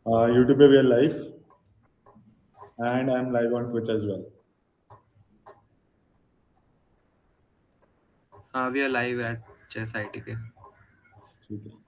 YouTube पे भी है live and I'm live on Twitch as well. We are live at Chess IITK. ठीक है.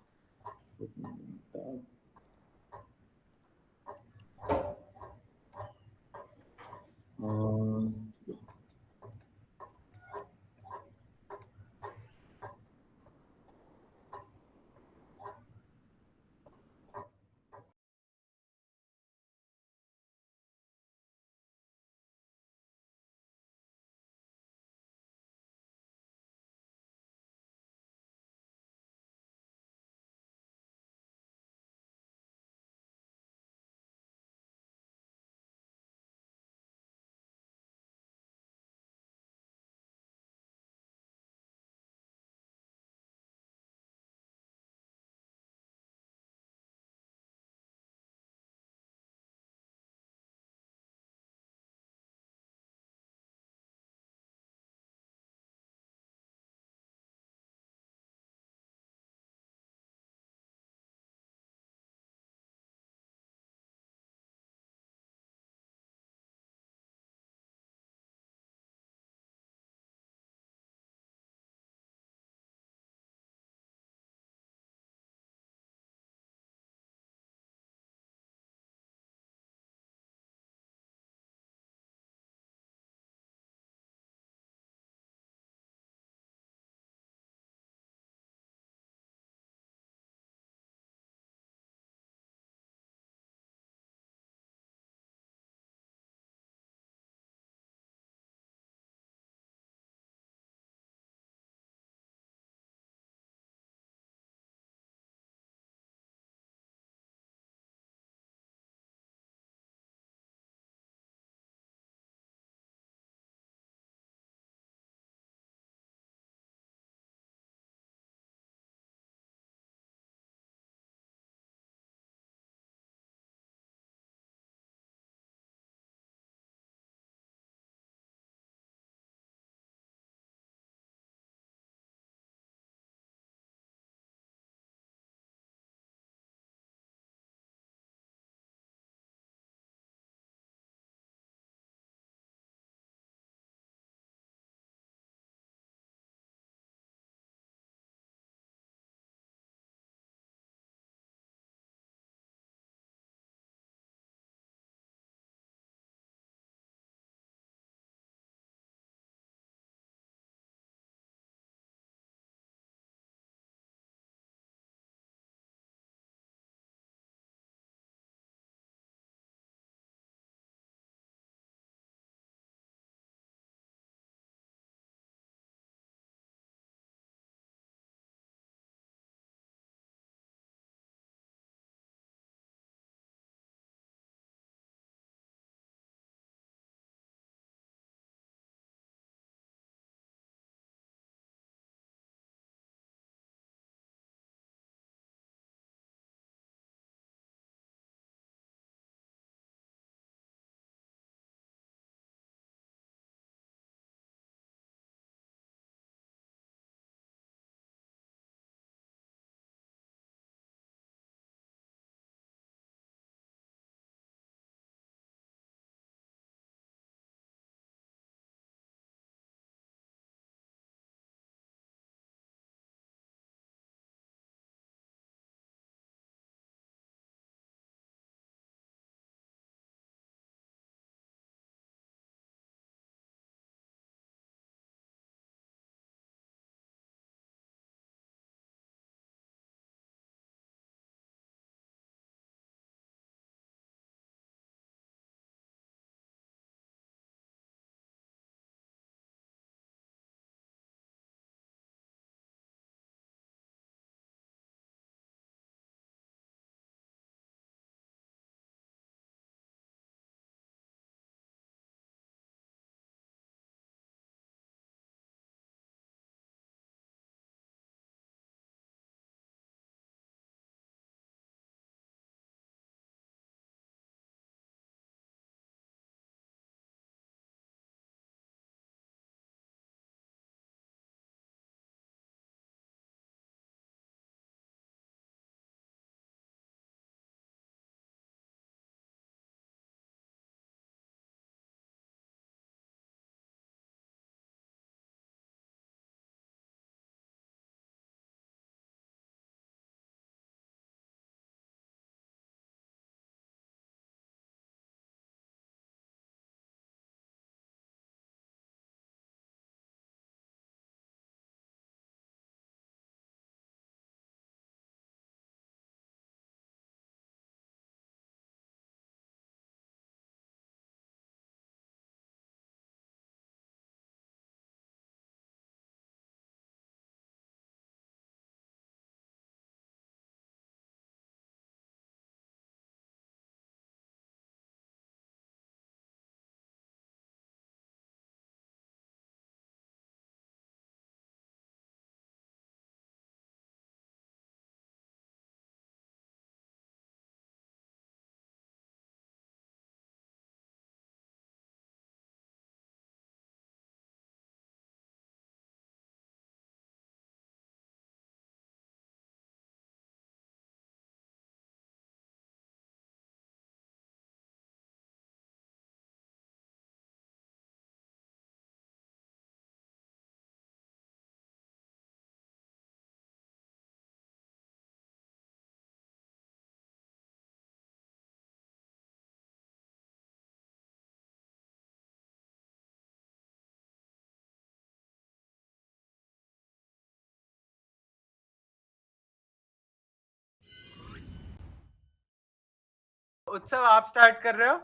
उत्सव आप स्टार्ट कर रहे हो?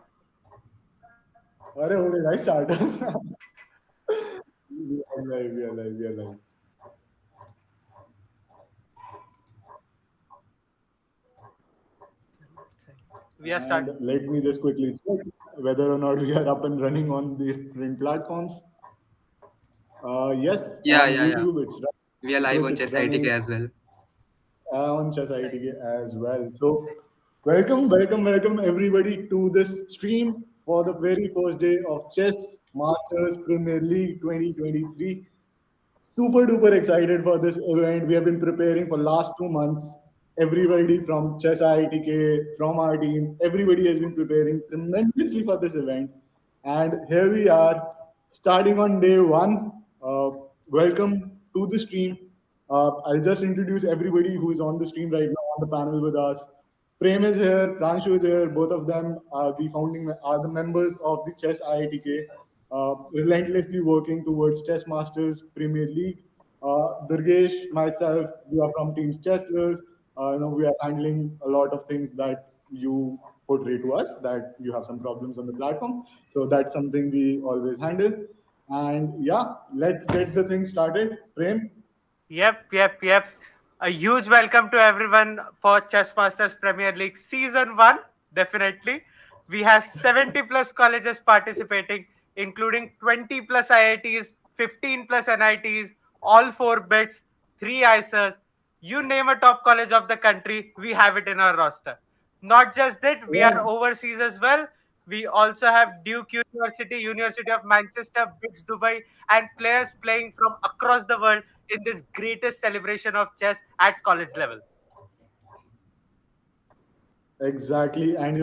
अरे हो गया start we are live, we are live. We are And start. let me just quickly check whether or not we are up and running on the different platforms. Yes, Yeah, on yeah, yeah. YouTube it's We are running, live Twitch on it's Chess ITK running, as well. on Chess IITK as well. So, welcome everybody to this stream for the very first day of Chess Masters Premier League 2023. Super duper excited for this event. We have been preparing for last 2 months. Everybody from Chess IITK, from our team, everybody has been preparing tremendously for this event. And here we are, starting on day one. Welcome to the stream. I'll just introduce everybody who is on the stream right now on the panel with us. Prem is here, Pranshu is here. Both of them are the members of the Chess IITK, relentlessly working towards Chess Masters Premier League. Durgesh, myself, we are from Teams Chesslers. We are handling a lot of things that you portray to us, that you have some problems on the platform. So that's something we always handle. And yeah, let's get the thing started. Prem? Yep. A huge welcome to everyone for Chess Masters Premier League Season 1. Definitely. We have 70 plus colleges participating, including 20 plus IITs, 15 plus NITs, all four BITs, three IISERs. You name a top college of the country, we have it in our roster. Not just that, we are Yeah, overseas as well. We also have Duke University, University of Manchester, BITS Dubai, and players playing from across the world in this greatest celebration of chess at college level. exactly. And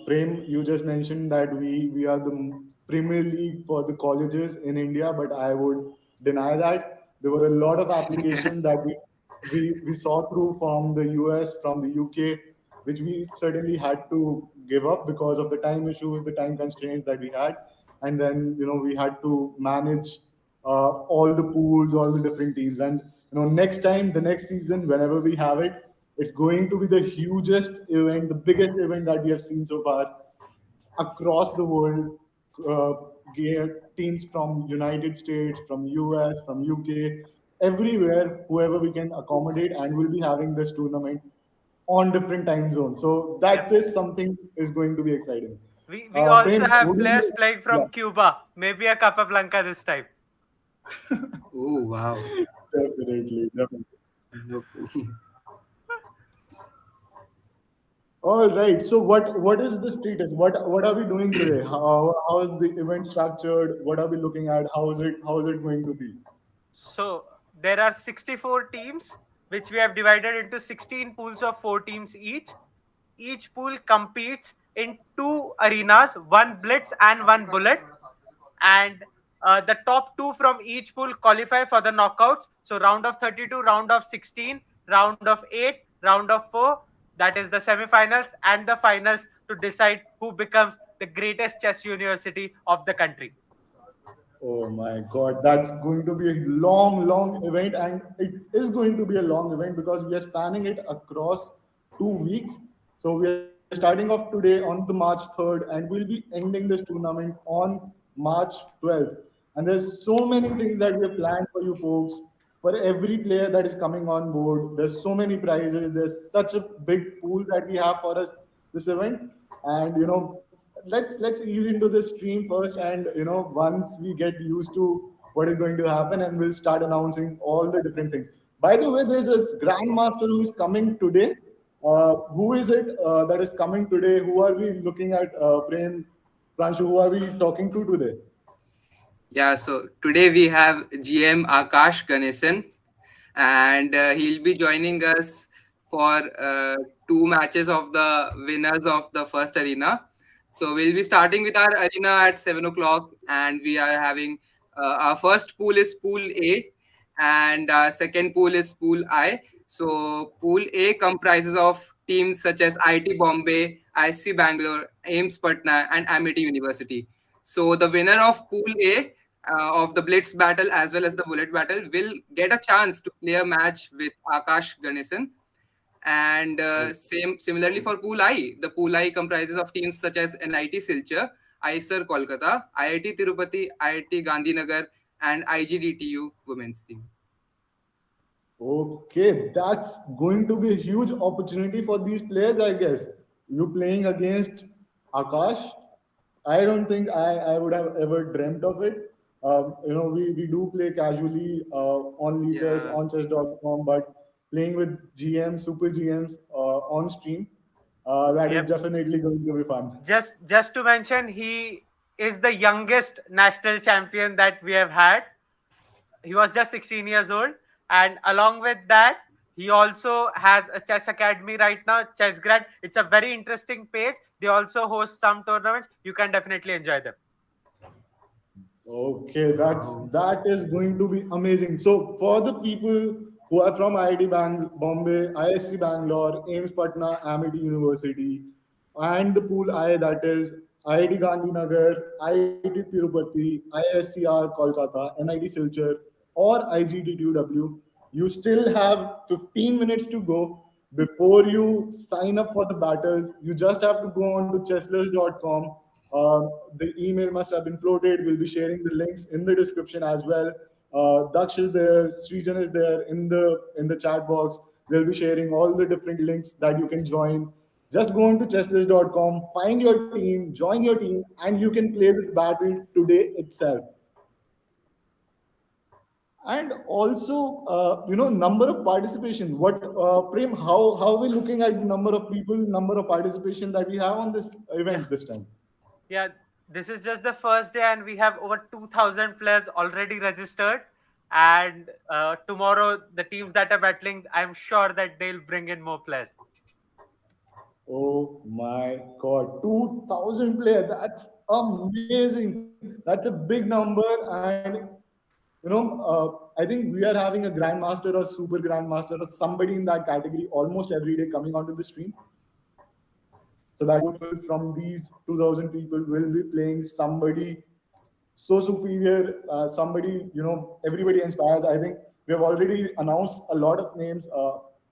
Prem, you just mentioned that we are the Premier League for the colleges in India, but I would deny that. There were a lot of applications that we saw through from the US, from the UK, which we certainly had to give up because of the time issues, the time constraints that we had. And then, we had to manage all the pools, all the different teams. And, next time, the next season, whenever we have it, it's going to be the hugest event, the biggest event that we have seen so far across the world. Uh, Teams from United States, from US, from UK, everywhere, whoever we can accommodate, and we'll be having this tournament on different time zones. So Yep. that is something is going to be exciting. We also Prem, have would players you? playing Yeah, from Cuba, maybe a Capablanca this time. Oh, wow. definitely. Okay. All right. So what is the status? What are we doing today? How is the event structured? What are we looking at? How is it going to be? So there are 64 teams, which we have divided into 16 pools of 4 teams each. Each pool competes in two arenas, one blitz and one bullet. And the top two from each pool qualify for the knockouts. So round of 32, round of 16, round of 8, round of 4. That is the semifinals and the finals to decide who becomes the greatest chess university of the country. Oh my God, that's going to be a long event, and it is going to be a long event because we are spanning it across 2 weeks. So we are starting off today on the March 3rd, and we'll be ending this tournament on March 12th. And there's so many things that we have planned for you folks. For every player that is coming on board, there's so many prizes. There's such a big pool that we have for us this event, and let's ease into this stream first, and once we get used to what is going to happen, and we'll start announcing all the different things. By the way, there's a grandmaster who is coming today. Who is it that is coming today? Who are we looking at? Prem, Pranshu, who are we talking to today? Yeah, so today we have GM Akash Ganesan, and he'll be joining us for two matches of the winners of the first arena. So we'll be starting with our arena at 7 o'clock, and we are having our first pool is Pool A, and our second pool is Pool I. So Pool A comprises of teams such as IIT Bombay, IISc Bangalore, AIIMS Patna, and Amity University. So the winner of Pool A of the Blitz battle as well as the Bullet battle will get a chance to play a match with Akash Ganesan. And similarly for Pool I, the Pool I comprises of teams such as NIT Silchar, IISER Kolkata, IIT Tirupati, IIT Gandhinagar, and IGDTU women's team. Okay, that's going to be a huge opportunity for these players, I guess. You playing against Akash? I don't think I would have ever dreamt of it. We do play casually on Leechess, Yeah, on chess.com, but playing with GMs, super GMs on stream, that is Yep. definitely going to be fun. Just to mention, he is the youngest national champion that we have had. He was just 16 years old, and along with that, he also has a chess academy right now, Chessgrad. It's a very interesting page. They also host some tournaments. You can definitely enjoy them. Okay, that is going to be amazing. So for the people who are from IIT Bombay, IISc Bangalore, AIIMS Patna, Amity University, and the pool I, that is IIT Gandhinagar, IIT Tirupati, IISER Kolkata, NIT Silchar, or IGDTUW, you still have 15 minutes to go before you sign up for the battles. You just have to go on to chesslers.com. The email must have been floated. We'll be sharing the links in the description as well. Daksh is there, Srijan is there in the chat box. They'll be sharing all the different links that you can join. Just go on to chesslist.com, find your team, join your team, and you can play the battle today itself. And also, number of participation. What, Prem? How are we looking at the number of people, number of participation that we have on this Yeah, event this time? yeah. This is just the first day, and we have over 2,000 players already registered. And tomorrow, the teams that are battling, I'm sure that they'll bring in more players. Oh my God, 2,000 players. That's amazing. That's a big number. And, I think we are having a grandmaster or super grandmaster or somebody in that category almost every day coming onto the stream. So that people from these 2,000 people will be playing somebody so superior. Somebody, everybody inspires. I think we have already announced a lot of names.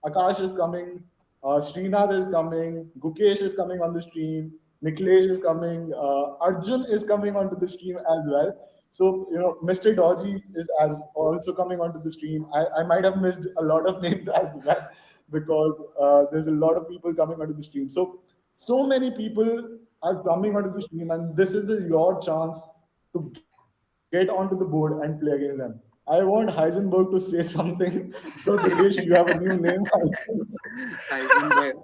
Akash is coming, Srinath is coming, Gukesh is coming on the stream, Niklesh is coming, Arjun is coming onto the stream as well. So, Mr. Dodgy is as also coming onto the stream. I might have missed a lot of names as well because there's a lot of people coming onto the stream. So many people are coming onto the stream, and this is your chance to get onto the board and play against them. I want Heisenberg to say something. So, Durgesh, you have a new name. Heisenberg.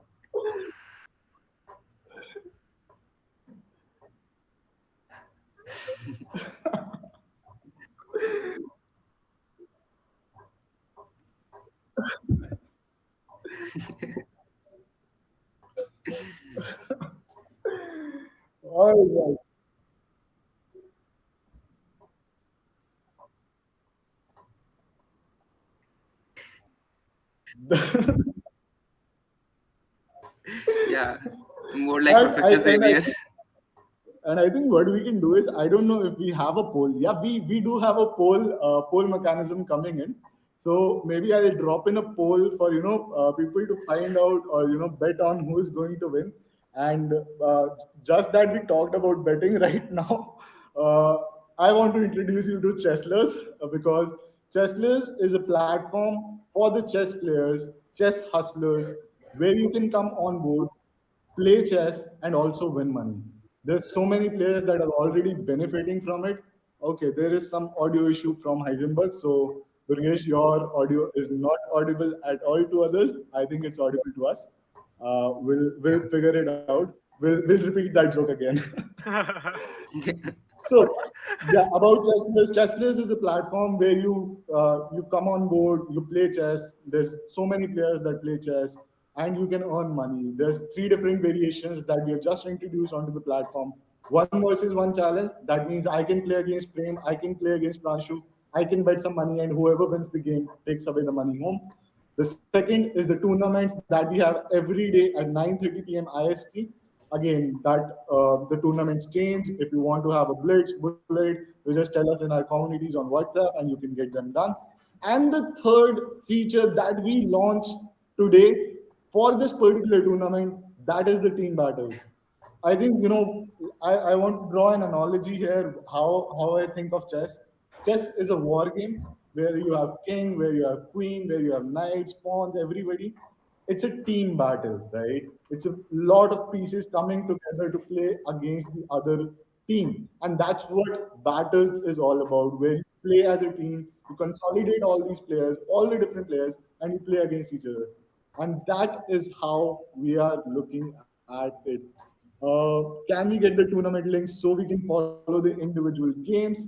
All right. Yeah, more like and I Professor and I Xavier. think And I think what we can do is, I don't know if we have a poll. Yeah, we do have a poll mechanism coming in. So maybe I'll drop in a poll for people to find out, or bet on who is going to win. And just that we talked about betting right now, uh, I want to introduce you to Chesslers, because Chesslers is a platform for the chess players, chess hustlers, where you can come on board, play chess, and also win money. There's so many players that are already benefiting from it. Okay, there is some audio issue from Heisenberg. So, Durgesh, your audio is not audible at all to others. I think it's audible to us. We'll figure it out. We'll repeat that joke again. So, yeah, about Chessless. Chessless is a platform where you come on board, you play chess. There's so many players that play chess, and you can earn money. There's three different variations that we have just introduced onto the platform. One versus one challenge. That means I can play against Prem, I can play against Pranshu, I can bet some money, and whoever wins the game takes away the money home. The second is the tournaments that we have every day at 9:30 p.m. IST. Again, that the tournaments change. If you want to have a blitz, bullet, you just tell us in our communities on WhatsApp, and you can get them done. And the third feature that we launched today for this particular tournament, that is the team battles. I think, I want to draw an analogy here how I think of chess. Chess is a war game where you have king, where you have queen, where you have knights, pawns, everybody. It's a team battle, right? It's a lot of pieces coming together to play against the other team. And that's what battles is all about, where you play as a team, you consolidate all these players, all the different players, and you play against each other. And that is how we are looking at it. Can we get the tournament links so we can follow the individual games?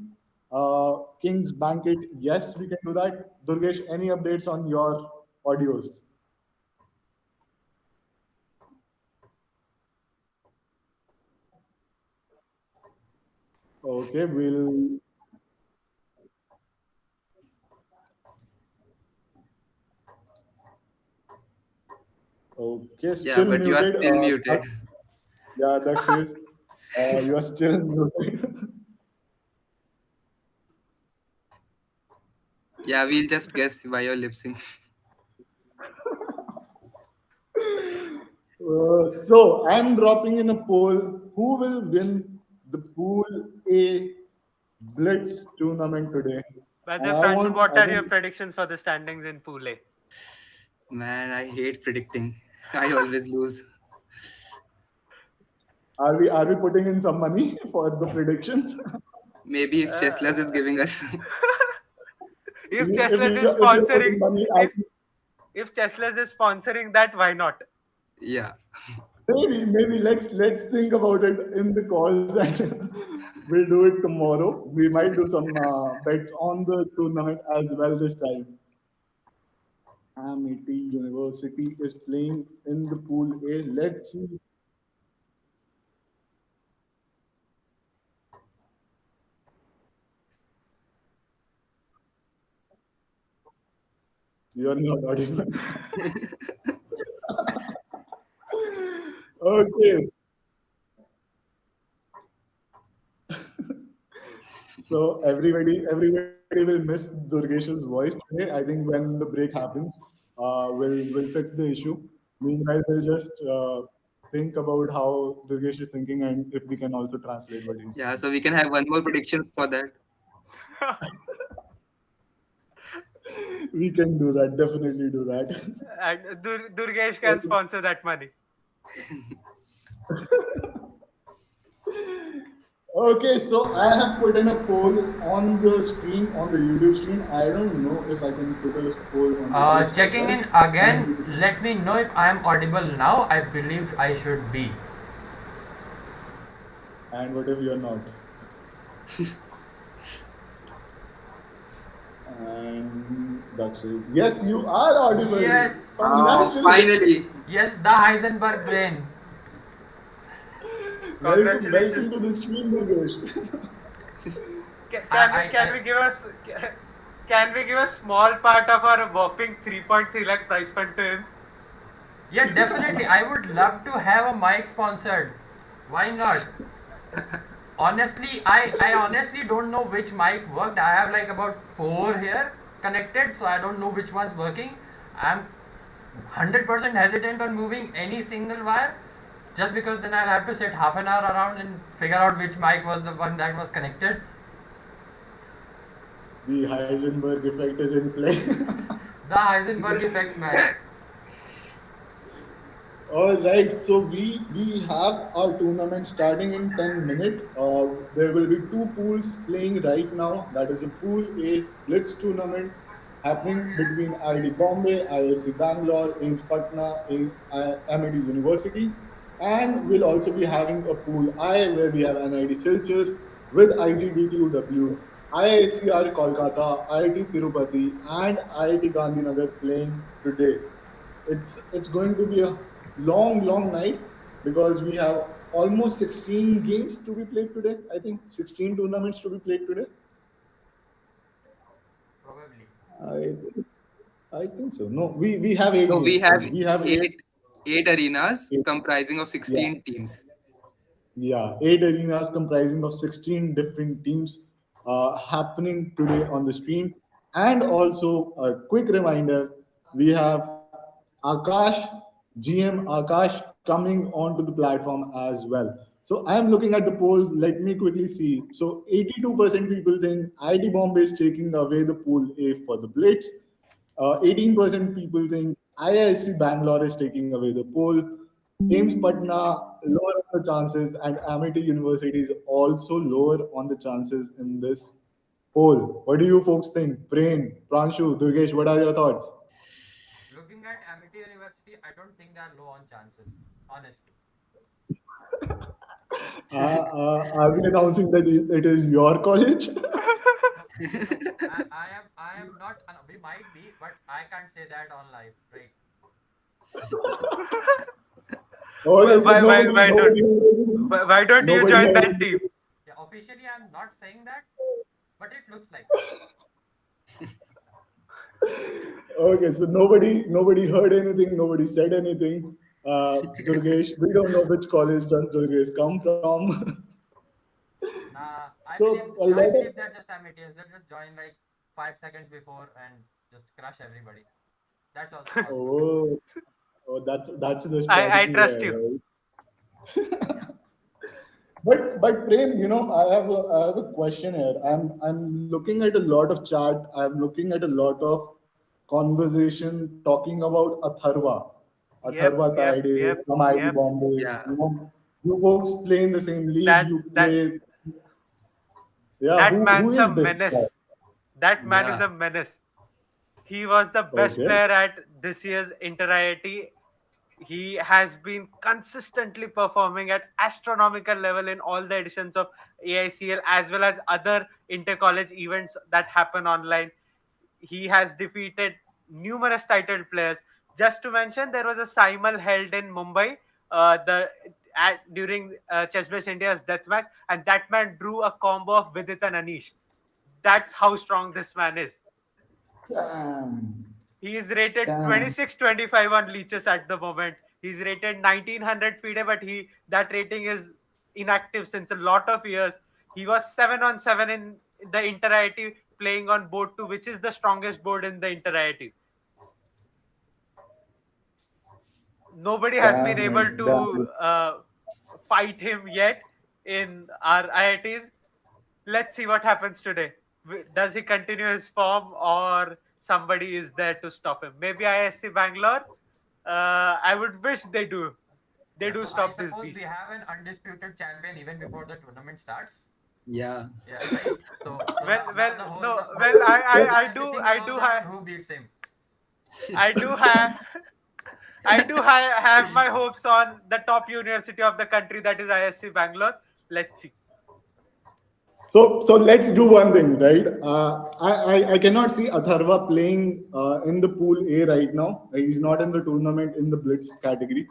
King's Banquet, yes, we can do that. Durgesh, any updates on your audios? Okay, okay, Yeah, still but you are muted. still muted. Yeah, Daksh, you are still muted. Yeah, we'll just guess by your lip sync. So I'm dropping in a poll. Who will win the Pool A Blitz tournament today? And Weather I Pranjal, want, what I are your think, predictions for the standings in Pool A? Man, I hate predicting. I always lose. are we putting in some money for the predictions? Maybe if Uh, Chessless is giving us. if if Chessless is if you're sponsoring, putting money, I if if Chessless is sponsoring that, why not? Yeah. maybe let's think about it in the calls and we'll do it tomorrow. We might do some bets on the tournament as well this time. Amity University is playing in the Pool A. Let's see. You're not audible. Okay, so everybody will miss Durgesh's voice today. I think when the break happens, we'll fix the issue. Meanwhile, we'll just think about how Durgesh is thinking and if we can also translate what he's Yeah, saying. so we can have one more predictions for that. We can do that. Definitely do that. And Durgesh can sponsor that money. Okay, so I have put in a poll on the screen, on the YouTube screen. I don't know if I can put a poll on the Twitch as Checking well. in again. And Let me know if I am audible now. I believe I should be. what if you're not? And that's it. Yes, you are audible. Yes, Oh, Congratulations. finally. yes, the Heisenberg brain. Welcome Congratulations. to the stream, Durgesh. Can we I can we give a small part of our whopping 3.3 lakh prize fund to him? yeah, definitely. I would love to have a mic sponsored. Why not? Honestly, I honestly don't know which mic worked. I have like about four here connected, so I don't know which one's working. I'm 100% hesitant on moving any single wire just because then I'll have to sit half an hour around and figure out which mic was the one that was connected. The Heisenberg effect is in play. The Heisenberg effect, man. All right, so we have our tournament starting in 10 minutes. There will be two pools playing right now. That is a Pool A Blitz tournament happening between IIT Bombay, IISc Bangalore, AIIMS Patna, Amity University, and we'll also be having a Pool I where we have NIT Silchar with IGDTUW, IISER Kolkata, IIT Tirupati, and IIT Gandhinagar playing today. It's going to be a long night because we have almost 16 games to be played today. I think 16 tournaments to be played today. Probably. I think so. No, we have eight No, we games. have Sorry, we have eight arenas eight. comprising of Yeah, 16 teams. yeah, eight arenas comprising of 16 different teams happening today on the stream. And also a quick reminder: we have Akash GM Akash coming onto the platform as well. So I am looking at the polls. Let me quickly see. So 82% people think IIT Bombay is taking away the pool A for the Blitz. 18% people think IISc Bangalore is taking away the poll. AIIMS Patna lower on the chances, and Amity University is also lower on the chances in this poll. What do you folks think? Prem, Pranshu, Durgesh, what are your thoughts? Looking at Amity University, I don't think they are low on chances, honestly. Are we announcing that it is your college? No, no, I am not. We might be, but I can't say that on live, right? Okay, so Why don't you nobody join heard that anything. team? Yeah, officially, I'm not saying that, but it looks like. Okay, so nobody heard anything, nobody said anything. Durgesh, we don't know which college does Durgesh come from. Nah, I believe So a I lot of believe they're just amateurs. They'll just join like 5 seconds before and just crush everybody. That's also possible. oh, that's the I strategy trust here, you. right? Yeah. But Prem, I have a question here. I'm looking at a lot of chat. I'm looking at a lot of conversation talking about Atharva Taide from IIT Yep. Bombay. Yeah. You folks play in the same league. That You that play. Yeah, that who man's a is this guy? menace. That man is Yeah. a menace. He was the best Okay. player at this year's Inter IIT. He has been consistently performing at astronomical level in all the editions of AICL as well as other inter-college events that happen online. He has defeated numerous titled players. Just to mention, there was a Simul held in Mumbai during Chessbase India's death match, and that man drew a combo of Vidit and Anish. That's how strong this man is. Damn. He is rated Damn. 26-25 on leeches at the moment. He's rated 1900 FIDE, but that rating is inactive since a lot of years. He was 7 on 7 in the Inter IIT playing on board 2, which is the strongest board in the Inter IIT. Nobody has been Damn able it. to Damn. fight him yet in our IITs. Let's see what happens today. Does he continue his form or somebody is there to stop him? Maybe IISc Bangalore. I would wish they do. They Yeah. do So I stop this suppose we beast. have an undisputed champion even before the tournament starts. Yeah. Yeah. Right. So Well, now well, the whole no, the well, whole whole everything I revolves do around have, who beats him. I do have, have my hopes on the top university of the country, that is IISc Bangalore. Let's see. So let's do one thing, right? I cannot see Atharva playing in the pool A right now. He's not in the tournament in the Blitz category.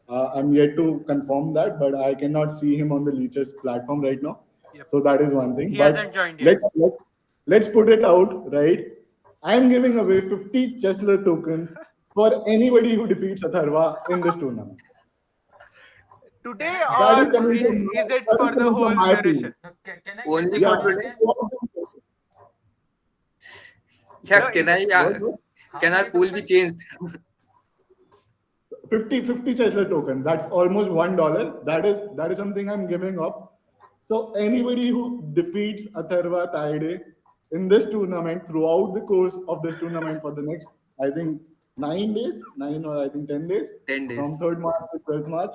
I'm yet to confirm that, but I cannot see him on the Leeches platform right now. Yep. So that is one thing. He hasn't But joined yet. let's put it out, right? I'm giving away 50 Chesler tokens for anybody who defeats Atharva in this tournament. Can Today, I can I That or is can I coming from is it that is for the coming from whole my pool. duration? can I get Only the for Yeah. number today. again? Yeah. No, Can I? What? How Can our many pool be tokens? changed? 50 Chesler token. That's almost $1. That is something I'm giving up. So anybody who defeats Atharva Taide in this tournament throughout the course of this tournament for the next, I think, 9 days, 9 or I think 10 days, 10 days. from 3rd March to 12th March,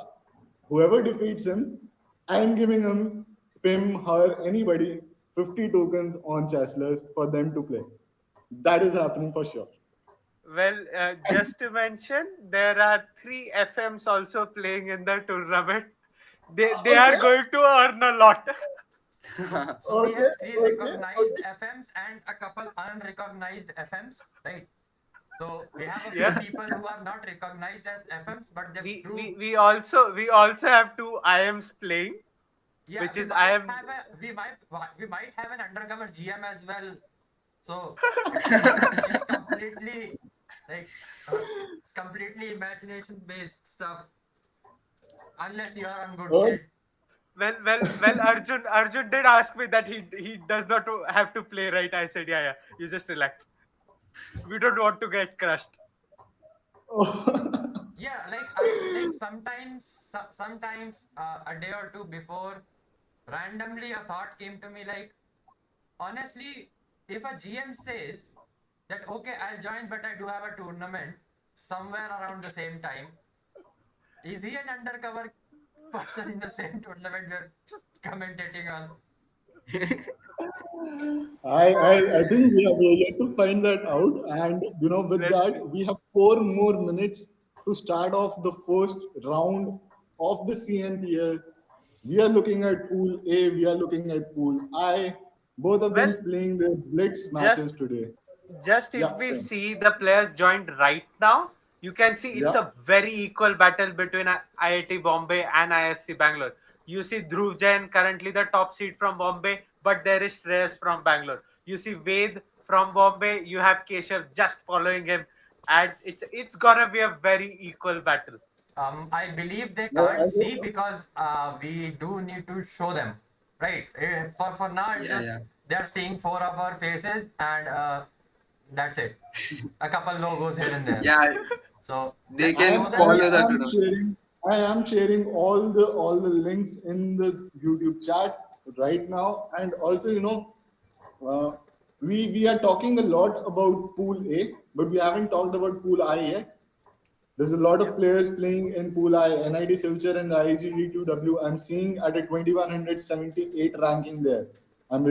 whoever defeats him, I'm giving him, her, anybody 50 tokens on Chancellors for them to play. That is happening for sure. well, just to mention, there are three FMs also playing in the tournament. They are Okay, going to earn a lot. So we okay, have three okay, recognized FMs and a couple unrecognized FMs, right? So we have a few Yep. people who are not recognized as FMs, but they prove. We also have two IMs playing, Yeah, which is IM. we might have an undercover GM as well. So it's completely like it's completely imagination based stuff. Unless you are on good okay. shit. Well. Arjun did ask me that he does not have to play, right? I said, yeah. You just relax. We don't want to get crushed. Oh. Yeah, like I like sometimes a day or two before, randomly a thought came to me like, honestly, if a GM says that okay, I'll join, but I do have a tournament somewhere around the same time, is he an undercover person in the same tournament we're commentating on? I think we are yet to find that out. And with Let's see. that, we have 4 more minutes to start off the first round of the CNPL. We are looking at Pool A, we are looking at Pool I. Both of them Well, playing their blitz matches just today. just if Yeah, we same. see the players joined right now, you can see it's Yeah. a very equal battle between IIT Bombay and IISc Bangalore. You see Dhruv Jain currently the top seed from Bombay, but there is Shreyas from Bangalore. You see Ved from Bombay, you have Keshav just following him, and it's gonna be a very equal battle. I believe they I can't hope see so. because we do need to show them, right? For now, it's Yeah, just yeah. they're seeing four of our faces and that's it. A couple logos here and there. Yeah, So they let's I can am show them. I follow Yeah, the am tutorial. sharing all the links in the YouTube chat right now, and also uh, we are talking a lot about Pool A, but we haven't talked about Pool I yet. There's a lot of Yep. players playing in Pool I, NIT Silchar and IGDTUW. I'm seeing at a 2178 ranking there. I'm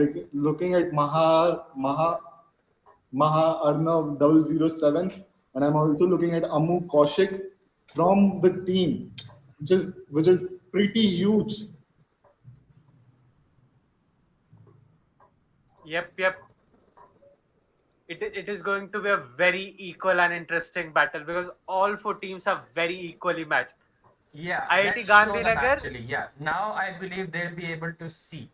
looking at Maha Arnav 007, and I'm also looking at Amu Kaushik from the team, which is pretty huge. Yep. It is going to be a very equal and interesting battle because all four teams are very equally matched. yeah. IIT Let's show them Gandhinagar, actually. Yeah. Now I believe they'll be able to see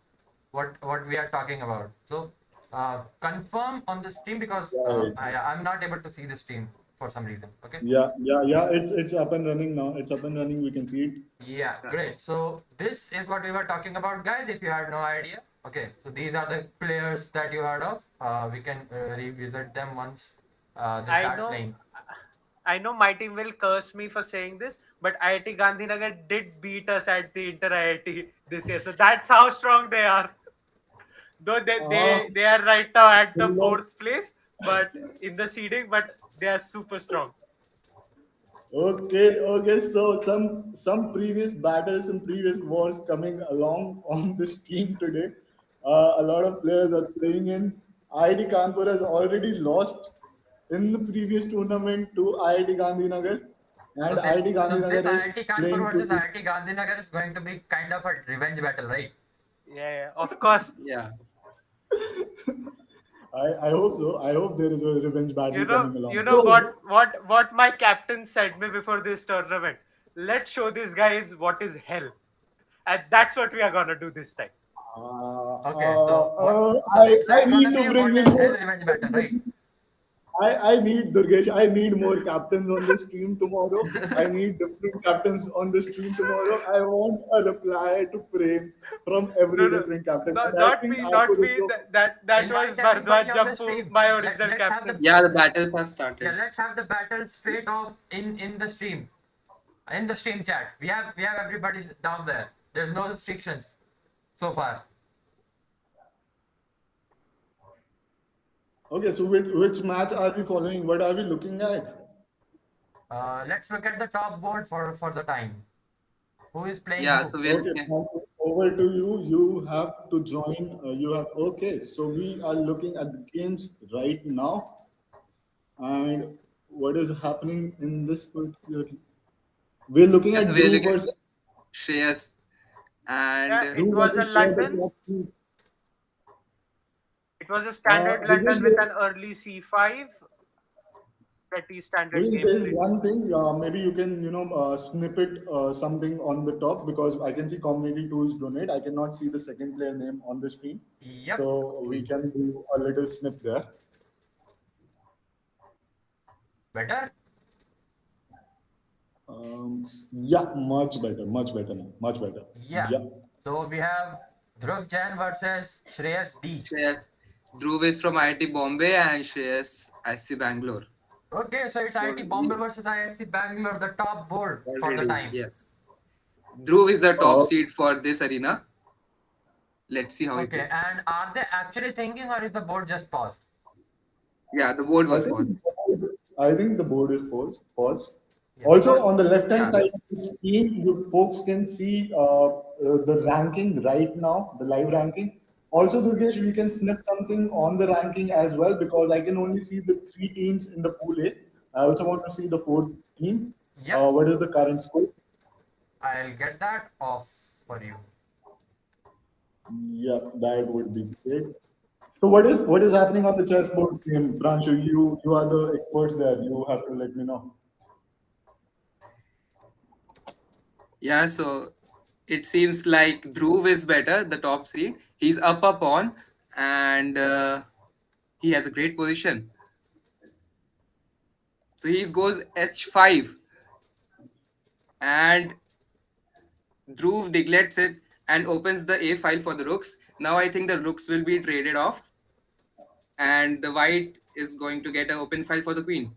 what we are talking about. So confirm on the stream because Right. I'm not able to see the stream for some reason. Okay. Yeah. It's up and running now. It's up and running. We can see it. Yeah, great. So this is what we were talking about, guys. If you had no idea, okay. So these are the players that you heard of. We can revisit them once they I start know playing. I know my team will curse me for saying this, but IIT Gandhinagar did beat us at the Inter IIT this year. So that's how strong they are. Though Ah, they are right now at the full of fourth place, but in the seeding, but they are super strong. Okay. So some previous battles, some previous wars coming along on this team today. A lot of players are playing in. IIT Kanpur has already lost in the previous tournament to IIT Gandhinagar, and Okay, IIT so this Gandhinagar is IIT Kanpur playing versus today. IIT Gandhinagar is going to be kind of a revenge battle, right? Yeah, of course. Yeah. I hope so. I hope there is a revenge battle coming You along. know So what my captain said me before this tournament. Let's show these guys what is hell, and that's what we are gonna do this time. Okay, so what? So I it's need gonna be to a bring what in is hell more. revenge battle, right? I need Durgesh. I need more captains on the stream tomorrow. I need different captains on the stream tomorrow. I want a reply to Prem from No, every no, different captain. no, And I not think me, not Arthur is me. so. That was Invite everybody Bhardwaj on the Jampu, stream. my original Let's have captain. the Yeah, the battles have yeah. started. Let's have the battle straight off in the stream chat. We have everybody down there. There's no restrictions so far. Okay, so which match are we following? What are we looking at? Let's look at the top board for the time. Who is playing Yeah, who? so we're Okay, looking. Pankaj, over to you. You have to join. You have okay. So we are looking at the games right now, and what is happening in this particular. We're looking Yeah, so at we're Dhruv looking versus Shreyas and Yeah, it Dhruv was a versus Shreya, the London. top two. It was a standard Durgesh, London with an early C5. Pretty standard there is gameplay. one thing. Maybe you can, snippet something on the top because I can see community tools donate. I cannot see the second player name on the screen, Yep. so we okay. can do a little snip there. Better. Yeah, much better now, much better. Yeah. Yeah. So we have Dhruv Jain versus Shreyas B. Shreyas. Dhruv is from IIT Bombay and Shreyas IISc Bangalore. Okay, so it's So IIT Bombay versus IISc Bangalore, the top board for the already, time. yes. Dhruv is the top Uh, seed for this arena. Let's see how he Okay, plays. and are they actually thinking or is the board just paused? Yeah, the board I was think paused. I think the board is paused. Yeah, Also, because on the left-hand Yeah, side of the screen, you folks can see the ranking right now, the live ranking. Also, Durgesh, we can snip something on the ranking as well because I can only see the three teams in the pool A. I also want to see the fourth team. yep, What is the current score? I'll get that off for you. Yeah, that would be great. So, what is happening on the chessboard game, Pranshu? You are the experts there. You have to let me know. yeah. So it seems like Dhruv is better, the top seed. He's up on, and he has a great position. So he goes h5, and Dhruv neglects it and opens the a file for the rooks. Now I think the rooks will be traded off, and the white is going to get an open file for the queen.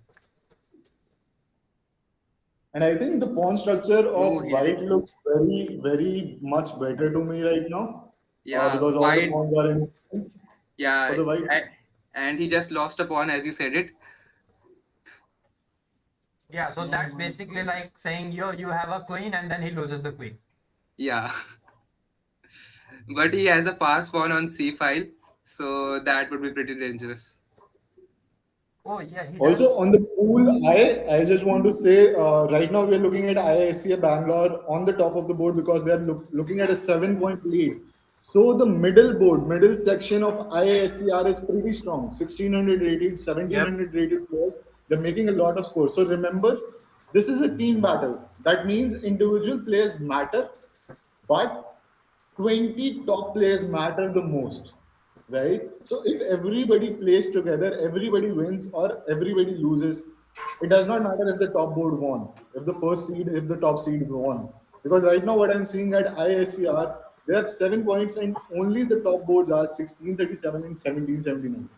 And I think the pawn structure No, of he white didn't. looks very, very much better to me right now Yeah, because all the white. pawns are in sync for Yeah, the white. and he just lost a pawn as you said it. Yeah, so that's basically like saying you have a queen and then he loses the queen. Yeah, but he has a pass pawn on c file, so that would be pretty dangerous. Oh yeah, he Also, does. on the pool I just want to say right now we are looking at IISc Bangalore on the top of the board because they are looking at a 7 point lead. So the middle board, middle section of IIScR is pretty strong. 1600 rated, Yep. 1700 rated players. They're making a lot of scores. So remember, this is a team battle. That means individual players matter, but 20 top players matter the most, right? So if everybody plays together, everybody wins or everybody loses. It does not matter if the top board won, if the first seed, if the top seed won. Because right now, what I'm seeing at ISCR, they have 7 points and only the top boards are 1637 and 1779,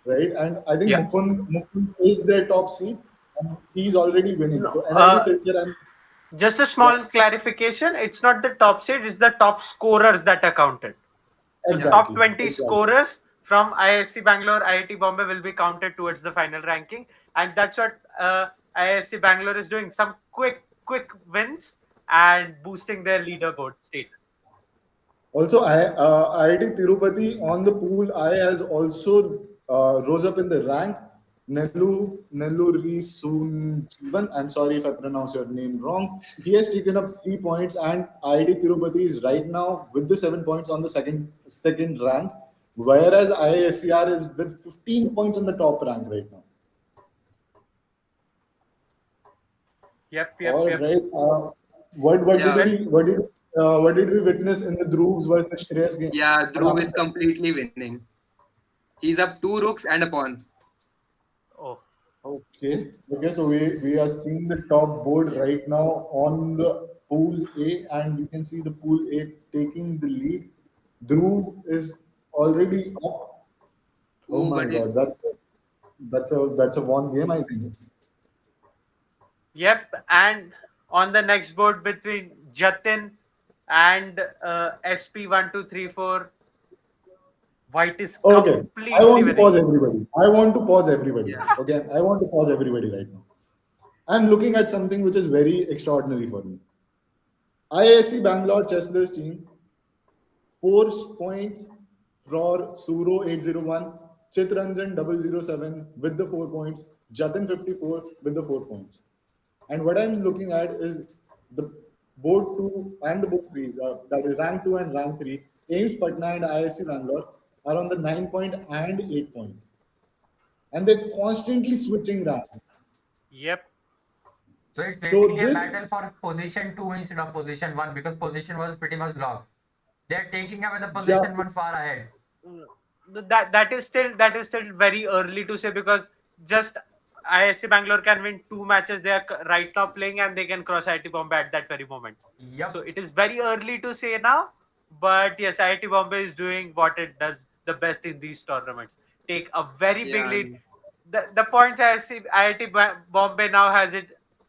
right? And I think Yeah. Mukund is their top seed and he's already winning. No. So NIT Silchar, and Just a yeah, small clarification. It's not the top seed, it's the top scorers that are counted. So the Yeah, top exactly, 20 exactly. scorers from IISc Bangalore, IIT Bombay will be counted towards the final ranking. And that's what IISc Bangalore is doing. Some quick wins and boosting their leaderboard status. Also, IIT Tirupati on the pool I has also rose up in the rank. Nelluri Sunjivan, I'm sorry if I pronounce your name wrong. He has taken up 3 points, and IIT Tirupati is right now with the 7 points on the second rank, whereas IIScR is with 15 points on the top rank right now. Yep. All right. What did yeah, Well, we witness in the Dhruv versus Shreyas game? yeah. What Dhruv happened is there? completely winning. He's up two rooks and a pawn. oh, Okay. So we are seeing the top board right now on the pool A, and we can see the pool A taking the lead. Dhruv is already up. Oh Oh, my but it, God, that's a one game, I think. yep. And on the next board between Jatin and SP1234, White is Okay, I completely want to winning. pause everybody. I want to pause everybody. yeah. Okay, I want to pause everybody right now. I'm looking at something which is very extraordinary for me. IISc Bangalore chessless team 4 points for Suro 801, Chitranjan 007 with the 4 points, Jatin 54 with the 4 points. And what I'm looking at is the board 2 and the board 3, that is rank 2 and rank 3, AIIMS Patna and IISc Bangalore are on the 9 point and 8 point. And they're constantly switching ranks. Yep. So it's So basically a this, battle for position 2 instead of position 1 because position was pretty much locked. They're taking away the yeah, position 1 far ahead. Mm, that is still very early to say because just ISC Bangalore can win two matches they are right now playing and they can cross IIT Bombay at that very moment. So Yup. it is very early to say now, but yes, IIT Bombay is doing what it does the best in these tournaments. Take a very big Yeah, lead. the points I see IIT Bombay now has it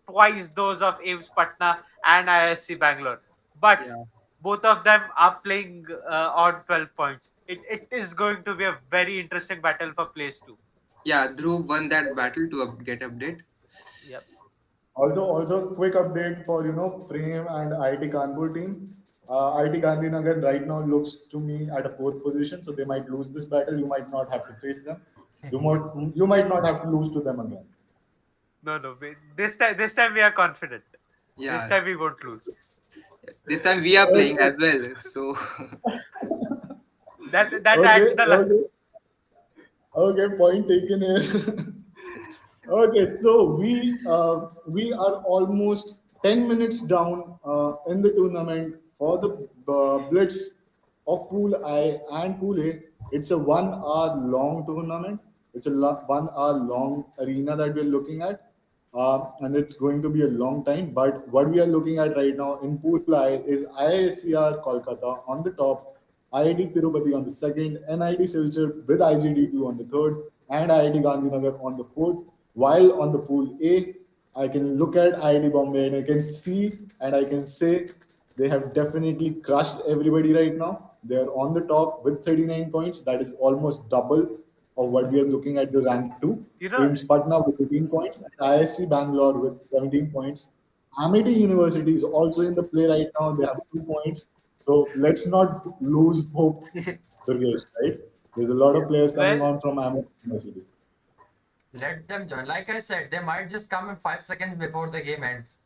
twice those of AIIMS Patna and IISc Bangalore, but Yeah, both of them are playing on 12 points. It is going to be a very interesting battle for place two. yeah. Dhruv won that battle to get update. Yep. Also, quick update for Prem and IIT Kanpur team. IIT Gandhinagar right now looks to me at a fourth position, so they might lose this battle. You might not have to face them. You might not have to lose to them again. No, no. This time we are confident. This Yeah, time we won't lose. this time we are playing Okay, as well. So That okay, adds the luck. okay, okay. Point taken here. Okay, so we are almost 10 minutes down in the tournament for the Blitz of Pool I and Pool A. It's a 1 hour long tournament. It's a 1 hour long arena that we're looking at, and it's going to be a long time. But what we are looking at right now in Pool I is IISER Kolkata on the top, IIT Tirupati on the second, NIT Silchar with IGDTUW on the third, and IIT Gandhinagar on the fourth. While on the pool A, I can look at IIT Bombay and I can see and I can say they have definitely crushed everybody right now. They are on the top with 39 points. That is almost double of what we are looking at the rank two. You know, AIIMS Patna with 18 points and IISc Bangalore with 17 points. Amity University is also in the play right now. They have 2 points. So let's not lose hope, Durgesh, right? There's a lot of players coming well, on from Amity University. Let them join. Like I said, they might just come in 5 seconds before the game ends.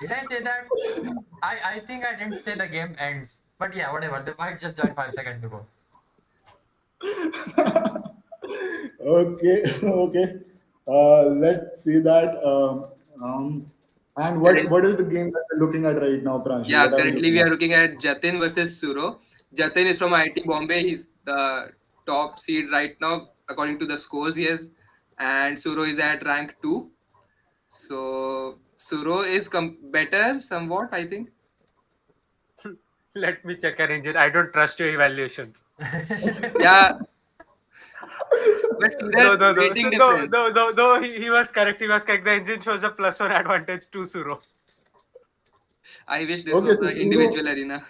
Did I say that? I think I didn't say the game ends. But yeah, whatever. They might just join 5 seconds before. Okay, okay. Let's see that. And what current, what is the game that we're looking at right now, Pranshu? yeah, What are we currently looking we at? are looking at Jatin versus Suro. Jatin is from IIT Bombay. He's the top seed right now according to the scores he has, and Suro is at rank 2. So Suro is better somewhat, I think. let me check your engine. I don't trust your evaluations. Yeah, but see No, the no, no. So, rating no, difference. no, no, no. He was correct. He was correct. The engine shows a +1 advantage to Suro. I wish this Okay, was so an individual Suro, arena.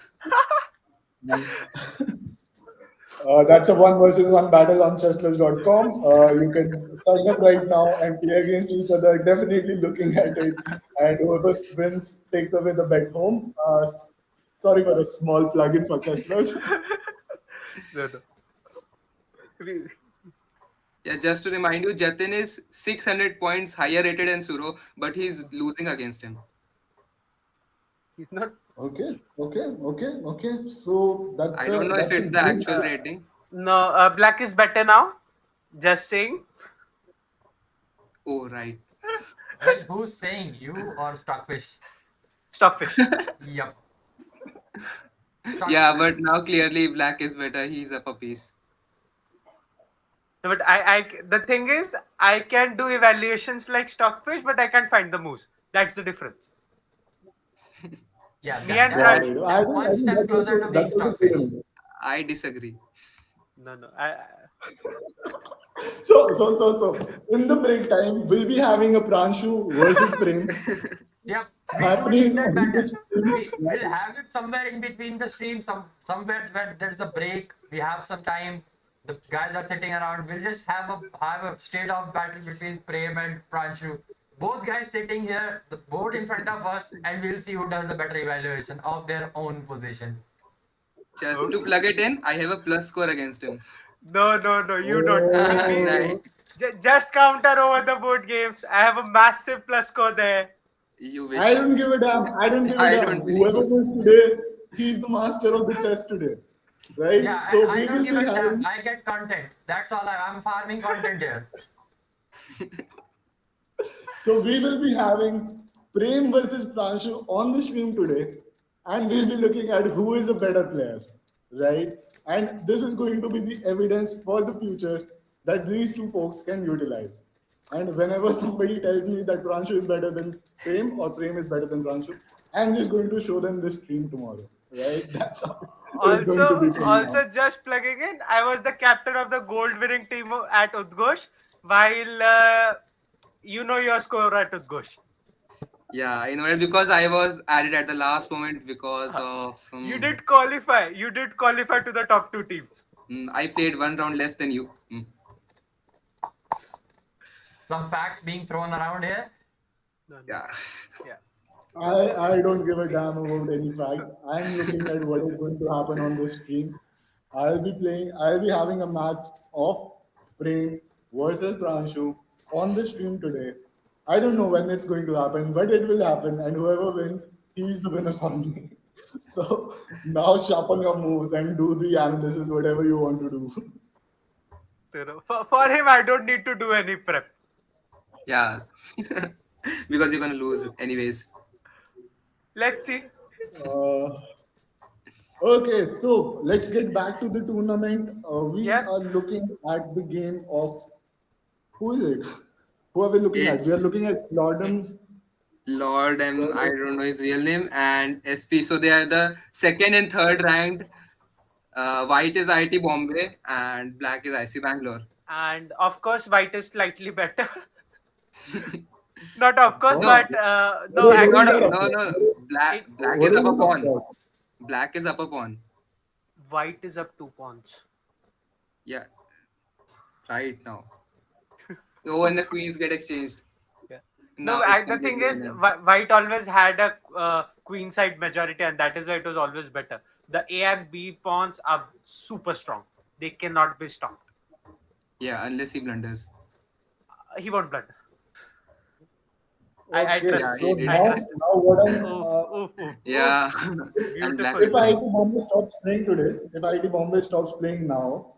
that's a one versus one battle on chessless.com. You can sign up right now and play against each other. Definitely looking at it. And whoever wins takes away the bet home. Sorry for a small plug-in for Chesslers. No, no. We- Yeah, just to remind you, Jatin is 600 points higher rated than Suro, but he's losing against him. He's not. Okay, okay, okay, okay. So I don't know if that's a it's the good. actual rating. No, Black is better now. Just saying. Oh, right. Well, who's saying, you or Stockfish? Stockfish. Yep. Yeah, Stockfish. but now clearly Black is better. He's up a piece. No, but the thing is, I can do evaluations like Stockfish, but I can't find the moves. That's the difference. Yeah, Me that, and Got that's Pransh. it. that's I one think step closer to being that's also good Stockfish. enough. I disagree. No, no. So, in the break time, we'll be having a Pranshu versus Prem Yep, we don't need happening that on battle. this stream. We'll have it somewhere in between the stream, somewhere where there's a break. We have some time. The guys are sitting around. We'll just have a straight off battle between Prem and Pranshu. Both guys sitting here, the board in front of us, and we'll see who does the better evaluation of their own position. Just to Okay. plug it in, I have a plus score against him. No, no, no. You don't. Right. Just counter over the board games. I have a massive plus score there. You I wish. don't give a damn. I don't give a I damn. don't believe Whoever you. wins today, he's the master of the chess today, right? Yeah, and So I we don't will give be a damn. having. I get content. That's all. I'm farming content here. So we will be having Prem versus Pranshu on the stream today, and we'll be looking at who is a better player, right? And this is going to be the evidence for the future that these two folks can utilize. And whenever somebody tells me that Pranshu is better than Prem or Prem is better than Pranshu, I'm just going to show them this stream tomorrow, right? That's how it's going to Also, be from now. also just plugging in, I was the captain of the gold winning team at Udghosh, while you know your score at Udghosh. Yeah, I know it because I was added at the last moment because Uh, of you did qualify. You did qualify to the top two teams. I played one round less than you. Some facts being thrown around here. No, no. Yeah. Yeah. I don't give a damn about any fact. I'm looking at what is going to happen on the stream. I'll be having a match of Prem versus Pranshu on the stream today. I don't know when it's going to happen, but it will happen, and whoever wins, he's the winner for me. So now sharpen your moves and do the analysis, whatever you want to do. You know, for him, I don't need to do any prep. Yeah. Because you're gonna lose anyways. Let's see. Uh, Okay, so let's get back to the tournament. We Yeah. are looking at the game of who is it? Who are we looking at? We are It's looking at It's Lordham's. Lord M. I don't know his real name and SP. So they are the second and third ranked. White is IIT Bombay and black is IC Bangalore. and of course, white is slightly better. Not of Of course, course. No, but no, What it's do you not actually, mean, a of no course? no. Black it black What is do up you a mean, of pawn. course? Black is up a pawn. white is up 2 points. Yeah, right now. Oh, and the queens get exchanged. Yeah. Now No, it's the thing completely is, winning. white always had a queen side majority, and that is why it was always better. The A and B pawns are super strong. They cannot be stopped. Yeah, unless he blunders. He won't blunder. I Okay, trust Yeah, him. he so did. I now, trust him. now what I'm Oof, oof, oof, oof. Yeah, and black Beautiful. is if winning. IIT Bombay stops playing today, if IIT Bombay stops playing now,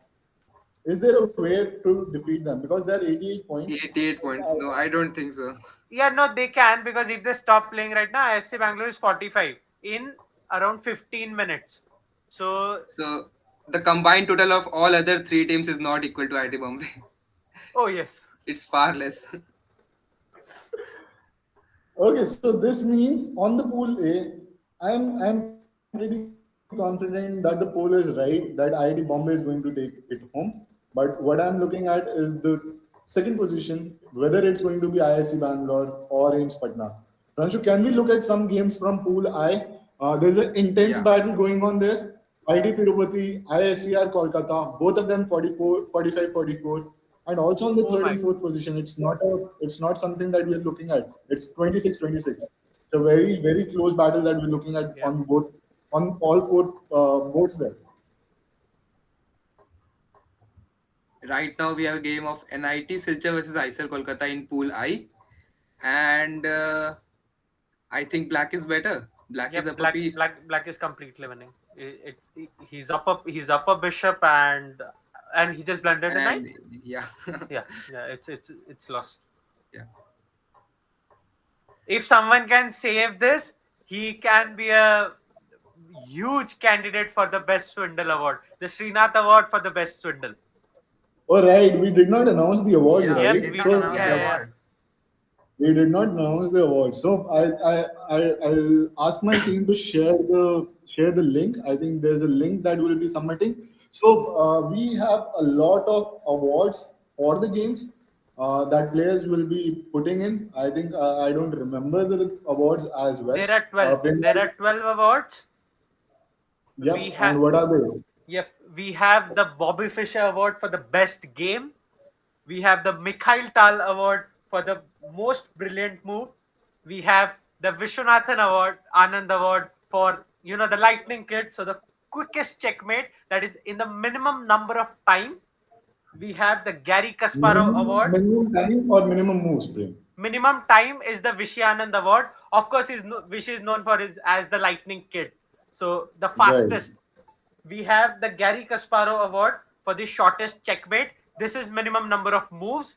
is there a way to defeat them? Because they're 88 points. 88 points. No, I don't think so. Yeah, no, they can because if they stop playing right now, IISc Bangalore is 45 in around 15 minutes. So, So the combined total of all other three teams is not equal to IIT Bombay. oh yes, It's far less. Okay, so this means on the pool A, I'm pretty confident that the poll is right that IIT Bombay is going to take it home. But what I'm looking at is the second position, whether it's going to be IISc Bangalore or AIIMS Patna. Pranshu, can we look at some games from pool I? There's an intense Yeah. battle going on there. IIT Tirupati, IISER Kolkata, both of them 44, 45, 44. And also on the oh third my, and fourth position, it's not something that we're looking at. It's 26, 26. It's a very, very close battle that we're looking at yeah. on all four boards there. Right now we have a game of NIT Silchar versus IISER Kolkata in Pool I, and I think black is better. Black is Yep, up a piece, black is completely winning. He's up a bishop and he just blundered a knight. and yeah, Yeah, yeah, it's lost. yeah. If someone can save this, he can be a huge candidate for the best swindle award, the Srinath award for the best swindle. All right, we did not announce the awards, Yeah, we Yep, right? did we not did. announce Yeah, the So yeah, yeah. award. we did not announce the award. So I'll ask my team to share the link. I think there's a link that we'll be submitting. So we have a lot of awards for the games that players will be putting in. I think I don't remember the awards as well. There are 12. There are Brinda, 12 awards. We yep. have And what are they? Yep, we have the Bobby Fischer award for the best game. We have the Mikhail Tal award for the most brilliant move. We have the Vishwanathan award, Anand award for the lightning kid, so the quickest checkmate that is in the minimum number of time. We have the Gary Kasparov award. Minimum time or minimum moves, Prem? Minimum time is the Vishyanand award. Of course, Vish is known for his as the lightning kid. So the Right. fastest. We have the Gary Kasparov award for the shortest checkmate. This is minimum number of moves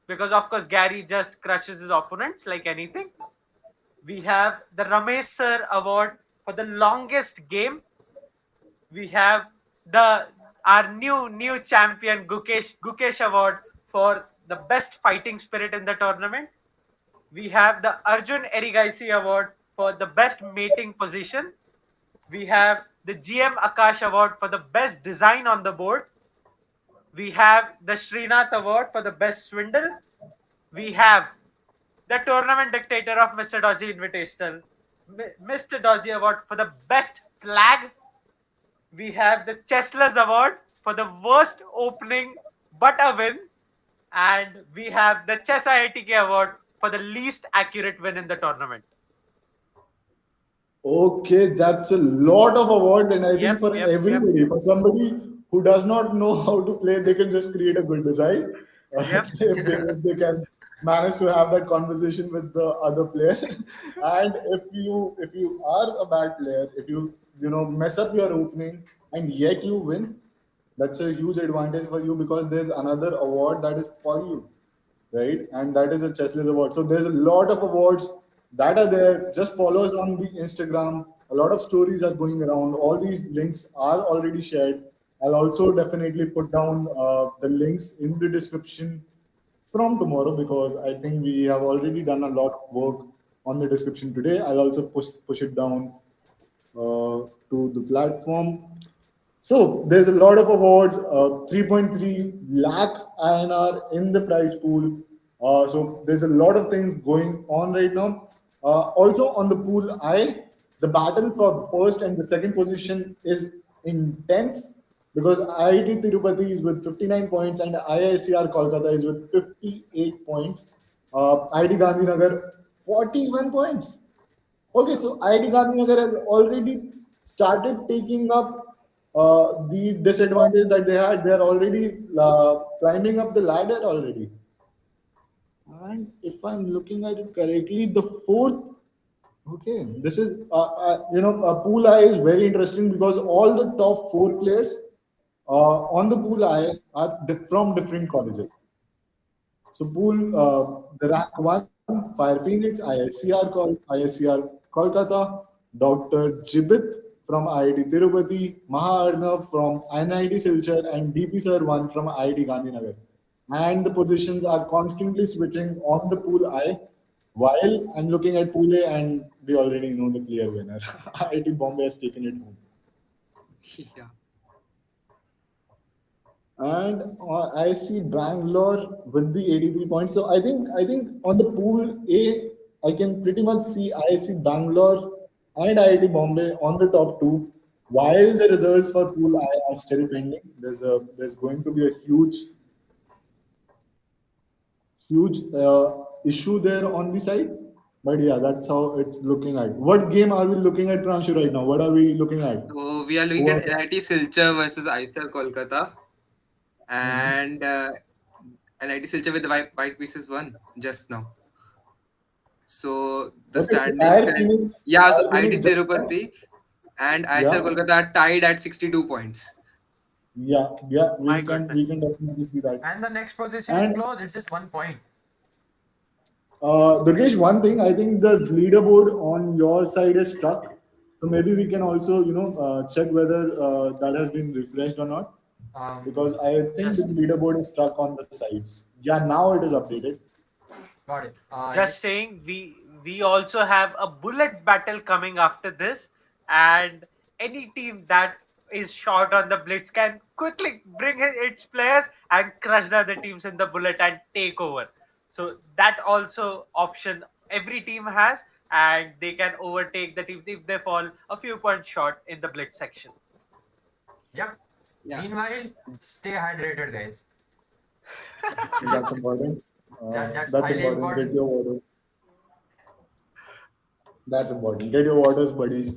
because of course Gary just crushes his opponents like anything. We have the Ramesh Sir award for the longest game. We have the our new champion Gukesh award for the best fighting spirit in the tournament. We have the Arjun Erigaisi award for the best mating position. We have the GM Akash Award for the best design on the board. We have the Srinath Award for the best swindle. We have the tournament dictator of Mr. Dodgy Invitational, Mr. Dodgy Award for the best flag. We have the Chesslers Award for the worst opening but a win. And we have the Chess IITK Award for the least accurate win in the tournament. Okay, that's a lot of awards, and I think Yep, for yep, yep, everybody, for somebody who does not know how to play, they can just create a good design. yep. If they can manage to have that conversation with the other player, and if you are a bad player, if you mess up your opening and yet you win, that's a huge advantage for you because there's another award that is for you, right? And that is a Chessless Award. So there's a lot of awards that are there. Just follow us on the Instagram. A lot of stories are going around. All these links are already shared. I'll also definitely put down the links in the description from tomorrow because I think we have already done a lot of work on the description today. I'll also push it down to the platform. So there's a lot of awards, 3.3 lakh INR in the prize pool. So there's a lot of things going on right now. Also on the pool I, the battle for the first and the second position is intense because IIT Tirupati is with 59 points and IISER Kolkata is with 58 points. IIT Gandhinagar 41 points. Okay, so IIT Gandhinagar has already started taking up the disadvantage that they had. They are already climbing up the ladder already. And if I'm looking at it correctly, the fourth. Okay, this is pool I is very interesting because all the top four players on the pool I are from different colleges. So pool the rank one, Fire Phoenix, IIScR Kolkata, Dr. Jibit from IIT Tirupati, Maha Arnav from NIT Silchar, and DP Sir 1 from IIT Gandhinagar. And the positions are constantly switching on the pool I. While I'm looking at pool A, and we already know the clear winner. IIT Bombay has taken it home. Yeah. And I see Bangalore with the 83 points. So I think on the pool A, I can pretty much see I see Bangalore and IIT Bombay on the top two, while the results for pool I are still pending. There's going to be a huge issue there on the side. But yeah, that's how it's looking at. What game are we looking at, Pranshu, right now? What are we looking at? So we are looking Who at are NIT Silchar versus IISER Kolkata, Mhm. and NIT Silchar with the white pieces won just now. So the Okay, so standings current, yeah. So Fire IIT Phoenix, Tirupati and IISER yeah. Kolkata are tied at 62 points. Yeah, My we goodness. can definitely see that. And the next position is And close. It's just 1 point. Durgesh, one thing I think the leaderboard on your side is stuck. So maybe we can also check whether that has been refreshed or not because I think the Just leaderboard is stuck on the sides. Yeah, now it is updated. got it. Just saying, we also have a bullet battle coming after this, and any team that is short on the blitz can quickly bring its players and crush the other teams in the bullet and take over. So that also option every team has, and they can overtake the teams if they fall a few points short in the blitz section. Yep. Yeah, Meanwhile, stay hydrated, guys. That's important. That's That's highly important. Get important. your water. That's important. Get your waters, buddies.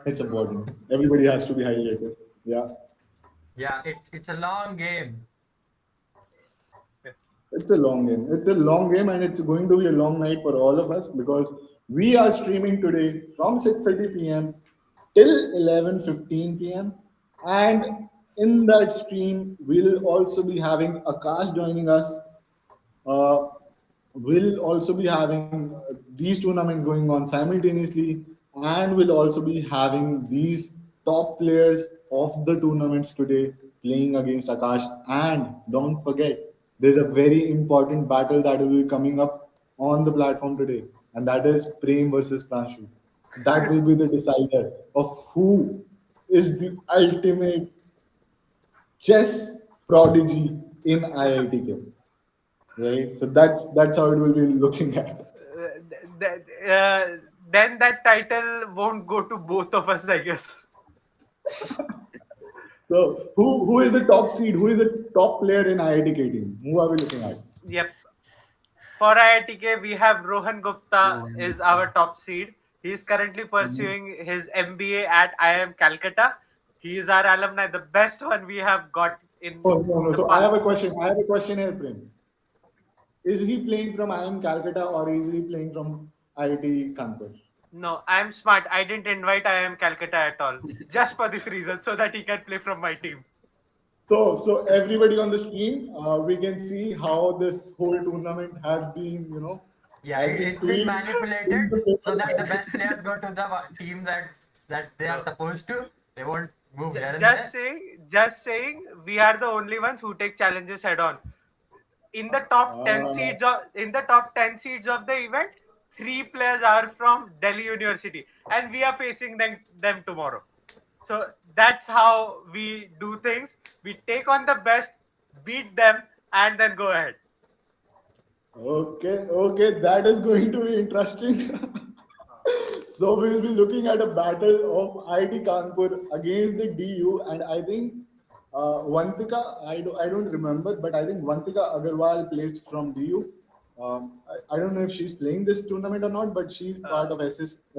It's important. Everybody has to be hydrated. Yeah. Yeah, it's a long game. It's a long game. It's a long game, and it's going to be a long night for all of us because we are streaming today from 6:30 p.m. till 11:15 p.m. And in that stream, we'll also be having Akash joining us. Uh, we'll also be having these tournaments going on simultaneously, and we'll also be having these top players of the tournaments today playing against Akash. And don't forget, there's a very important battle that will be coming up on the platform today, and that is Prem versus Pranshu. that will be the decider of who is the ultimate chess prodigy in IITK. Right? So that's how it will be looking at. Then that title won't go to both of us, I guess. So who is the top seed? Who is the top player in IITK team? Who are we looking at? Yep. For IITK, we have Rohan Gupta Rohan is Gupta. our top seed. He is currently Mhm. pursuing his MBA at IIM Calcutta. He is our alumni, the best one we have got in Oh no no. the So I past. have a question. I have a question here, Prem. Is he playing from IIM Calcutta or is he playing from IIT Kanpur? No, I'm smart. I didn't invite IIM Calcutta at all. Just for this reason, so that he can play from my team. So everybody on the stream, we can see how this whole tournament Yeah, has been it's been tweaked manipulated in the so that the favor best players go to the team that they are No. supposed to. They won't move here and Just there. saying, just saying, we are the only ones who take challenges head on. In the top 10 uh, seeds of the event, three players are from Delhi University, and we are facing them tomorrow. So that's how we do things. We take on the best, beat them, and then go ahead. okay, that is going to be interesting. So we'll be looking at a battle of IIT Kanpur against the DU, and I think Vantika, I don't remember, but I think Vantika Agarwal plays from DU. I don't know if she's playing this tournament or not, but she's Uh, part of uh,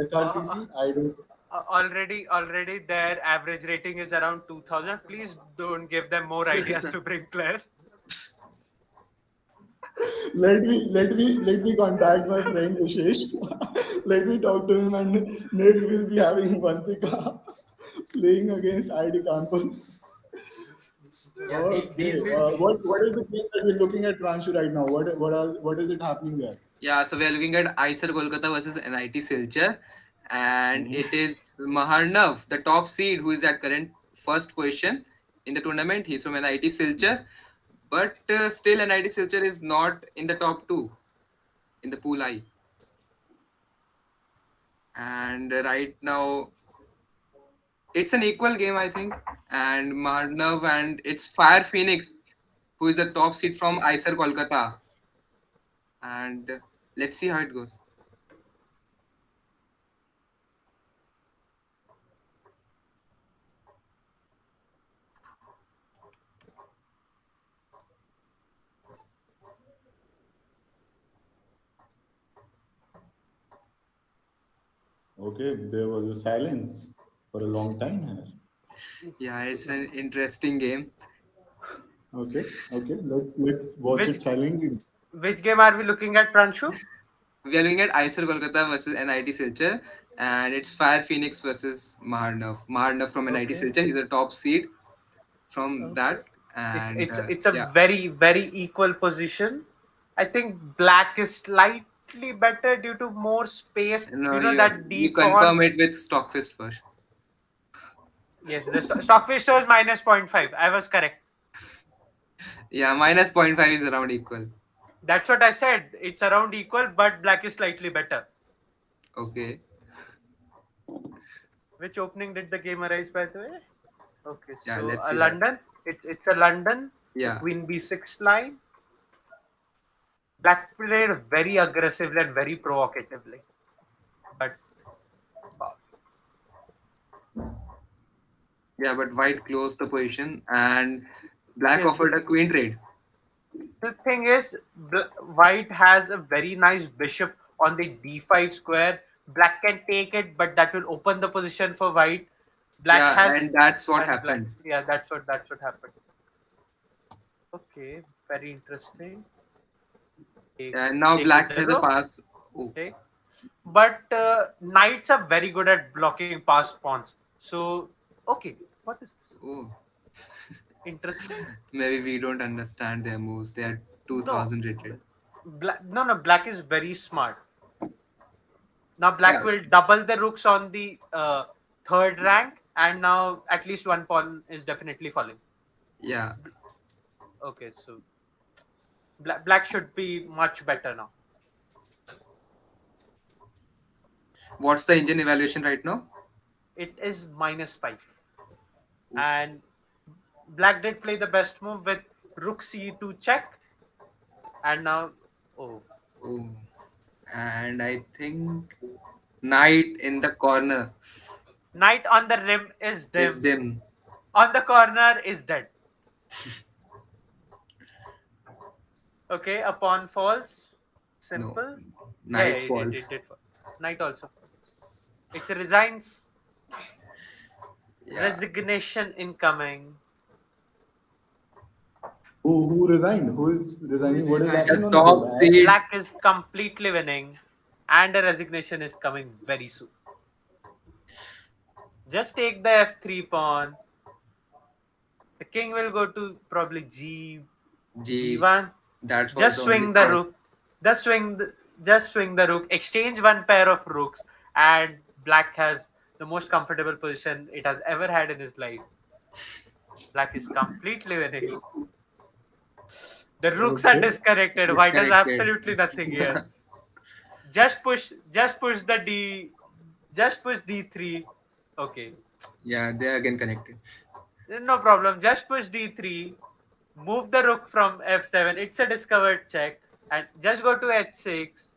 SRCC. I don't. already their average rating is around 2000. Please don't give them more ideas to bring players. Let me contact my friend Vishesh. Let me talk to him, and maybe we'll be having Vantika playing against IIT Kanpur. Yeah, Okay. these will. What is the game that we're looking at, Pranshu, right now? What is it happening there? Yeah, so we are looking at IISER Kolkata versus NIT Silchar, and Mhm. it is Maharnav, the top seed, who is at current first position in the tournament. He's from NIT Silchar, but still NIT Silchar is not in the top two in the pool I. And right now it's an equal game, I think. And Maharnav and it's Fire Phoenix, who is the top seed from IISER Kolkata. And let's see how it goes. Okay, there was a silence for a long time here. Yeah, it's an interesting game. Okay. Let's watch Which it silently. which game are we looking at, Pranshu? We are looking at IISER Kolkata versus NIT Silchar, and it's Fire Phoenix versus Maharnav. Maharnav from NIT Okay. Silchar, he's the top seed from Okay. that, and It's a yeah, very equal position. I think black is slightly better due to more space. no, That you deep pawn. confirm it with Stockfist first. Yes, the Stockfish shows minus zero point 0.5. I was correct. Yeah, minus point 0.5 is around equal. That's what I said. It's around equal, but black is slightly better. Okay, Which opening did the game arise, by the way? Okay, yeah, so let's see that. London. It's a London. The Yeah, Queen B6 line. Black played very aggressively and very provocatively, but yeah, but White closed the position, and Black yes, offered a queen trade. the thing is, white has a very nice bishop on the d5 square. Black can take it, but that will open the position for white. Black Yeah, has, and that's what and black. happened. Yeah, that's what happened. Okay, very interesting. Take And now take with Black the has a rook. pass. Oh, Okay, but knights are very good at blocking past pawns. So okay, what is this? oh, Interesting. maybe we don't understand their moves. They are No, 2000 rated. black. No, black is very smart. Now Yeah, black will double the rooks on the third rank, and now at least one pawn is definitely falling. yeah. Okay, so black should be much better now. What's the engine evaluation right now? It is -5. Oof. And black did play the best move with rook c2 check, and now, oh, Oh. And I think knight in the corner knight on the rim is is dim, dim. on the corner is dead. Okay, a pawn falls. No, Simple. Yeah, yeah, knight falls. it did fall. Knight also falls. It resigns. Yeah. Resignation incoming. Who resigned? Who is Who is resigning? What is The happening resigning? on the board? top seed. Black is completely winning, and a resignation is coming very soon. Just take the f3 pawn. The king will go to probably G. g1. That was the Just only swing the square. rook. Just swing the rook. Exchange one pair of rooks, and black has the most comfortable position it has ever had in his life. Black is completely winning. The rooks are Okay. disconnected. White has Disconnected. absolutely nothing here. Just push the just push d3. Okay, Yeah, they are again connected. no problem. Just push d3. Move the rook from f7. It's a discovered check. And just go to h6.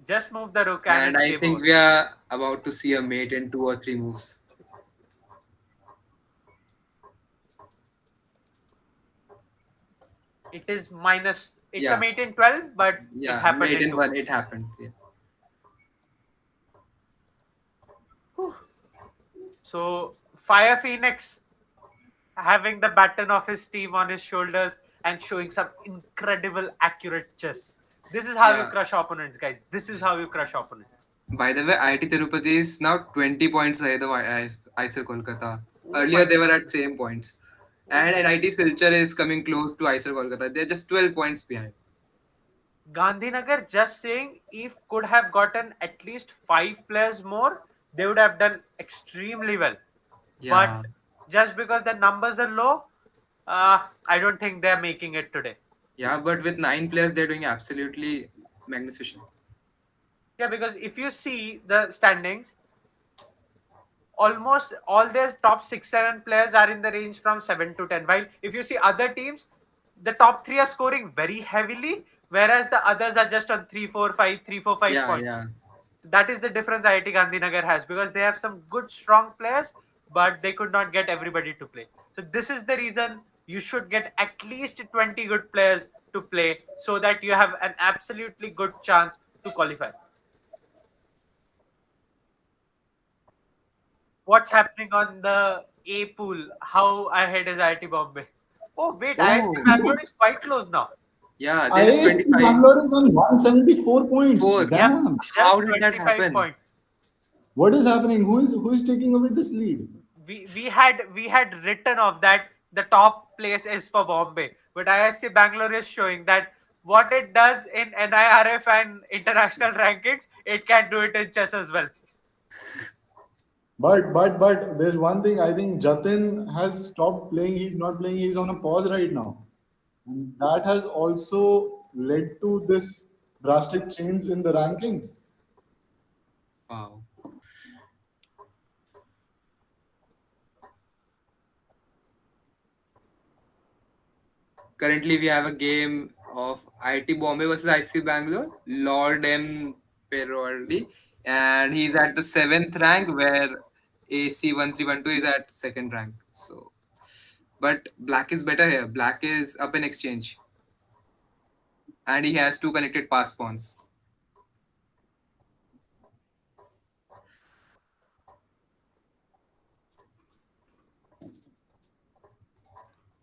Just move the rook and And it's I game think over. we are about to see a mate in 2 or 3 moves. It is minus. It's a Yeah, mate in 12, but it yeah, happened mate in in two one. moves. It happened. Yeah. Whew. So Fire Phoenix having the baton of his team on his shoulders and showing some incredible accurate chess. This is how you Yeah. crush opponents, guys. This is how you crush opponents. By the way, IIT Tirupati is now 20 points ahead of IISER Kolkata. Oh Earlier, my they were at goodness. same points. Oh And my NIT goodness. Silchar is coming close to IISER Kolkata. They're just 12 points behind. Gandhinagar just saying if could have gotten at least 5 players more, they would have done extremely well. But Yeah. just because the numbers are low, I don't think they're making it today. Yeah, but with 9 players, they're doing absolutely magnificent. Yeah, because if you see the standings, almost all their top 6 7 players are in the range from 7 to 10. While if you see other teams, the top three are scoring very heavily, whereas the others are just on 3 4 5, 3 4 5 Yeah, points. yeah. That is the difference IIT Gandhinagar has, because they have some good strong players, but they could not get everybody to play. So this is the reason you should get at least 20 good players to play so that you have an absolutely good chance to qualify. What's happening on the A pool? How ahead is IIT Bombay? Oh wait, IISc Oh, Bangalore is quite close now. yeah, there is IISc 25. Bangalore is on 174 points. 4. Yep, Damn. just How did that 25 happen? points. What is happening? Who is taking away this lead? We had written off that the top place is for Bombay, but IISc Bangalore is showing that what it does in NIRF and international rankings, it can do it in chess as well. But there's one thing. I think Jatin has stopped playing. He's not playing. He's on a pause right now, and that has also led to this drastic change in the ranking. Wow. Currently, we have a game of IIT Bombay versus IC Bangalore. Lord M. Perordi, and he's at the 7th rank, where AC1312 is at 2nd rank. So, but Black is better here. Black is up in exchange, and he has 2 connected pass pawns.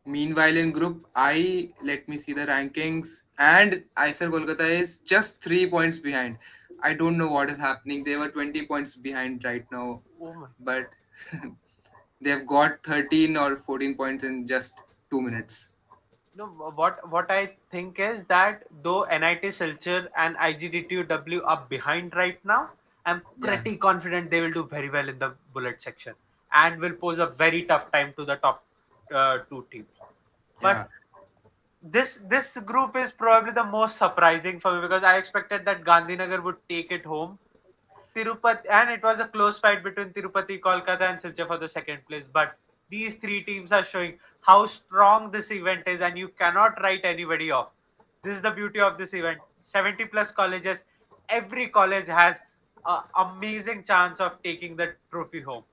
Meanwhile, in Group I, let me see the rankings, and IISER Kolkata is just 3 points behind. I don't know what is happening. They were 20 points behind right now, Oh my. but they've got 13 or 14 points in just 2 minutes. No, what I think is that though NIT Silchar and IGDTUW are behind right now, I'm Yeah, pretty confident they will do very well in the bullet section and will pose a very tough time to the top two teams. yeah. But this group is probably the most surprising for me because I expected that Gandhinagar would take it home. Tirupati, and it was a close fight between Tirupati, Kolkata, and Silchar for the second place. But these three teams are showing how strong this event is, and you cannot write anybody off. This is the beauty of this event. 70 plus colleges, every college has an amazing chance of taking the trophy home.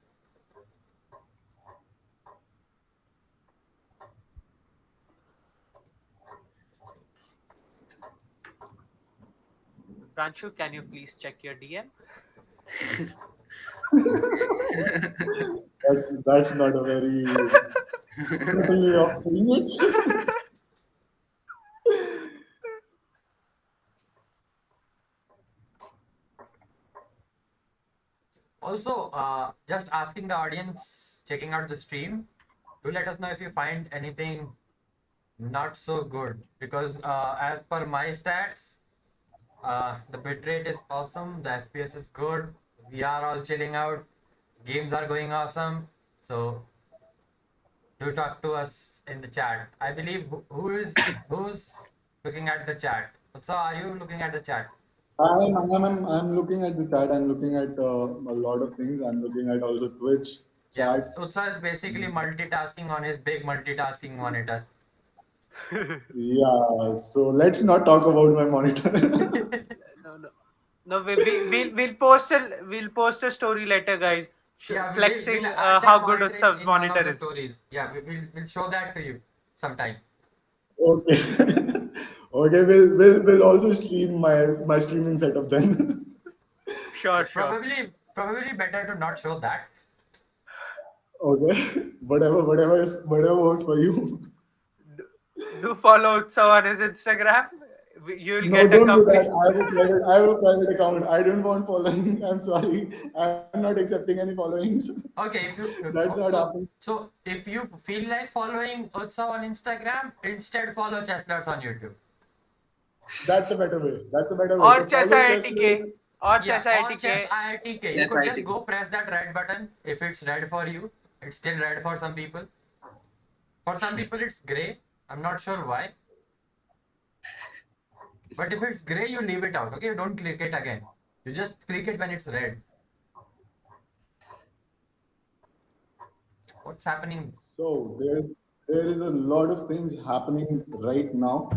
Pranshu, can you please check your DM? That's not a very subtle way of saying it. Also, just asking the audience checking out the stream, do let us know if you find anything not so good. Because as per my stats, the bitrate is awesome, the FPS is good, we are all chilling out, games are going awesome. So do talk to us in the chat. I believe who's looking at the chat. So are you looking at the chat? I'm looking at the chat. I'm looking at a lot of things. I'm looking at also Twitch Yeah, chat. Utsa is basically multitasking on his big multitasking monitor. Yeah. So let's not talk about my monitor. No, no, no. We'll post a story later, guys, Yeah, we'll flexing add how that good monitor Utsav's in one monitor of the is. stories. Yeah, we'll show that to you sometime. Okay. Okay. We'll also stream my streaming setup then. Sure, sure. Probably better to not show that. Okay. Whatever works for you. Do, do follow Utsav on his Instagram. You'll No, get a don't do that. complete. I have a private account. I don't want following. I'm sorry. I'm not accepting any followings. Okay, if you That's not happening. so if you feel like following Utsav on Instagram, instead follow Chesslers on YouTube. That's a better way. That's a better way. Or So Chess follow Chessless. IITK. Or Yeah, Chess or Chess IITK. IITK. You Yes, could I just think. go press that red button if it's red for you. It's still red for some people. For some people, it's gray. I'm not sure why. But if it's gray, you leave it out. Okay, you don't click it again. You just click it when it's red. What's happening? So there is a lot of things happening right now.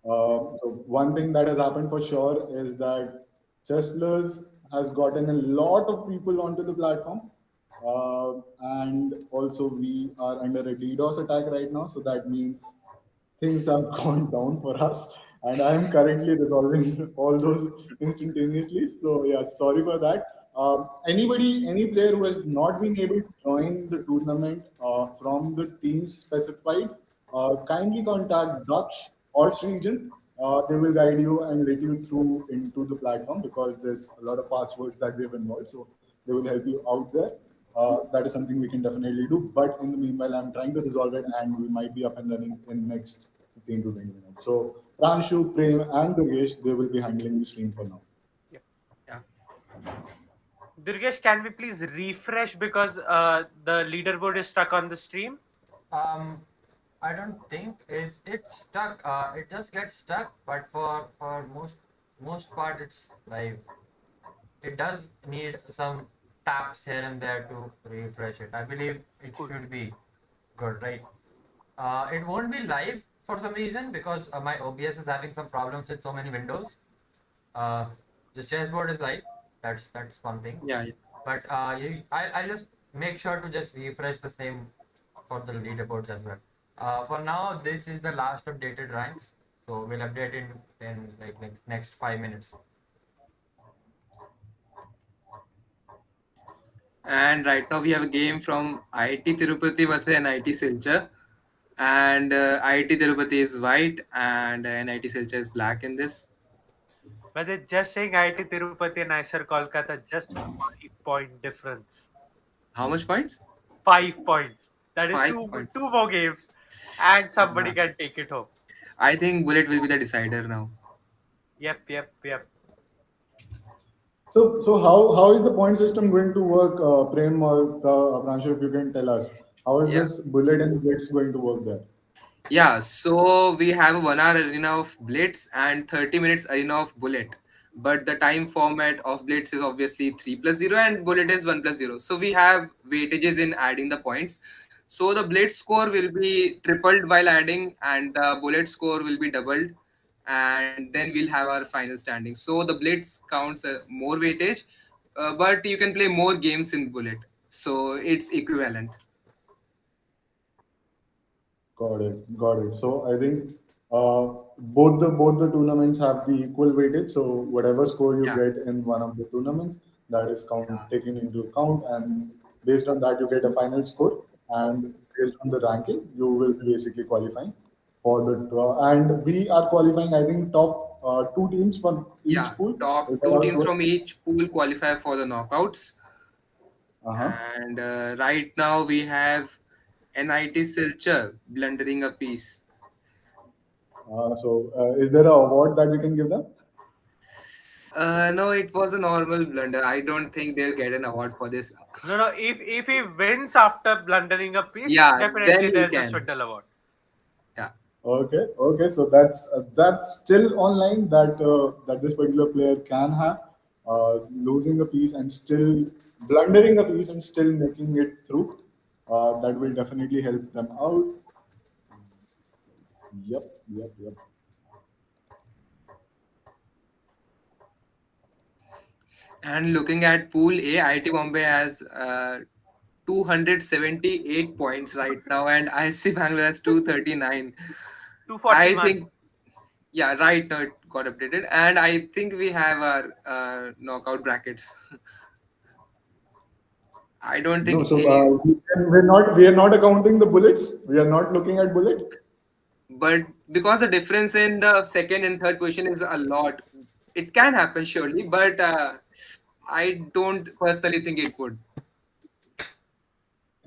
So one thing that has happened for sure is that Chesslers has gotten a lot of people onto the platform, and also we are under a DDoS attack right now. So that means things have gone down for us, and I am currently resolving all those instantaneously. So yeah, sorry for that. Any player who has not been able to join the tournament from the teams specified, kindly contact Daksh or Srijan. They will guide you and let you through into the platform because there's a lot of passwords that we have involved. So they will help you out there. That is something we can definitely do. But in the meanwhile, I'm trying to resolve it, and we might be up and running in next 15 to 20 minutes. So Pranshu, Prem, and Durgesh, they will be handling the stream for now. Yep. Yeah. Durgesh, can we please refresh because the leaderboard is stuck on the stream? Um, I don't think is it stuck. It just gets stuck. But for most part, it's live. It does need some taps here and there to refresh it. I believe it Cool. should be good, right? It won't be live for some reason because my OBS is having some problems with so many windows. Uh, the chessboard is live. That's one thing. Yeah, yeah. But I'll just make sure to just refresh the same for the leaderboards as well. For now, this is the last updated ranks, so we'll update it in like next 5 minutes. And right now we have a game from IIT Tirupati versus NIT Silchar. And IIT Tirupati is white and NIT Silchar is black in this. But they're just saying IIT Tirupati and IISER Kolkata, just 5 point difference. How much points? 5 points. That is 5 points. two more games, and somebody Yeah. can take it home. I think Bullet will be the decider now. Yep, yep, yep. So how is the point system going to work, Prem or Pranshu? If you can tell us, how is Yeah. this bullet and blitz going to work there? Yeah, so we have a 1 hour arena of Blitz and 30 minutes arena of Bullet. But the time format of Blitz is obviously 3 plus 0 and Bullet is 1 plus 0. So we have weightages in adding the points. So the Blitz score will be tripled while adding, and the Bullet score will be doubled. And then we'll have our final standing. So the Blitz counts more weightage, but you can play more games in Bullet. So it's equivalent. Got it. Got it. So I think both the tournaments have the equal weightage. So whatever score you Yeah, get in one of the tournaments, that is yeah, taken into account, and based on that you get a final score. And based on the ranking, you will be basically qualifying for the and we are qualifying. I think top two teams from yeah. each pool. Is Top that two how it teams works? from each pool qualify for the knockouts. Uh huh. And right now we have NIT Silchar blundering a piece. Is there a award that we can give them? No, it was a normal blunder. I don't think they'll get an award for this. No, no. If he wins after blundering a piece, Yeah, then definitely he there's a can. Swindle award. Yeah, Okay, okay. So that's still online that that this particular player can have losing a piece and still blundering a piece and still making it through. That will definitely help them out. Yep, yep, yep. and looking at Pool A, IIT Bombay has 278 points right now, and IISc Bangalore has 239. I 241. think, yeah, right now it got updated, and I think we have our knockout brackets. I don't No, think so we are not accounting the bullets. We are not looking at bullet. but because the difference in the second and third position is a lot, it can happen surely, but I don't personally think it would.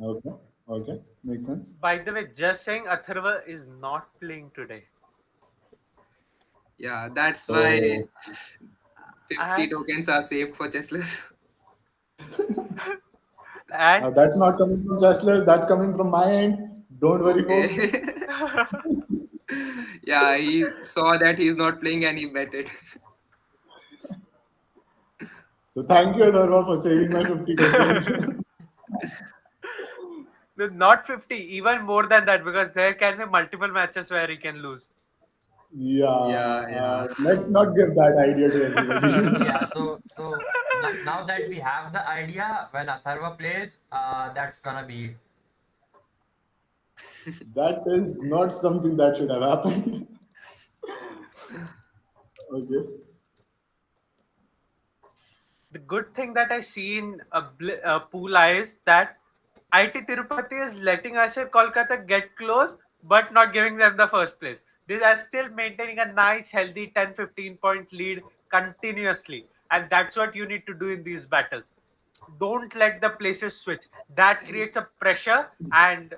Okay, okay, makes sense. By the way, just saying Atharva is not playing today. Yeah, that's why So 50 And tokens are saved for chessless. and that's not coming from Chesler. That's coming from my end. Don't worry, Okay. folks. Yeah, he saw that he's not playing and he bet it. So thank you, Adharva, for saving my 50 tokens. not 50, even more than that, because there can be multiple matches where he can lose. Yeah, Yeah, yeah. let's not give that idea to everybody. Yeah, so now that we have the idea, when Atharva plays, that's gonna be it. That is not something that should have happened. Okay. The good thing that I see in a pool I is that IT Tirupati is letting IISER Kolkata get close, but not giving them the first place. They are still maintaining a nice, healthy 10-15 point lead continuously. And that's what you need to do in these battles. Don't let the places switch. That creates a pressure, and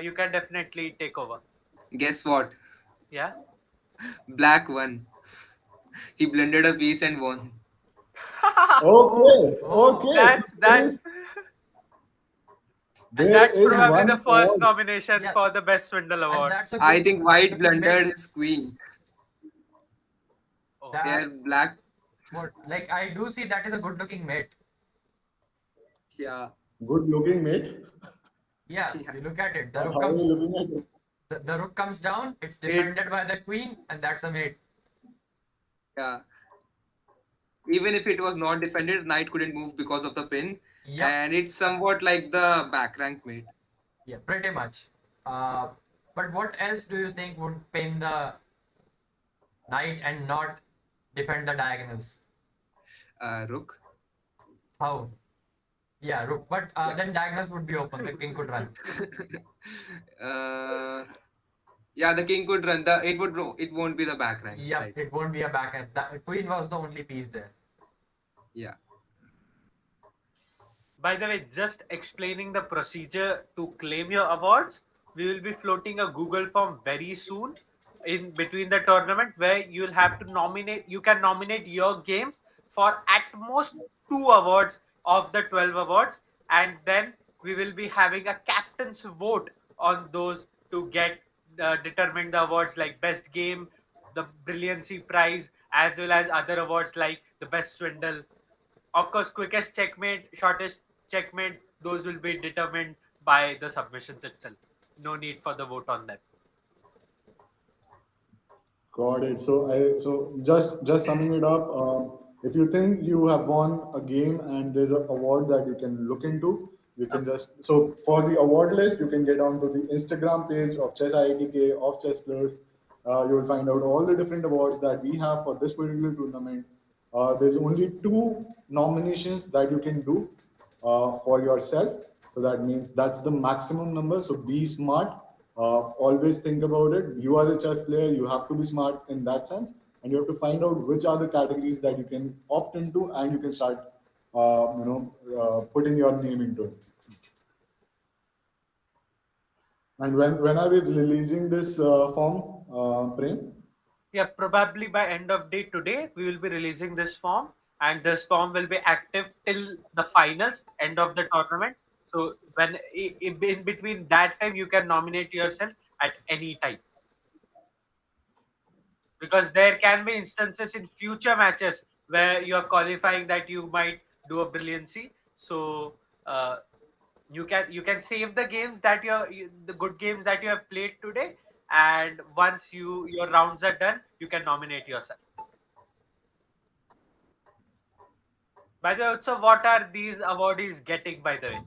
you can definitely take over. Guess what? Yeah. Black won. He blended a piece and won. Oh, Okay. oh, Okay. So That's and there that's is probably the one first call. nomination yeah, for the best Swindle and award. that's a I good think good white looking mate. blundered his queen. Oh. They That are black. what like I do see that is a good looking mate. Yeah, Good looking mate. Yeah, yeah, you look at it. How are you looking at it? The rook comes down. It's it, defended by the queen, and that's a mate. yeah. Even if it was not defended, knight couldn't move because of the pin, Yep. and it's somewhat like the back rank mate. Yeah, pretty much. Uh, but what else do you think would pin the knight and not defend the diagonals? Rook. How? Yeah, rook. But Yeah. then diagonals would be open. The king could run. uh, yeah, the king could run. It won't be the back rank, Yep, right? it won't be a backhand. The queen was the only piece there. Yeah. By the way, just explaining the procedure to claim your awards, we will be floating a Google form very soon in between the tournament where you'll have to nominate, you can nominate your games for at most 2 awards of the 12 awards, and then we will be having a captain's vote on those to get determined the awards like best game, the brilliancy prize, as well as other awards like the best swindle. Of course, quickest checkmate, shortest checkmate, those will be determined by the submissions itself. No need for the vote on them. Got it. So just summing it up, if you think you have won a game and there's an award that you can look into, you can just so for the award list, you can get onto the Instagram page of Chess IITK of Chesslers. You will find out all the different awards that we have for this particular tournament. There's only two nominations that you can do for yourself. So that means that's the maximum number. So be smart. Always think about it. You are a chess player. You have to be smart in that sense, and you have to find out which are the categories that you can opt into, and you can start, putting your name into it. And when are we releasing this form, Prem? Yeah, probably by end of day today, we will be releasing this form, and this form will be active till the finals, end of the tournament. So when in between that time, you can nominate yourself at any time, because there can be instances in future matches where you are qualifying that you might do a brilliancy. So uh, you can save the games that the good games that you have played today, and once your rounds are done, you can nominate yourself. By the way, so what are these awardees getting, by the way?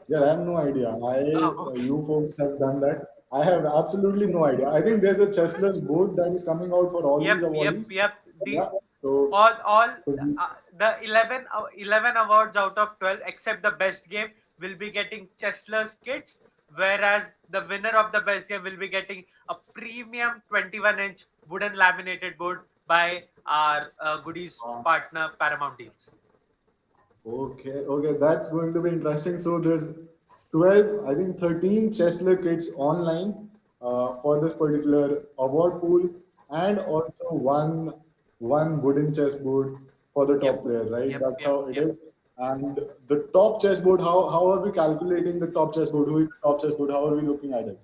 Yeah, I have no idea. Okay. You folks have done that. I have absolutely no idea. I think there's a Chesslers board that is coming out for all these awardees. Yep. The Yeah. So, all so we- the 11 awards out of 12, except the best game, will be getting Chesler's kits, whereas the winner of the best game will be getting a premium 21-inch wooden laminated board by our goodies partner Paramount Deals. okay, that's going to be interesting. So there's 12, I think 13 Chesler kits online for this particular award pool, and also one wooden chessboard for the Yep, top player, right? That's how it yep. is. And the top chessboard, how are we calculating the top chessboard? Who is the top chessboard? How are we looking at it?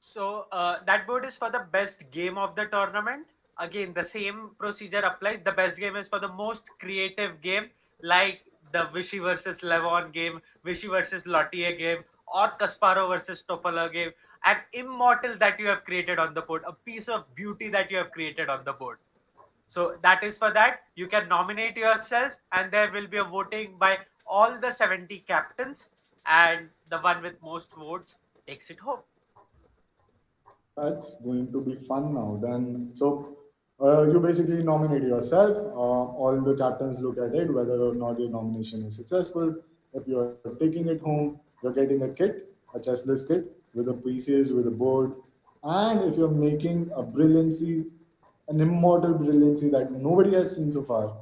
So that board is for the best game of the tournament. Again, the same procedure applies. The best game is for the most creative game, like the Vichy versus Levon game, Vichy versus Lottier game, or Kasparov versus Topola game. An immortal that you have created on the board, a piece of beauty that you have created on the board. So that is for that. You can nominate yourself, and there will be a voting by all the 70 captains, and the one with most votes takes it home. That's going to be fun now. Then, so you basically nominate yourself. All the captains look at it, whether or not your nomination is successful. If you're taking it home, you're getting a kit, a chessless kit with the pieces, with a board. And if you're making a brilliancy, an immortal brilliancy that nobody has seen so far,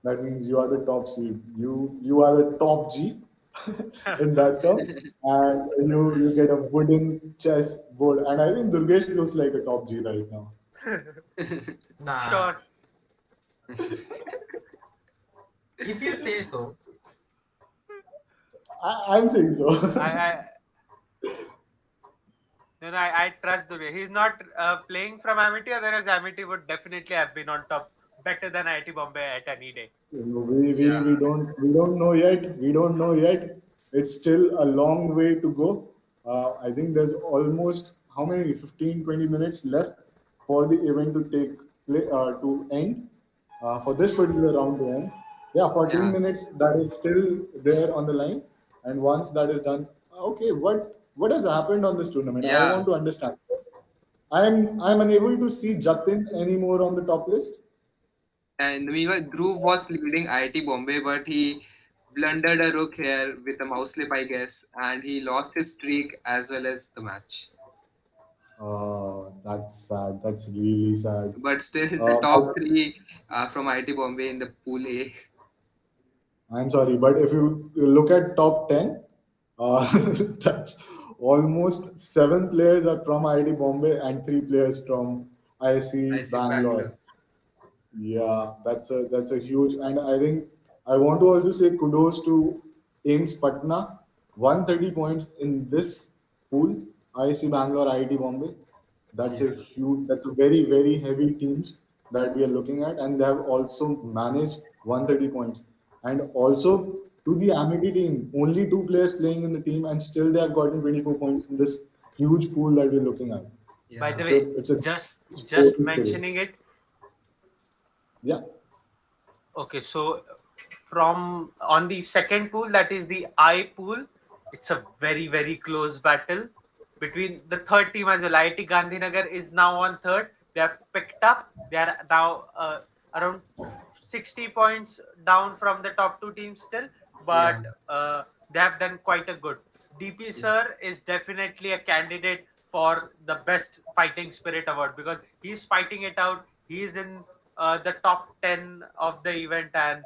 that means you are the top seed. You are a top G in that term, and you get a wooden chess board. And I think Durgesh looks like a top G right now. Nah, Sure. if you say so. I'm saying so. I I trust the way he's not playing from Amity. Otherwise, Amity would definitely have been on top, better than IIT Bombay at any day. Yeah. We don't know yet. We don't know yet. It's still a long way to go. I think there's almost how many 15, 20 minutes left for the event to to end, for this particular round to end. Yeah, 14 Yeah. minutes that is still there on the line. And once that is done, okay, what has happened on this tournament? I Yeah. want to understand. I'm unable to see Jatin anymore on the top list. And meanwhile, Dhruv was leading IIT Bombay, but he blundered a rook here with a mouse slip, I guess, and he lost his streak as well as the match. Oh, that's sad. That's really sad. But still, the top But three from IIT Bombay in the pool A. I'm sorry, but if you look at top 10, that's almost seven players are from IIT Bombay and three players from IISc IISc Bangalore. Bangalore. Yeah, that's a huge, and I think I want to also say kudos to AIIMS Patna, 130 points in this pool. IISc Bangalore, IIT Bombay. That's a Yeah. huge, that's a very, very heavy teams that we are looking at, and they have also managed 130 points. And also to the Amity team, only two players playing in the team, and still they have gotten 24 points in this huge pool that we're looking at. By the Yeah. way, It's a just sporting space. mentioning it. Yeah. Okay, so from on the second pool, that is the I pool, it's a very close battle between the third team as well. IIT Gandhinagar is now on third. They have picked up. They are now around 60 points down from the top two teams still, but Yeah. they have done quite a good. DP Yeah. sir is definitely a candidate for the best fighting spirit award because he's fighting it out. He's in the top 10 of the event, and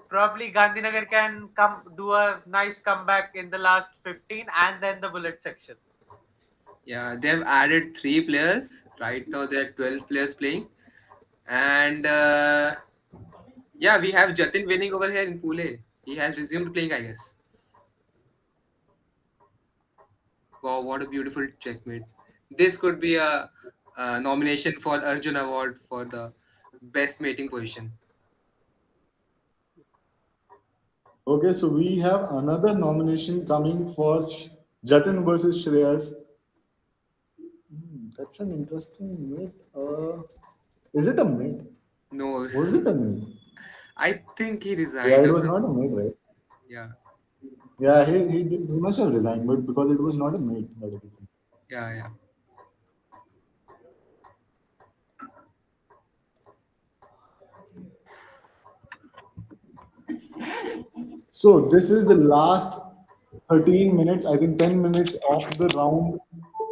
probably Gandhinagar can come do a nice comeback in the last 15 and then the bullet section. Yeah. They've added three players. Right now, there are 12 players playing. And yeah, we have Jatin winning over here in Pune. He has resumed playing, I guess. Wow, what a beautiful checkmate. This could be a nomination for Arjun Award for the best mating position. Okay, so we have another nomination coming for Jatin versus Shreyas. That's an interesting mate. Is it a mate? No, Was it a mate? I think he Yeah, resigned it or was not a something. mate, right? Yeah, Yeah, he must have resigned, but because it was not a mate that I could see. yeah, yeah. So this is the last 13 minutes, I think 10 minutes of the round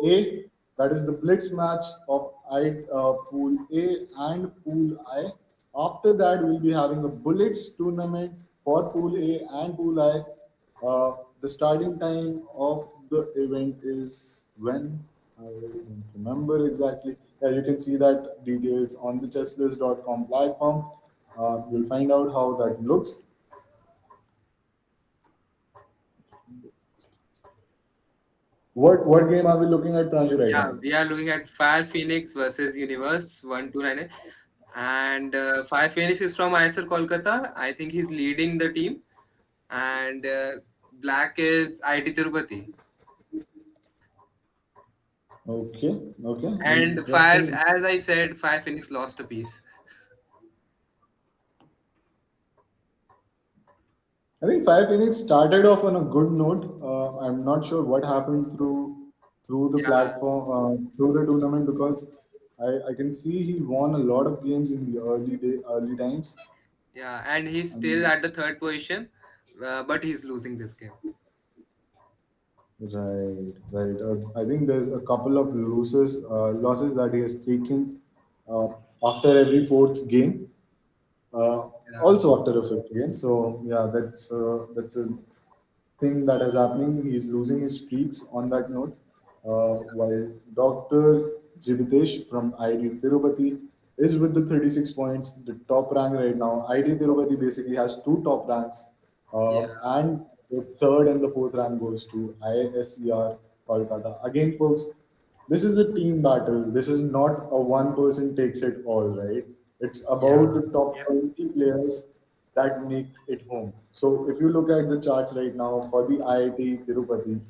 A. That is the blitz match of Pool A and Pool I. After that, we'll be having a bullets tournament for Pool A and Pool I. The starting time of the event is when? I don't remember exactly. Yeah, you can see that details on the chesslist.com platform. You'll find out how that looks. What game are we looking at, Pranju, right Yeah, now? we are looking at Fire Phoenix versus Universe 129. And Fire Phoenix is from IISER Kolkata. I think he's leading the team. And Black is IIT Tirupati. Okay, okay, And Fire, interesting. as I said, Fire Phoenix lost a piece. I think Fire Phoenix started off on a good note. I'm not sure what happened through the Yeah, platform, through the tournament, because I can see he won a lot of games in the early times. yeah. And he's still And at the third position, but he's losing this game. right, right. I think there's a couple of losses that he has taken uh, after every fourth game. Uh, Yeah, Also after a fifth game. So yeah, that's a thing that is happening. He's losing his streaks on that note. While Dr. Jivitesh from IIT Tirupati is with the 36 points, the top rank right now. IIT Tirupati basically has two top ranks, yeah, and the third and the fourth rank goes to IISER Kolkata. Again, folks, this is a team battle. This is not a one person takes it all, right? It's about yeah, the top Yep. 20 players that make it home. So if you look at the charts right now for the IIT Tirupati,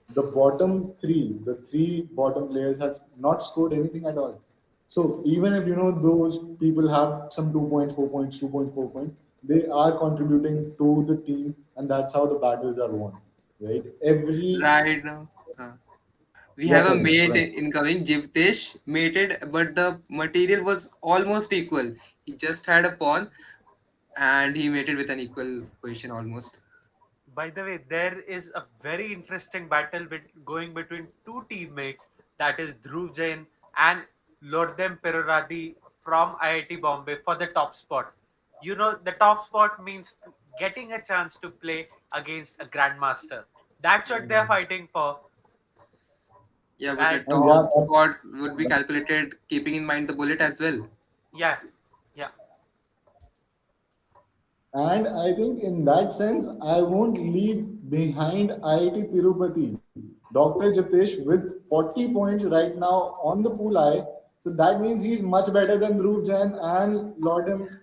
the bottom three, the three bottom players have not scored anything at all. So even if you know those people have some 2 points, 4 points, 2.4 points, they are contributing to the team, and that's how the battles are won. Right? Every right now. We Yeah, have a sorry, mate right. incoming, Jivtesh, mated, but the material was almost equal. He just had a pawn and he mated with an equal position almost. By the way, there is a very interesting battle going between two teammates, that is Dhruv Jain and Lordem Peroradi from IIT Bombay for the top spot. You know, the top spot means getting a chance to play against a grandmaster. That's what they're fighting for. Yeah, but the And And yeah, top spot would be calculated keeping in mind the bullet as well. yeah, yeah. and I think in that sense, I won't leave behind IIT Tirupati. Dr. Jitesh with 40 points right now on the pool I. So that means he's much better than Dhruv Jain and Lordem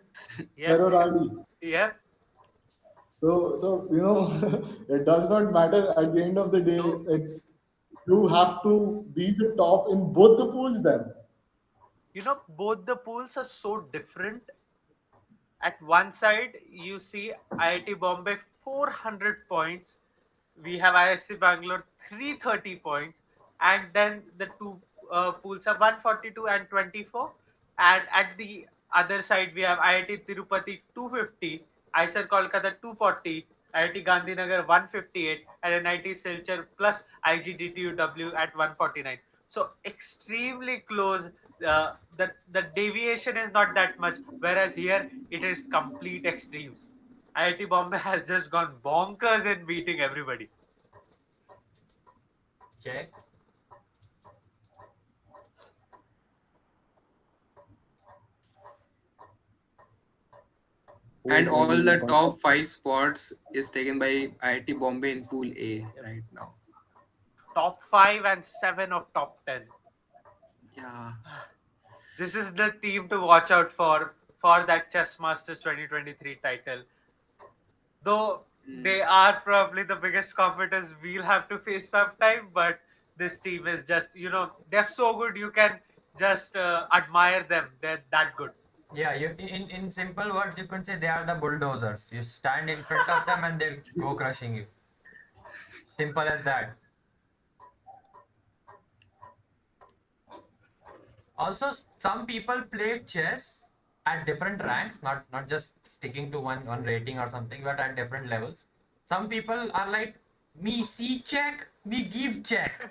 Yep. Peroradi. Yep. So it does not matter at the end of the day. No. It's you have to be the top in both the pools then. Both the pools are so different. At one side, you see IIT Bombay 400 points. We have IISc Bangalore 330 points, and then the two pools are 142 and 24. And at the other side, we have IIT Tirupati 250, IISER Kolkata 240, IIT Gandhinagar 158, and NIT Silchar plus IGDTUW at 149. So extremely close. The deviation is not that much, whereas here it is complete extremes. IIT Bombay has just gone bonkers in beating everybody. Check. And all the 421 points. top 5 spots is taken by IIT Bombay in Pool A Yep. right now. Top 5 and 7 of top 10. Yeah. This is the team to watch out for that Chess Masters 2023 title. Though they are probably the biggest competitors we'll have to face sometime, but this team is just, they're so good you can just admire them. They're that good. Yeah, in simple words, you can say they are the bulldozers. You stand in front of them and they go crushing you. Simple as that. Also, some people play chess at different ranks, not just sticking to one rating or something, but at different levels. Some people are like, me see check, me give check.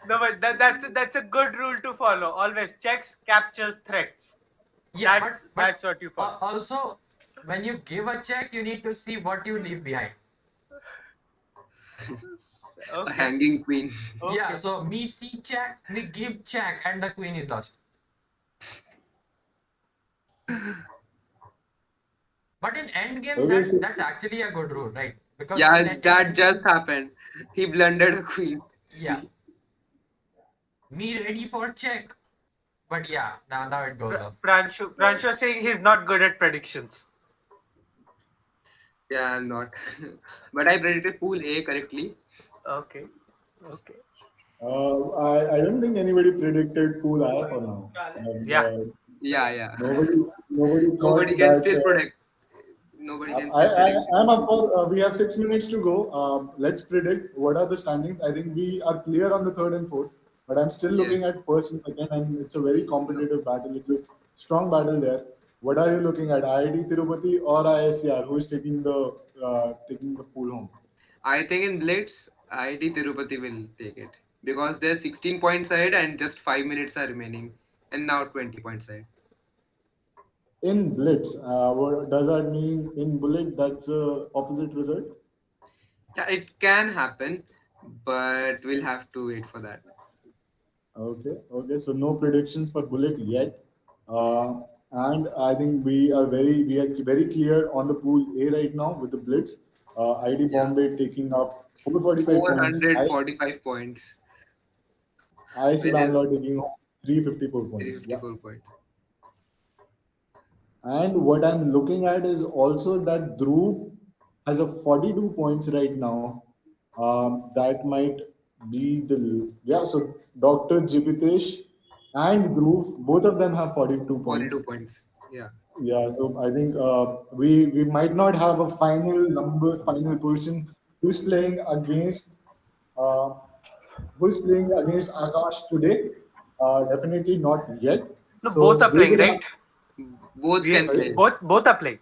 No, but that's a good rule to follow. Always checks, captures, threats. Yeah, That's what you follow. also when you give a check, you need to see what you leave behind. A Okay. hanging queen. Okay. Yeah, so me see check, me give check, and the queen is lost. But in end game, Okay, so that's actually a good rule, right? Because Yeah, that just happened. He blundered a queen. yeah, See. me ready for check. But yeah, now it goes off. Pranshu saying he's not good at predictions. Yeah, I'm not. But I predicted Pool A correctly. Okay. Okay. I don't think anybody predicted pool I for now. Yeah. Yeah. Nobody Nobody thought can that. still predict. Nobody can I, still I, predict. I'm up for. We have 6 minutes to go. Let's predict what are the standings. I think we are clear on the third and fourth, but I'm still Yeah. looking at first and second, and it's a very competitive battle. It's a strong battle there. What are you looking at? IIT Tirupati or ISCR? Who is taking the pool home? I think in Blitz, IIT Tirupati will take it because they're 16 points ahead and just 5 minutes are remaining, and now 20 points ahead. In Blitz, what does that mean? In Bullet, that's a opposite result. Yeah, it can happen, but we'll have to wait for that. Okay. So no predictions for Bullet yet. And I think we are very clear on the pool A right now with the Blitz. ID Yeah, Bombay taking up 445 points. 445 points, IIC which is Bangalore taking home 354 points. Yeah. 354 points. And what I'm looking at is also that Dhruv has a 42 points right now. That might be the yeah. So Dr. Jipitesh and Dhruv, both of them have 42 points. 42 points. Yeah. Yeah, so I think we might not have a final person who's playing against uh, Akash today. Definitely not yet. No, both So are we playing, will right? have. Both We can Sorry, play. both are playing.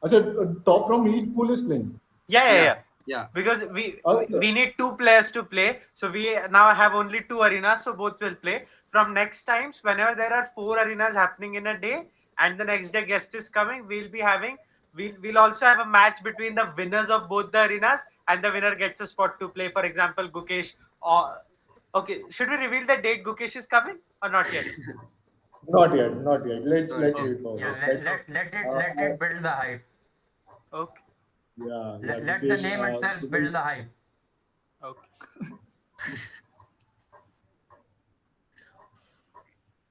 I said top from each pool is playing. Yeah. Yeah. Because Okay. we need two players to play, so we now have only two arenas, so both will play. From next times, whenever there are four arenas happening in a day, and the next day guest is coming, we'll also have a match between the winners of both the arenas, and the winner gets a spot to play. For example, Gukesh. Or okay, should we reveal the date Gukesh is coming or not yet? Not yet. Let's Not let's yet. wait for Yeah, it. Let's. let Uh, it build the hype. Okay. Yeah, Let the Gukesh. name itself build the hype. Okay.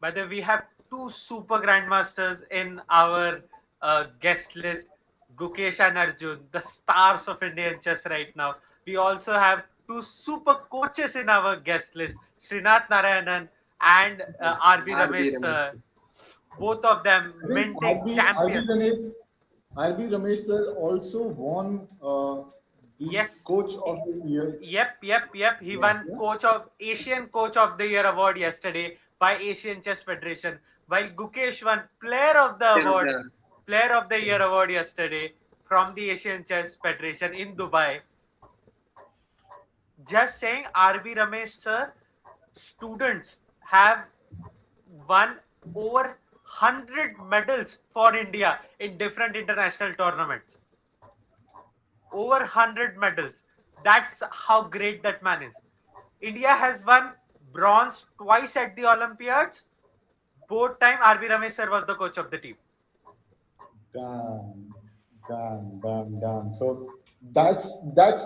By the way, we have two super grandmasters in our guest list, Gukesh and Arjun, the stars of Indian chess right now. We also have two super coaches in our guest list, Srinath Narayanan and RB RB Ramesh Ramesh. sir. Both of them I think minting champions. RB Ramesh sir also won the Yes. Coach of the Year. Yep. He Yeah, won yeah. Asian Coach of the Year award yesterday by Asian Chess Federation, while Gukesh won Player of the Player of the Year award yesterday from the Asian Chess Federation in Dubai. Just saying, RB Ramesh sir, students have won over 100 medals for India in different international tournaments. Over 100 medals. That's how great that man is. India has won bronze twice at the Olympiads. Both time RB Ramesh sir was the coach of the team. Damn, damn. So that's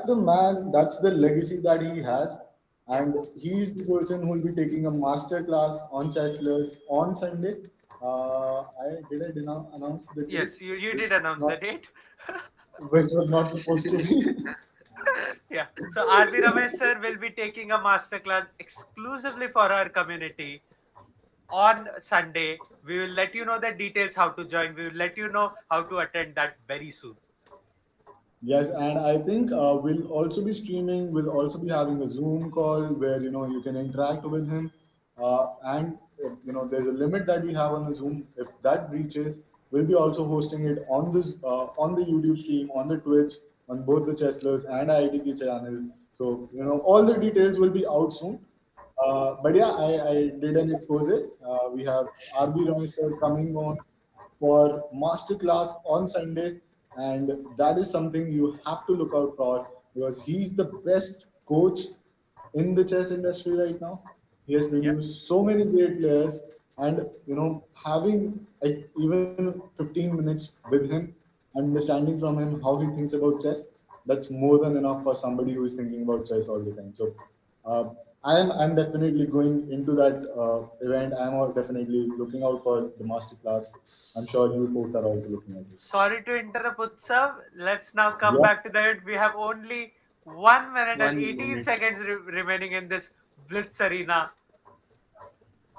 the man, that's the legacy that he has, and he's the person who will be taking a master class on Chesslers on Sunday. I announce the Yes, dates, you did announce the date. which was not supposed to be. Yeah. So RB Ramesh sir will be taking a master class exclusively for our community on Sunday. We will let you know the details how to join. We will let you know how to attend that very soon. Yes, and I think we'll also be streaming. We'll also be having a Zoom call where you can interact with him. And there's a limit that we have on the Zoom. If that breaches, we'll be also hosting it on the YouTube stream, on the Twitch, on both the Chesslers and IITK channel. So all the details will be out soon. But yeah, I did an expose. We have RB Ramesh sir coming on for masterclass on Sunday, and that is something you have to look out for because he's the best coach in the chess industry right now. He has Yep. produced so many great players, and having like even 15 minutes with him, understanding from him how he thinks about chess, that's more than enough for somebody who is thinking about chess all the time. So uh, I'm definitely going into that event. Definitely looking out for the master class. I'm sure you folks are also looking at it. Sorry to interrupt, Utsav. Let's now come Yeah. back to that. We have only 1 minute and 18 1 minute. seconds remaining in this Blitz arena.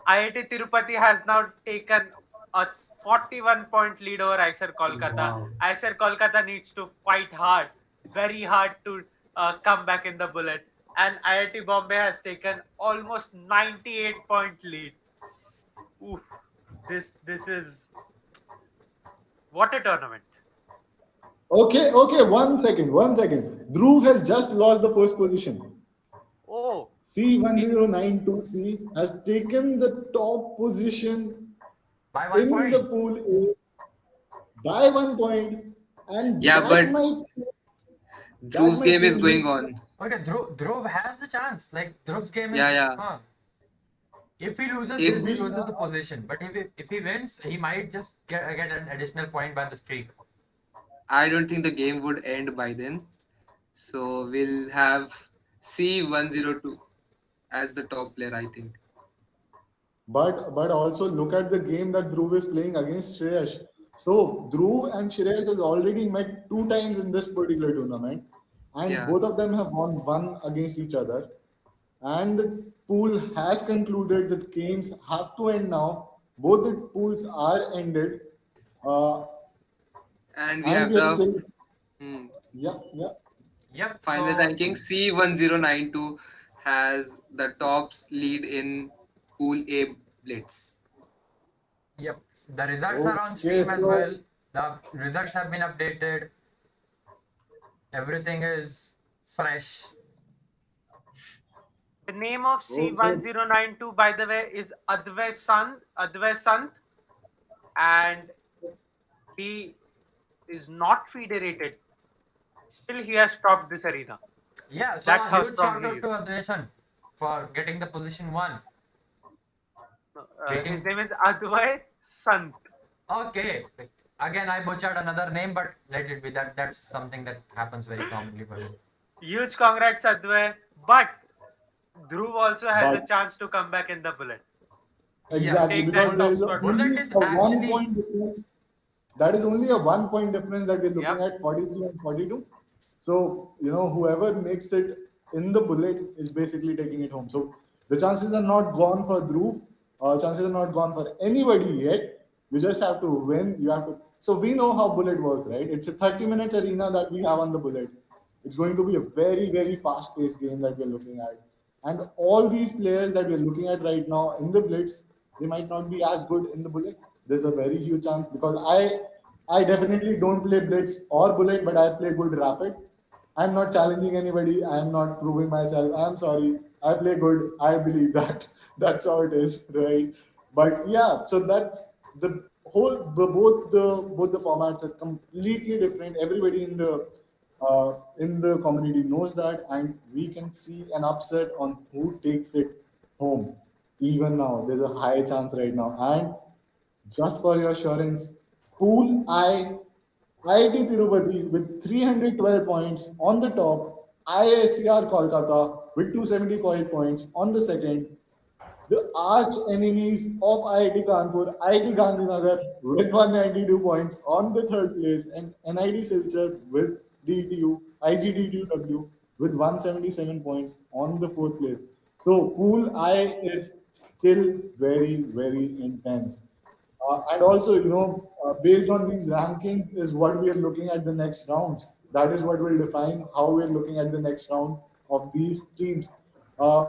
IIT Tirupati has now taken a 41-point lead over IISER Kolkata. Wow. IISER Kolkata needs to fight hard, very hard to come back in the bullet. And IIT Bombay has taken almost 98-point lead. Oof, this is what a tournament. Okay. One second. Dhruv has just lost the first position. Oh, C1092C has taken the top position By one in the point. pool A by 1 point, and Yeah, but that Dhruv's might game is change going his. on. Okay, Dhruv has the chance. Like Dhruv's game Yeah, is. yeah. If he loses If this, he We loses the position. But if he wins, he might just get an additional point by the streak. I don't think the game would end by then. So we'll have C102 as the top player, I think. But also look at the game that Dhruv is playing against Shreyash. So Dhruv and Shreyash has already met two times in this particular tournament, and Yeah. both of them have won one against each other. And the pool has concluded that games have to end now. Both the pools are ended, uh, And we and have we are the still. hmm, Yeah. Yep. final So ranking. C1092 has the top lead in Pool A Blitz. yep. The results are on Okay, stream as so well. The results have been updated. Everything is fresh. the name of okay, C1092, by the way, is Advay Sant, and he is not federated. Still, he has topped this arena. Yeah. So That's a how huge strong shout he out is. to Advesan for getting the position one. His Taking name is Advay Sant. okay. Again, I butchered another name, but let it be. That's something that happens very commonly for me. Huge congrats, Advay. But Dhruv also has a But chance to come back in the bullet. Yeah, exactly, Take that because there top is spot for Bullet him. only is a one actually point difference. That is only a 1 point difference that we're looking Yep. at 43 and 42. So, whoever makes it in the bullet is basically taking it home. So the chances are not gone for Dhruv. Chances are not gone for anybody yet. You just have to win. You have to. So we know how bullet works, right? It's a 30 minutes arena that we have on the bullet. It's going to be a very, very fast paced game that we're looking at. And all these players that we're looking at right now in the Blitz, they might not be as good in the Bullet. There's a very huge chance because I definitely don't play Blitz or Bullet, but I play good Rapid. I'm not challenging anybody. I'm not proving myself. I'm sorry. I play good. I believe that. That's how it is, right? But yeah, so that's the both the formats are completely different. Everybody in the community knows that, and we can see an upset on who takes it home. Even now, there's a high chance right now. And just for your assurance, Pool IIT Tirupati with 312 points on the top, IISER Kolkata with 275 points on the second, the arch enemies of IIT Kanpur, IIT Gandhinagar with 192 points on the third place, and NIT Silchar with DTU, IGDTUW with 177 points on the fourth place. So Pool I is still very, very intense. And also, based on these rankings, is what we are looking at the next round. That is what will define how we're looking at the next round of these teams. Uh,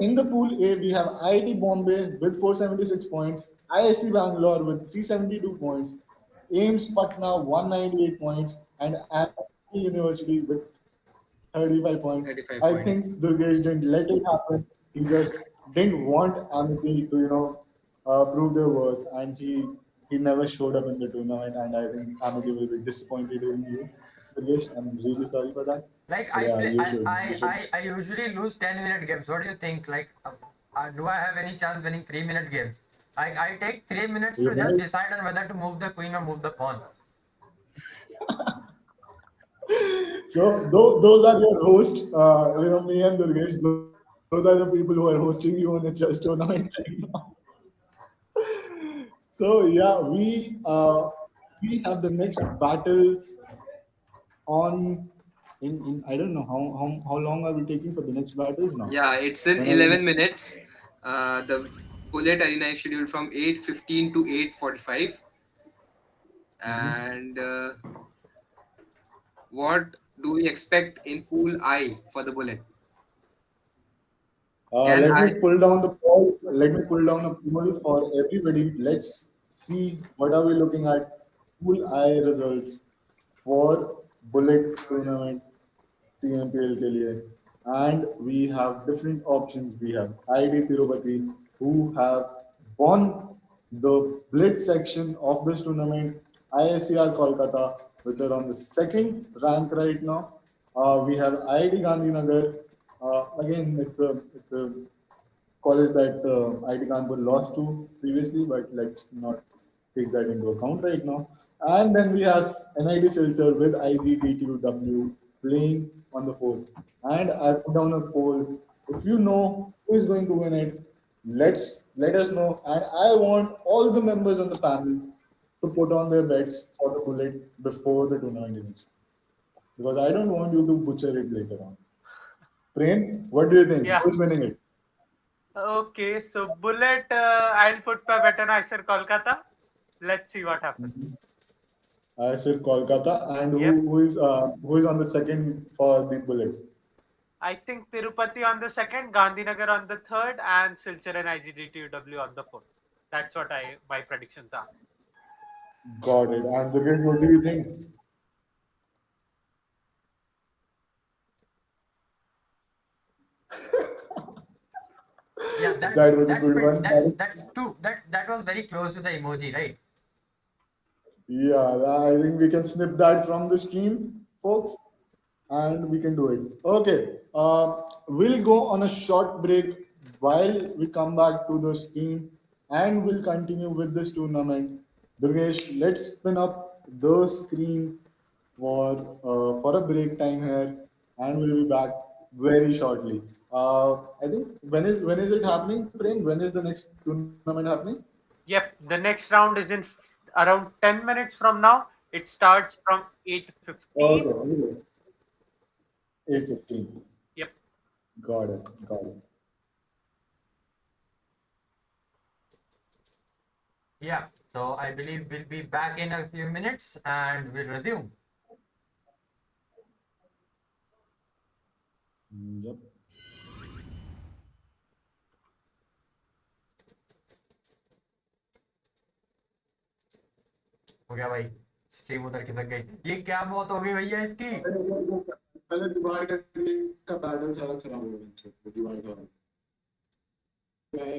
in the pool A, we have IIT Bombay with 476 points, IISc Bangalore with 372 points, AIIMS Patna 198 points, and Amity University with 35 points. 35 I points. think Durgesh didn't let it happen. He just didn't want Amity to, prove their worth, and he never showed up in the tournament. And I think Amity will be disappointed in you, Durgesh. I'm really sorry for that. like But I yeah, play. you should. I usually lose 10-minute games. What do you think? Like, do I have any chance winning 3-minute games? I take 3 minutes You to just might. decide on whether to move the queen or move the pawn. So those are your hosts, me and Durgesh. Those are the people who are hosting you on a chess tournament right now. So yeah, we have the next battles on in I don't know how long are we taking for the next battles now? Yeah, it's in When are we? 11 minutes. The bullet arena is scheduled from 8:15 to 8:45. Mhm. And what do we expect in pool I for the bullet? Can Let me I? pull down the poll. Let me pull down a poll for everybody. Let's see what are we looking at. Pool I results for bullet tournament CMPL के लिए. And we have different options. We have IIT Tirupati who have won the blitz section of this tournament. IISER Kolkata, which are on the second rank right now. We have IIT Gandhinagar. Again, it's a college that IIT Kanpur lost to previously, but let's not take that into account right now. And then we have NIT Silchar with IGDTUW playing on the fourth. And I put down a poll. If you know who is going to win it, let us know. And I want all the members on the panel to put on their bets for the bullet before the tournament ends. Because I don't want you to butcher it later on. Prem, what do you think? Yeah. Who's winning it? Okay, so bullet, I'll put my bet on IISER Kolkata. Let's see what happens. I said Kolkata, and Yep. who is on the second for the bullet? I think Tirupati on the second, Gandhinagar on the third, and Silchar and IGDTUW on the fourth. That's what my predictions are. Got it. And Durgesh, what do you think? Yeah, That was a that's good pretty, one. that's two. That was very close to the emoji, right? Yeah, I think we can snip that from the stream, folks, and we can do it. Okay, we'll go on a short break while we come back to the stream, and we'll continue with this tournament. Durgesh, let's spin up the screen for a break time here, and we'll be back very shortly. I think when is it happening, Prem? When is the next tournament happening? Yep, the next round is in around 10 minutes from now. It starts from Okay, 8:15. okay. 8:15. Yep. Got it. Got it. Yeah. So I believe we'll be back in a few minutes and we'll resume. Yep. हो गया भाई, stream उधर खिसक गई। ये क्या मौत हो गई भैया इसकी? पहले दीवार का पैटर्न सारा खराब हो गया, दीवार का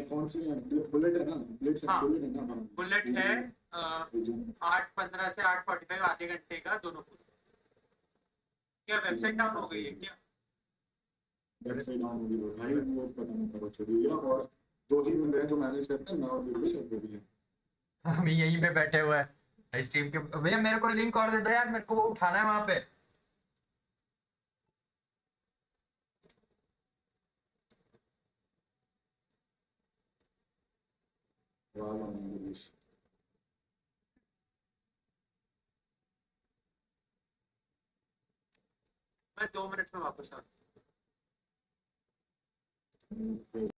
कौन सी है? बुलेट है ना? बुलेट हाँ, बुलेट है ना? हाँ। बुलेट है 8:15 से 8:45, आधे घंटे का दोनों पुल। क्या वेबसाइट डाउन हो गई है क्या? वेबसाइट डाउन होगी वो भाई, वो पता नहीं करो छोड़िए। और दो ही बंदे हैं जो मैनेज करते हैं, मैं और दुर्गेश और वो भी है। हम यहीं पे बैठे हुए हैं स्ट्रीम के। भैया मेरे को लिंक और दे दो यार, मेरे को वो उठाना है वहां पे। वाह वाह दुर्गेश। मैं 2 मिनट में वापस आता हम्म,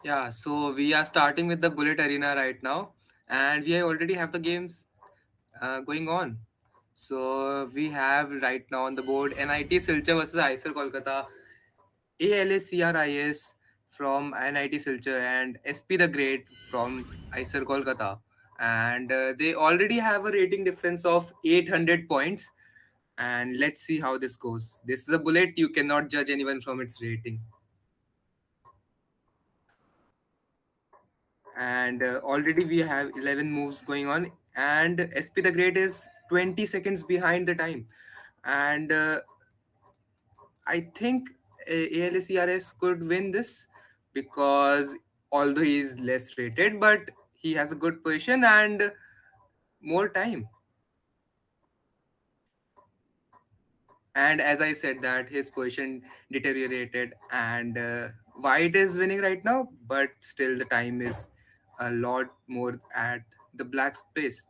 Yeah, so we are starting with the Bullet Arena right now, and we already have the games going on. So we have right now on the board NIT Silchar versus IISER Kolkata, ALSCRIS from NIT Silchar, and SP the Great from IISER Kolkata. And they already have a rating difference of 800 points. And let's see how this goes. This is a bullet, you cannot judge anyone from its rating. And already we have 11 moves going on, and SP the Great is 20 seconds behind the time. And I think ALCRS could win this because although he is less rated, but he has a good position and more time. And as I said, that his position deteriorated, and White is winning right now, but still the time is a lot more at the black space.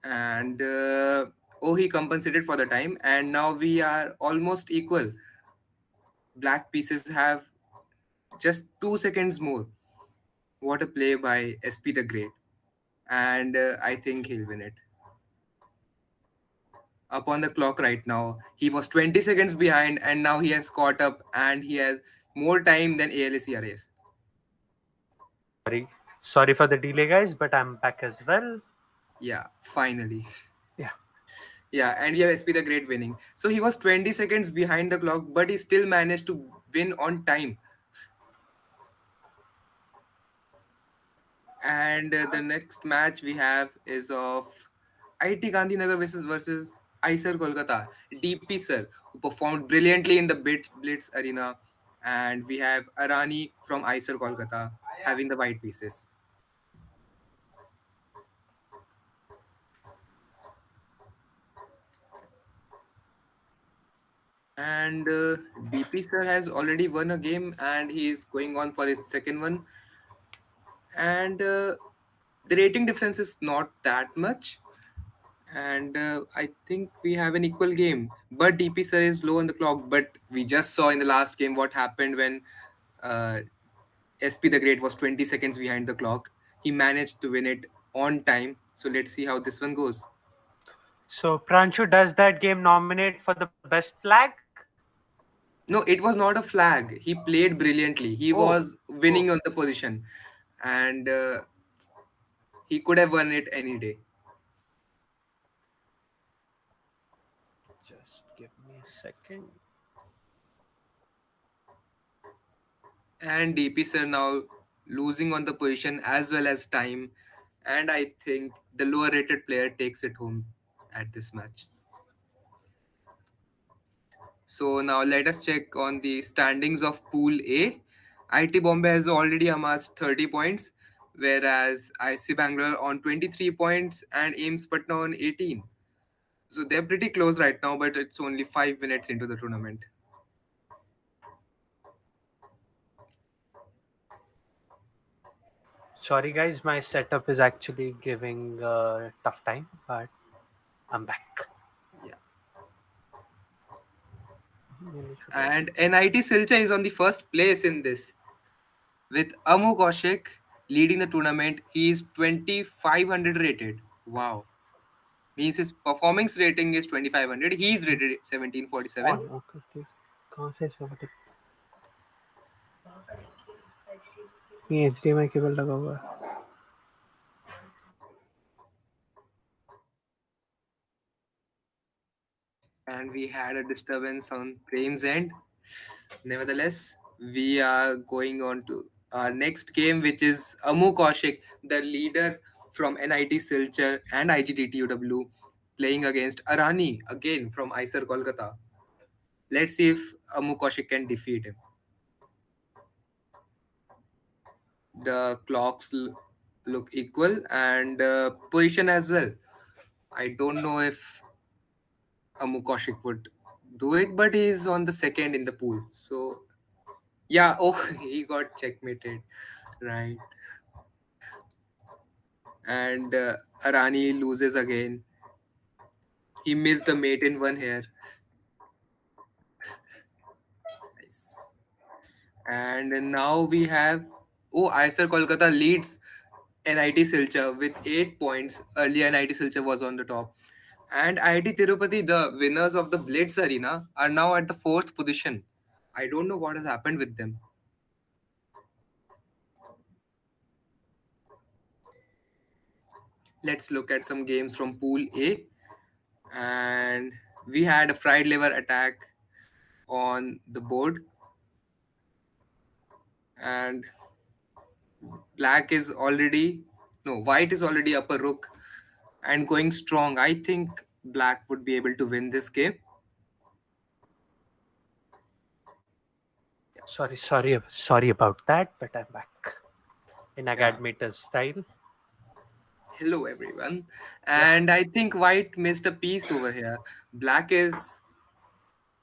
And oh, he compensated for the time, and now we are almost equal. Black pieces have just 2 seconds more. What a play by SP the Great. And I think he'll win it. Up on the clock right now, he was 20 seconds behind, and now he has caught up, and he has more time than ALCRS. Sorry for the delay, guys, but I'm back as well. Yeah, finally. Yeah. Yeah, and you have SP the Great winning. So he was 20 seconds behind the clock, but he still managed to win on time. And the next match we have is of IIT Gandhinagar versus IISER Kolkata. DP sir, who performed brilliantly in the Blitz arena, and we have Arani from IISER Kolkata having the white pieces. And DP sir has already won a game, and he is going on for his second one. And the rating difference is not that much, and I think we have an equal game. But DP sir is low on the clock. But we just saw in the last game what happened when uh, SP the Great was 20 seconds behind the clock. He managed to win it on time. So let's see how this one goes. So Pranshu, does that game nominate for the best flag? No, it was not a flag. He played brilliantly. He Oh, was oh. winning on the position, and he could have won it any day. Just give me a second. And DP sir now losing on the position as well as time, and I think the lower rated player takes it home at this match. So now let us check on the standings of Pool A. IIT Bombay has already amassed 30 points, whereas IISc Bangalore on 23 points and AIIMS Patna on 18. So they're pretty close right now, but it's only 5 minutes into the tournament. Sorry, guys, my setup is actually giving tough time, but I'm back. Yeah. And NIT Silchar is on the first place in this, with Amu Kaushik leading the tournament. He is 2500 rated. Wow. Means his performance rating is 2500. He is rated 1747. Okay ठीक कहाँ से सब ये HDMI cable लगा हुआ है And we had a disturbance on Prem's end. Nevertheless, we are going on to our next game, which is Amu Kaushik, the leader from NIT Silchar and IGDTUW, playing against Arani, again from IISER Kolkata. Let's see if Amu Kaushik can defeat him. The clocks look equal, and position as well. I don't know if Amukoshik would do it, but he's on the second in the pool. So yeah, oh, he got checkmated, right? And Arani loses again. He missed a mate in one hair. Nice. And now we have, oh, IISER Kolkata leads NIT Silchar with 8 points. Earlier, NIT Silchar was on the top. And IIT Tirupati, the winners of the Blitz Arena, are now at the fourth position. I don't know what has happened with them. Let's look at some games from Pool A. And we had a fried liver attack on the board. And black is already, no, white is already upper rook and going strong. I think black would be able to win this game. Sorry about that, but I'm back in Yeah. Agadmeter's style. Hello, everyone. Yeah. And I think white missed a piece over here. Black is,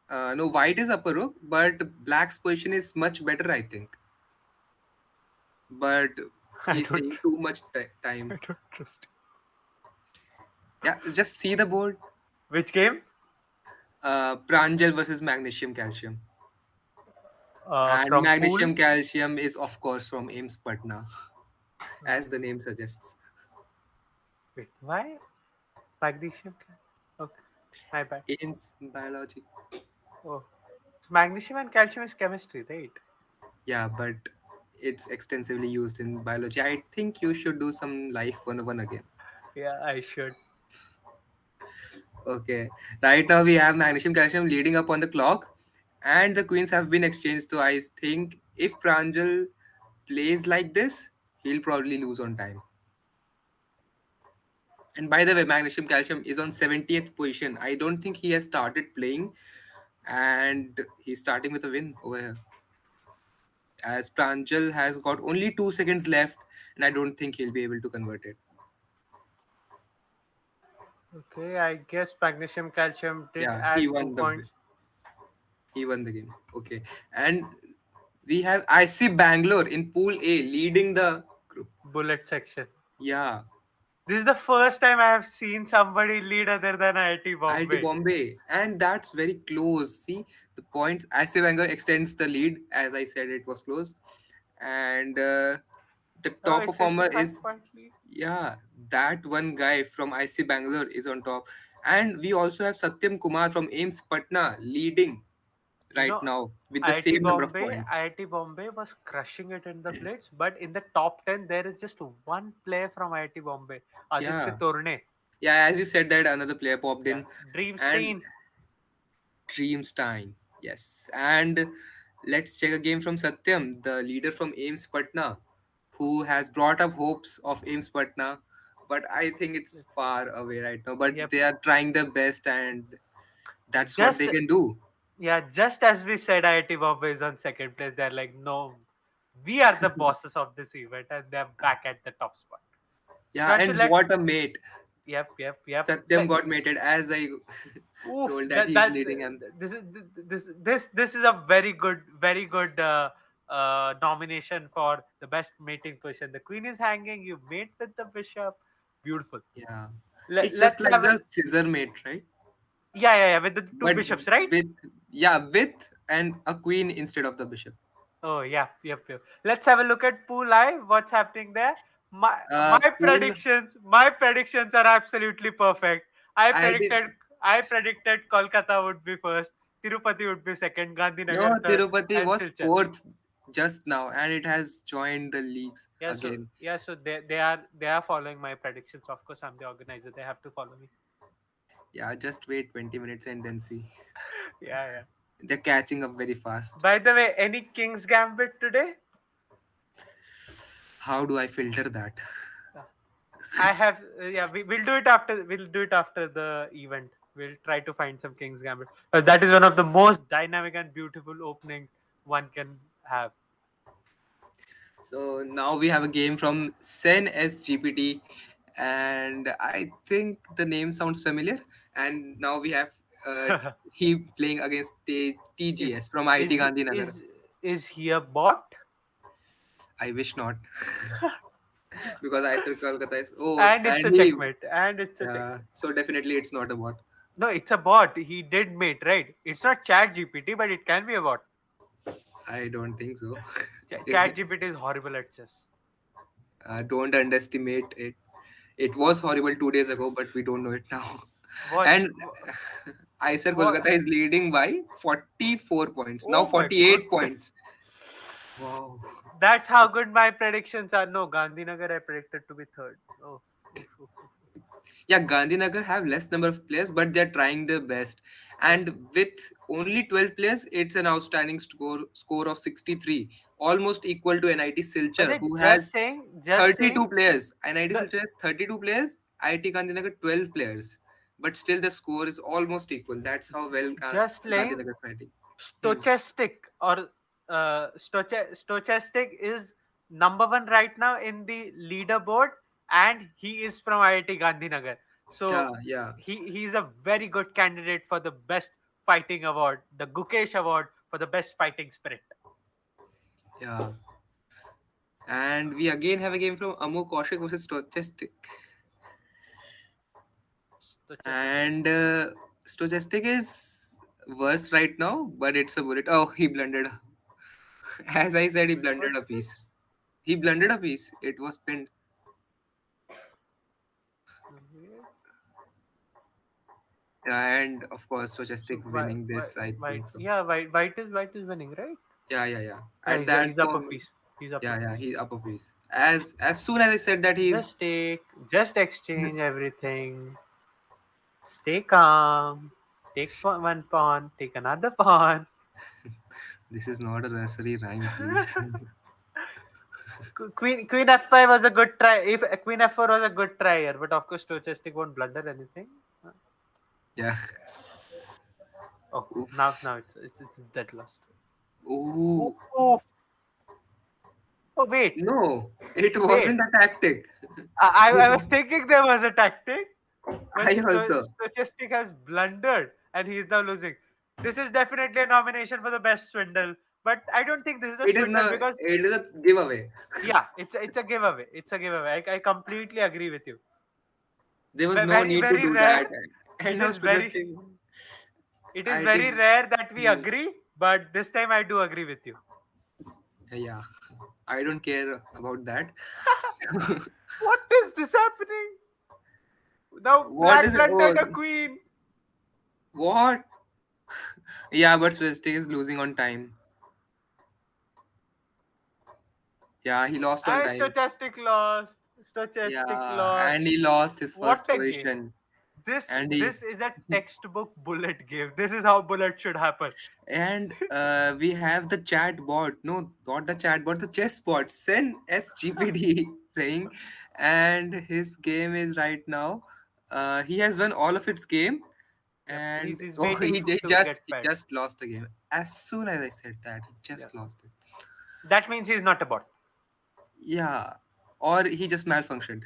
no, white is upper rook, but black's position is much better, I think. But I he's don't. taking too much I time. don't trust. Yeah, just see the board. Which game? Pranjal versus magnesium calcium. And From pool. magnesium calcium is, of course, from AIIMS Patna, as the name suggests. Wait, why? Magnesium. Okay, my bad. AIIMS biology. Oh, so magnesium and calcium is chemistry, right? Yeah, but it's extensively used in biology. I think you should do some life 101 again. Yeah, I should. Okay. Right now we have magnesium calcium leading up on the clock, and the queens have been exchanged. So I think if Pranjal plays like this, he'll probably lose on time. And by the way, magnesium calcium is on 70th position. I don't think he has started playing, and he's starting with a win over here. As Pranjal has got only 2 seconds left, and I don't think he'll be able to convert it. Okay, I guess magnesium calcium did Yeah, add 2 points. he won the game. Okay, and we have IC Bangalore in Pool A leading the group. Bullet section. Yeah, This is the first time I have seen somebody lead other than IIT IIT Bombay. Bombay, and that's very close. See the points. IC Bangalore extends the lead. As I said, it was close, and the Oh, top it's performer 65 is, point lead. yeah, that one guy from IC Bangalore is on top, and we also have Satyam Kumar from AIIMS Patna leading You right know, now with the IIT same number of Bombay, points. IIT Bombay was crushing it in the Blitz, but in the top 10, there is just one player from IIT Bombay, Aditya Yeah, Torne. yeah. As you said, that another player popped Yeah, in, and Dreamstein. Dreamstein. Yes, and let's check a game from Satyam, the leader from AIIMS Patna, who has brought up hopes of AIIMS Patna, but I think it's far away right now. But Yep. they are trying their best, and that's what Just they can do. yeah, just as we said, IIT Bombay is on second place. They're like, no, we are the bosses of this event, and they're back at the top spot. Yeah, Pranshu, and let's. what a mate. Yep. Satyam got mated as I Oof, told that that he's that leading him. this is a very good nomination for the best mating position. The queen is hanging. You mate with the bishop. Beautiful. Yeah. Let, It's just let's like have a the scissor mate, right? yeah with the two But bishops, right? with, yeah, with and a queen instead of the bishop. Oh yeah, yep. Let's have a look at pool I. What's happening there? My Pool predictions are absolutely perfect. I I did. predicted I predicted Kolkata would be first, Tirupati would be second, No, Gandhinagar third, Tirupati and was Silchar. fourth just now, and it has joined the leagues Yeah, so again. yeah, so they are following my predictions. Of course, I'm the organizer. They have to follow me. Yeah, just wait 20 minutes and then see. Yeah. They're catching up very fast. By the way, any King's Gambit today? How do I filter that? Uh, I have yeah. We'll do it after the event. We'll try to find some King's Gambit. That is one of the most dynamic and beautiful openings one can have. So now we have a game from Sen SGPT, and I think the name sounds familiar. And now we have uh, he playing against is TGS from IIT is Gandhinagar. is is he a bot? I wish not, because IISER Kolkata is And it's a and he checkmate. And it's a yeah. checkmate. So definitely it's not a bot. No, it's a bot. He did mate, right? It's not Chat GPT, but it can be a bot. I don't think so. Chat GPT is horrible at chess. Don't underestimate it. It was horrible 2 days ago, but we don't know it now. Watch. And IISER What? Kolkata is leading by 44 points. Now Oh my 48 goodness. points. Wow. That's how good my predictions are. No, Gandhinagar I predicted to be third. Oh, oof, oof, oof. Yeah, Gandhinagar have less number of players, but they're trying their best. Yeah. And with only 12 players, it's an outstanding score of 63, almost equal to NIT But Silchar, then who has just 32 saying, players. NIT the Silchar has 32 players, IIT Gandhinagar 12 players. But still, the score is almost equal. That's how well just saying Gandhinagar is fighting. Hmm. stochastic or stochastic is number one right now in the leaderboard, and he is from IIT Gandhinagar. Yeah, So yeah, he's a very good candidate for the best fighting award, the Gukesh Award for the best fighting spirit. yeah. And we again have a game from Amo Kaushik versus Stochastic. Stochastic. And Stochastic is worse right now, but it's a bullet. Oh, he blundered. As I said, he Wait, blundered what's a piece. this? He blundered a piece. It was pinned. Wait. And of course, So Stochastic winning this, I white, think so. yeah, white is winning, right? Yeah, yeah, yeah. Yeah, At that he's up a moment, piece. He's up a yeah, yeah, piece. he's up a piece. As soon as I said that he's Just exchange everything. Stay calm. Take one pawn. Take another pawn. this is not a nursery rhyme, please. Queen f5 was a good try. If Queen f4 was a good try here, but of course stochastic won't blunder anything. Yeah. Oh, now Oof. it's dead lost. Oh, Ooh. oh, oh wait, No, it wait. wasn't a tactic. I was thinking there was a tactic, but I also. stochastic has blundered and he is now losing. This is definitely a nomination for the best swindle, but I don't think this is a It is swindle no. because It is a giveaway. yeah, it's a giveaway. It's a giveaway. I completely agree with you. There was no Very need to very do rare. that. And It now is very suggesting it is I very did. rare that we Hmm. agree, but this time I do agree with you. Yeah, I don't care about that. So, What is this happening? Now what black is it? blundered Oh, a queen. what? Yeah, but Swestic is losing on time. Yeah, he lost on And time. stochastic lost. Stochastic Yeah, lost. and he lost his What first a game. position. This And he this is a textbook bullet game. This is how bullet should happen. and we have the chat bot. No, not the chat bot, the chess bot. Sen SGPD playing, and his game is right now. He has won all of its game, Yep. and He's oh, waiting to get he fed. just lost the game. As soon as I said that, he Yeah. just lost it. That means he's not a bot. Yeah, or he just malfunctioned.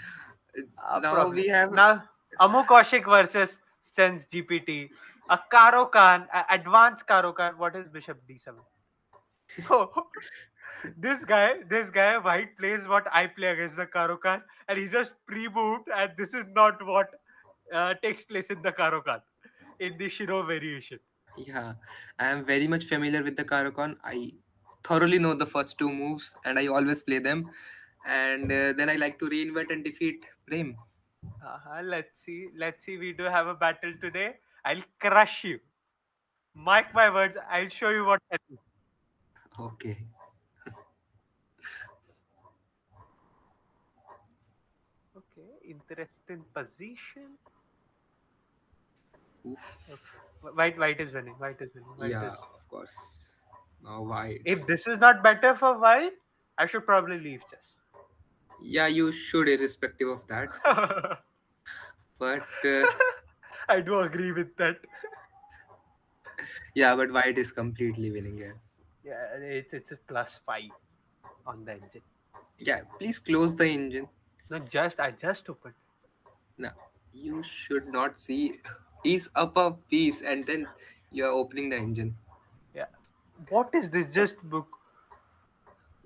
Now Probably. we have Now, Amu Kaushik versus Sense GPT. A Karo Khan, advanced Karo Khan. What is Bishop D7? So, this guy, White plays what I play against the Karo Khan, and he just pre-moved, and this is not what takes place in the Karo Khan, in the Shiro variation. yeah. I am very much familiar with the Karakon. I thoroughly know the first two moves, and I always play them. And then I like to reinvent and defeat Prem. Let's see. Let's see. We do have a battle today. I'll crush you. Mark my words. I'll show you what I do. Okay. Okay. Interesting position. Okay. Oof. White is winning. White is winning. White Yeah, is. of course. Now whites. If this is not better for white, I should probably leave chess. Yeah, you should, irrespective of that. But I do agree with that. yeah, but white is completely winning here. Yeah, it's a +5 on the engine. Yeah, please close the engine. No, I just opened. No, you should not see. He's up a piece and then you are opening the engine. Yeah. What is this? Just book.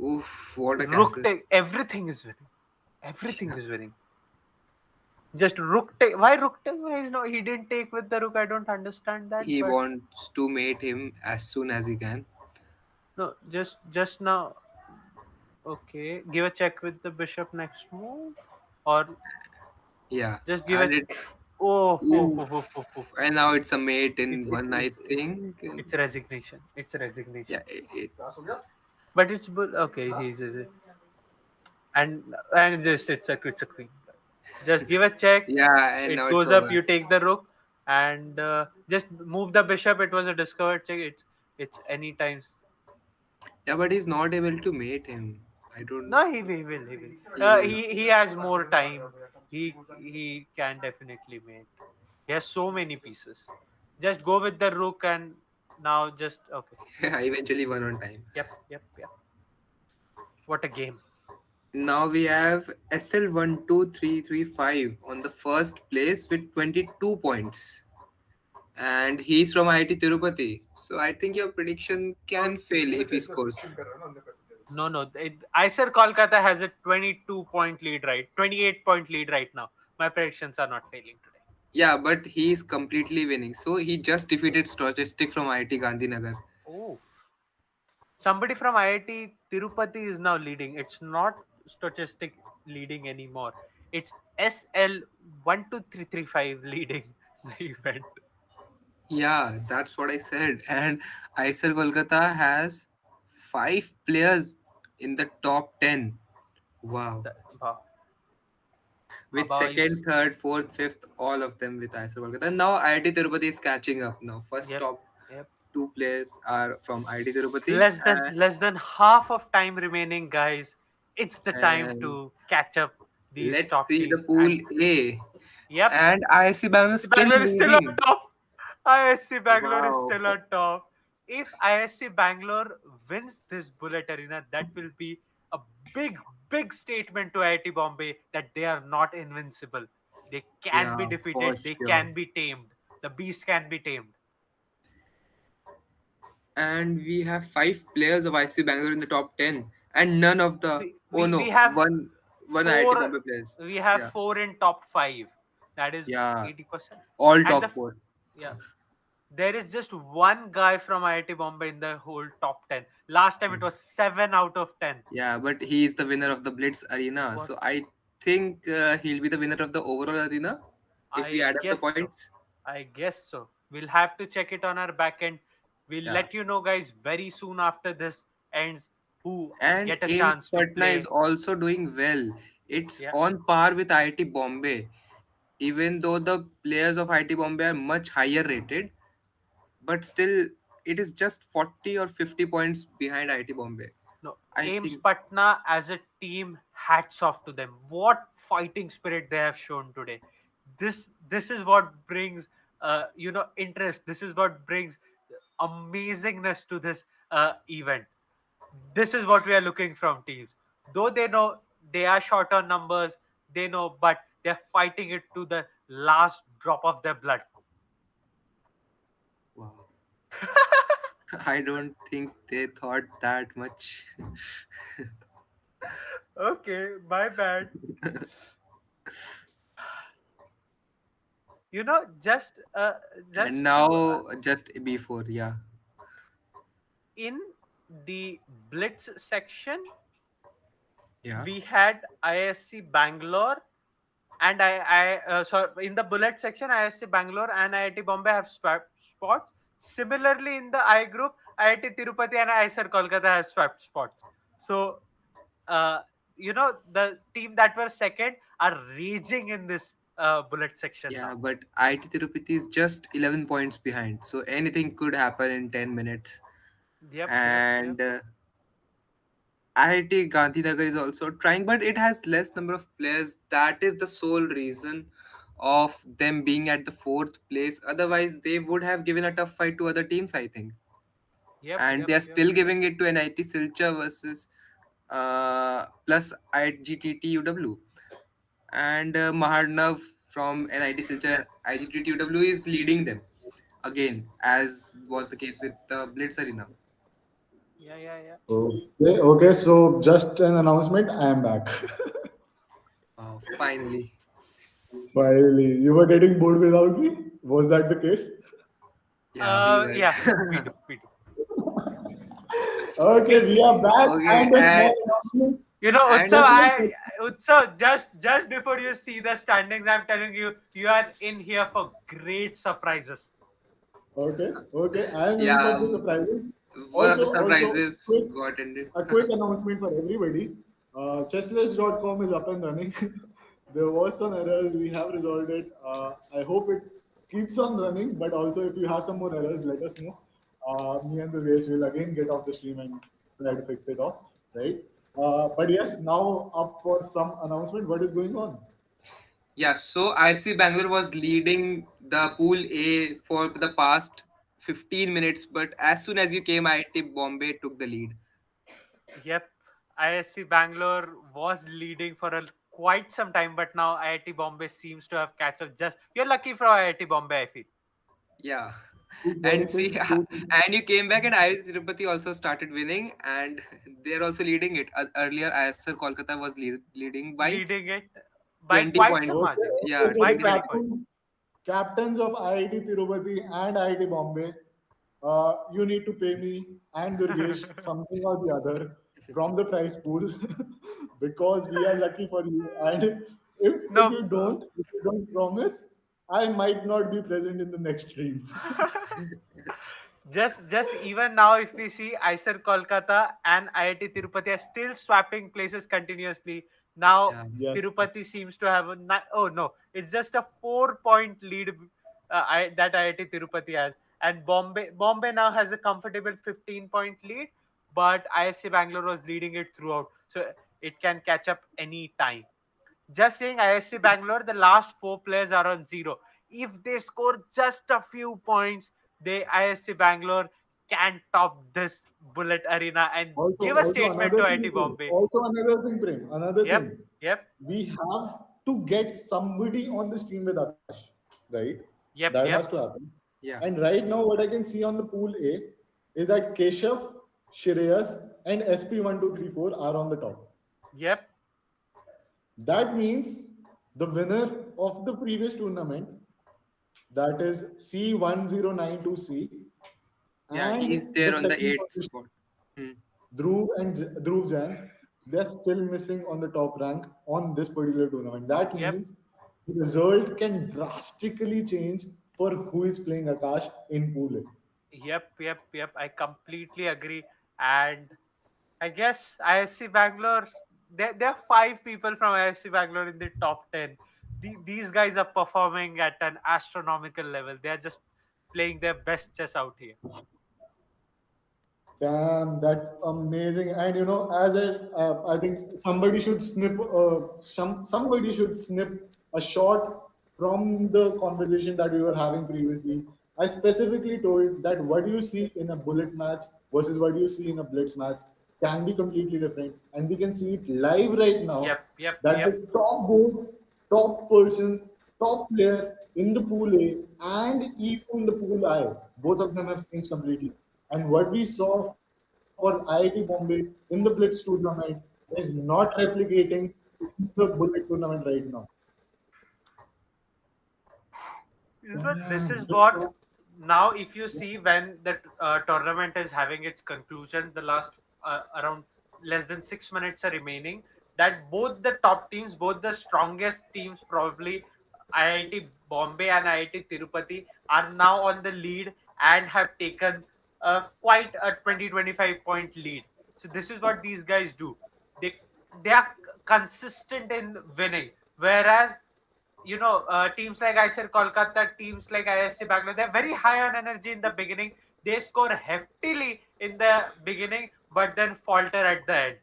Oof, what a Rook castle. take. Everything is winning. Everything is winning. Just rook take. Why rook take? Why is no? He didn't take with the rook. I don't understand that. He But wants to mate him as soon as he can. no, just now. Okay, give a check with the bishop next move, or Yeah, just give a. and it. Oh, ho, ho, ho, ho, ho. Oof, and now it's a mate in It's one, I think. it's resignation. It's resignation. Yeah, But it's okay. And just it's a queen. Just give a check. yeah, and It now it's goes up. over. You take the rook, and just move the bishop. It was a discovered check. It's any times. Yeah, but he's not able to mate him. I don't. No, he will. He will. He will. He has more time. He can definitely make. He has so many pieces. Just go with the rook and now just okay. Yeah, eventually one on time. Yep. What a game. Now we have SL12335 on the first place with 22 points. And he's from IIT Tirupati. So I think your prediction can fail if he scores. No. IISER Kolkata has a 22-point lead, right? 28-point lead right now. My predictions are not failing today. Yeah, but he's completely winning. So he just defeated Stochastic from IIT Gandhinagar. Oh. Somebody from IIT Tirupati is now leading. It's not stochastic leading anymore. It's SL12335 leading the event. Yeah, that's what I said. And IISER Kolkata has 5 players in the top 10. Wow. Wow. With Abba is second, third, fourth, fifth, all of them with IISER Kolkata. Now IIT Tirupati is catching up now. First yep, top yep. two players are from IIT Tirupati. Less than half of time remaining, guys. It's the time And to catch up these let's top see the teams. pool And A. yep, And IISc Bangalore still Bangalore is still on leading. top. IISc Bangalore is Wow. still on top. If IISc Bangalore wins this Bullet Arena, that will be a big, big statement to IIT Bombay that they are not invincible. They can be Yeah, for defeated. They sure. can be tamed. The beast can be tamed. And we have 5 players of IC Bangalore in the top 10, and none of the We have one IIT four. Bombay players. We have Yeah, four in top five. That is yeah, 80%. all And top the four. yeah, there is just one guy from IIT Bombay in the whole top 10. Last time it was 7 out of 10. Yeah, but he is the winner of the Blitz Arena, What? so I think he'll be the winner of the overall arena if we I add up the guess so. points. I guess so. We'll have to check it on our back end. We'll Yeah, let you know, guys, very soon after this ends who and get a AIIMS chance to Patna is play. also doing well. It's Yeah. on par with IIT Bombay, even though the players of IIT Bombay are much higher rated, but still it is just 40 or 50 points behind IIT Bombay. No, I AIIMS think, Patna as a team, hats off to them. What fighting spirit they have shown today. This is what brings interest. This is what brings amazingness to this event. This is what we are looking from teams. Though they know they are short on numbers, they know, but they're fighting it to the last drop of their blood. wow, I don't think they thought that much. Okay, my bad. You know, And just to now, just before, yeah, in the Blitz section, yeah, we had IISc Bangalore and in the Bullet section, IISc Bangalore and IIT Bombay have swapped spots. Similarly, in the I group, IIT Tirupati and IISER Kolkata have swapped spots. So, uh, the team that were second are raging in this Bullet section yeah, now. but IIT Tirupati is just 11 points behind, so anything could happen in 10 minutes. Yep. And IIT Gandhinagar is also trying, but it has less number of players. That is the sole reason of them being at the fourth place. Otherwise, they would have given a tough fight to other teams, I think. Yep, And yep, they are yep. still giving it to NIT Silchar versus plus IGTTUW, and Maharnav from NIT Silchar IGDTUW is leading them again, as was the case with the Blitz Arena. Yeah, yeah, yeah. Okay, okay. So just an announcement. I am back. Finally. Finally, you were getting bored without me. Was that the case? Yeah, we were. Yeah, we do, we do. Okay, we are back, Okay, and a small announcement. You know, and Just like Utsav, just before you see the standings, I'm telling you, you are in here for great surprises. okay, okay. I am in for yeah, the surprises. one of the Also, surprises got ended. a quick announcement for everybody. Chessless.com is up and running. There was some errors. We have resolved it. I hope it keeps on running. But also, if you have some more errors, let us know. Me and the Devesh will again get off the stream and try to fix it off. Right. But yes, now up for some announcement. What is going on? Yeah, so IC Bangalore was leading the pool A for the past 15 minutes, but as soon as you came, IIT Bombay took the lead. Yep, ISC Bangalore was leading for quite some time, but now IIT Bombay seems to have catch up. Just you're lucky for IIT Bombay, I feel. Yeah, and see, 226, and you came back, and IIT Tirupati also started winning, and they're also leading it. Earlier, IISER Kolkata was leading by Leading it by 20 quite points. some Okay, margin. okay. Yeah, So By the 20 20 points. captains of IIT Tirupati and IIT Bombay, you need to pay me and Durgesh something or the other from the prize pool because we are lucky for you. And if No, you don't, if you don't promise, I might not be present in the next stream. just even now, if we see IISER Kolkata and IIT Tirupati are still swapping places continuously. Now Yeah, Yes. Tirupati seems to have oh no, it's just a 4 point lead that IIT Tirupati has, and Bombay now has a comfortable 15 point lead, but ISC Bangalore was leading it throughout, so it can catch up any time. Just saying, ISC Bangalore, the last four players are on zero. If they score just a few points, they ISC Bangalore can top this Bullet Arena and give a Also statement another to thing, IIT Prem. Bombay. Also another thing, Prem. Another Yep, thing. yep, We have to get somebody on the stream with Akash, right? yep, That has yep, to happen. yeah, And right now, what I can see on the pool A is that Keshav, Shreyas, and SP1234 are on the top. yep, That means the winner of the previous tournament, that is C1092C, yeah. and He's the there on the second eighth position, spot. Hmm. Dhruv Jain, they're still missing on the top rank on this particular tournament. That yep, means the result can drastically change for who is playing Akash in Pool A. yep. I completely agree. And I guess ISC Bangalore, there are five people from ISC Bangalore in the top 10. These guys are performing at an astronomical level. They are just playing their best chess out here. Damn, that's amazing. And I think somebody should snip a shot from the conversation that we were having previously. I specifically told that what you see in a bullet match versus what you see in a blitz match can be completely different, and we can see it live right now Yep, yep, that the yep, top board, top person, top player in the pool A and even in the pool I, both of them have changed completely. And what we saw for IIT Bombay in the Blitz tournament is not replicating in the Bullet tournament right now. This Damn, is what now, if you see when the tournament is having its conclusion, the last around less than 6 minutes are remaining, that both the top teams, both the strongest teams, probably IIT Bombay and IIT Tirupati, are now on the lead and have taken quite a 20-25 point lead. So this is what these guys do. They are consistent in winning, whereas teams like IISER Kolkata, teams like IISc Bangalore, they're very high on energy in the beginning. They score heftily in the beginning, but then falter at the end.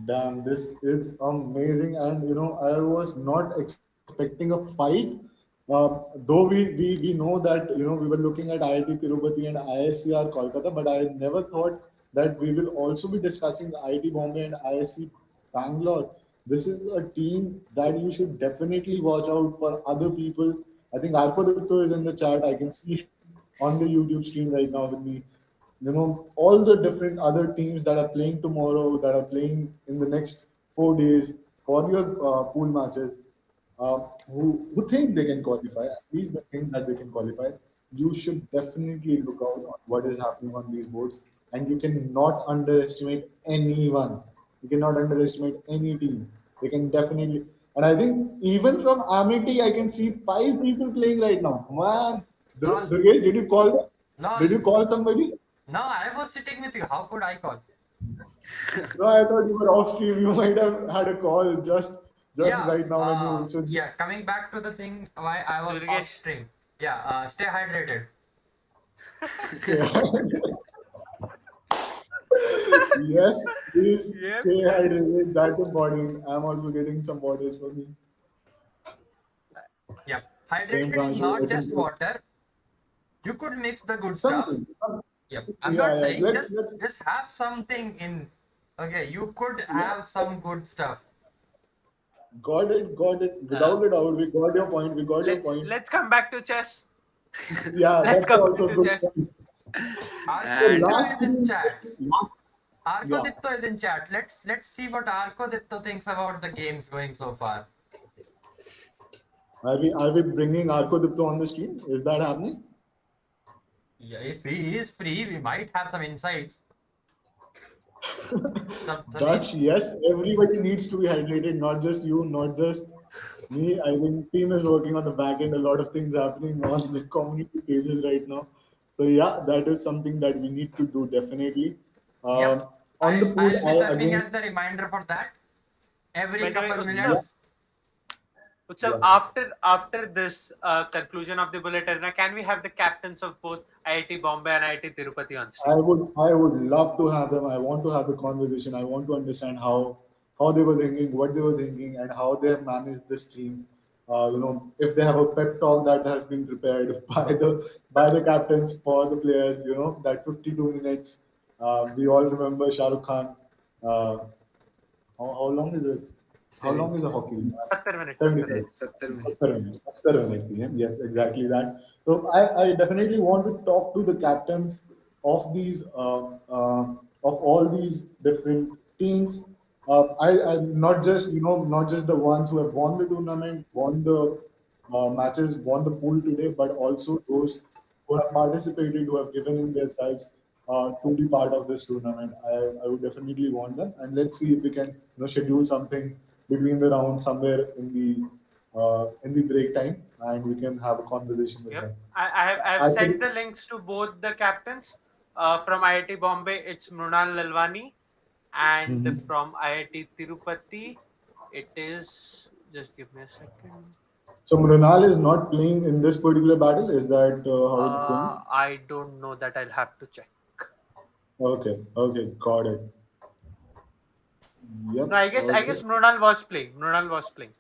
damn, this is amazing. And I was not expecting a fight. Though we know that we were looking at IIT Tirupati and IISER Kolkata, but I never thought that we will also be discussing the IIT Bombay and IISc Bangalore. This is a team that you should definitely watch out for other people. I think Arkodipto is in the chat. I can see him on the YouTube stream right now with me. All the different other teams that are playing tomorrow, that are playing in the next 4 days for your pool matches, who think they can qualify, at least they think that they can qualify, you should definitely look out on what is happening on these boards. And you cannot underestimate anyone. You cannot underestimate any team. They can definitely. And I think even from Amity, I can see 5 people playing right now. Man, Lol. Durgesh, did you call them? Did Lol. you call somebody? No, I was sitting with you. How could I call? No, I thought you were off stream. You might have had a call just Yeah, right now when you should. yeah. Coming back to the thing why I was off Durgesh. stream. Yeah, stay hydrated. Yes, please Yep. stay hydrated. That's important. I'm also getting some waters for me. Yeah, Same hydrated is Pranshul. not It's just important. water. You could mix the good stuff. Something. Yep. I'm Yeah, not yeah. saying just have something in. Okay, you could Yeah. have some good stuff. Got it, got it. Uh, Without a doubt, we got your point. We got your let's point. let's come back to chess. Yeah, Let's that's come also back a to good chess. point. So And Arkodipto last is in three chat. minutes. Yeah. Arkodipto is in chat. Let's see what Arkodipto thinks about the games going so far. Are we bringing Arko Dipto on the stream? Is that happening? Yeah, if he is free, we might have some insights. Daksh, yes, everybody needs to be hydrated, not just you, not just me. I think team is working on the back end. A lot of things happening on the community pages right now. So yeah, that is something that we need to do definitely. Yep. On the pool, I'll be I serving again, as the reminder for that. Every By the way, couple yeah, Utsav, minutes. Utsav, yes. after this conclusion of the bullet arena, can we have the captains of both IIT Bombay and IIT Tirupati on stream? I would love to have them. I want to have the conversation. I want to understand how they were thinking, what they were thinking, and how they have managed this team. If they have a pep talk that has been prepared by the captains for the players, that 52 minutes. We all remember Shah Rukh Khan. Uh, how long is it? How long is a 70, hockey? 70 minutes. 75. 70 में. 70 minutes. 70 minutes, yeah. Yes, exactly that. So I definitely want to talk to the captains of these of all these different teams. I not just not just the ones who have won the tournament, won the matches, won the pool today, but also those who have participated, who have given in their sides to be part of this tournament. I would definitely want them, and let's see if we can schedule something between the rounds somewhere in the break time, and we can have a conversation with Yep. them. I have I sent think, the links to both the captains. From IIT Bombay, it's Mrunal Lalwani, and Mhm. from IIT Tirupati, it is. Just give me a second. So Mrunal is not playing in this particular battle. Is that how it's going? I don't know that. I'll have to check. Okay, okay, got it. Yep, No, I guess okay. Mrunal was playing. Mrunal was playing.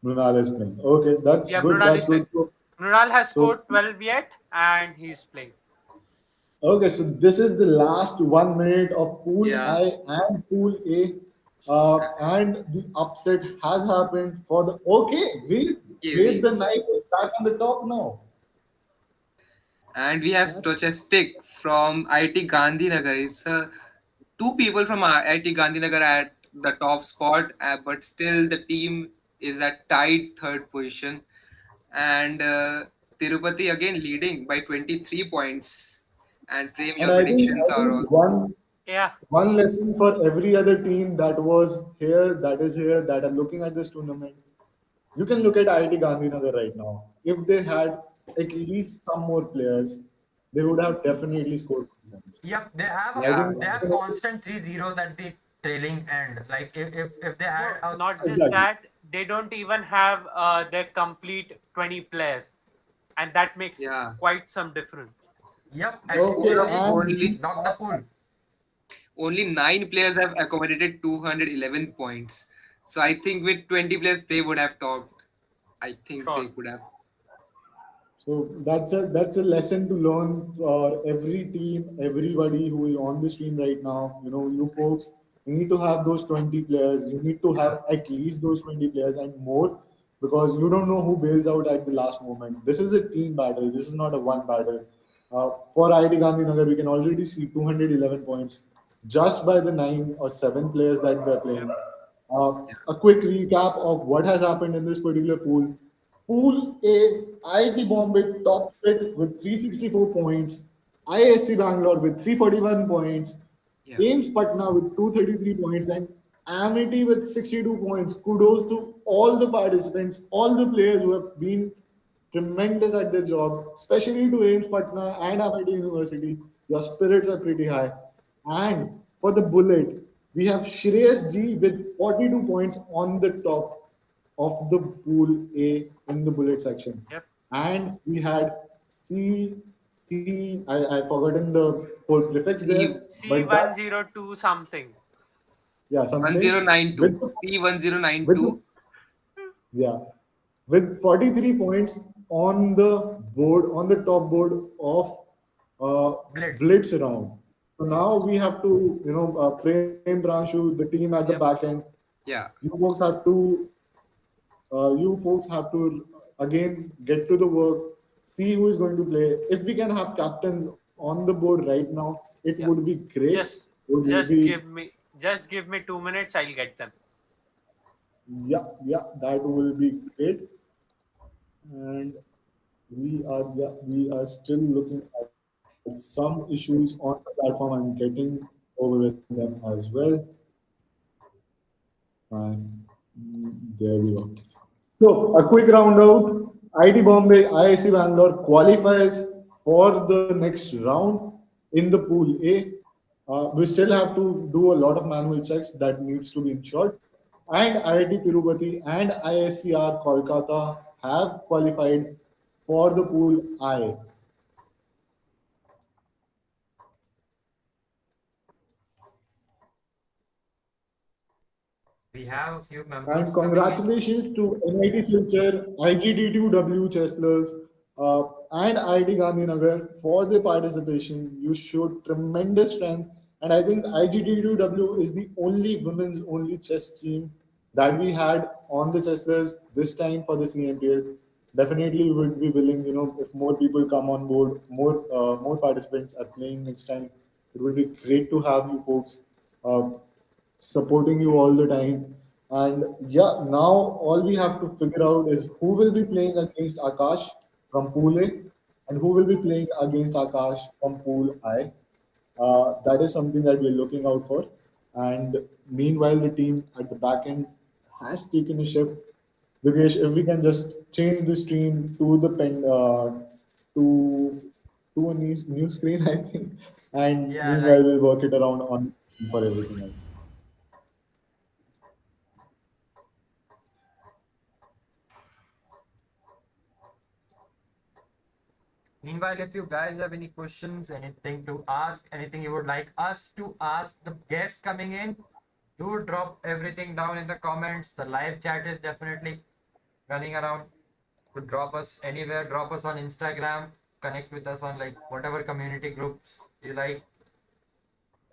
Mrunal is playing. Okay, that's Yeah, good. Mrunal That's is playing. good. So, Mrunal has so scored 12 yet, and he's playing. okay, so this is the last 1 minute of Pool Yeah. I and Pool A, and the upset has happened for the. Okay, wait, Okay, the Knight is back on the top now. and we have That stochastic from IIT Gandhinagar. It's two people from IIT Gandhinagar at the top spot, but still the team is at tied third position. And Tirupati again leading by 23 points. And Prem, and your I think predictions I are think all. Yeah. one lesson for every other team that was here, that is here, that are looking at this tournament. You can look at IIT Gandhinagar right now. If they had at least some more players, they would have definitely scored points. Yep, I Yeah, think they have constant 3 zeros at the trailing end. Like if they No, had a not just exactly. that. They don't even have their complete 20 players, and that makes yeah. quite some difference. yep, The and Okay, score of they and only knocked the pool. only 9 players have accommodated 211 points. So I think with 20 players they would have topped. I think Sure. they could have. So that's a lesson to learn for every team, everybody who is on the stream right now. You know, you folks, you need to have those 20 players. You need to Yeah. have at least those 20 players and more, because you don't know who bails out at the last moment. This is a team battle. This is not a one battle. For IIT Gandhinagar, we can already see 211 points just by the 9 or 7 players that they're playing. Yeah. A quick recap of what has happened in this particular pool. Pool A, IIT Bombay tops it with 364 points, IISc Bangalore with 341 points, Yeah. AIIMS Patna with 233 points, and Amity with 62 points. Kudos to all the participants, all the players who have been tremendous at their jobs, especially to AIIMS Patna and Amity University. Your spirits are pretty high. And for the bullet, we have Shreyas G with 42 points on the top of the pool A in the bullet section. Yep. And we had I forgotten the whole prefix C there, but that, C102 something. yeah, something 1092. C with the, 1092. yeah, with 43 points on the board, on the top board of Blitz. blitz round. So now we have to, Prem Pranshu, the team at the back Yep. end, Yeah. you folks have to again get to the work, see who is going to play. If we can have captains on the board right now, it would Yeah. be great. Just It would just be, just give me 2 minutes. I'll get them. yeah, yeah, that will be great. And we are still looking at some issues on the platform. I'm getting over with them as well. And there we go. So, a quick round out. IIT Bombay, IISc Bangalore qualifies for the next round in the pool A. We still have to do a lot of manual checks that needs to be ensured. And IIT Tirupati and ISCR Kolkata have qualified for the pool I. We have a few And members coming in. congratulations to NIT Silchar, IGDTUW Cheslers, and IIT Gandhinagar for their participation. You showed tremendous strength. And I think IGDTUW is the only women's only chess team that we had on the Cheslers this time for the CMPL. Definitely we would be willing, if more people come on board, more participants are playing next time. It would be great to have you folks. Uh, Supporting you all the time. And yeah, now all we have to figure out is who will be playing against Akash from Pool A and who will be playing against Akash from Pool I. That is something that we're looking out for. And meanwhile, the team at the back end has taken a shift. Yogesh, if we can just change the stream to the to a new screen, I think. And Yeah, meanwhile, like we'll work it around on for everything else. meanwhile, if you guys have any questions, anything to ask, anything you would like us to ask the guests coming in, do drop everything down in the comments. The live chat is definitely running around. Could drop us anywhere, drop us on Instagram, connect with us on like whatever community groups you like.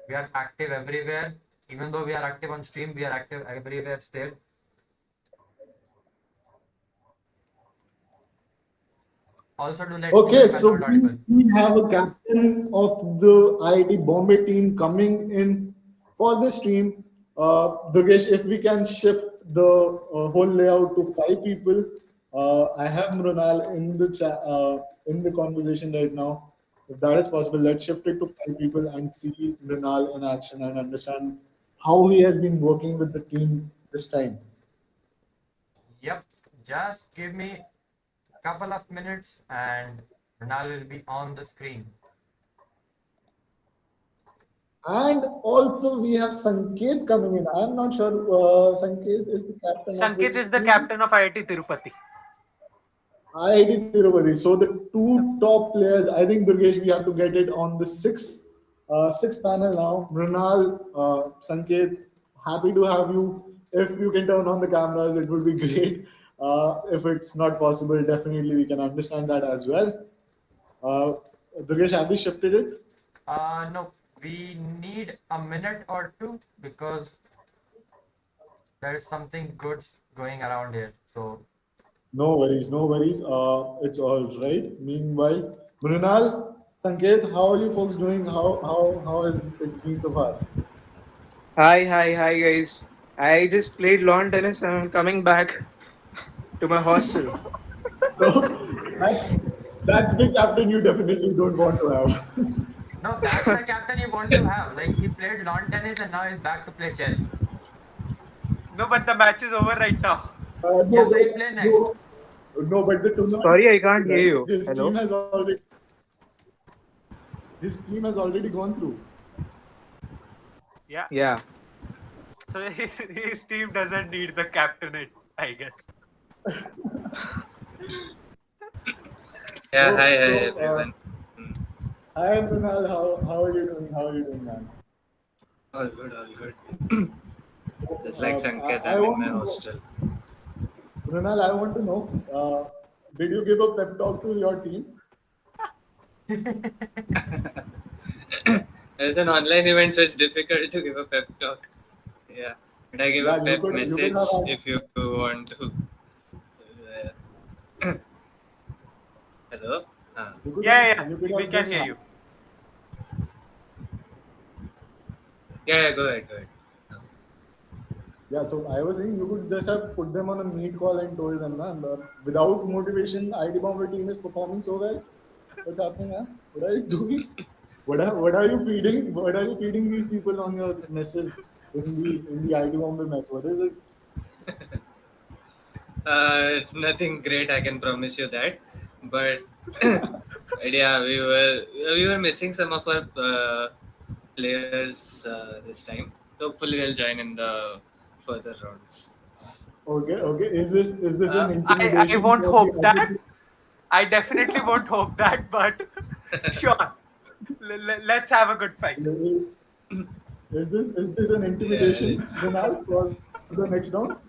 We are active everywhere. Even though we are active on stream, we are active everywhere still. Also, do let me know Okay, if I'm so not audible. we have a captain of the IIT Bombay team coming in for the stream. Durgesh, if we can shift the whole layout to 5 people. I have Mrunal in the conversation right now. If that is possible, let's shift it to 5 people and see Mrunal in action and understand how he has been working with the team this time. Yep, just give me a couple of minutes and Ronald will be on the screen. And also we have Sanket coming in. I'm not sure Sanket is the captain of Sanket which is the team. captain of IIT Tirupati. IIT Tirupati. So the two top players, I think Durgesh, we have to get it on the six panel now. Mrinal, Sanket, happy to have you. If you can turn on the cameras, it would be great. If it's not possible, definitely we can understand that as well. Uh, Durgesh, have we shifted it? No, we need a minute or two because there is something good going around here. So, No worries, no worries. It's all right. Meanwhile, Mrinal, Sanket, how are you folks doing? How has it been so far? Hi guys. I just played lawn tennis and I'm coming back to my hostel. So that's that's the captain you definitely don't want to have. no, that's the captain you want to have. Like, he played lawn tennis and now he's back to play chess. No, but the match is over right now. No, Yeah, so he play next. no, no, but the tournament, Sorry, I can't hear right? you. Hello? His team has already gone through. Yeah. Yeah. So his team doesn't need the captainate, I guess. Yeah, So, hi so, everyone. Hi, Mrinal. How are you doing? How are you doing, man? All good, all good. Just like Sanket, I I'm in want my to know, hostel. Mrinal, I want to know, did you give a pep talk to your team? It's an online event, so it's difficult to give a pep talk. Yeah, but I give a Yeah, pep you could message have had, if you want to. Hello? Yeah, you could we have can just hear had. you. Yeah, go ahead, go ahead. Yeah, so I was saying you could just have put them on a meet call and told them, man, without motivation, IIT Bombay team is performing so well. What's happening, man? What are you doing? What are you feeding? What are you feeding these people on your messes in the IIT Bombay mess? What is it? It's nothing great, I can promise you that. But yeah, we were missing some of our players this time. Hopefully, they'll join in the further rounds. Okay. Is this an I intimidation won't for the hope other that. I definitely won't hope that, but sure. Let's have a good fight. team? Is this an Yeah, intimidation, it's Ronald, for the next rounds?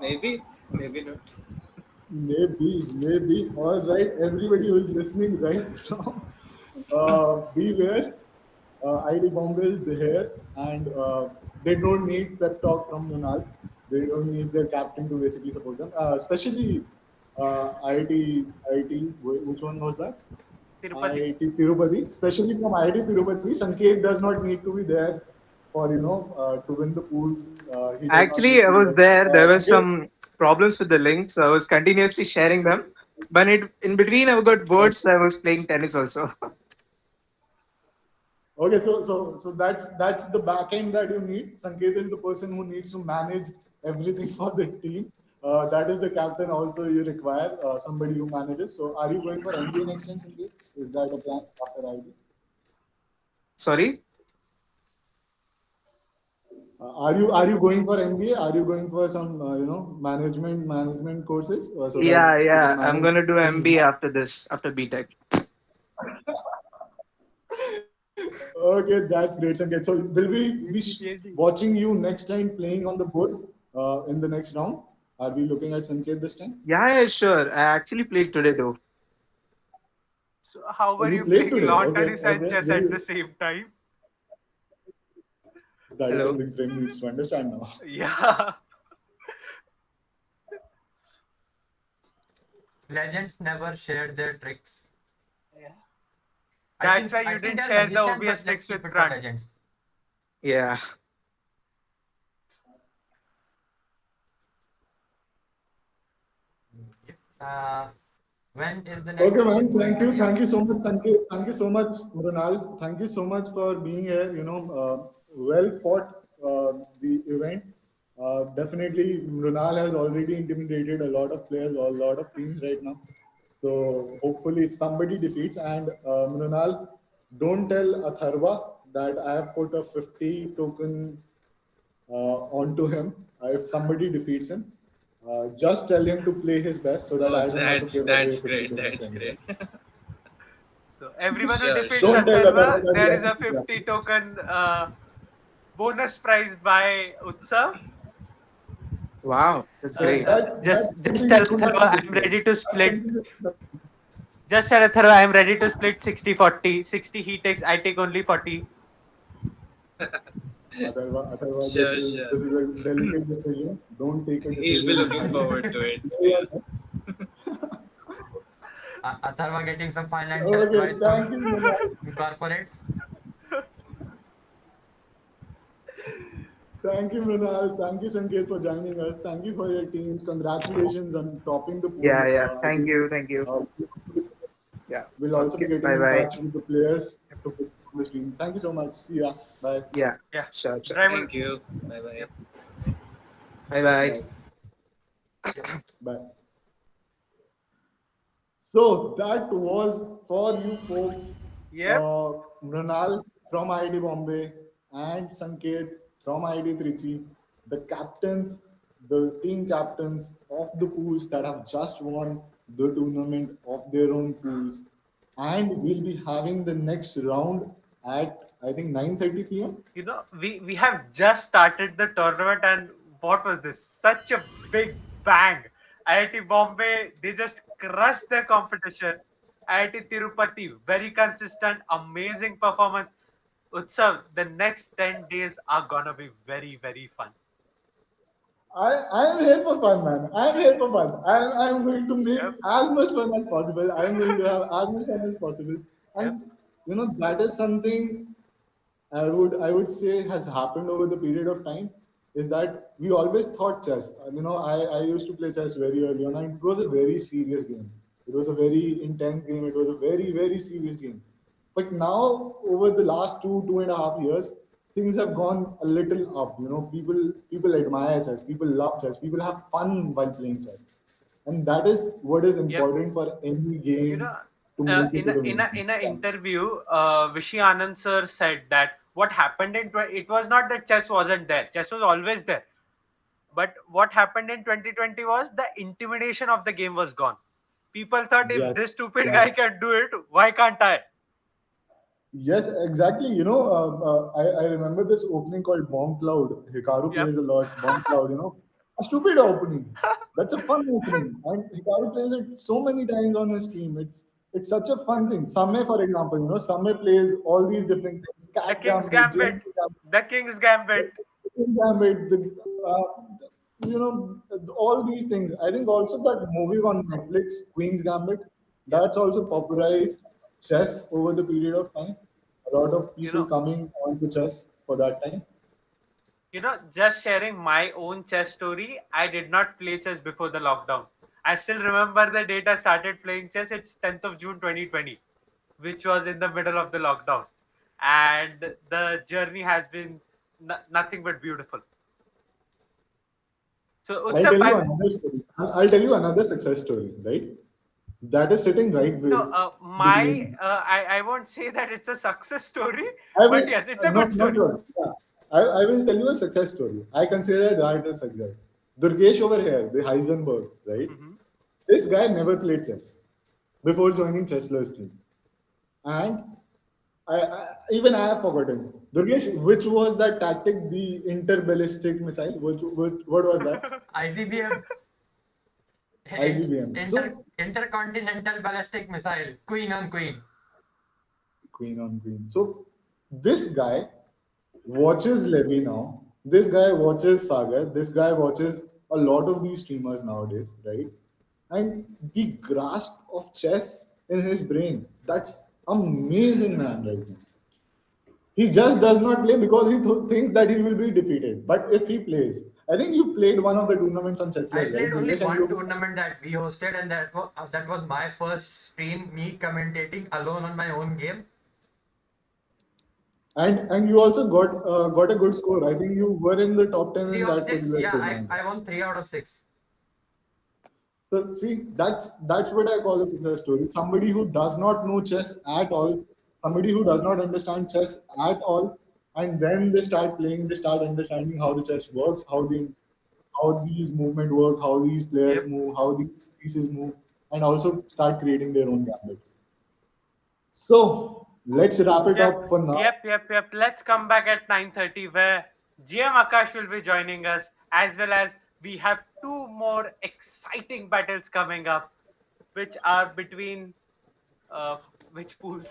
maybe not. Maybe. All right, everybody who is listening right now, beware. IIT Bombay is here, and they don't need pep talk from Ronald. They don't need their captain to basically support them. Especially IIT, which one was that? Tirupati. IIT Tirupati, especially from IIT Tirupati, Sanket does not need to be there for to win the pools. He does not need Actually, I to be was there. there. There were Sanket, some problems with the link, so I was continuously sharing them. But in between, I got bored, so I was playing tennis also. okay, so that's the back end that you need. Sanket is the person who needs to manage everything for the team. That is the captain. Also, you require somebody who manages. So, are you going for MBA next time, Sanket? Is that a plan after IIT? Sorry? Are you going for MBA? Are you going for some management courses so that you can Yeah. I'm manage gonna do things? MBA after this, after BTech. Okay, that's great, Sanket. So will we be watching you next time playing on the board in the next round? Are we looking at Sanket this time? Yeah, sure. I actually played today though. So how Oh, were you you played playing today. lawn Okay, tennis and okay. chess at the same time? That is Hello. something Prem needs to understand now. Yeah. Legends never shared their tricks. Yeah. I That's think why I you think didn't they're share the magicians, obvious but let's tricks keep with it for Prant. legends. Yeah. Uh, when is the next Okay, meet man. going to be Thank up? you so much, Sanket. Thank you so much, Ronald. Thank you so much for being here. Well fought the event. Definitely, Ronald has already intimidated a lot of players, a lot of teams right now. So hopefully somebody defeats. And Ronald, don't tell Atharva that I have put a 50 token onto him if somebody defeats him. Just tell him to play his best so that Oh, I don't have to that's give away that's 50 great. tokens to That's anybody. great. So everyone who Sure, defeats sure. Don't tell Atharva, Atharva there is that a 50 token bonus prize by Utsav. Wow, that's That, great. that, that's Just something tell you don't have Atharva to I'm discuss. ready to That's split. something Just tell Atharva I'm ready to split 60-40. 60 he takes, I take only 40. Atharva, Sure, sure. this is a delicate decision. Don't take a He'll be decision in looking hurry. forward to it. Very Yeah. well Atharva getting some done. financial advice Okay, thank from you, Mrinal. corporates. Thank you, Mrinal. Thank you, Sanket, for joining us. Thank you for your teams. Congratulations on topping the pool. Yeah, yeah. I Thank think you, thank you. uh, Yeah. we'll also be Okay. getting Bye in bye. touch with the players to put on the stream. Thank you so much. See ya. Bye. Yeah. Yeah. Sure, sure. Drive. Thank you. Bye bye. Yep. Bye bye. Bye. Bye. So that was for you folks, Yep. Mrinal from IIT Bombay and Sanket from IIT Trichy, the captains, the team captains of the pools that have just won the tournament of their own pools. And we'll be having the next round at I think 9:30 p.m. We have just started the tournament, and what was this? Such a big bang. IIT Bombay, they just crushed their competition. IIT Tirupati, very consistent, amazing performance. Utsav, the next 10 days are gonna be very, very fun. I am here for fun, man. I am here for fun. I am going to make Yep, as much fun as possible. I am going to have as much fun as possible. yep, And that is something I would say has happened over the period of time is that we always thought chess. I used to play chess very early on, and it was a very serious game. It was a very intense game. It was a very, very serious game. But now, over the last 2.5 years, things have gone a little up. People admire chess. People love chess. People have fun while playing chess, and that is what is yep. important for any You game know, to make it in to the a mainstream. interview, Vishy Anand sir said that what happened it was not that chess wasn't there. Chess was always there. But what happened in 2020 was the intimidation of the game was gone. People thought if this Yes, stupid guy yes. can do it, why can't I? Yes, exactly. I remember this opening called Bomb Cloud. Hikaru Yep. plays a lot. Bomb Cloud, a stupid opening. That's a fun opening, and Hikaru plays it so many times on his stream. It's such a fun thing. Samay, for example, Samay plays all these different things. The Cat King's Gambit, Gambit. JMP Gambit, The King's Gambit. Gambit, all these things. I think also that movie on Netflix, Queen's Gambit, Yep. that's also popularized chess over the period of time. A lot of You people know, coming onto chess for that time. just sharing my own chess story. I did not play chess before the lockdown. I still remember the date I started playing chess. It's 10th of June 2020, which was in the middle of the lockdown. And the journey has been nothing but beautiful. So, I'll Utsav, tell you another story. I'll tell you another success story, right? That is sitting right between us. I won't say that it's a success story, I but will yes, it's a good not story. yours. Yeah. I will tell you a success story. I consider that a success. Durgesh over here, the Heisenberg, right? Mhm. This guy never played chess before joining Chessler's team. And even I have forgotten. Durgesh, which was that tactic, the interballistic missile? What was that? ICBM, ICBM. So, Intercontinental Ballistic Missile, Queen on Queen. Queen on Queen. So, this guy watches Levy now. This guy watches Sagar. This guy watches a lot of these streamers nowadays, right? And the grasp of chess in his brain, that's amazing, man, right now. He just does not play because he thinks that he will be defeated. But if he plays, I think you played one of the tournaments on I Chesslers, right, played only Durgesh? And one you tournament that we hosted, and that was my first stream, me commentating alone on my own game. and you also got a good score. I think you were in the top 10 Three in of that six. particular Yeah, tournament. I won 3 out of 6. So see, that's what I call a success story. Somebody who does not know chess at all, somebody who does not understand chess at all, and then they start playing, they start understanding how the chess works, how these movement work, how these players Yep. move, how these pieces move, and also start creating their own gambits. So let's wrap it Yep. up for now. Yep. Let's come back at 9:30 where GM Akash will be joining us as well as we have two more exciting battles coming up, which are between uh, which pools?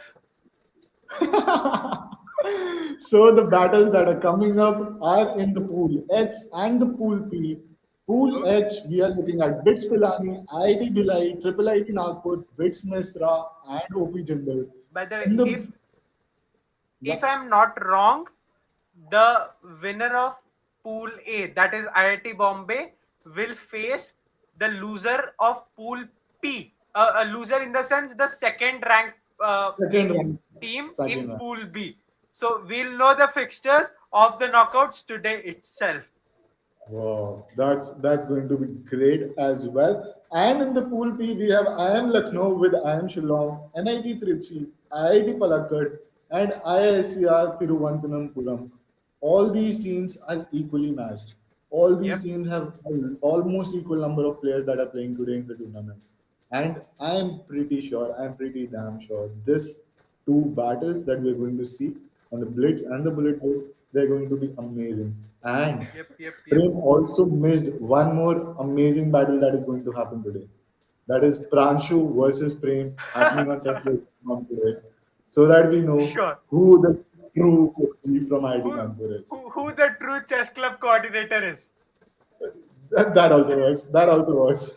So the battles that are coming up are in the pool H and the pool P. Pool Okay. H, we are looking at BITS Pilani, IIT Bhilai, IIIT Nagpur, BITS Mesra, and OP Jindal. By the way, In the if yeah, I'm not wrong, the winner of Pool A, that is IIT Bombay, will face the loser of Pool P. A loser in the sense the second rank second rank, team second in rank. Pool B. So we'll know the fixtures of the knockouts today itself. Wow, that's going to be great as well. And in the pool P, we have IIM Lucknow with IIM Shillong, NIT Trichy, IIT Palakkad, and IISER Thiruvananthapuram. All these teams are equally matched. All these Yep. teams have almost equal number of players that are playing today in the tournament. And I'm pretty damn sure this two battles that we're going to see on the Blitz and the Bullet Board, they're going to be amazing. And Yep. Yep. Yep. Prem also missed one more amazing battle that is going to happen today. That is Pranshu versus Prem happening on chess.com today. So that we know Sure. who the true OG from IIT Who, Kanpur is. who the true chess club coordinator is? That also works. That also works.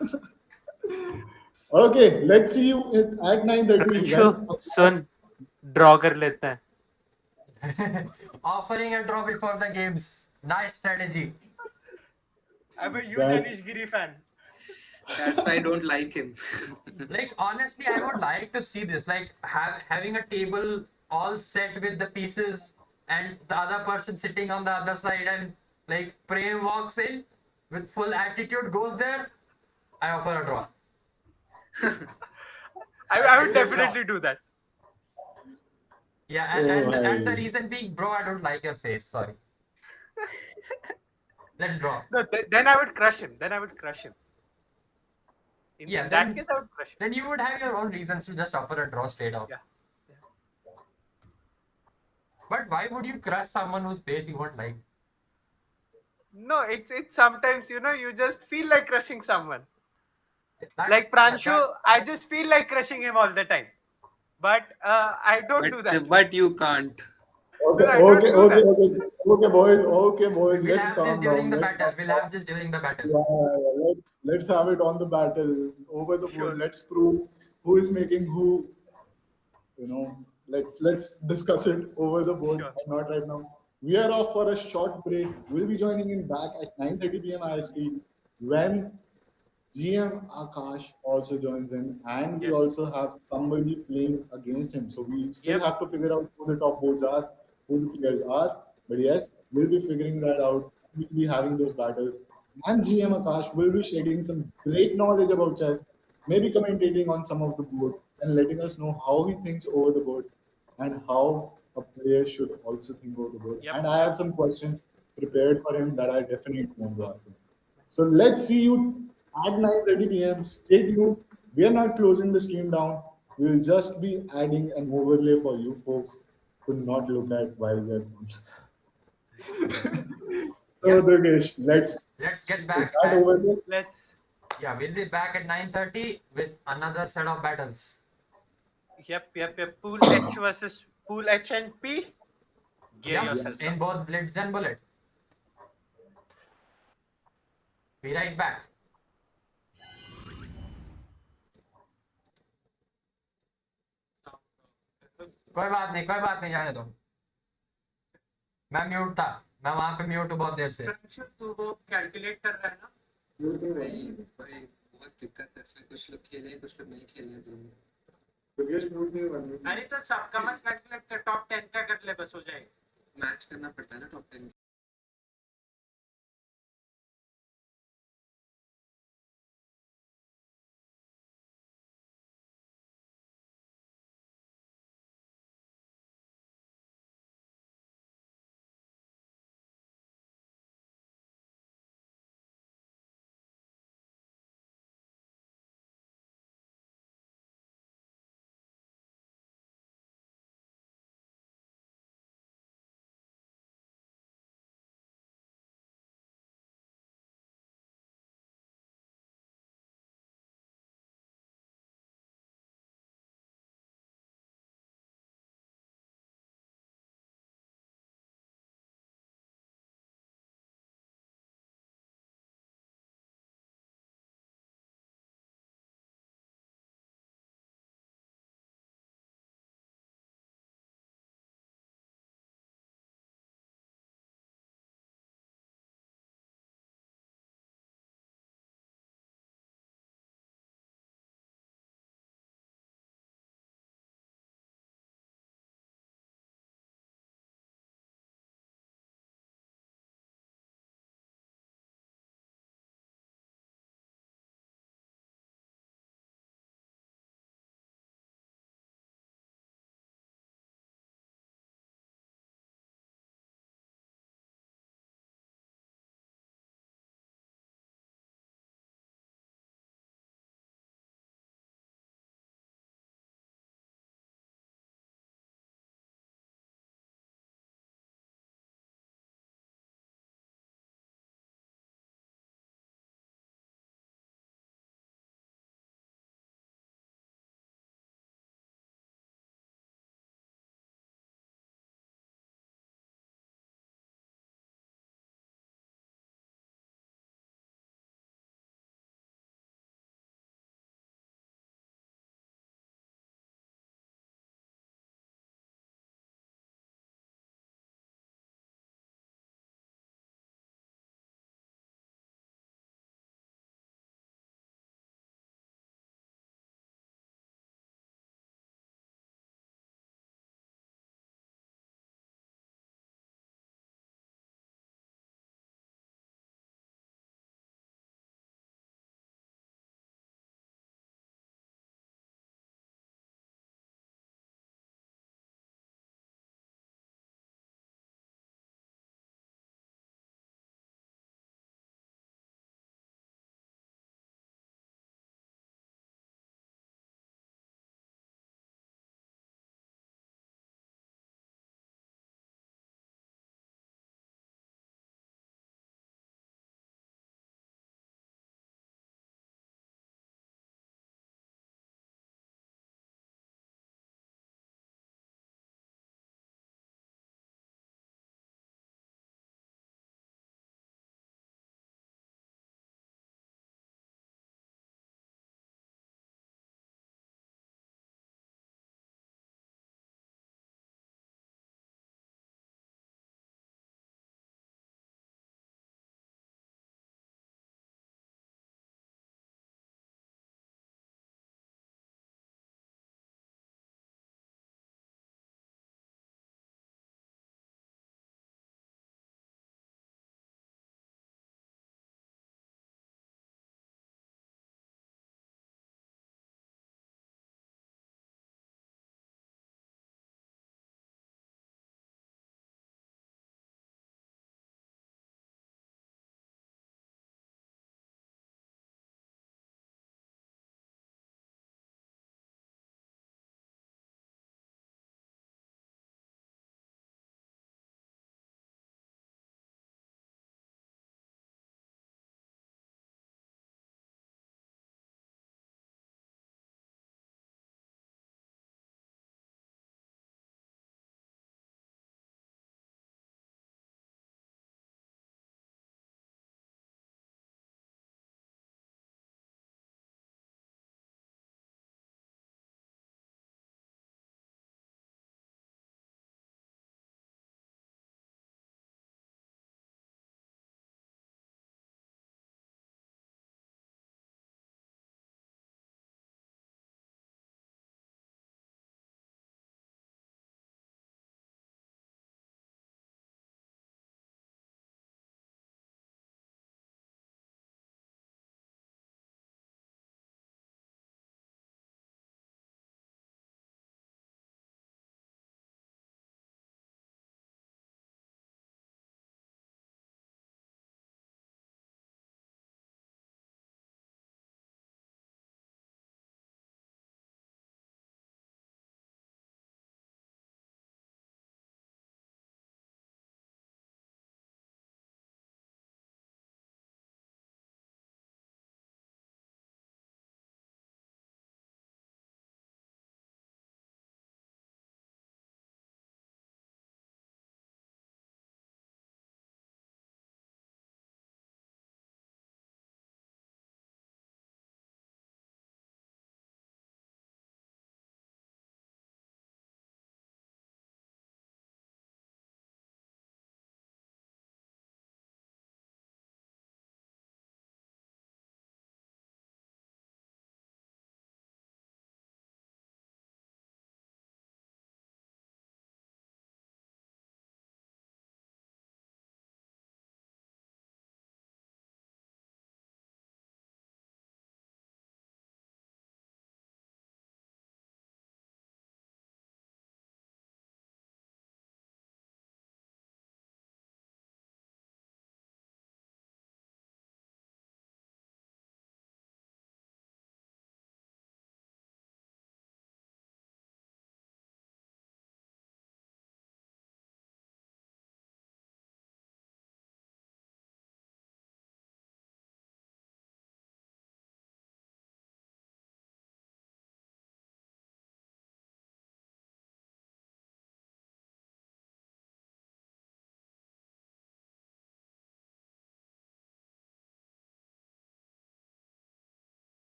Okay, let's see you at 9:30 Pranshu when soon draw कर लेते हैं. Offering a draw before the games. Nice strategy. I'm a huge that's Anish Giri fan. That's why I don't like him. Like honestly, I would like to see this. Like having a table all set with the pieces, and the other person sitting on the other side, and like Prem walks in with full attitude, goes there. I offer a draw. I would Let's draw. definitely do that. Yeah, oh and the hi. reason being, bro, I don't like your face. Sorry. Let's draw. No, then I would crush him. Then I would crush him. Yeah, In that case, I would crush him. then you would have your own reasons to just offer a draw straight off. Yeah. But why would you crush someone whose face you won't like? No, it's sometimes you just feel like crushing someone. That, Like Pranshu, I just feel like crushing him all the time. But I don't but do that. but you can't. Okay, No, I don't okay, do okay, that. okay, okay, boys. Okay, boys. we'll Let's have this calm during down. the Let's battle. calm We'll down. have this during the battle. Yeah, let's have it on the battle over the board. Sure. Let's prove who is making who. Let's discuss it over the board Sure. and not right now. We are off for a short break. We'll be joining in back at 9:30 p.m. IST when GM Akash also joins in, and we Yes. also have somebody playing against him. So we still Yep. have to figure out who the top boards are, who the players are. But yes, we'll be figuring that out. We'll be having those battles. And GM Akash will be sharing some great knowledge about chess, maybe commentating on some of the boards and letting us know how he thinks over the board and how a player should also think over the board. Yep. And I have some questions prepared for him that I definitely want to ask him. So let's see you at 9:30 p.m. Stay tuned. We are not closing the stream down. We will just be adding an overlay for you folks to not look at while we are gone. So Yeah, Durgesh, let's let's get is back that and overlay? Let's. yeah, we'll be back at 9:30 with another set of battles. Yep. Pool H versus Pool H and P. Gear Yep, yourselves Yes. up. in both Blitz and Bullet. Be right back. कोई बात नहीं जाने दो. मैं mute था. मैं वहां पे म्यूट हूँ बहुत देर से. तू वो कैलकुलेट कर रहा है ना. नहीं भाई, बहुत दिक्कत है इसमें. कुछ लोग खेले, कुछ लोग नहीं खेले दोनों. Durgesh, mute नहीं बन रही. अरे तो सब कमर कैलकुलेट कर, टॉप 10 का कर ले, बस हो जाएगा. मैच करना पड़ता है ना टॉप 10.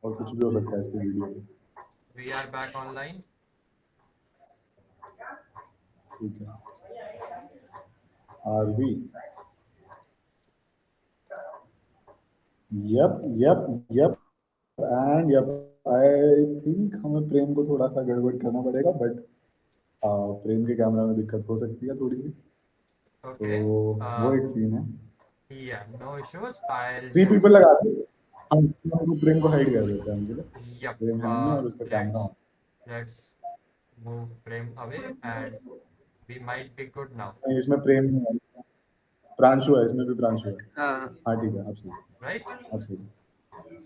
और कुछ भी हो सकता है इसके वीडियो पे. We are back online. ठीक है. Are we? Yep, and yep. I think हमें प्रेम को थोड़ा सा गड़बड़ करना पड़ेगा, बट प्रेम के कैमरा में दिक्कत हो सकती है थोड़ी सी. तो Okay. वो एक सीन है. Yeah, no issues. I'll 3 people just, लगाते हैं. हम प्रेम को हाइड कर देते हैं उनके लिए. yep. प्रेम है नहीं और उसका camera Let's on. let's move frame away and we might be good now, नहीं, इसमें प्रेम नहीं है. प्रांशु है, इसमें भी प्रांशु है. हाँ. हाँ ठीक है, अब सही. right? अब सही.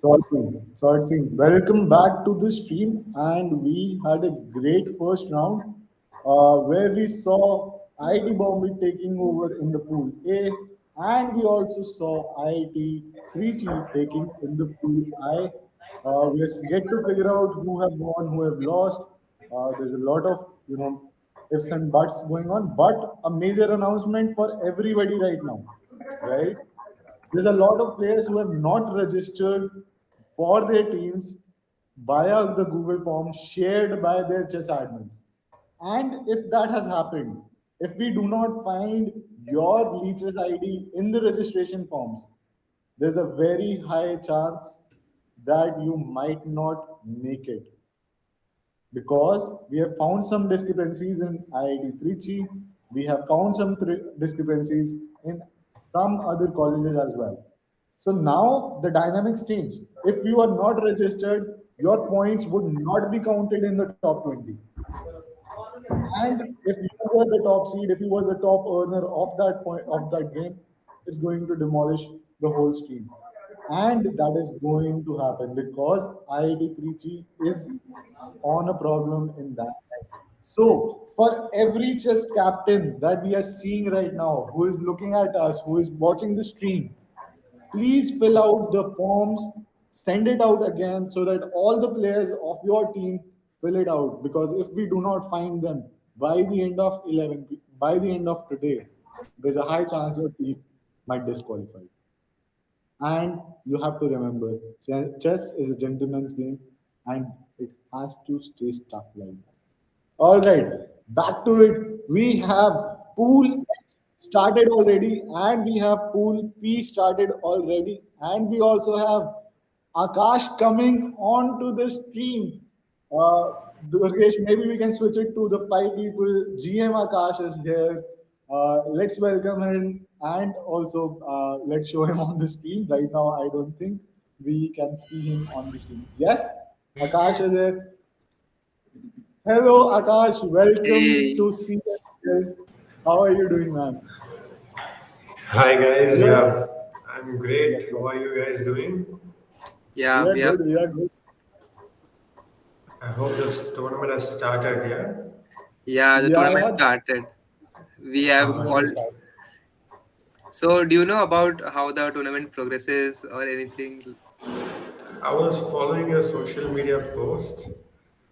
Short scene. Welcome back to the stream, and we had a great first round where we saw IIT Bombay taking over in the pool A, and we also saw IIT Trichy taking in the pool I. We are yet to figure out who have won, who have lost. There's a lot of ifs and buts going on, but a major announcement for everybody right now, right? There's a lot of players who have not registered for their teams via the Google form shared by their chess admins. And if that has happened, if we do not find your leeches ID in the registration forms, there's a very high chance that you might not make it, because we have found some discrepancies in IIT Trichy, we have found some discrepancies in some other colleges as well. So now the dynamics change. If you are not registered, your points would not be counted in the top 20. And if you were the top seed, if you were the top earner of that point of that game, it's going to demolish the whole stream. And that is going to happen because IIT Trichy is on a problem in that. So, for every chess captain that we are seeing right now, who is looking at us, who is watching the stream, please fill out the forms, send it out again so that all the players of your team fill it out. Because if we do not find them by the end of 11, by the end of today, there's a high chance your team might disqualify. And you have to remember, chess is a gentleman's game and it has to stay stuck like that. All right, back to it. We have pool started already, and we have pool P started already, and we also have Akash coming on to the stream. Uh, Durgesh, maybe we can switch it to the 5 people. GM Akash is here. Let's welcome him and also let's show him on the stream. Right now, I don't think we can see him on the stream. Yes, He Akash is is. here. Hello, Akash. Welcome to Hey. CSL. How are you doing, man? Hi guys, We are, yeah, I'm yes, great. How yes. are you guys doing? Yeah, We are we have. good. We are good. I hope this tournament has started, yeah? Yeah, the Yeah, tournament yeah. started. We have Tournament all. is Awesome. started. So, do you know about how the tournament progresses or anything? I was following your social media post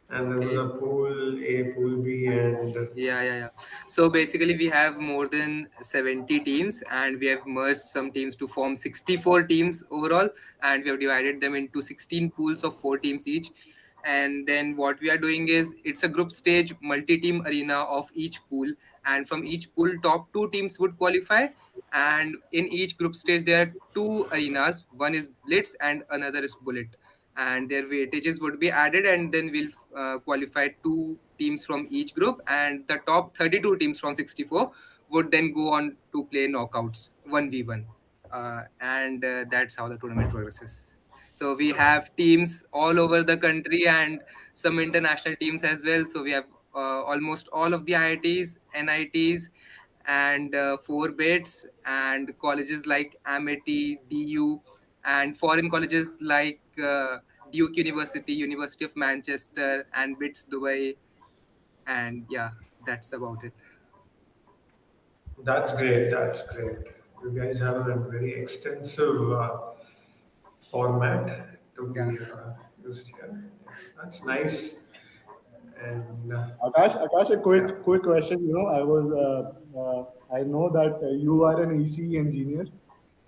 and there was Okay. a pool A, pool B, and Yeah. So basically, we have more than 70 teams, and we have merged some teams to form 64 teams overall, and we have divided them into 16 pools of 4 teams each. And then what we are doing is it's a group stage multi-team arena of each pool, and from each pool, top 2 teams would qualify. And in each group stage, there are 2 arenas. One is Blitz, and another is Bullet, and their weightages would be added, and then we'll qualify 2 teams from each group, and the top 32 teams from 64 would then go on to play knockouts 1v1, and that's how the tournament progresses. So we have teams all over the country and some international teams as well. So we have almost all of the IITs, NITs, and 4 bits, and colleges like Amity, DU, and foreign colleges like Duke University, University of Manchester, and BITS Dubai, and yeah, that's about it. that's great, that's great. You guys have a very extensive format to Yeah. be used here. Yeah, that's nice. And Akash, a yeah, quick question. I know that you are an ECE engineer,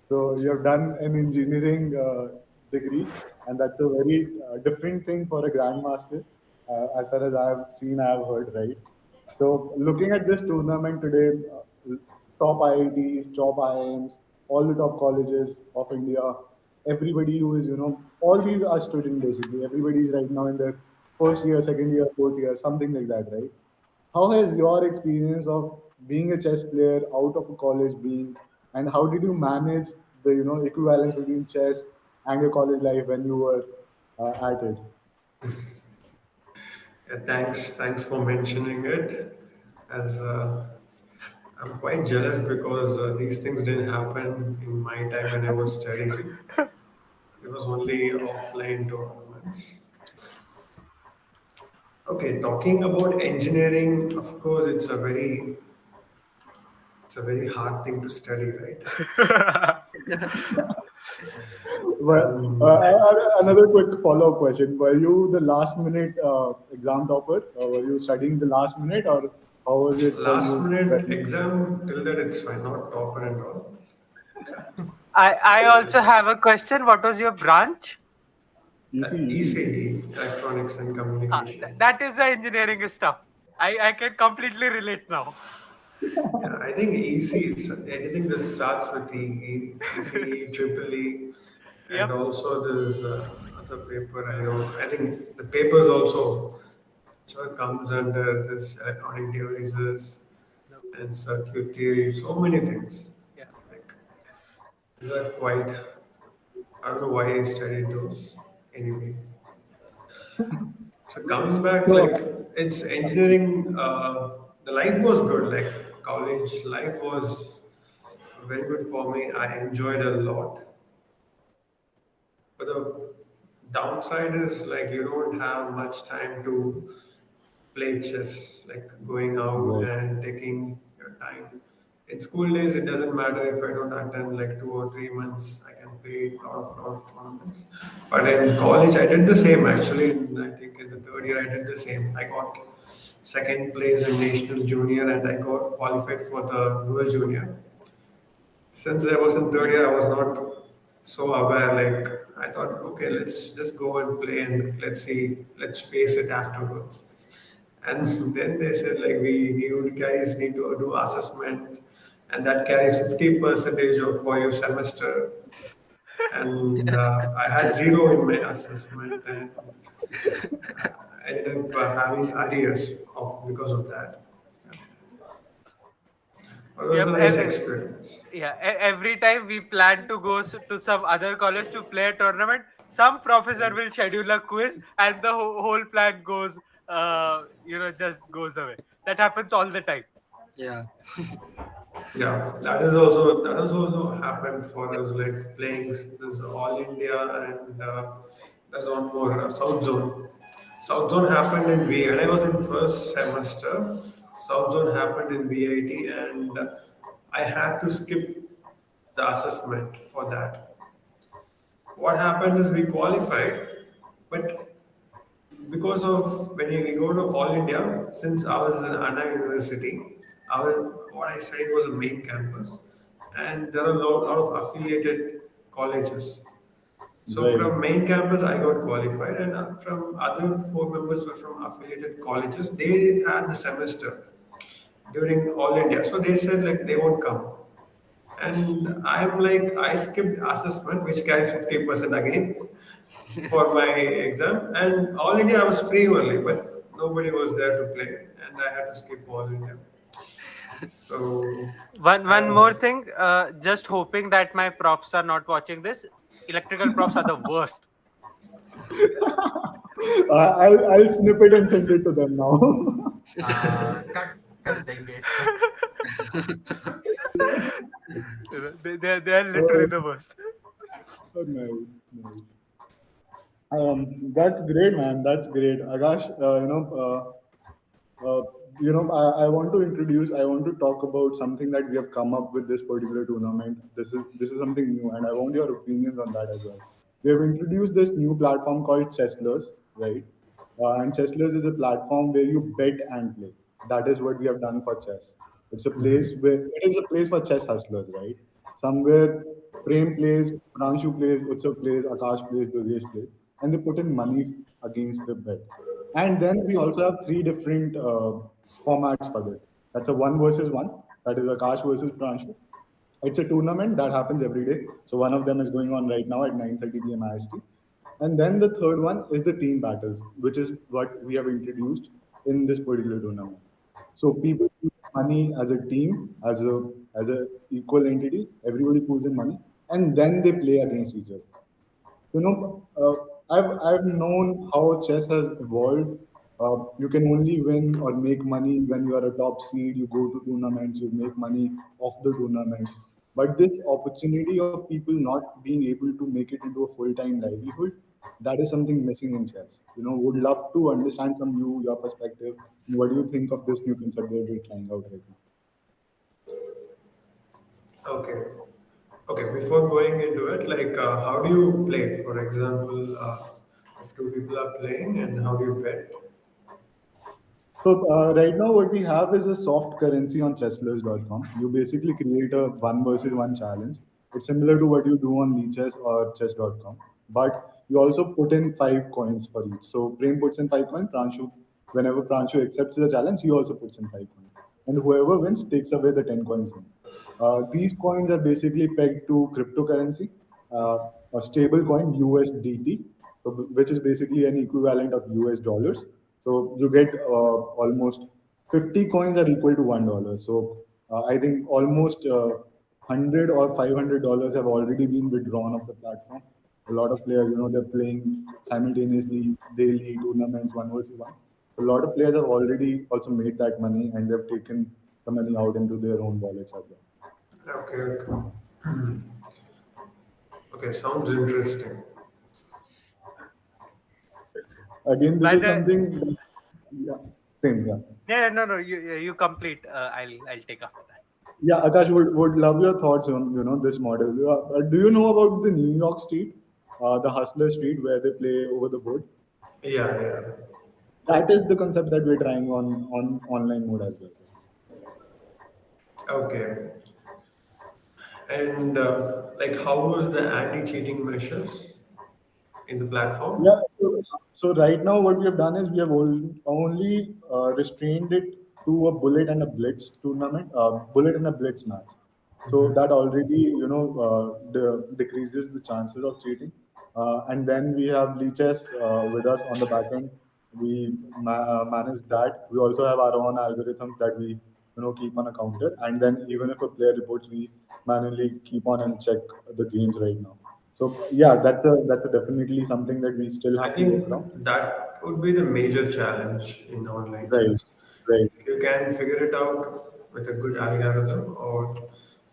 so you have done an engineering degree. and that's a very different thing for a grandmaster, as far as I have seen, I have heard, right? So, looking at this tournament today, top IITs, top IIMs, all the top colleges of India, everybody who is, all these are students basically. Everybody is right now in their first year, second year, fourth year, something like that, right? How has your experience of being a chess player out of a college been, and how did you manage the equivalence between chess and your college life when you were at it? Yeah, thanks for mentioning it. As I'm quite jealous because these things didn't happen in my time when I was studying. It was only offline tournaments. Okay, talking about engineering, of course, it's a very hard thing to study, right? Well, another quick follow-up question: were you the last-minute exam topper? Were you studying the last minute, or how was it for Last you? minute exam, till that it's fine, not topper and all. I also have a question. What was your branch? Easy, easy. ECE, Electronics and Communication. That is the engineering stuff. I can completely relate now. Yeah, I think EC is anything that starts with ECE, Triple E, and Yep. also there's other paper I know. I think the papers also which comes under this electronic devices No. and circuit theory, so many things. Yeah. Like these are quite. I don't know why I studied those anyway. So coming back, like So, it's engineering. The life was good. Like college life was very good for me. I enjoyed a lot. But the downside is like you don't have much time to play chess, like going out right. and taking your time. In school days, it doesn't matter if I don't attend like 2 or 3 months. I can play a lot of tournaments. But in college, I did the same. Actually, I think in the third year, I did the same. I got second place in national junior, and I got qualified for the dual junior. Since I was in third year, I was not so aware. Like I thought, okay, let's just go and play and let's see, let's face it afterwards. And then they said like you guys need to do assessment, and that carries 50 percentage of for your semester. And I had zero in my assessment, and I ended up having arrears of because of that. It was a Yep. nice experience. Yeah. Every time we plan to go to some other college to play a tournament, some professor will schedule a quiz, and the whole plan goes, just goes away. That happens all the time. Yeah. Yeah, that has also happened for us, like playing this All India and there's one more South Zone. South Zone happened in V. When I was in first semester, South Zone happened in VIT, and I had to skip the assessment for that. What happened is we qualified, but because of when we go to All India, since I was in Anna University, what I studied was a main campus, and there are a lot of affiliated colleges. So Right. from main campus, I got qualified, and from other four members were from affiliated colleges. They had the semester during All India, so they said like they won't come. And I'm like, I skipped assessment, which carries 50% again for my exam. And all India, I was free only, but nobody was there to play. And I had to skip all India. So I One was, more thing. Just hoping that my profs are not watching this. Electrical profs are the worst. I'll snip it and send it to them now. Cut कर देंगे इसको. They are literally the worst. Oh, nice, nice. That's great, man. That's great, Akash. Uh, I want to introduce. I want to talk about something that we have come up with this particular tournament. This is something new, and I want your opinions on that as well. We have introduced this new platform called Chesslers, right? And Chesslers is a platform where you bet and play. That is what we have done for chess. It's a place where it is a place for chess hustlers, right? Somewhere Prem plays, Pranshu plays, Utsav plays, Akash plays, Durgesh plays, and they put in money against the bet. And then we also have three different formats for this. That's a one versus one. That is Akash versus Pranshu. It's a tournament that happens every day. So one of them is going on right now at 9:30 p.m. IST. And then the third one is the team battles, which is what we have introduced in this particular tournament. So people put money as a team, as a equal entity. Everybody pulls in money, and then they play against each other. I've known how chess has evolved. You can only win or make money when you are a top seed. You go to tournaments, you make money off the tournaments. But this opportunity of people not being able to make it into a full-time livelihood, that is something missing in chess. Would love to understand from you your perspective. What do you think of this new concept that we're trying out right now? Okay. Okay, before going into it, like how do you play? For example, if two people are playing, and how do you bet? So right now, what we have is a soft currency on chesslers.com. You basically create a one versus one challenge. It's similar to what you do on Lichess or chess.com, but you also put in 5 coins for each. So Prem puts in 5 coins. Pranshu, whenever Pranshu accepts the challenge, he also puts in 5 coins, and whoever wins takes away the 10 coins win. These coins are basically pegged to cryptocurrency, uh, a stable coin USDT, so which is basically an equivalent of US dollars. So you get almost 50 coins are equal to $1. So I think almost 100 or $500 have already been withdrawn of the platform. A lot of players, they're playing simultaneously daily tournaments, one versus one. A lot of players have already also made that money and they've taken the money out into their own wallets as well. Okay, okay. Okay, sounds interesting. Again, this By is the something, yeah, same, yeah. yeah, no, you complete. I'll take after that. Yeah, Akash would love your thoughts on this model. Do you know about the New York Street, the Hustler Street, where they play over the board? Yeah, yeah. That is the concept that we're trying on online mode as well. Okay. And like, how was the anti-cheating measures in the platform? Yeah. So right now, what we have done is we have only restrained it to a bullet and a blitz tournament, bullet and a blitz match. So that already, decreases the chances of cheating. And then we have leeches with us on the back end. We manage that. We also have our own algorithms that we, keep on a counter. And then even if a player reports, we manually keep on and check the games right now. So yeah, that's a definitely something that we still I have to work think around. that would be the major challenge in online Right, chess. right. If you can figure it out with a good algorithm or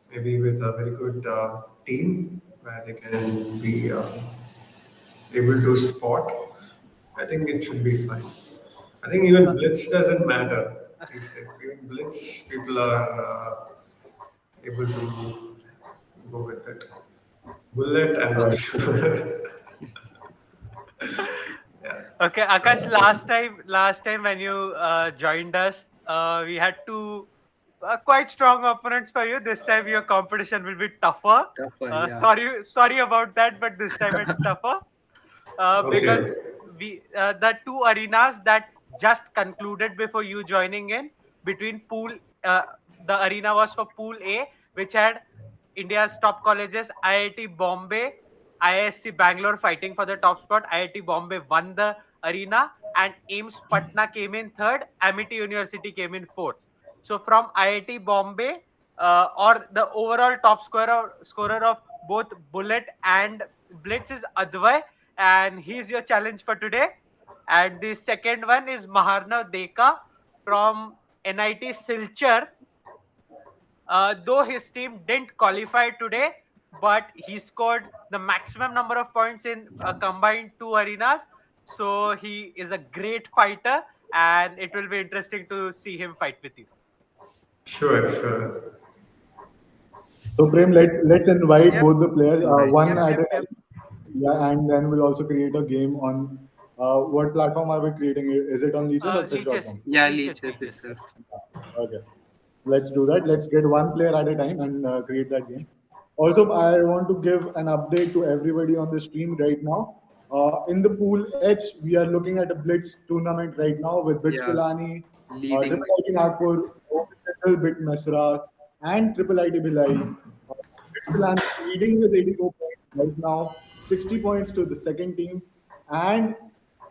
maybe with a very good team where they can be able to spot, I think it should be fine. I think even blitz doesn't matter these days. Even blitz, people are able to go with it. Bullet, I'm not Right. sure. Yeah. Okay, Akash. Last time when you joined us, we had two quite strong opponents for you. This time your competition will be tougher. Tougher, yeah. Sorry about that, but this time it's tougher. Because Okay. the two arenas that just concluded before you joining in between uh, the arena was for pool A, which had India's top colleges, IIT Bombay, IISc Bangalore fighting for the top spot. IIT Bombay won the arena, and AIIMS Patna came in third. Amity University came in fourth. So from IIT Bombay, or the overall top scorer of both Bullet and Blitz is Advay, and he's your challenge for today. And the second one is Maharna Deka from NIT Silchar. Though his team didn't qualify today, but he scored the maximum number of points in combined two arenas. So he is a great fighter, and it will be interesting to see him fight with you. Sure, sure. So Prem, let's invite Yep, both the players, Invite. one yep, at yep, a yep. time. Yeah, and then we'll also create a game on what platform are we creating? Is it on Leeches or Leeches, chess.com? Yeah, leeches, leeches leeches. itself. Okay, let's do that. Let's get one player at a time and create that game. Also, I want to give an update to everybody on the stream right now. In the pool H, we are looking at a Blitz tournament right now with Bits Yeah, Pilani, leading. IIT Nagpur, Bit Mesra, and IIT Bhilai. Bits Pilani leading with 84 points right now, 60 points to the second team, and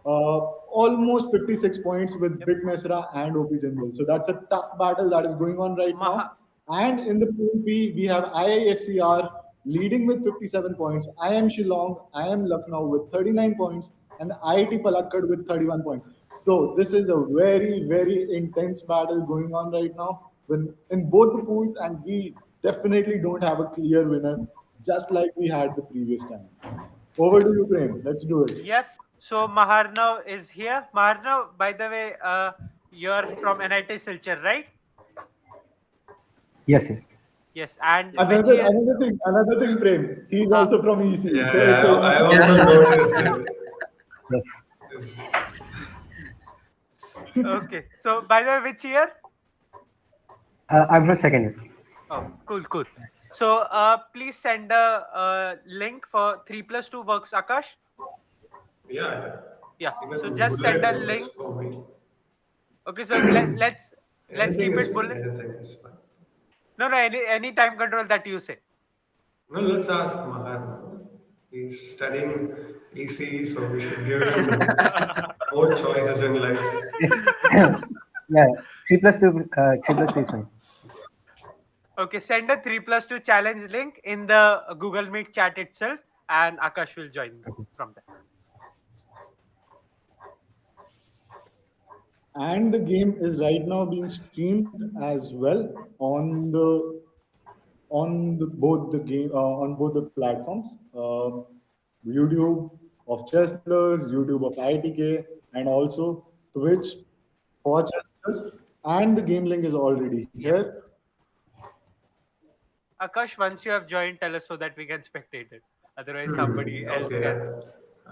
almost 56 points with Yep. Bit Mesra and OP Jindal. So that's a tough battle that is going on right Maha, now. And in the pool B, we have IIScr leading with 57 points. I am Shillong, I am Lucknow with 39 points, and IIT Palakkad with 31 points. So this is a very, very intense battle going on right now in both the pools, and we definitely don't have a clear winner, just like we had the previous time. Over to Ukraine. Let's do it. yep. So Maharnav is here. Maharnav, by the way, you're from NIT Silchar, right? Yes, yes. Yes. And Yes. which Another year? another thing, Prem. He's Huh. also from EC, Yeah, so it's a yeah, I EC. also Yeah. noticed it. Yes. It's- Okay. So by the way, which year? I'm from second year. Oh, cool, cool. So please send a link for 3+2 works, Akash. yeah, Yeah. yeah. So Even just send a bullet works link. for me. Okay. So let's Anything keep is it fine. bullet. Anything is fine. No, no. Any time control that you say. No, let's ask Mahar. He's studying ECE, so we should give him more choices in life. Yes. Yeah. 3+2. 3+2 is fine. Okay, send a 3+2 challenge link in the Google Meet chat itself, and Akash will join from there. And the game is right now being streamed as well on both the platforms, YouTube of chess players, YouTube of IITK, and also Twitch for chess players. And the game link is already Yep. here. Akash, once you have joined, tell us so that we can spectate it. Otherwise, somebody else Okay, can.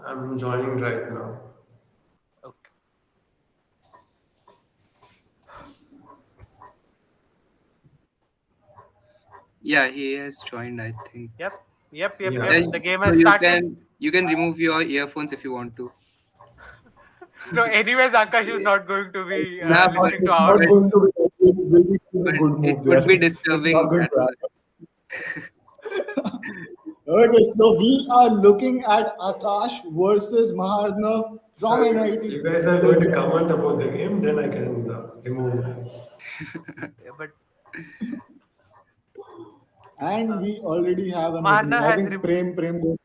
I'm joining right now. Okay. Yeah, he has joined, I think. Yep. Yep. Yep. Yeah. Yep. The game So has you started. can remove your earphones if you want to. No, anyways, Akash is not going to be Nah, but, listening to It's our. not but going to be will be a but good it move would there. be It's not disturbing. going That's to why. happen. Okay, so we are looking at Akash versus Maharnav So from you NIT. guys are going to comment about the game, then I can remove. But And we already have an opening. Maharnav I has think Prem goes.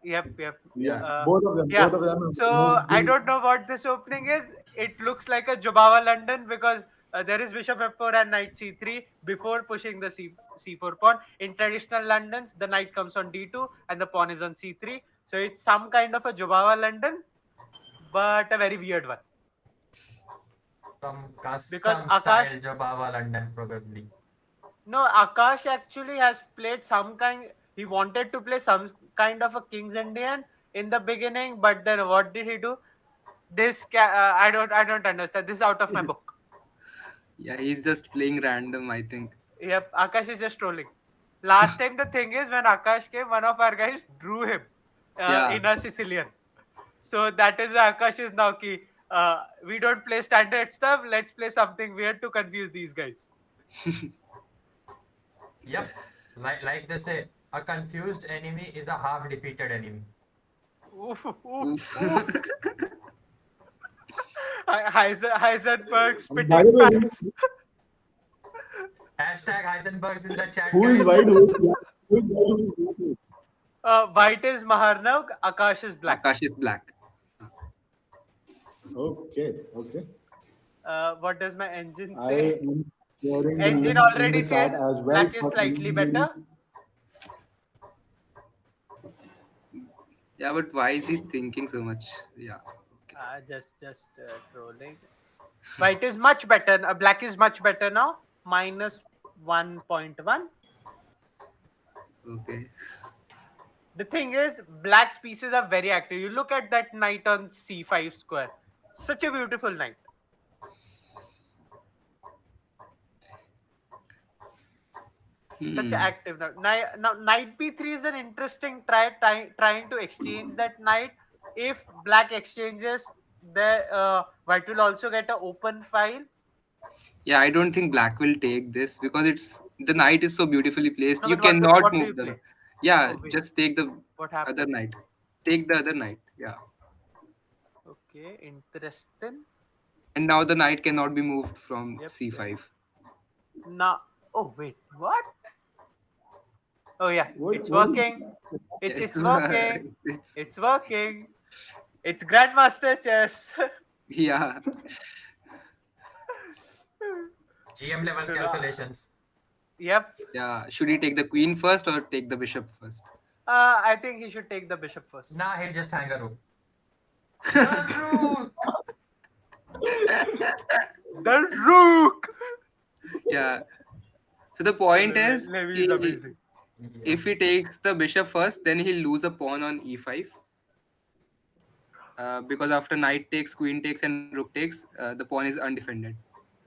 Yep, yep. Yeah, Yeah. Yeah. both of them have So moved I in. don't know what this opening is. It looks like a Jobava London because there is Bishop F4 and Knight C3 before pushing the C4 pawn. In traditional Londons, the knight comes on D2 and the pawn is on C3. So it's some kind of a Jobava London, but a very weird one. Some Because custom Akash, style Jobava London, probably. no, Akash actually has played some kind. He wanted to play some kind of a King's Indian in the beginning, but then what did he do? I don't understand. This is out of my book. Yeah, he's just playing random, I think. Yep, Akash is just trolling. Last time the thing is when Akash came, one of our guys drew him Yeah. in a Sicilian. So that is why Akash is now key. We don't play standard stuff. Let's play something weird to confuse these guys. Yep. Like they say, a confused enemy is a half defeated enemy. Oof, oof, Oof. oof. Heisenberg By the spitting way, facts. Hashtag Heisenberg's in the chat, who is guys. white? Who is white? White is Maharnav, Akash is black. Akash is black. Okay. What does my engine I say? am sharing the Engine link in already the chat says as well. black is for slightly anybody. better. Yeah, but why is he thinking so much? Yeah. Okay. Just trolling. White is much better. Black is much better now. Minus 1.1. Okay. The thing is, black's pieces are very active. You look at that knight on c5 square. Such a beautiful knight. Such Hmm. active now. Now knight b3 is an interesting trying to exchange that knight. If black exchanges, the white will also get an open file. Yeah, I don't think black will take this because it's the knight is so beautifully placed. No, You but cannot what do you move them. play? Yeah, Oh wait, just take the what other happened? knight. Take the other knight. Yeah. Okay, interesting. And now the knight cannot be moved from Yep, yep. c5. Now, oh wait, what? Oh yeah, it's What is working. Yes, It's working. it's It's working. It's Grandmaster chess. yeah, GM level So, calculations. yep. yeah. Should he take the queen first or take the bishop first? I think he should take the bishop first. Nah, he'll just hang a rook. The rook! The rook. Yeah. So the point is, Levi is amazing. if he takes the bishop first, then he'll lose a pawn on e5. Because after knight takes, queen takes, and rook takes, the pawn is undefended.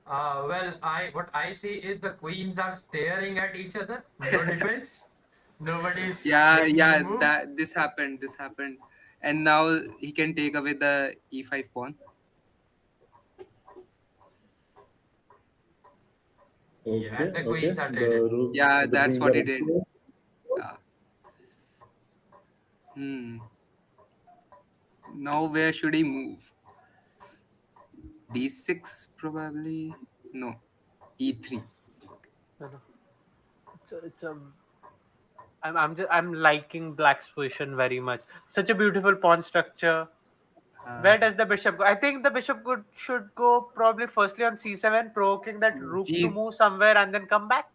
Well, what I see is the queens are staring at each other. No defense. Nobody's Yeah, making a yeah. move. That this happened. This happened, and now he can take away the e5 pawn. Yeah, okay? the Okay. queens are The traded. rook, Yeah, the that's queens what are he did. exchanged. Yeah. Hmm. Now where should he move? D6 probably. No, e3. No, no. It's a. I'm liking black's position very much. Such a beautiful pawn structure. Uh, Where does the bishop go? I think the bishop should go probably firstly on c7, provoking that rook to G. move somewhere and then come back.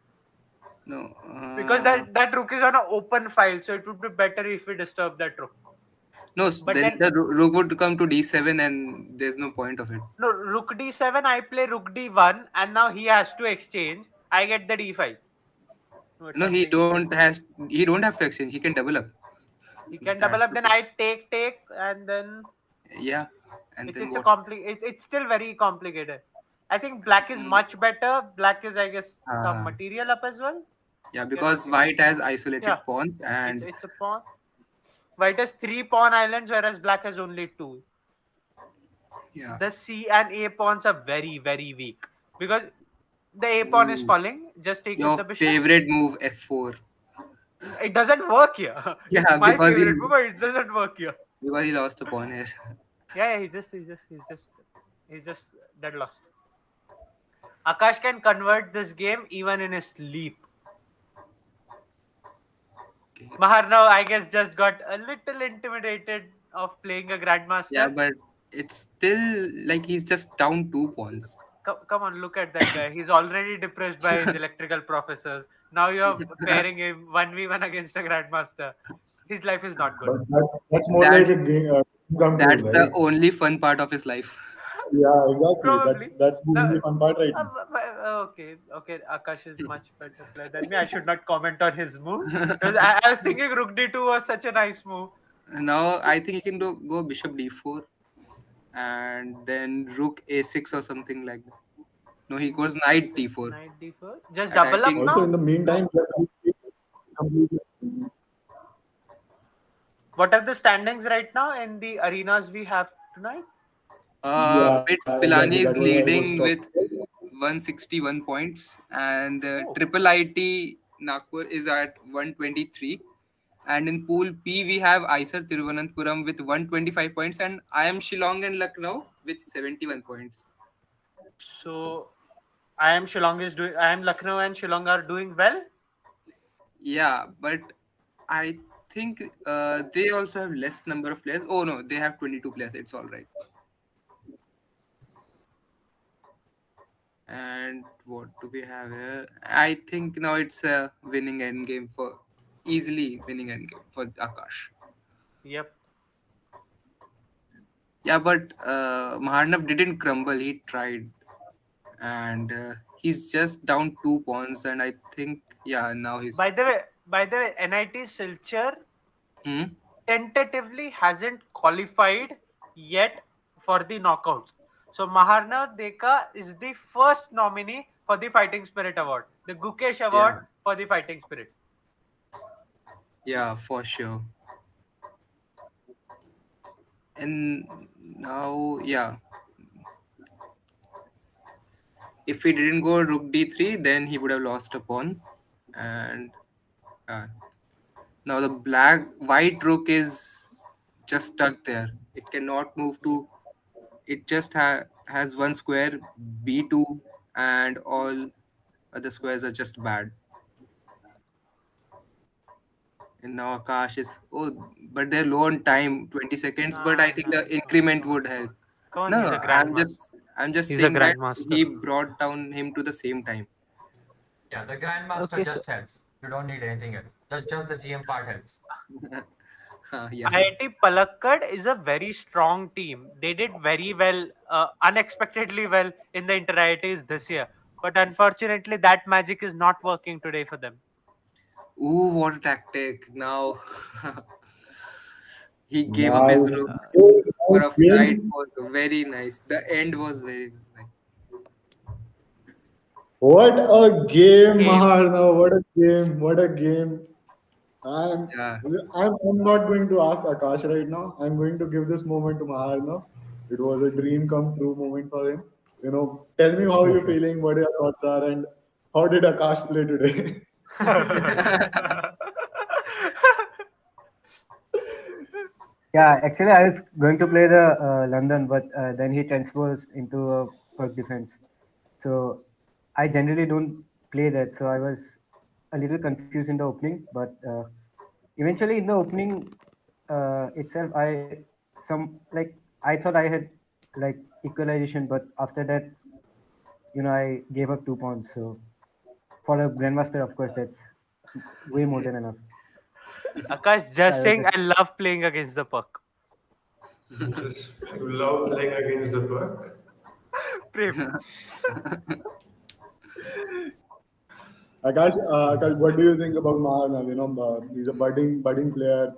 No. Because that rook is on an open file, so it would be better if we disturb that rook. No. But Then then the rook would come to d7, and there's no point of it. no, rook d7. I play rook d1, and now he has to exchange. I get the d5. But No, he something don't has. He don't have to exchange. He can double up. he can That's double up. the Then thing. I take, and then Yeah. And it's then it's a what? it's still very complicated. I think black is Mm, much better. Black is, I guess, some uh, material up as well. yeah, Cannot because be. white has isolated Yeah, pawns, it's and it's a pawn. White has three pawn islands, whereas black has only two. yeah. The C and A pawns are very weak because the A pawn is Ooh, falling. Just take with your the bishop. favorite move f4. It doesn't work here. It's Yeah, my favorite move, but it doesn't work here. because he lost a pawn here. Yeah, he's just dead lost. Akash can convert this game even in his sleep. Okay. Maharnav, I guess, just got a little intimidated of playing a Yeah, grandmaster. but it's still like he's just down 2 pawns. Come on, look at that guy. He's already depressed by his electrical professors. Now you're pairing him 1v1 against a grandmaster. His life is not good. But that's more like That's a game control, that's the right? only fun part of his life. Yeah, exactly. That's Probably. that's the No, only fun part right now. okay. Akash is much better player than me. I should not comment on his moves. Because I was thinking Rook D2 was such a nice move. Now I think he can go bishop d4 and then rook a6 or something like that. No, he goes knight d4, Knight D4. Just double up attacking. Also, in now. the meantime, completely. What are the standings right now in the arenas we have tonight? Yeah, Bits exactly. Pilani That is was I was leading talking with about. 161 points, and Oh, Triple IT Nagpur is at 123. And in Pool P, we have IISER Thiruvananthapuram with 125 points, and I am Shillong and Lucknow with 71 points. so I am Shillong is doing. I am Lucknow and Shillong are doing well. Yeah, but I think they also have less number of players. Oh no, they have 22 players. It's all right. And what do we have here? I think now it's a winning end game for easily winning end game for Akash. Yep. Yeah, but Maharnav didn't crumble. He tried, and he's just down 2 pawns. And I think yeah, now he's. By the way, NIT Silchar Hmm? tentatively hasn't qualified yet for the knockouts. So Maharna Deka is the first nominee for the Fighting Spirit Award, the Gukesh Award Yeah. for the fighting spirit. Yeah, for sure. And now, yeah, if he didn't go rook d3, then he would have lost a pawn. And uh, now the white rook is just stuck there. It cannot move to. It just has one square b2, and all other squares are just bad. And now Akash is, but they're low on time, 20 seconds. But I Nah, think nah. the increment would help. Come on, No, he's no, a grandmaster. I'm just He's a saying that grandmaster. he brought down him to the same time. Yeah, the Grandmaster Okay, so just helps. You don't need anything else. Just the GM part helps. Yeah. IIT Palakkad is a very strong team. They did very well, unexpectedly well in the inter-IITs this year. But unfortunately, that magic is not working today for them. Ooh, what a tactic! Now he gave up his Nice. rook Good, for nice a flight. game. Was very nice. The end was very nice. What a game, Game. Maharna. What a game. What a game. I'm, Yeah. I'm not going to ask Akash right now. I'm going to give this moment to Maharna. It was a dream come true moment for him. Tell me how Yes, you're yes. feeling, what your thoughts are, and how did Akash play today? Yeah, actually, I was going to play the London, but then he transfers into a Perk defense. So I generally don't play that. So I was a little confused in the opening, but eventually in the opening itself, I thought I had like equalization, but after that, I gave up 2 points. So for a grandmaster, of course, that's way more than enough. Akash, So I just was saying, just I love playing against the puck. Just you love playing against the buck. Prem. Akash, what do you think about Maharna? He's a budding player.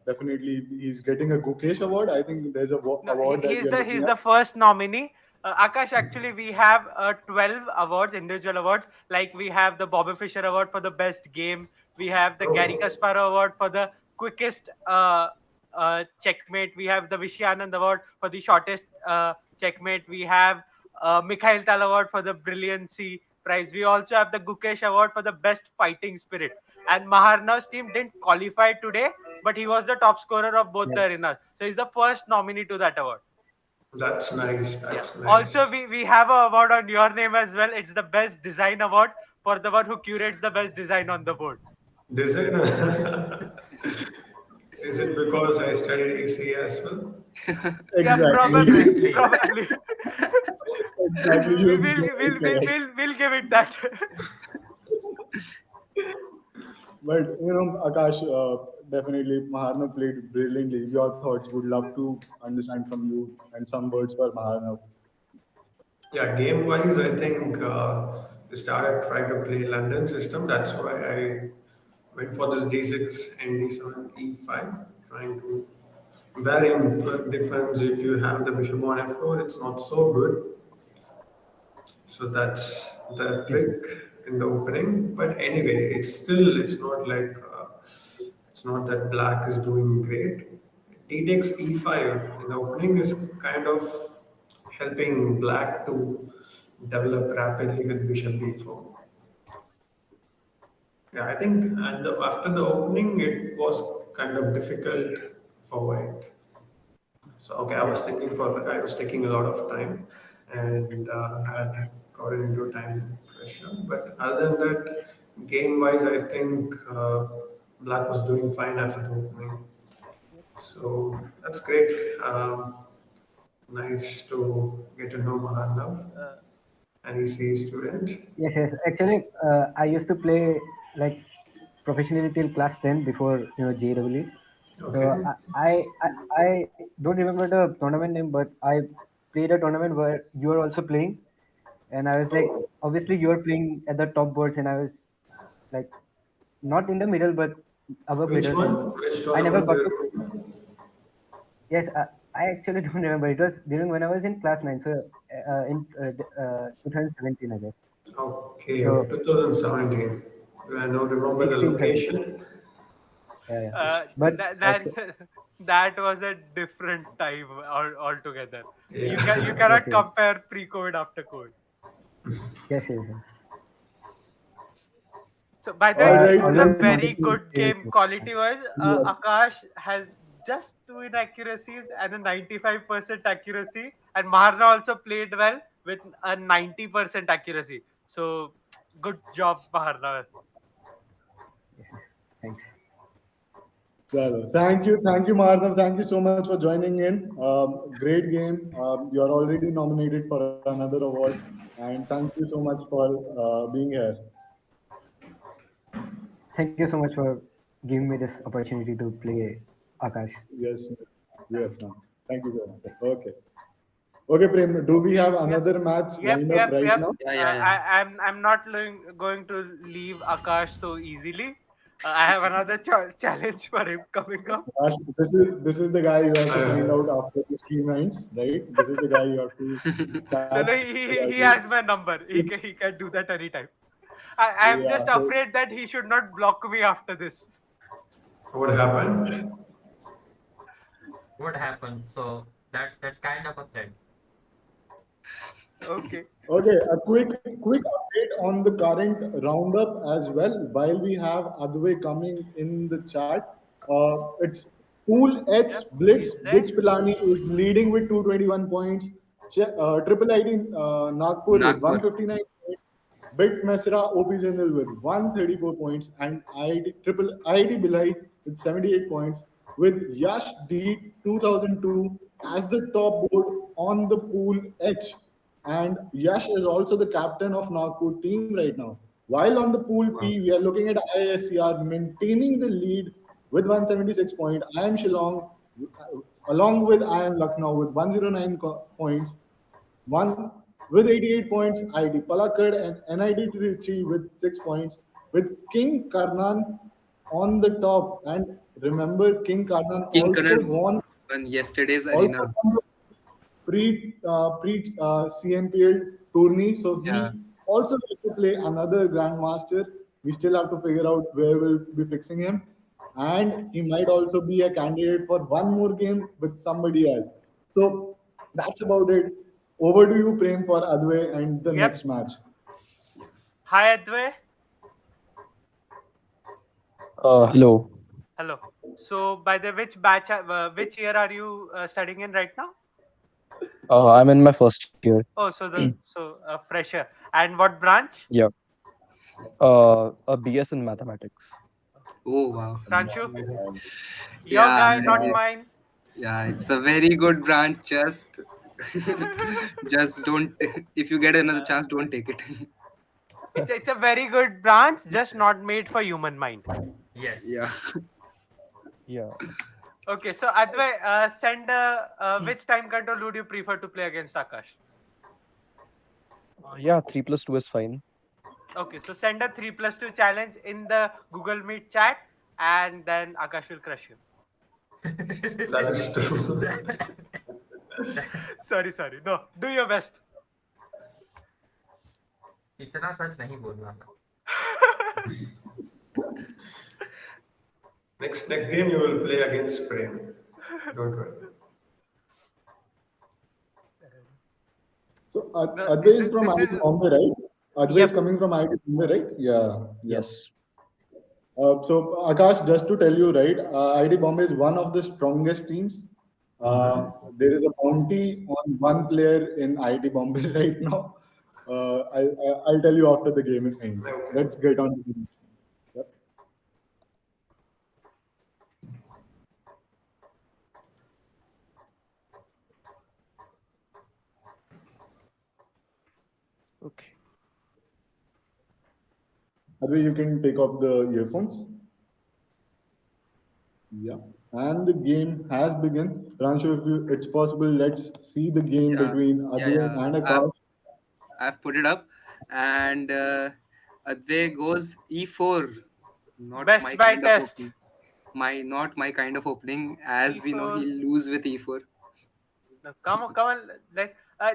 Definitely, he's getting a Gukesh award. I think there's a No, award that he's we are the looking he's at. the first nominee. Akash, actually, we have 12 awards, individual awards. Like we have the Bobby Fischer Award for the best game. We have the Gary Oh, Kasparov Award for the quickest checkmate. We have the Vishy Anand Award for the shortest checkmate. We have Mikhail Tal Award for the brilliancy prize. We also have the Gukesh Award for the best fighting spirit. And Maharnav's team didn't qualify today, but he was the top scorer of both yeah. the arenas. So he's the first nominee to that award. that's nice. Yeah. That's Also, nice. we have a award on your name as well. It's the best design award for the one who curates the best design on the board. Designer. Is it because I studied EC as well? Yeah, Exactly. probably, Exactly. probably. Exactly. we You'll be will very we'll, we'll, correct. we'll, we'll give it that. But Akash, definitely Maharna played brilliantly. Your thoughts would love to understand from you and some words for Maharna. Yeah, game wise, I think we started trying to play London system. That's why I went for this D6 and D7 E5, trying to very important difference. If you have the bishop on F4, it's not so good. So that's the Yes, yes. trick in the opening. But anyway, it's not like it's not that black is doing great. D takes E5 in the opening is kind of helping black to develop rapidly with bishop B4. Yeah, I think after the opening, it was kind of difficult for white. So okay, I was taking a lot of time, and I had gotten into time pressure. But other than that, game wise, I think Black was doing fine after the opening. So that's great. Nice to get to know Mahanav, an ECE student. Yes, yes. Actually, I used to play like professionally till class 10 before JW. So Okay, I don't remember the tournament name, but I played a tournament where you were also playing, and I was like, obviously you were playing at the top boards, and I was like not in the middle, but above which middle, and one? Which I never tournament do got you to. remember? Yes, I actually don't remember. It was during when I was in class 9, so in 2017, I guess. Okay, So okay, 2017. I don't remember the 16:30. location. Yeah, yeah. Uh, But that that was a different time altogether. Yeah. You yes, cannot yes, compare pre-COVID after COVID. yes, yes, yes. So, by the All way, it right, was a Although then. it's very wonderful good hearing game you. quality wise. Yes. Akash has just two inaccuracies and a 95% accuracy, and Maharna also played well with a 90% accuracy. So, good job, Maharna. Yes, yes. Thanks. Chalo. Thank you, Marnav. Thank you so much for joining in. Great game. You are already nominated for another award, and thank you so much for being here. Thank you so much for giving me this opportunity to play Akash. Yes, yes, ma'am. Thank you so much. Okay, okay, Prem. Do we have Yep, another match yep, lined up yep, right yep. now? Yeah, yeah, yeah. I'm not going to leave Akash so easily. I have another challenge for him coming up. Ash, this is the guy you have to find I, out after the stream ends, right? This is the guy you have to No, chat no, he with. has my number. He can do that anytime. I am Yeah. just So, afraid that he should not block me after this. what happened? What happened? So that's kind of a threat. Okay. okay, a quick update on the current roundup as well. While we have Adway coming in the chat, it's Pool H Yep, Blitz, he's there. which Pilani is leading with 221 points. Triple ID Nagpur with Nagpur. 159 points. Bit Mesra OP Jindal with 134 points, and IIT Bhilai with 78 points, with Yash D 2002 as the top board on the Pool H. And Yash is also the captain of Nagpur team right now. While on the Pool P, Wow. we are looking at IIScr maintaining the lead with 176 points. I am Shillong, along with I am Lucknow with 109 points. One with 88 points, IIT Palakkad and NIT Trichy with 6 points, with King Karnan on the top. And remember, King Karnan King also Karan won won yesterday's also arena. won the pre CMPL tourney. So Yeah. he also gets to play another Grandmaster. We still have to figure out where we'll be fixing him, and he might also be a candidate for one more game with somebody else. So that's about it. Over to you, Prem, for Adway and the Yep. next match. Hi, Advay. Hello. Hello. So, by the which batch, which year are you studying in right now? I'm in my first year. Oh, so fresher. And what branch? Yeah. A BS in mathematics. Oh, wow. Pranshu? Nice. Your Yeah, guy, not it's, mine. yeah, it's a very good branch. Just, just don't. If you get another chance, don't take it. It's a very good branch, just not made for human mind. Yes. Yeah. Yeah. Okay, so Advay, send which time control would you prefer to play against Akash? Yeah, 3 plus 2 is fine. Okay, so send a 3+2 challenge in the Google Meet chat, and then Akash will crush you. That is true. Sorry. No, do your best. इतना सच नहीं बोलना था. Next game you will play against Prem. Don't worry. So No, Adway this is is from this IIT is Bombay, right? Adway is yep. coming from IIT Bombay, right? Yeah, yeah. Yes. So Akash, just to tell you, right, IIT Bombay is one of the strongest teams. There is a bounty on one player in IIT Bombay right now. I'll tell you after the game ends. Okay. Let's get on to the game. Yep. Okay. Adway, you can take off the earphones. Yeah. And the game has begun. Ranshu, if it's possible, let's see the game Yeah. between Yeah. Adway Yeah. and Akash. I've put it up, and there goes E4. Not Best my by kind of test. opening. Not my kind of opening. As we know, E4. he'll lose with E4. No, come on.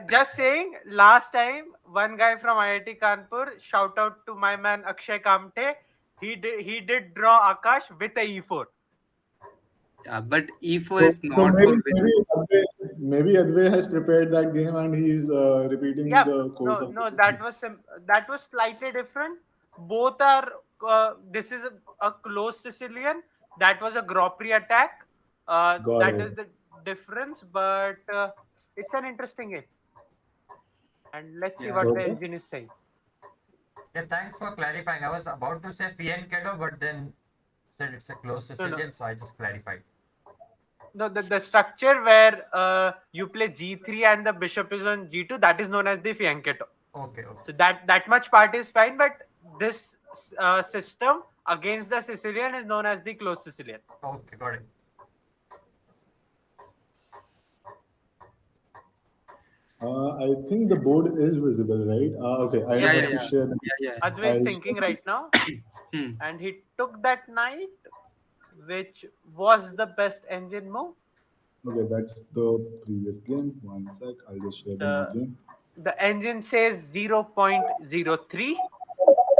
Just saying, last time, one guy from IIT Kanpur, shout out to my man Akshay Kamte, he did draw Akash with a e4. Yeah, but e4 So, is so not for winning. maybe Advay has prepared that game and he's repeating Yeah, the course no, of no, the game. that was slightly different. Both are this is a close Sicilian. That was a Gropri attack. Got That it. is the difference, but it's an interesting game. And let's see Yeah, what the Okay. engine is saying. Yeah, thanks for clarifying. I was about to say Fianchetto, but then said it's a close No, no, Sicilian, so I just clarified. no. The structure where you play g3 and the bishop is on g2, that is known as the fianchetto. Okay, okay. So that much part is fine, but this system against the Sicilian is known as the close Sicilian. Okay, got it. I think the board is visible, right? Okay, I yeah, don't yeah, have to yeah, share the. yeah, Advay is I'll thinking share. right now, yeah. and he took that knight, which was the best engine move. Okay, that's the previous game. One sec, I'll just share the new The game. the engine says 0.03,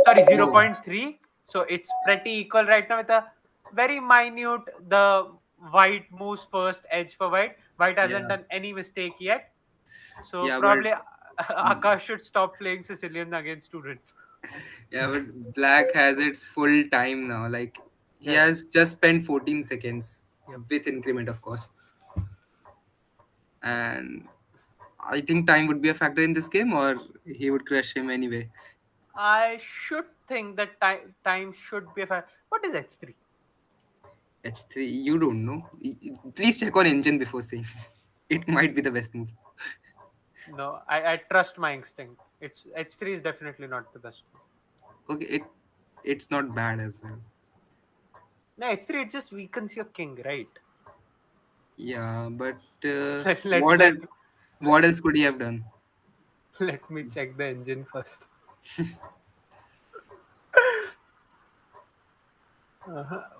sorry, Oh, 0.3. So it's pretty equal right now with a very minute. The white moves first, edge for white. White hasn't yeah, done any mistake yet. So yeah, but probably Akash should stop playing Sicilian against students. yeah, but black has its full time now. Like he Yeah, has just spent 14 seconds yeah. with increment, of course. And I think time would be a factor in this game, or he would crush him anyway. I should think that time should be a fact. What is h3? H3, you don't know. Please check on engine before saying. It might be the best move. No, I trust my instinct. It's h3 is definitely not the best one. Okay, it's not bad as well. No, h3 it just weakens your king, right? Yeah, but Let, let, what let, else? What else could he have done? let me check the engine first.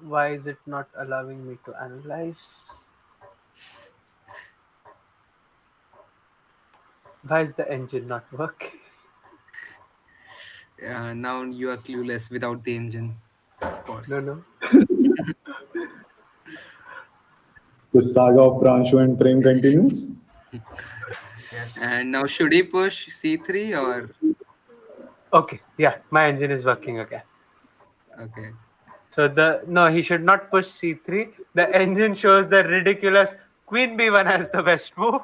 Why is it not allowing me to analyze? Why is the engine not working? Yeah, now you are clueless without the engine, of No, course. no. The saga of Pranshu and Prem continues. Yes. And now should he push C3 or Okay, yeah, my engine is working again. okay? So he should not push c3. The engine shows the ridiculous queen b1 as the best move.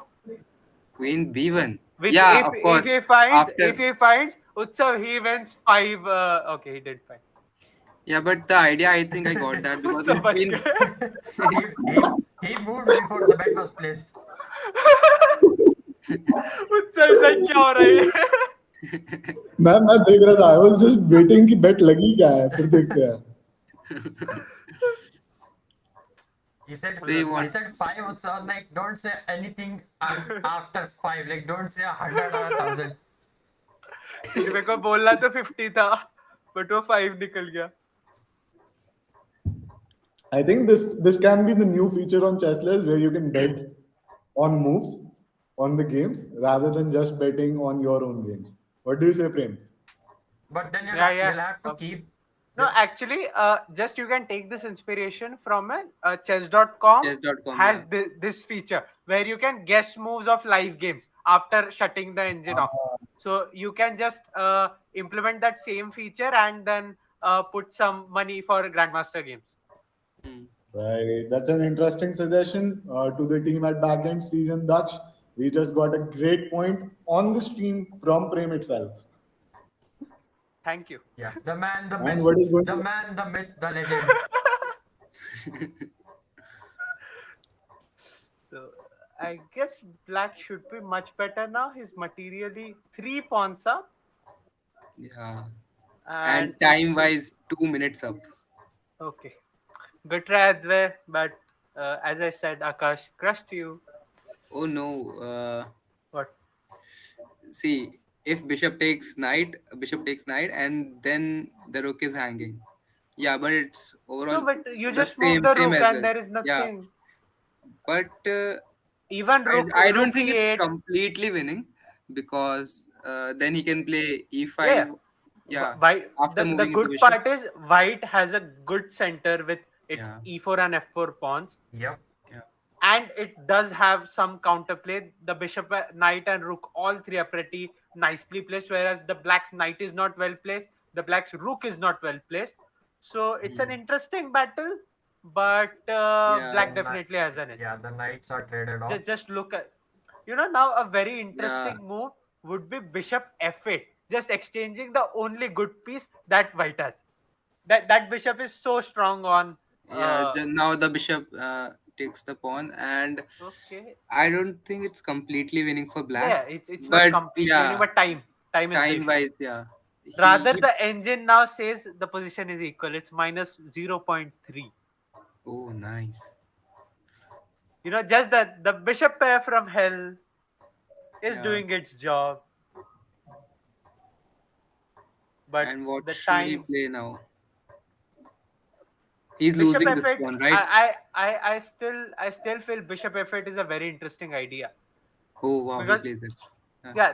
Queen B1. Which Yeah, of course. if After he finds Utsav, he wins 5. Okay, he did fine. yeah, but the idea I think I got that because Utsav if bach Queen gaye. he, he, he moved before the bet was placed. Utsav is like, क्या हो रहा है? मैं देख रहा था. I was just waiting कि bet लगी क्या है, फिर देखते हैं. He said, so you he want said five. So like, don't say anything after five. Like, don't say 100 or 1,000. मेरे को बोलना तो 50 था, but वो 5 निकल गया. I think this can be the new feature on Chessless where you can bet on moves on the games rather than just betting on your own games. What do you say, Prem? But then Yeah. you'll have to keep. No, actually, just you can take this inspiration from chess.com chess.com? has Yeah. this feature where you can guess moves of live games after shutting the engine off. So you can just implement that same feature and then put some money for Grandmaster games. Hmm. Right. That's an interesting suggestion to the team at Backend, Steve and Daksh. We just got a great point on the stream from Prem itself. Thank you. Yeah, the man, the And myth, what is going the to man, the myth, the legend. So I guess black should be much better now. He's materially 3 pawns up. Yeah. And And time wise, 2 minutes up. okay. Good try, Advay, but as I said, Akash crushed you. Oh no. What? See, if bishop takes knight, and then the rook is hanging. Yeah, but it's No, overall but you the just moved the same rook as and well. there is Yeah, nothing. but Even I don't rook think it's e8. completely winning because then he can play Yeah, e5. Yeah. White, After the moving in the good bishop. part is white has a good center with its Yeah. e4 and f4 pawns, Yep. Yeah. and it does have some counterplay. The bishop, knight, and rook, all three are pretty nicely placed, whereas the black's knight is not well placed, the black's rook is not well placed. So it's an Hmm. interesting battle, but Yeah. black definitely has an edge. Yeah, the knights are traded off. Just look at, now a very Yeah. interesting move would be bishop f8, just exchanging the only good piece that white has. That bishop is so strong on. Yeah. Now the bishop takes the pawn, and Okay. I don't think it's completely winning for black. Yeah, it's not But completely winning, yeah, but time is the time issue. wise, yeah. Rather, He. the engine now says the position is equal. It's minus 0.3. Oh, nice. Just that the bishop pair from hell is Yeah. doing its job, but And what the should he time. play now? He's Bishop losing this f8. pawn, right? I still feel bishop f8 is a very interesting idea, Oh wow, he because plays it. yeah,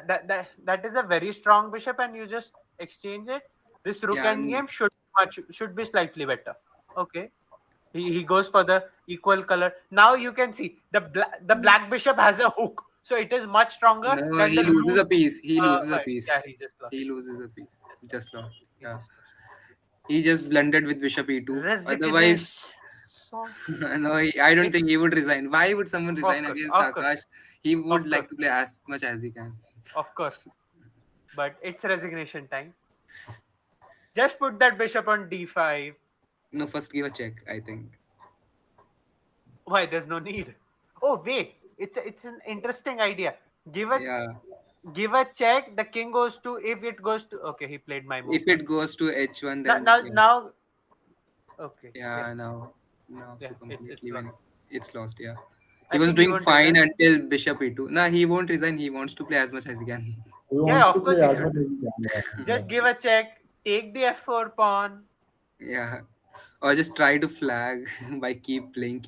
that is a very strong bishop, and you just exchange it. This rook Yeah, and endgame should be slightly better. Okay, he goes for the equal color. Now you can see the black bishop has a hook, so it is much stronger no, than he the loses loose. a piece. He loses a Right. piece. Yeah, he just lost. He loses a piece. He just lost. He Yeah. just lost. He just blundered with bishop e2. Otherwise, Resignation. So no, I don't think he it's would resign. Why would someone resign against of course, Akash? He would of like course, to play as much as he can. of course. But it's resignation time. Just put that bishop on d5. No, first give a check, I think. Why? There's no need. Oh wait, it's an interesting idea. Give a Yeah. give a check. The king goes to, if it goes to. Okay, he played my move If now. it goes to h1, Now then now, yeah. now okay, yeah, Yeah, now yeah. so It's completely lost. winning. It's lost, yeah. He I was think he doing won't fine resign. until bishop e2. Nah, he won't resign. He wants to play as much as he can. He Yeah, wants of to course play he as should. much as he can. Yeah, Just give a check. Take the f4 pawn. Yeah. Or just try to flag by keep playing.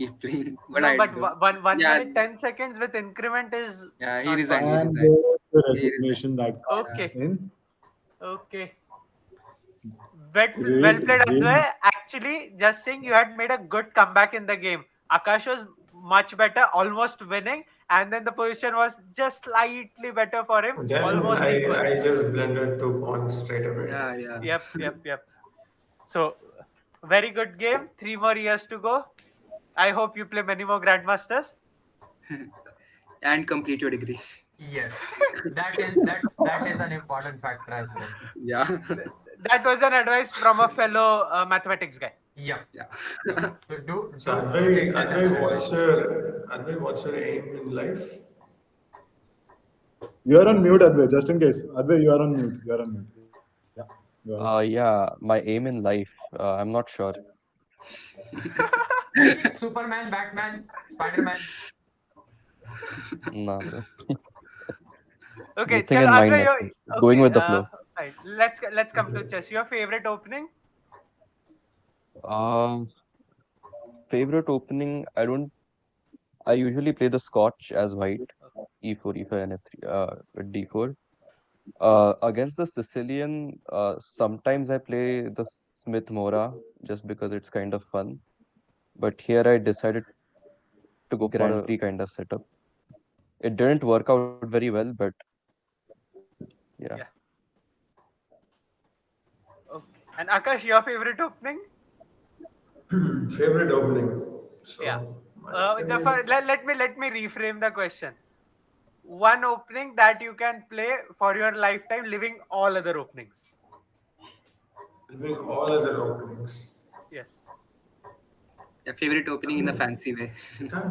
But No, I but don't. one Yeah, minute 10 seconds with increment is yeah, he not resigned. He possible. and resigned. there was the He resigned. resignation that Yeah. comes Okay, in. okay. Well Great played, game. Advay. Actually, just saying, you had made a good comeback in the game. Akash was much better, almost winning, and then the position was just slightly better for him, Then almost I, equal. I just blended two pawns straight away. Yeah, yeah. Yep, yep, yep. So, very good game. 3 more years to go. I hope you play many more Grandmasters. And complete your degree. Yes, that is an important factor as well. Yeah. That was an advice from a fellow mathematics guy. Yep. Yeah. So So do take that as an What's advice. your aim in life? You are on mute, Advay, just in case. Advay, you are on mute. You are on mute. Yeah. Go ahead. Yeah, my aim in life, I'm not sure. Maybe Superman, Batman, Spider-Man. No, bro. Okay, Nothing chal, in mind Advay, as such. Going okay. with the flow. Right. Let's come to chess. Your favorite opening? Um, Favorite opening, I usually play the Scotch as white, e4, e5, and f3, with d4. Against the Sicilian, sometimes I play the Smith Mora just because it's kind of fun. But here I decided to go for a Grand Prix kind of setup. It didn't work out very well, but yeah. Yeah. Okay. And Akash, your favorite opening? Favorite opening. Yeah. So my favorite. Let me reframe the question. One opening that you can play for your lifetime, leaving all other openings. Doing all other openings. Yes. Your favorite I opening in a mean, fancy way. you can't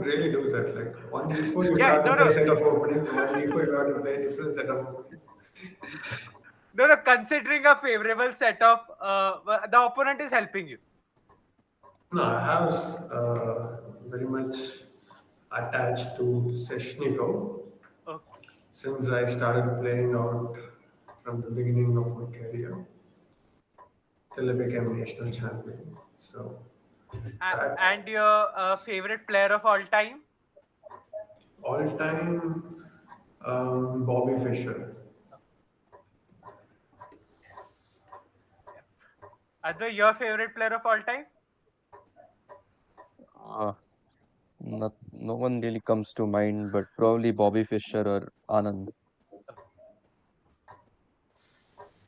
really do that. Like one d4, you Yeah. have to No. play No. set of openings. One d4, you have to play different set of openings. No. No. Considering a favorable set of, the opponent is helping you. No, I have very much attached to Seshnikov Okay. since I started playing out from the beginning of my career till I became national champion. So that And your favorite player of all time? all time Bobby Fischer. Advait, your favorite player of all time? Uh, no one really comes to mind, but probably Bobby Fischer or Anand.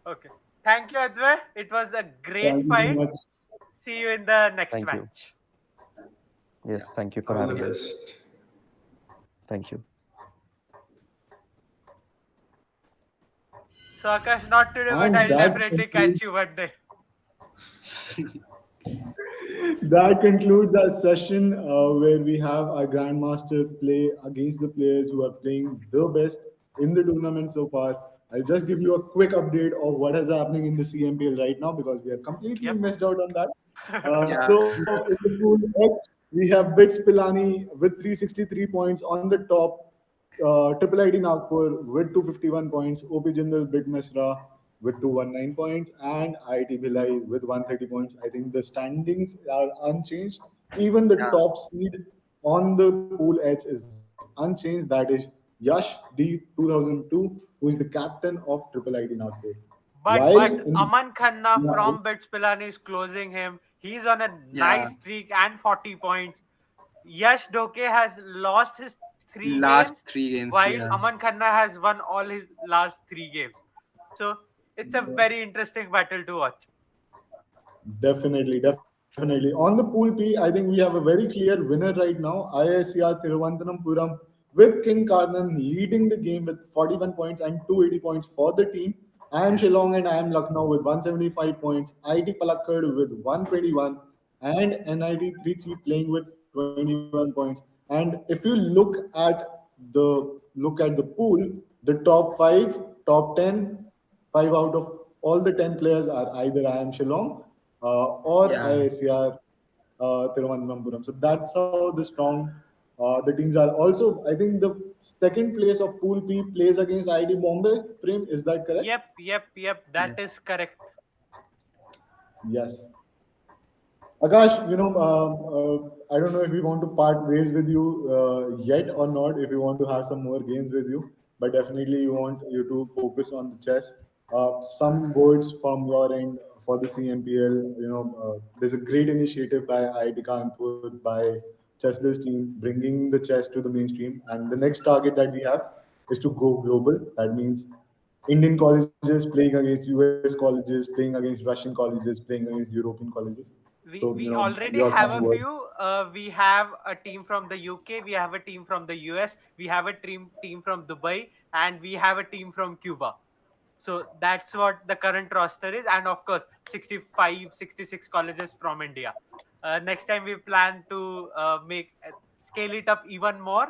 Okay. Thank you, Advait. It was a Thank great you so fight. much. See you in the next Thank you. match. Yes, thank you for All the having me. best. Thank you. So, Akash, not today, but And I'll that definitely concludes catch you one day. that concludes our session where we have our grandmaster play against the players who are playing the best in the tournament so far. I'll just give you a quick update of what is happening in the CMPL right now because we are completely Yep. missed out on that. Yeah. So in the pool H, we have Bits Pilani with 363 points on the top. Triple IT Nagpur with 251 points, OP Jindal Big Mesra with 219 points, and IIT Bhilai with 130 points. I think the standings are unchanged. Even the Yeah. top seed on the pool H is unchanged. That is Yash D 2002, who is the captain of Triple IT Nagpur. While But in Aman Khanna yeah, from Bits Pilani is closing him. He's on a Yeah. nice streak and 40 points. Yash Doke has lost his three games, Last three games. while Yeah. Aman Khanna has won all his last three games. So it's a very interesting battle to watch. definitely, definitely. On the pool P, I think we have a very clear winner right now. IIScr Thiruvananthapuram with King Karnan leading the game with 41 points and 280 points for the team. I am Yeah. Shillong and I am Lucknow with 175 points. IT Palakkad with 121 and NIT Trichy playing with 21 points. And if you look at the pool, the top five, top 10, five out of all the 10 players are either I am Shillong or Yeah. IIScr Thiruvananthapuram. So that's how the strong the teams are. Also, I think the second place of Pool P plays against IIT Bombay. Prem, is that correct? Yep. Yeah. That is correct. Yes. Akash, I don't know if we want to part ways with you yet or not. If you want to have some more games with you, but definitely we want you to focus on the chess. Some words from your end for the CMPL. There's a great initiative by IIT Kanpur by Chessless team bringing the chess to the mainstream, and the next target that we have is to go global. That means Indian colleges playing against US colleges, playing against Russian colleges, playing against European colleges. we So, we already your have kind a word. few. We have a team from the UK, we have a team from the US, we have a team from Dubai, and we have a team from Cuba. So that's what the current roster is, and of course 65, 66 colleges from India. Next time we plan to make scale it up even more,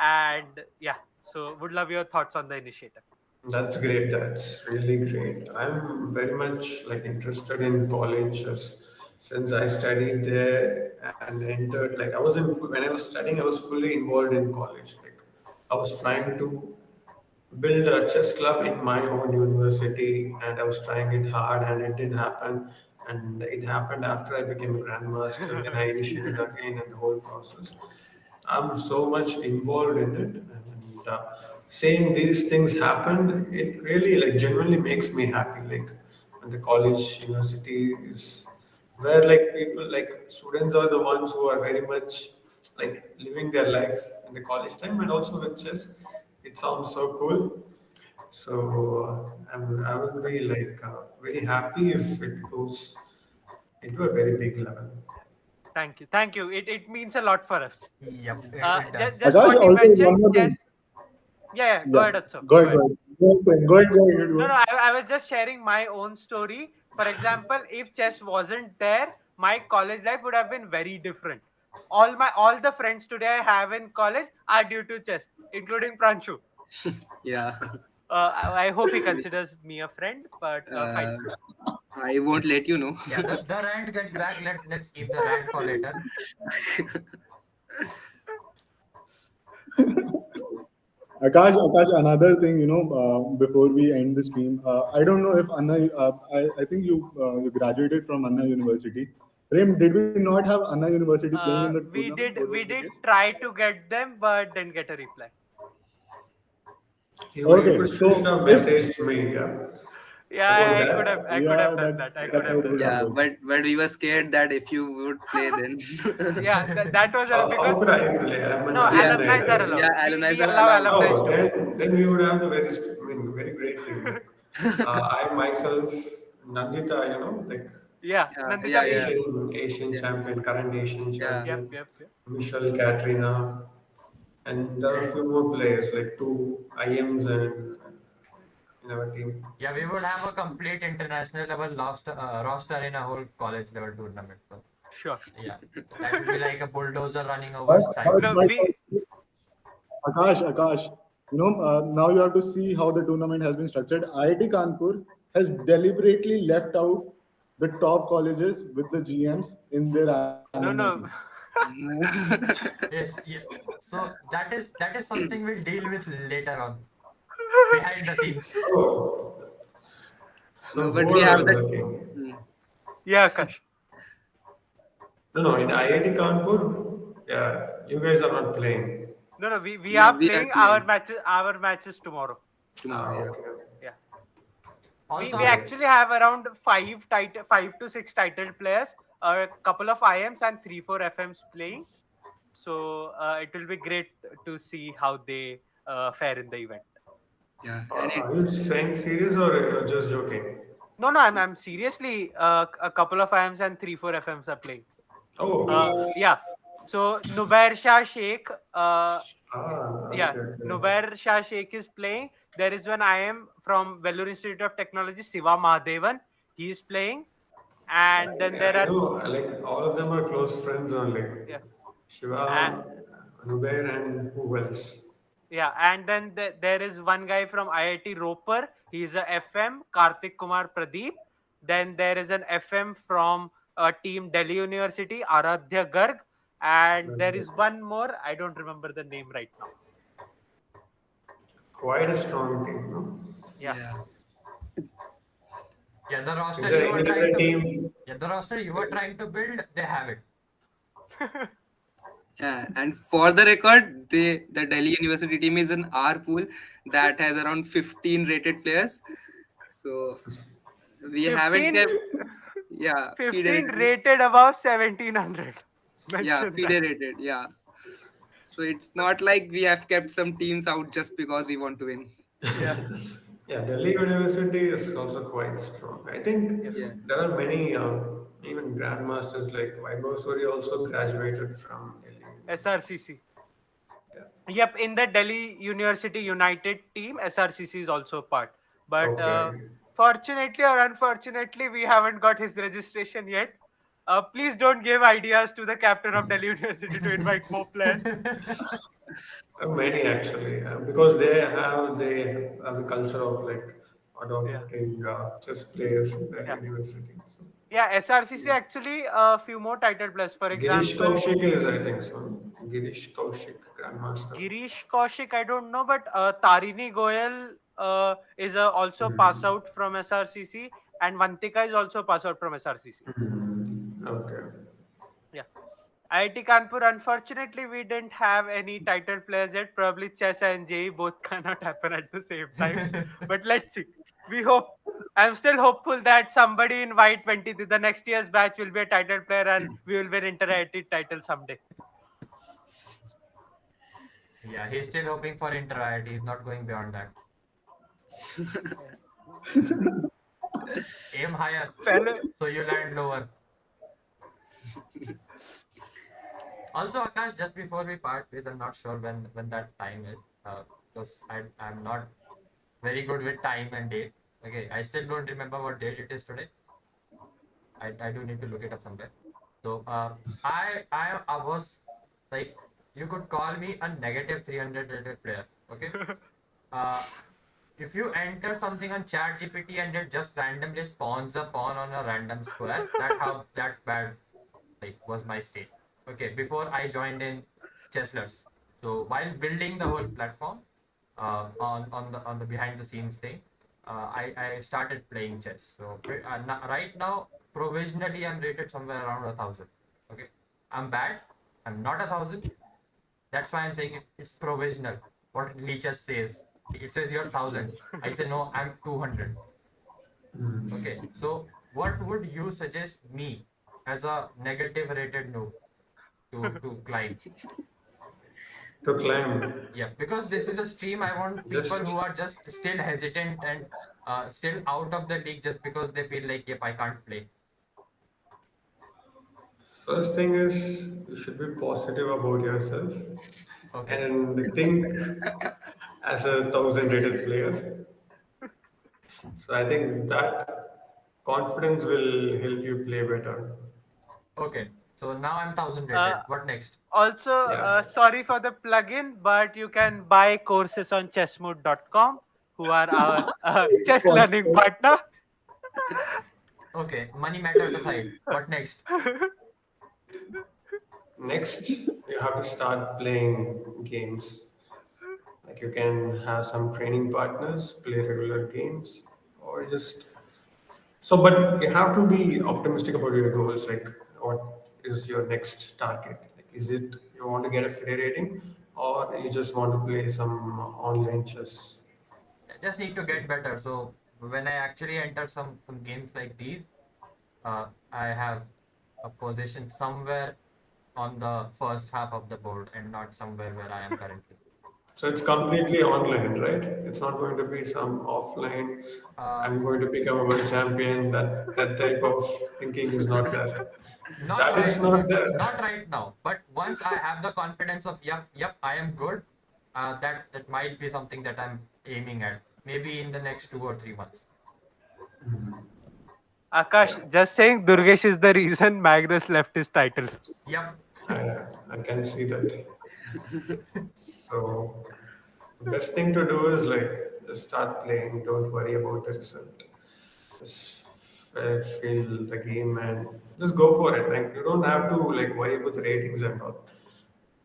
and yeah, so would love your thoughts on the initiative. That's great. That's really great. I'm very much like interested in college since I studied there and entered. Like I was when I was studying, I was fully involved in college. Like I was trying to build a chess club in my own university, and I was trying it hard, and it didn't happen. And it happened after I became a grandmaster. Then I initiated again, and the whole process. I'm so much involved in it, and seeing these things happen, it really like genuinely makes me happy. Like when the college university is where like people like students are the ones who are very much like living their life in the college time, and also with chess, it sounds so cool. So I will be like very happy if it goes into a very big level. Thank you, it means a lot for us. Yep, it does. Just Akash, what you also mentioned, one more chess. thing. Yeah, go Yeah, ahead, Atso. go Go ahead, ahead. go ahead. Go ahead, Prem. Go ahead, go ahead. Go No, ahead. I was just sharing my own story. For example, if chess wasn't there, my college life would have been very different. All the friends today I have in college are due to chess, including Pranshu. Yeah. I hope he considers me a friend, but fine. Uh, I won't let you know. Yeah, the rant gets back. Let's keep the rant for later. Akash, another thing, before we end the stream, I don't know if Anna, I think you graduated from Anna University. Prem, did we not have Anna University playing in the tournament? Was this We the did case? try to get them, but didn't get a reply. You Okay, could still so have if messaged me. Yeah. Yeah, About I could have, that? I could have Yeah, done that. I could that's how have it done would that. Yeah, happen. but we were scared that if you would play, then Yeah, that was How because could I play? I'm an no, yeah, alumni, alumni are right? yeah, allowed. We alumni are allow allowed. alumni Oh, to play. then we would have the very great team. Like I myself, Nandita, like Yeah, Yeah, yeah, Nandita yeah, P. Asian yeah, champion, current Asian yeah, Yep, champion, yep, yep. Michelle, Katrina, and there are a few more players like two IIMs and in our team. Yeah, So we would have a complete international level roster in a whole college level tournament. So Sure. yeah, that would be like a bulldozer running over But, Cyprus. but, No, but we Akash, now you have to see how the tournament has been structured. IIT Kanpur has deliberately left out the top colleges with the GMs in their alumni no, team. no. Yes, yeah. So that is something we'll deal with later on behind the scenes. oh, no, so but who we are have we that. looking? Hmm. Yeah, Akash. No, in IIT Kanpur, yeah, you guys are not playing. No, no, we No, are we are playing playing our matches tomorrow. tomorrow. Yeah, Okay. Yeah. We Also, Okay. actually have around five to six titled players, a couple of IMs and 3 4 FMs playing. So it will be great to see how they fare in the event. yeah, and it Are you saying serious or you're just joking? No, no, I'm seriously a couple of IMs and 3 4 FMs are playing. Oh, Yeah. So Nubair Shah Sheikh, yeah, okay. Nubair Shah Sheikh is playing. There is one IM from Vellore Institute of Technology, Siva Mahadevan. He is playing, and then there I are know, like all of them are close friends only. yeah, uh, Shiva, Anubair, and who else? yeah, and then there is one guy from IIT Roper. He is a FM, Karthik Kumar Pradeep. Then there is an FM from team Delhi University, Aradhya Garg, and there is Okay. one more. I don't remember the name right now. Quite a strong team, no? Yeah. yeah, yeah, the Is roster there you were any trying other to team? yeah, the roster you were trying to build, they have it. yeah. And for the record, the Delhi University team is an R pool that has around 15 rated players. So we haven't 15, kept, yeah, FIDE 15 rated, rated above 1700. yeah, Mention FIDE that. rated, yeah. So it's not like we have kept some teams out just because we want to win. Yeah. Yeah, Delhi University is also quite strong. I think Yep. Yeah, there are many, even grandmasters like Vaibhav Suri also graduated from Delhi University. SRCC. Yeah. Yep, in the Delhi University United team, SRCC is also part. But Okay. fortunately or unfortunately, we haven't got his registration yet. Please don't give ideas to the captain of Delhi University to invite more players. Many actually, because they have the culture of like Yeah, adopting chess players in their yeah, university. So yeah. SRCC actually a few more title players. For Girish example, Kaushik is, I think so. Girish Kaushik, Grandmaster. Girish Kaushik, I don't know, but Tarini Goyal is also pass Mhm. out from SRCC, and Vantika is also pass out from SRCC. Okay. Yeah. IIT Kanpur, unfortunately, we didn't have any title players yet. Probably chess and JE both cannot happen at the same time. But let's see. We hope. I'm still hopeful that somebody in white 20, the next year's batch will be a title player and we will win inter-IIT title someday. Yeah, he's still hoping for inter IIT. He's not going beyond that. Aim higher, Fellow, so you land lower. Also, Akash, just before we part ways, I'm not sure when that time is, because I'm not very good with time and date. Okay, I still don't remember what date it is today. I do need to look it up somewhere. So I was like, you could call me a negative 300 rated player. Okay. Uh, if you enter something on chat GPT and it just randomly spawns a pawn on a random square, that bad like was my state. Okay, before I joined in Chesslers. So while building the whole platform, on the behind the scenes thing, I started playing chess. So right now, provisionally, I'm rated somewhere around 1,000. Okay, I'm bad. I'm not 1,000. That's why I'm saying it's provisional. What Leeches says. It says you're 1,000. I say no. I'm 200. Okay, so what would you suggest me as a negative rated noob to climb? To climb, Yeah, because this is a stream, I want people who just are just still hesitant and still out of the league just because they feel like, yep, I can't play. first thing is you should be positive about yourself Okay, and think as a 1,000 rated player. So I think that confidence will help you play better. okay. So now I'm 1000 Uh, rated. What next? Also, Yeah. sorry for the plugin, but you can buy courses on chessmood.com, who are our chess learning Sponsors. partner. Okay, money matters aside. What next? Next, you have to start playing games. Like you can have some training partners, play regular games, or just so. But you have to be optimistic about your goals. Like, what is your next target? Like, is it you want to get a FIDE rating, or you just want to play some online chess? I just need to So, get better. So when I actually enter some games like these, I have a position somewhere on the first half of the board and not somewhere where I am currently. so it's completely online, right? It's not going to be some offline. Uh, I'm going to become a world champion. That type of thinking is not there. not That is right, not there. not right now. But once I have the confidence of yep, I am good. That might be something that I'm aiming at. Maybe in the next 2 or 3 months. Akash, just saying Durgesh is the reason Magnus left his title. Yep. I can see that. So the best thing to do is like just start playing. Don't worry about the result. Just feel the game and just go for it. Like you don't have to like worry about the ratings and all.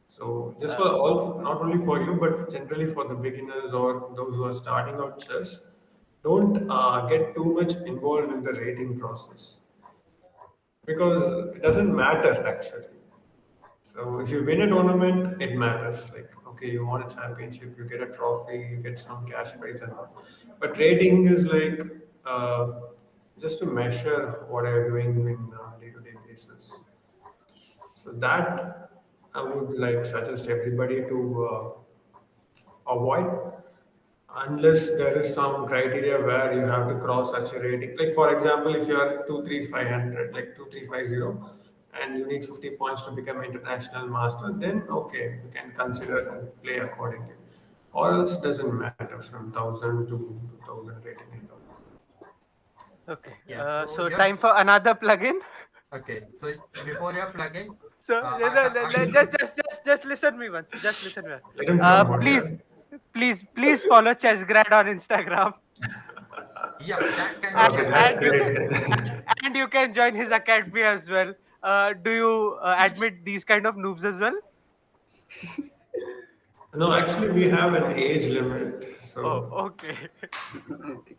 So just for all, not only for you, but generally for the beginners or those who are starting out chess, don't get too much involved in the rating process because it doesn't matter actually. So if you win a tournament, it matters. Like okay, you won a championship, you get a trophy, you get some cash prize and all. But rating is like just to measure what you're doing in day-to-day basis. So that I would like suggest everybody to avoid unless there is some criteria where you have to cross such a rating. Like for example, if you are 23500, like 2350, and you need 50 points to become international master, then okay, you can consider and play accordingly. Or else it doesn't matter from 1000 to 2000 rating and all. Okay. Yeah. So So you're time for another plugin. okay. So before your plugin, So just listen me once. Just listen me. Let him promote, yeah. Please follow ChessGrad on Instagram, yep, that can be Okay, and, done. that's and you great. can and you can join his academy as well. Do you admit these kind of noobs as well? No, actually, we have an age limit. Oh, So okay. Okay.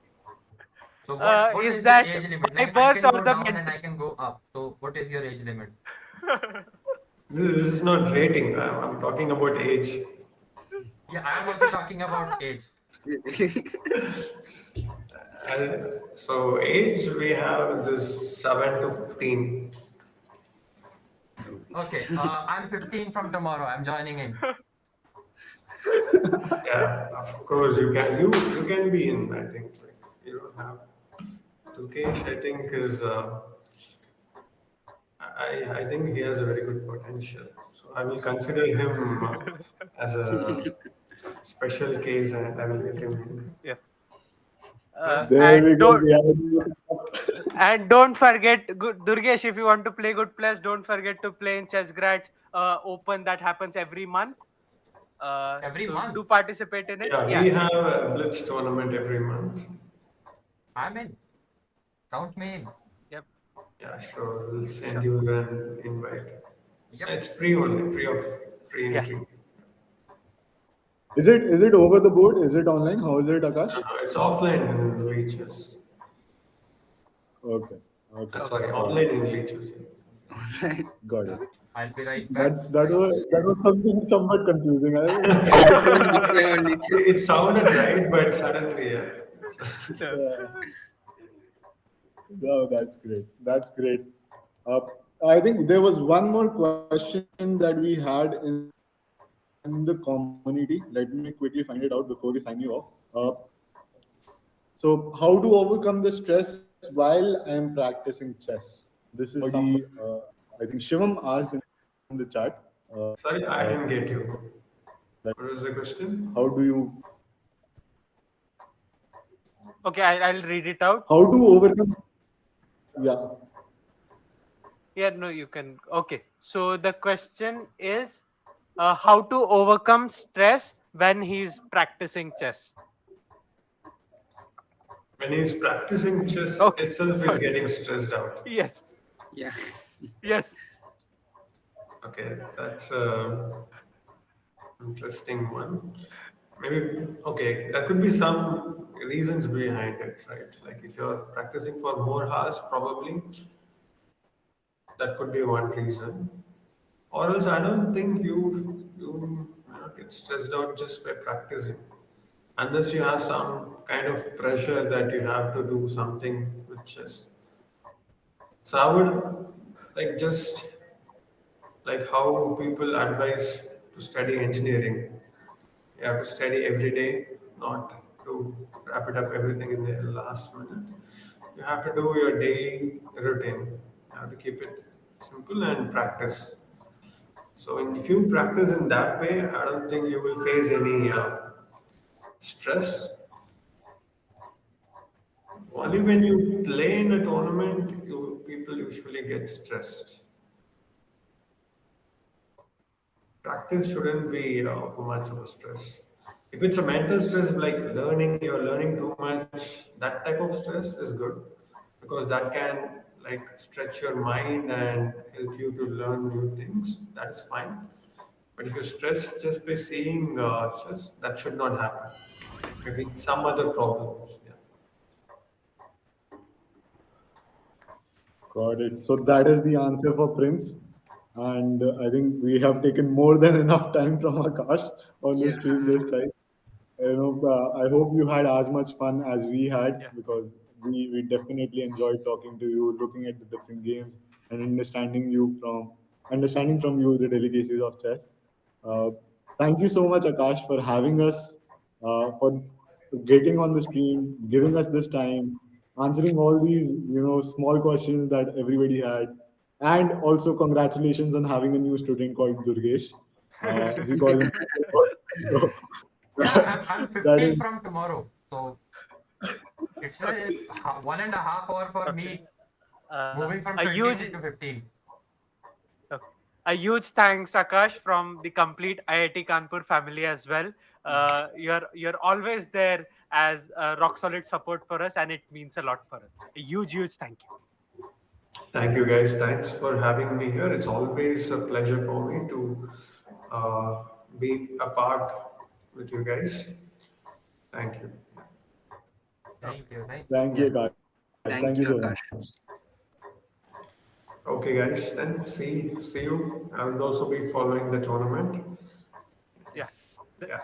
So what Is is the that age limit? by Like I birth can or go the down and mental? I can go up. So what is your age limit? this is not rating. I'm talking about age. Yeah, I am also talking about age. So age we have this 7 to 15. Okay, I'm 15 from tomorrow. I'm joining in. Yeah, of course you can be in. I think like, you don't have. Tukesh, I think is I think he has a very good potential. So I will consider him as a special case, and I will let him in. Yeah. Well, There we And go. don't We have a new setup. and don't forget, Durgesh, if you want to play good players, don't forget to play in ChessGrad's Open that happens every month. every So month do participate in it. Yeah, Yeah, we have a Blitz tournament every month. I'm in. Count me in. yep, Yeah, sure. We'll send sure. you an invite. Yep. It's free only, free Yeah. entry. Is it over the board? Is it online? How is it, Akash? It's offline in leeches. Okay. Okay. Sorry, Okay. Got it. online in leeches. Right. Got it. I'll be right back. That was something somewhat confusing. Yeah. How to play in Play on It sounded right, but suddenly, yeah. So, yeah. No, that's great. That's great. Uh, I think there was one more question that we had in the community. Let me quickly find it out before we sign you off. So, how to overcome the stress while I am practicing chess? This is somebody, I think Shivam asked in the chat. That Sorry, I didn't get you. What was the how do question? you, Okay, I'll read it out. how to overcome? Yeah, Yeah, no, you can. Okay, so the question is how to overcome stress when he's practicing chess. When he's practicing chess Okay, itself is sorry. getting stressed out. Yes, Yeah. yes. Okay, that's a interesting one. Maybe, okay, there could be some reasons behind it, right? Like if you're practicing for more hours, probably that could be one reason. Or else, I don't think you may not get stressed out just by practicing, unless you have some kind of pressure that you have to do something with chess. So I would like just like how people advise to study engineering. You have to study every day, not to wrap it up everything in the last minute. You have to do your daily routine. You have to keep it simple and practice. So, if you practice in that way, I don't think you will face any stress. Only when you play in a tournament, people usually get stressed. Practice shouldn't be of much of a stress. If it's a mental stress like learning, you're learning too much, that type of stress is good because that can like stretch your mind and help you to learn new things. That is fine. But if you're stressed just by seeing stress, that should not happen. Maybe some other problems. Yeah. got it. So that is the answer for Prince. And I think we have taken more than enough time from Akash on the Yeah. stream this time. I hope you had as much fun as we had Yeah. because we definitely enjoyed talking to you, looking at the different games, and understanding from you the delicacies of chess. Uh, Thank you so much, Akash, for having us, for getting on the stream, giving us this time, answering all these small questions that everybody had, and also congratulations on having a new student called Durgesh. We call him. So, Yeah, I'm that 15 is from tomorrow, so it's a 1.5 hour for me moving from A 20 huge to 15. Okay. A huge thanks, Akash, from the complete IIT Kanpur family as well. You're always there as rock solid support for us, and it means a lot for us. A huge thank you. Thank you guys. Thanks for having me here. It's always a pleasure for me to uh, be a part with you guys. Thank you. Thank you, thank you. thank Yeah. you, guys. Thank you so Thank much. you, Akash. Okay, guys. Then see you. I will also be following the tournament. Yeah. The- Yeah.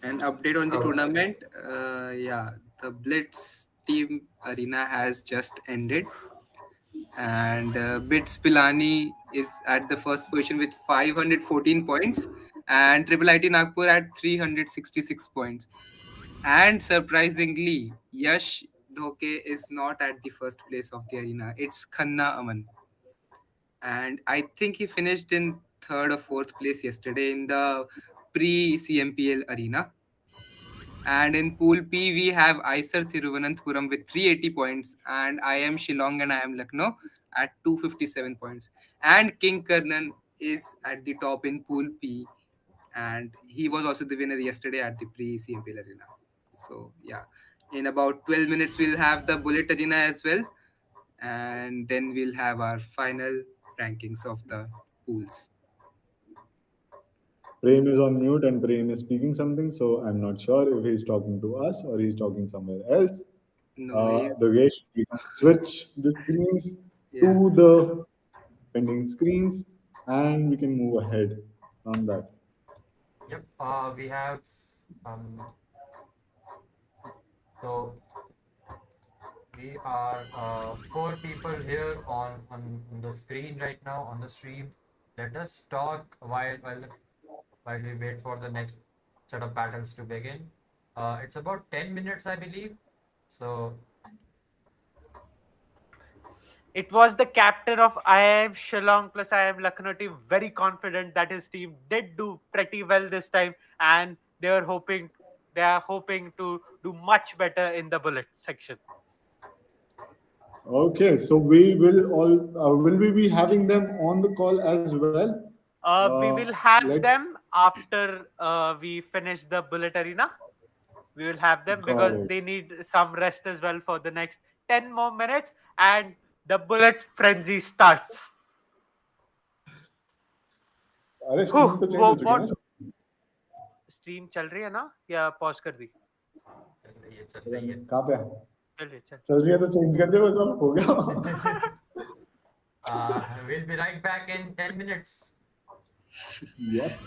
An update on the Okay. tournament. Yeah, the Blitz team arena has just ended, and Bits Pilani is at the first position with 514 points, and Triple IT Nagpur at 366 points. And surprisingly, Yash Dhoke is not at the first place of the arena. It's Khanna Aman, and I think he finished in third or fourth place yesterday in the pre CMPL arena. And in Pool P, we have IISER Thiruvananthapuram with 380 points, and I am Shillong and I am Lucknow at 257 points. And King Karnan is at the top in Pool P, and he was also the winner yesterday at the pre CMPL arena. So, yeah, in about 12 minutes, we'll have the Bullet arena as well, and then we'll have our final rankings of the pools. Prem is on mute and Prem is speaking something, so I'm not sure if he's talking to us or he's talking somewhere else. No, he's, Yogesh, we can switch the screens yeah. to the pending screens. and we can move ahead on that. Yep. We have um. So we are four people here on the screen right now on the stream. Let us talk while we wait for the next set of battles to begin. It's about 10 minutes, I believe. So It was the captain of IIM Shillong plus IIM Lucknow team, very confident that his team did do pretty well this time, and they are hoping to do much better in the bullet section. Okay, so will we be having them on the call as well? We will have Let's them after we finish the bullet arena. We will have them got because it. they need some rest as well for the next 10 more minutes, and the bullet frenzy starts. अरे Whew, screen तो change वो हो चुकी है बहुत ना? Stream चल रही है ना या पॉज कर दी? चल रही है. कहाँ पे है? चल रही है, चल. चल रही है तो चेंज कर दे बस अब हो गया. We'll be right back in 10 minutes. Yes.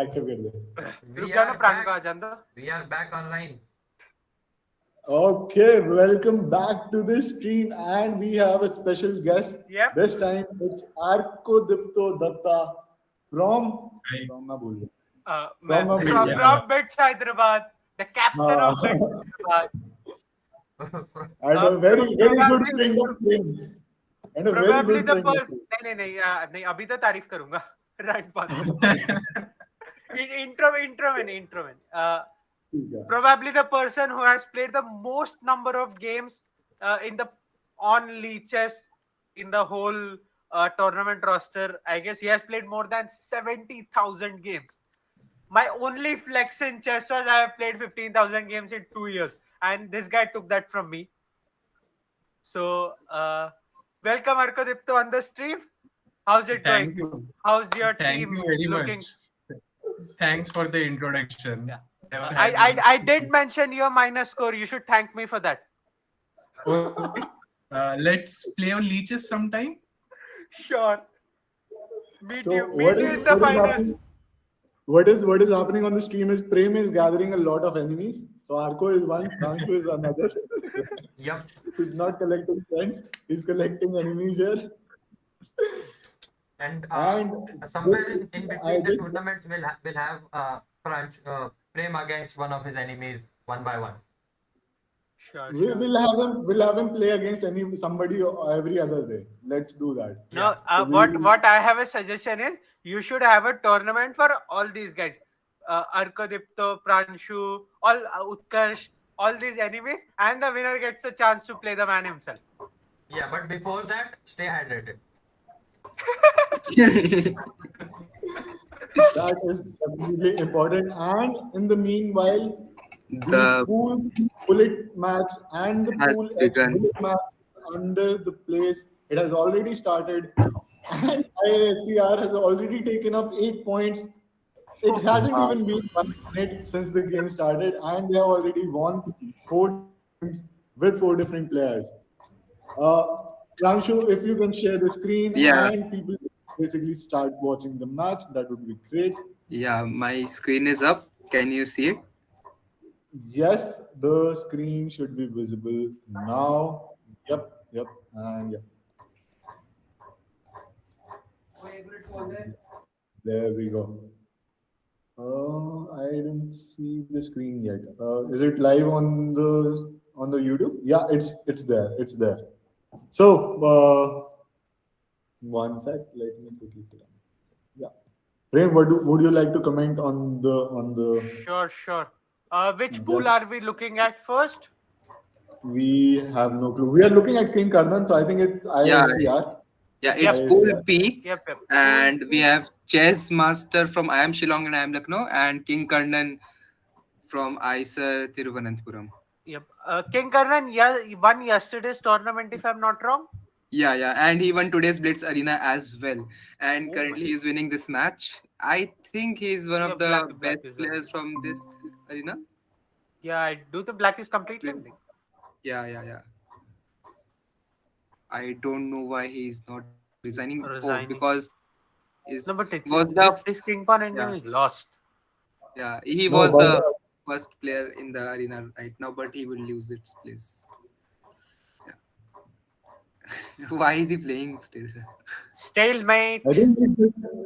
Active कर दे. रुक We जाओ ना, are प्राण को आ back. जान दो. We are back online. Okay, welcome back to the stream, and we have a special guest. Yep. This time it's Arkodipto Datta from मैं भूल गया. From Bits Hyderabad, the captain of Bits Hyderabad. And a very good Probably friend of Prem. And a very good the friend of person. Prem. नहीं अभी तो तारीफ करूंगा. Right path. Intro man. Probably the person who has played the most number of games in the on leeches in the whole tournament roster. I guess he has played more than 70,000 games. My only flex in chess was I have played 15,000 games in 2 years, and this guy took that from me. So, welcome Arkodipto on the stream. How's it Thank going? you. How's your Thank team you very looking? much. Thanks for the introduction. Yeah. Never had one. I did mention your minus score. You should thank me for that. Okay. Let's play on leeches sometime. Sure. Meet So you what in is the what is finals. happening? What is happening on the stream is Prem is gathering a lot of enemies. So Arko is one, Pranshu is another. Yep. He's not collecting friends. He's collecting enemies here. And somewhere this- in I between the just- tournaments, we'll have Prem against one of his enemies one by one. Sure. We'll have him play against somebody every other day. Let's do that. No, So what I have a suggestion is you should have a tournament for all these guys. Arkodipto, Pranshu, all Utkarsh, all these enemies, and the winner gets a chance to play the man himself. Yeah, but before that, stay hydrated. that is definitely important. And in the meanwhile, the The pool bullet match and the has pool X begun. bullet match under the place. It has already started, and IISER has already taken up 8 points. It hasn't even been 1 minute since the game started, and they have already won 4 games with 4 different players. Uh, Ranshu, if you can share the screen Yeah. and people basically start watching the match, that would be great. Yeah, my screen is up. Can you see it? Yes, the screen should be visible now. Yep, and yeah. There we go. I didn't see the screen yet. Is it live on the YouTube? Yeah, it's there. It's there. So one sec. Let me quickly put on. Yeah, Prem, would you like to comment on the? Sure. Which pool Yes. are we looking at first? We have no clue. We are looking at King Karnan, so I think it's Yeah. IISER. Yeah, it's Yes, Pool yeah. P. Yep. And we have Chess Master from IIM Shillong and IIM Lucknow, and King Karnan from IISER Thiruvananthapuram. Yep. King Karnan won yesterday's tournament, if I'm not wrong. Yeah, and he won today's Blitz Arena as well. And Oh currently he's winning this match. I think he's one Yeah, of the black best is players from this arena. Yeah, I do the black is completely winning. Yeah. I don't know why he's not resigning. Resigning. Oh, because No, but he was the this King Pan Indian Yeah. is lost. he No, was but- the first player in the arena right now, but he will lose its place. Yeah. Why is he playing still? Stalemate. I think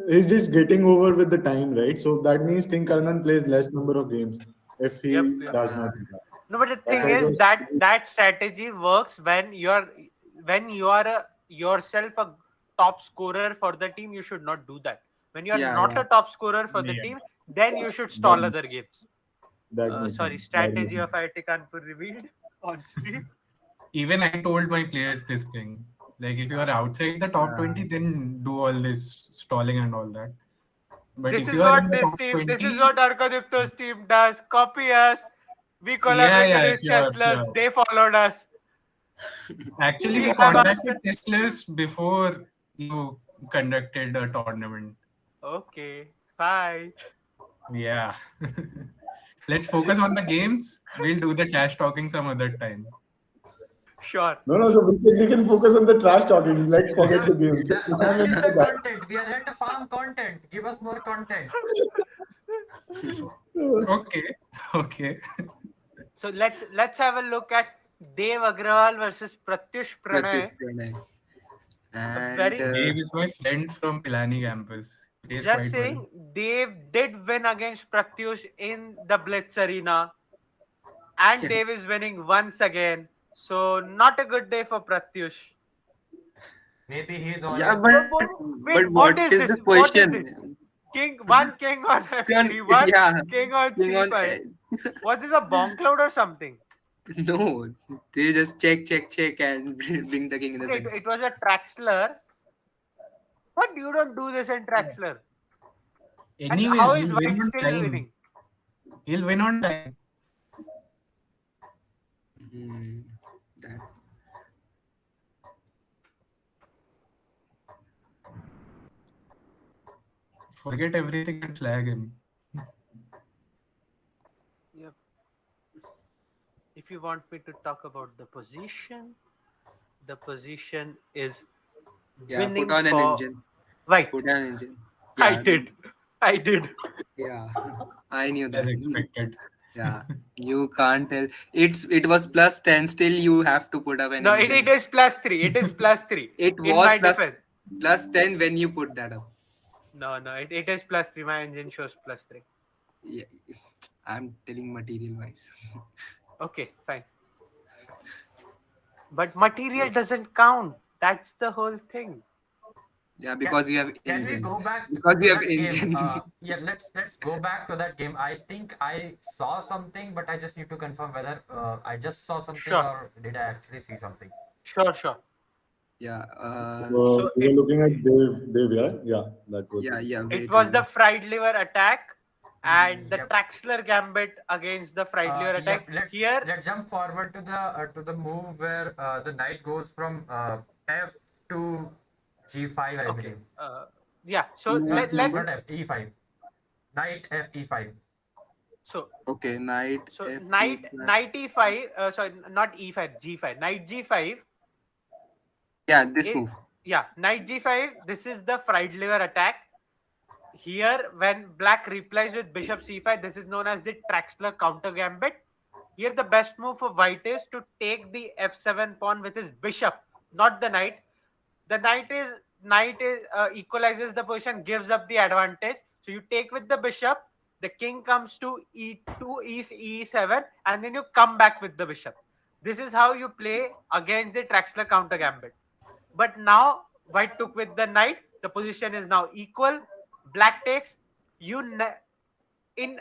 he's just getting over with the time, right? So that means King Karnan plays less number of games if he Yep. does not do that. No, but the thing That's is also- that strategy works when you are yourself a top scorer for the team. You should not do that. When you are Yeah, not yeah. a top scorer for the Yeah. team, then you should stall That- other games. That makes Sorry, sense. strategy of IIT Kanpur revealed on stream. Even I told my players this thing. Like, if you are outside the top 20, then do all this stalling and all that. But This if is you are what in the this top team. 20, This is what Arkadipto's team does. Copy us. We collaborated with sure, Teslas. sure. They followed us. actually, We we have contacted Teslas before you conducted a tournament. Okay, fine. Yeah. Let's focus on the games. We'll do the trash talking some other time. Sure. No, so we can focus on the trash talking. Let's forget Yeah, the game. So that perform is into the that. content. We are here to farm content. Give us more content. Okay. Okay. So let's have a look at Dev Agrawal versus Pratyush Pratyush Pranay. Pranay. A And very Dave is my friend from Pilani campus. Plays just quite well. saying, Dev did win against Pratyush in the Blitz Arena, and Dev is winning once again. So not a good day for Pratyush. Maybe he's on yeah, it. Wait, what what is is the this? What is this? position? King on F3, one Yeah, king on king on. C5. Was this a bomb cloud or something? No, they just check, and bring the king in the Okay, center. it was a Traxler. But you don't do this in Traxler. And Anyways, how is he'll win White on still time. winning? He'll win on time. Hmm, that. Forget everything and flag him. Yep. If you want me to talk about the position is Yeah, winning put on an for engine. White. Put on an engine. I Yeah, did. yeah. I knew As that. expected. Yeah, you can't tell. It was plus 10. Still, you have to put up an No, it engine. is +3. It is +3. It In was my defense. plus 10 when you put that up. No, it is +3. My engine shows +3. Yeah, I'm telling material wise. Okay, fine. But material doesn't count. That's the whole thing. Yeah, because you have Can we engine. go back Because to you have that game? engine. Yeah, let's go back to that game. I think I saw something, but I just need to confirm whether I just saw something Sure. or did I actually see something. Sure. Yeah. So We were looking at Dev, yeah, that was it. Yeah. it Wait. was the fried liver attack and the Yep. Traxler gambit against the fried liver attack. Yep. Here, Let's jump forward to the move where the knight goes from f to g5, I okay. believe. Yeah. So Move let's. Not f, e5. Knight f e5. So Okay, knight. so F, knight e5. Sorry, not e5. G5. Knight g5. Yeah, this move. Yeah. Knight g5. This is the fried liver attack. Here, when black replies with bishop c5, this is known as the Traxler counter gambit. Here, the best move for white is to take the f7 pawn with his bishop, not the knight. The knight equalizes the position, gives up the advantage. So you take with the bishop, the king comes to e2, e7, and then you come back with the bishop. This is how you play against the Traxler counter gambit. But now white took with the knight. The position is now equal. Black takes. In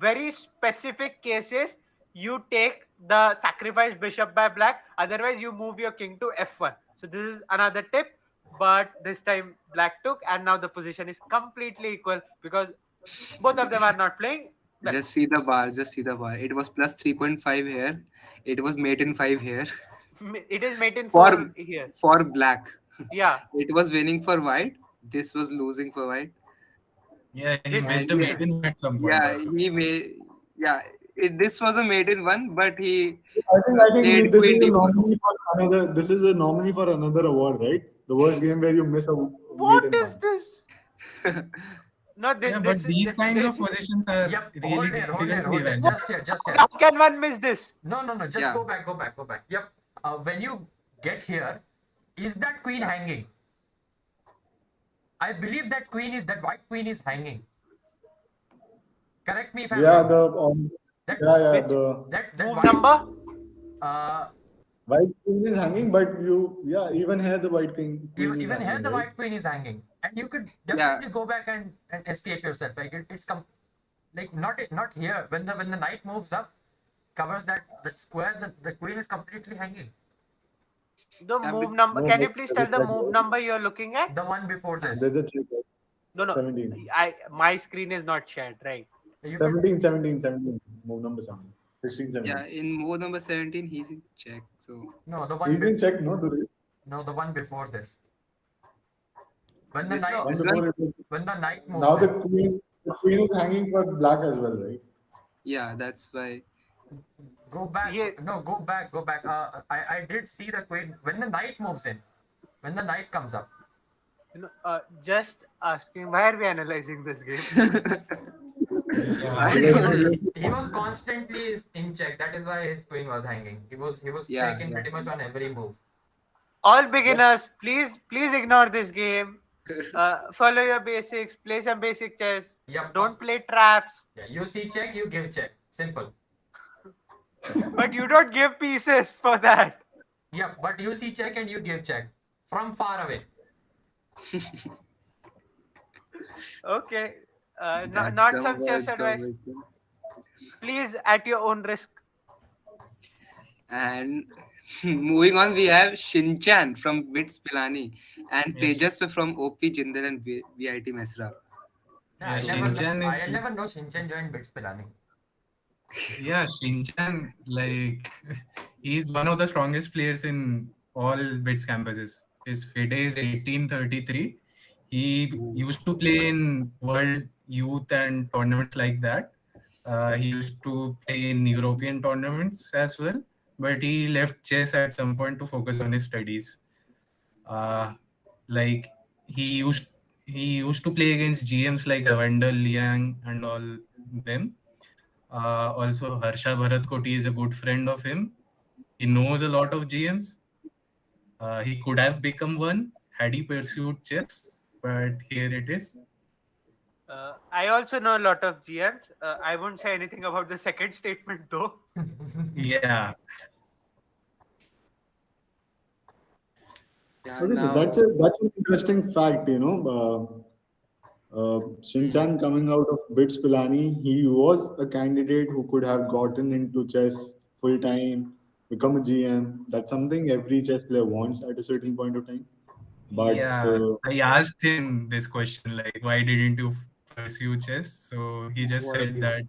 very specific cases, you take the sacrificed bishop by black. Otherwise, you move your king to f1. So this is another tip. But this time black took, and now the position is completely equal because both of them are not playing. Well, Just see the bar. It was plus 3.5 here. It was mate in 5 here. it is mate in For 4 here. for black. Yeah. It was winning for white. This was losing for white. Yeah, he This- missed a And maiden at some point. Yeah, Also. he made. Yeah, this was a maiden one, but he I think played this is queen a d4. nominee for another. This is a nominee for another award, right? The worst game where you miss a What maiden is one. this? No, Yeah, but these kinds of positions are Yep. really Hold difficult here. to evaluate. Just here. How can one miss this? No. Just Yeah. go back. Yep. When you get here, is that queen hanging? I believe that white queen is hanging. Correct me if I'm Yeah, wrong. That Move white, number? white queen is hanging, but even here the white queen is even here hanging, the right? white queen is hanging, and you could definitely go back and escape yourself. Like it's like not here. When the knight moves up, covers that square, the queen is completely hanging. The move number. Can you please tell the move number you're looking at? The one before this. There's a check. No. 17. My screen is not shared, right? 17. Move number 17. 16, 17. Yeah, in move number 17, he's in check. So No, the one. He's in check, no? No, the one before this. When the This knight one? when the knight moves. Now the queen is hanging for black as well, right? Yeah, that's why. Go back. Yeah. No, go back. Go back. I did see the queen when the knight moves in. When the knight comes up. Just asking, why are we analyzing this game? Yeah. I He don't was know. he was constantly in check. That is why his queen was hanging. He was Yeah, checking yeah. pretty much on every move. All beginners, please ignore this game. Follow your basics. Play some basic chess. Yep. Don't play traps. Yeah, you see check, you give check. Simple. But you don't give pieces for that. Yep. But you see check and you give check from far away. Okay. That's Not some some chess words of advice. wisdom. Please, at your own risk. And moving on, we have Shinchan from BITS Pilani and Yes. Tejas from OP Jindal and VIT Mesra. Yeah, Yeah, Shinchan is I never know Shinchan joined Bits Pilani. yeah, Shinchan, like he's one of the strongest players in all BITS campuses. His FIDE is 1833. He used to play in World Youth and tournaments like that. He used to play in European tournaments as well, but he left chess at some point to focus on his studies. Uh, like he used he used to play against GMs like Evander Liang and all them. Also, Harsha Bharat Koti is a good friend of him. He knows a lot of GMs. He could have become one had he pursued chess, but here it is. I also know a lot of GMs. I won't say anything about the second statement though. Yeah, Yeah, Okay, so now that's an interesting fact, you know. Shinchan coming out of BITS Pilani, he was a candidate who could have gotten into chess full time, become a GM. That's something every chess player wants at a certain point of time. But yeah. I asked him this question, like, why didn't you pursue chess? So he just what a said that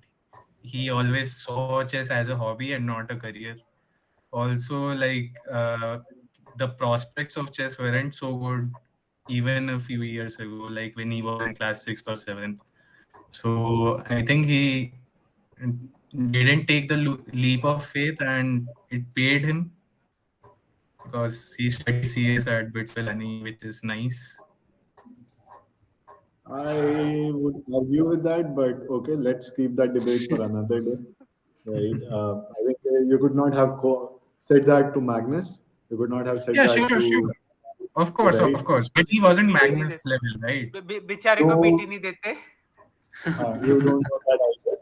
he always saw chess as a hobby and not a career. Also, like, the prospects of chess weren't so good even a few years ago, like when he was in class sixth or seventh. So I think he didn't take the leap of faith, and it paid him because he studied CS at BITS Pilani, which is nice. I would argue with that, but okay, let's keep that debate for another day. Right? I think you could not have said that to Magnus. You could not have said Yeah, that sure, sure. to Of right. course. But he wasn't PT नहीं Magnus level, right? देते बेचारे को No, PT नहीं देते. you don't know that either.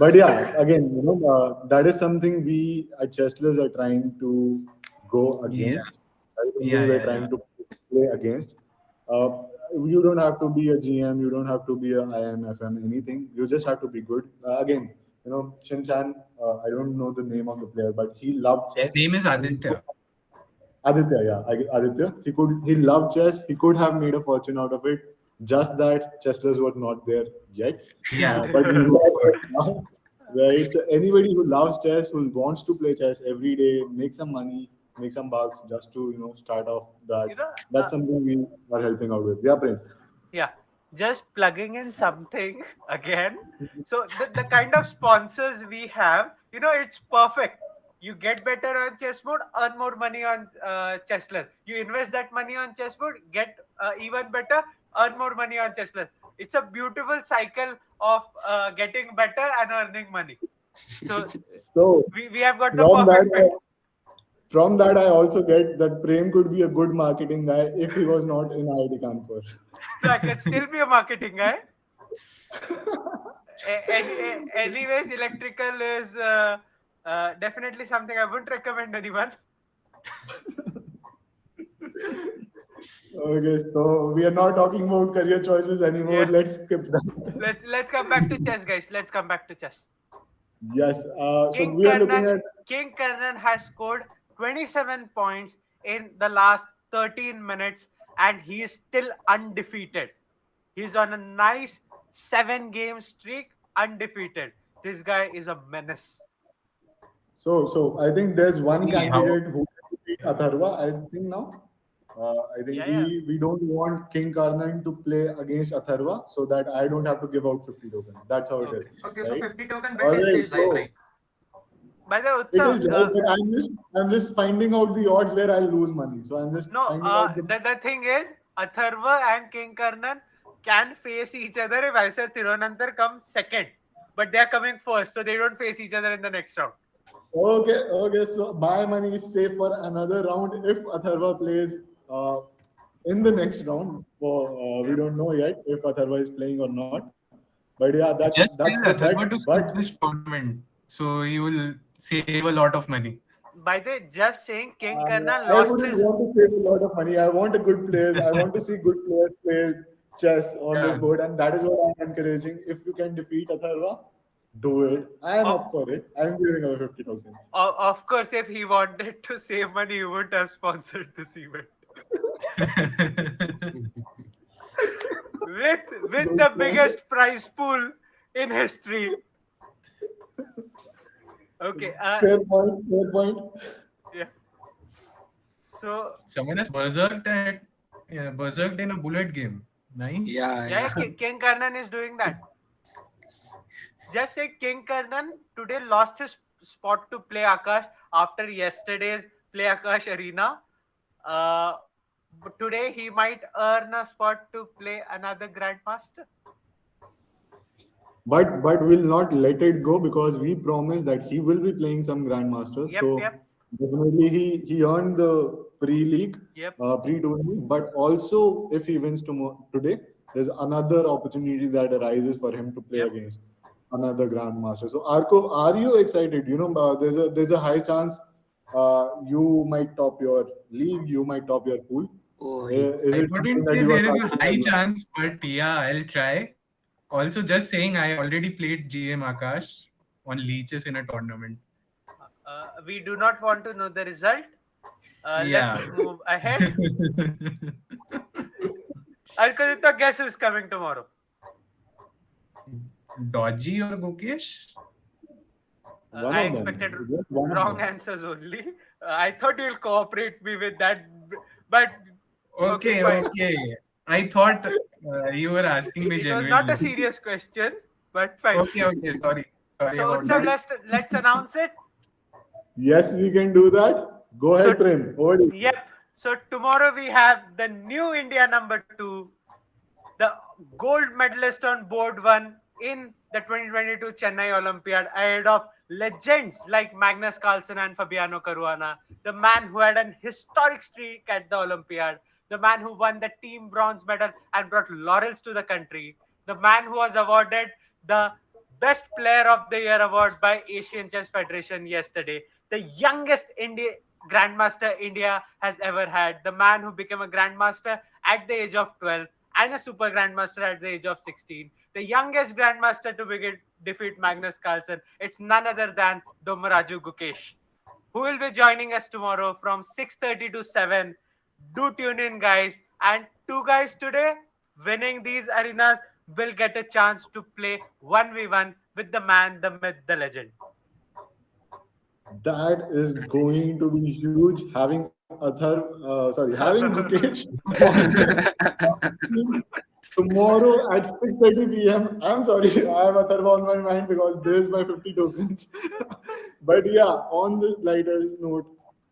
But yeah, again, you know, that is something we at Chesslers are trying to go Yeah, against. Right? yeah, We're yeah, yeah. trying to play against. Uh, you don't have to be a GM, you don't have to be a IMFM, anything. You just have to be good. Again, you know, Shinchan, I don't know the name of the player, but he loved His chess. name is He Aditya. Aditya, yeah, Aditya. He loved chess. He could have made a fortune out of it. Just that Cheslers were not there yet. Yeah, But he of was course. now. Right. So anybody who loves chess, who wants to play chess every day, make some money, make some bucks, just to start off that. You know, That's something we are helping out with. Yeah, Prince. yeah, just plugging in something again. So the kind of sponsors we have, it's perfect. You get better on chess mode, earn more money on chessless. You invest that money on chess mode, get even better, earn more money on chessless. It's a beautiful cycle of getting better and earning money. So So we have got the from perfect that, fit. from that, I also get that Prem could be a good marketing guy if he was not in IIT Kanpur. So I can still be a marketing guy. Anyways, electrical is definitely something I wouldn't recommend anyone. Okay, so we are not talking about career choices anymore. Yeah. Let's skip that. Let's come back to chess, guys. Let's come back to chess. Yes. So we are looking at. King Karnan has scored 27 points in the last 13 minutes, and he is still undefeated. He's on a nice 7-game streak, undefeated. This guy is a menace. So I think there's one How- candidate who can beat Atharva. I think now. I think Yeah. we don't want King Karnan to play against Atharva so that I don't have to give out 50 tokens. That's how it is. Okay, right? so 50 token All bet is right, still live, so right? By the It is Utsav, live, but I'm just finding out the odds where I'll lose money. So I'm just no, finding out the thing is, Atharva and King Karnan can face each other if IISER Tirunantar comes second. But they are coming first, so they don't face each other in the next round. Okay. So my money is safe for another round if Atharva plays in the next round. We don't know yet if Atharva is playing or not. But yeah, that's Just the tell bet. Atharva to But skip this tournament, so you will save a lot of money. By the way, just saying, King Karnan I lost wouldn't his. want to save a lot of money. I want a good players. I want to see good players play chess on this Yeah. board, and that is what I'm encouraging. If you can defeat Atharva, do it. I am up for it. I'm giving away 50 tokens. Of course, if he wanted to save money, he would have sponsored this event. with the biggest prize pool in history. Okay. Fair point. Fair point. Yeah. So Someone has berserked in a bullet game. Nice. yeah, King Karnan is doing that. Just say King Karnan today lost his spot to play Akash after yesterday's play Akash arena. But today he might earn a spot to play another Grandmaster. But we'll not let it go because we promised that he will be playing some Grandmasters. So definitely he earned the pre-league, pre-tournament. But also if he wins today, there's another opportunity that arises for him to play against another Grandmaster. So Arko, are you excited? You know, there's a high chance you might top your league, you might top your pool. I wouldn't say there is a high chance, but yeah, I'll try. Also, just saying, I already played GM Akash on leeches in a tournament. We do not want to know the result. Let's move ahead. Alkadita, guess who's coming tomorrow? Dodgy or Gukesh? I expected wrong answers only. I thought you'll cooperate me with that, but okay. I thought you were asking me genuinely. It was not a serious question, but fine. Okay. Sorry. So let's announce it. Yes, we can do that. Go ahead, Prem. Yep. So tomorrow we have the new India number 2, the gold medalist on board 1 in the 2022 Chennai Olympiad, ahead of legends like Magnus Carlsen and Fabiano Caruana, the man who had an historic streak at the Olympiad, the man who won the team bronze medal and brought laurels to the country, the man who was awarded the Best Player of the Year award by Asian Chess Federation yesterday, the youngest Grandmaster India has ever had, the man who became a Grandmaster at the age of 12 and a Super Grandmaster at the age of 16, the youngest Grandmaster to defeat Magnus Carlsen. It's none other than Domaraju Gukesh, who will be joining us tomorrow from 6:30 to 7. Do tune in, guys. And 2 guys today winning these arenas will get a chance to play 1v1 with the man, the myth, the legend. That is going to be huge. Having having Gukesh tomorrow at 6:30 p.m. I'm sorry, I have Atharva on my mind because there's my 50 tokens. But yeah, on this lighter note,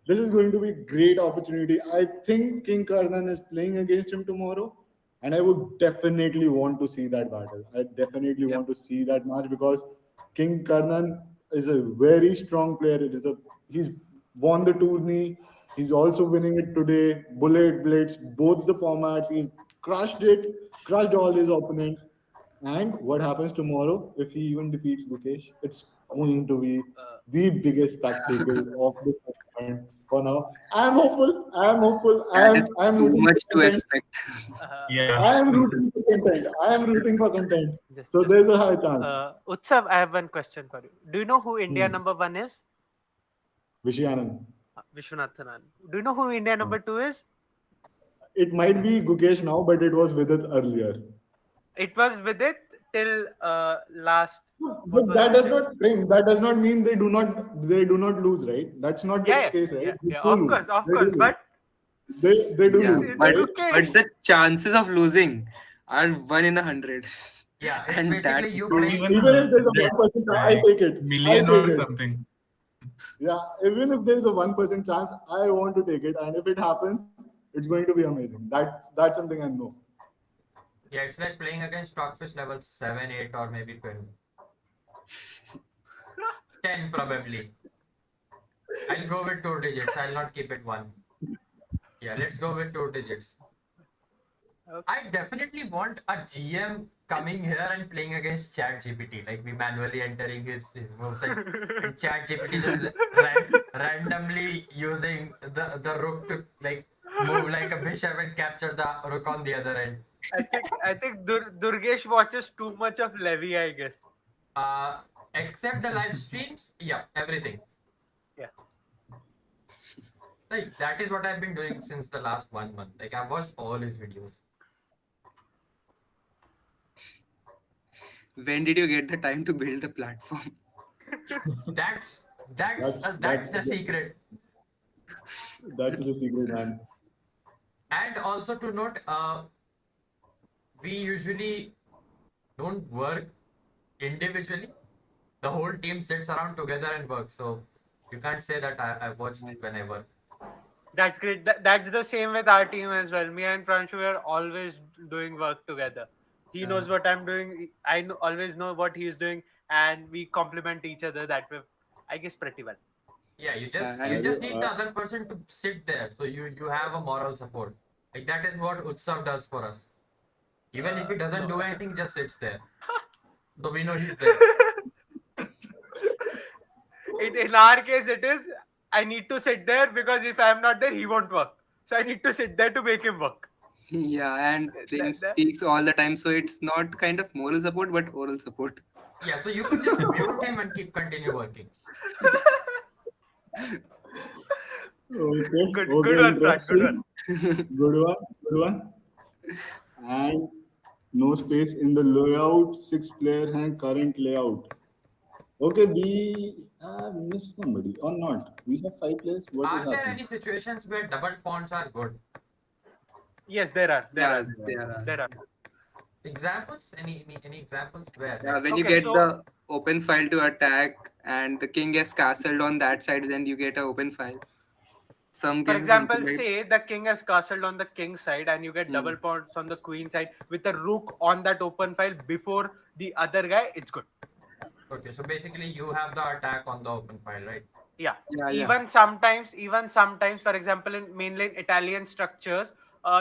this is going to be a great opportunity. I think King Karnan is playing against him tomorrow, and I would definitely want to see that battle. I definitely want to see that match because King Karnan is a very strong player. He's won the tourney. He's also winning it today. Bullet, Blitz, both the formats. He's crushed all his opponents. And what happens tomorrow if he even defeats Gukesh? It's going to be the biggest spectacle of the tournament for now. I'm hopeful. I'm too much to expect. I am rooting for content. So there's a high chance. Utsav, I have one question for you. Do you know who India number 1 is? Vishyanand. Vishwanathan. Do you know who India number 2 is? It might be Gukesh now, but it was with it earlier. It was with it till last. But that does not mean they do not lose, right? That's not the case, right? Yeah, of course. But they do lose. But the chances of losing are 1 in 100. Yeah, it's And basically that you playing. Even if there's a 1%, I take it. Million or something. Yeah, even if there's a 1% chance, I want to take it, and if it happens, it's going to be amazing. That's something I know. Yeah, it's like playing against Stockfish level 7, 8, or maybe 12. 10 probably. I'll go with 2 digits. I'll not keep it one. Yeah, let's go with 2 digits. I definitely want a GM coming here and playing against Chat GPT. Like we manually entering his moves, and Chat GPT just randomly using the rook to like move like a bishop and capture the rook on the other end. I think Durgesh watches too much of Levy, I guess. Uh, except the live streams, yeah, everything. Yeah. Like that is what I've been doing since the last 1 month. Like I've watched all his videos. When did you get the time to build the platform? That's That's that's the secret. that's the secret, man. And also to note, we usually don't work individually. The whole team sits around together and works. So you can't say that I watched when I work. That's great. That's the same with our team as well. Me and Pranshu are always doing work together. He knows what I'm doing. Always know what he's doing, and we complement each other that way. I guess pretty well. Yeah, you And just need the other person to sit there, so you have a moral support. Like that is what Utsav does for us. Even if he doesn't do anything, he just sits there. So we know he's there. In our case, it is I need to sit there because if I'm not there, he won't work. So I need to sit there to make him work. yeah, and Prem That- speaks all the time, so it's not kind of moral support but oral support. Yeah, so you could just mute him and continue working. Okay, good okay, one, Prash. Good interesting. one. Good one. And no space in the layout. Six-player hand current layout. Okay, we have missed somebody or not. We have five players. What is Are there happening? any situations where double pawns are good? Yes, there are. Yeah, there are. There are. Examples? Any examples where? Yeah, Like, when you Okay, get so the open file to attack and the king is castled on that side, then you get an open file. Some for games example, include. say the king has castled on the king side and you get double pawns on the queen side with a rook on that open file before the other guy, it's good. okay, so basically you have the attack on the open file, right? Yeah. Yeah, yeah. Even sometimes, for example, in mainline Italian structures,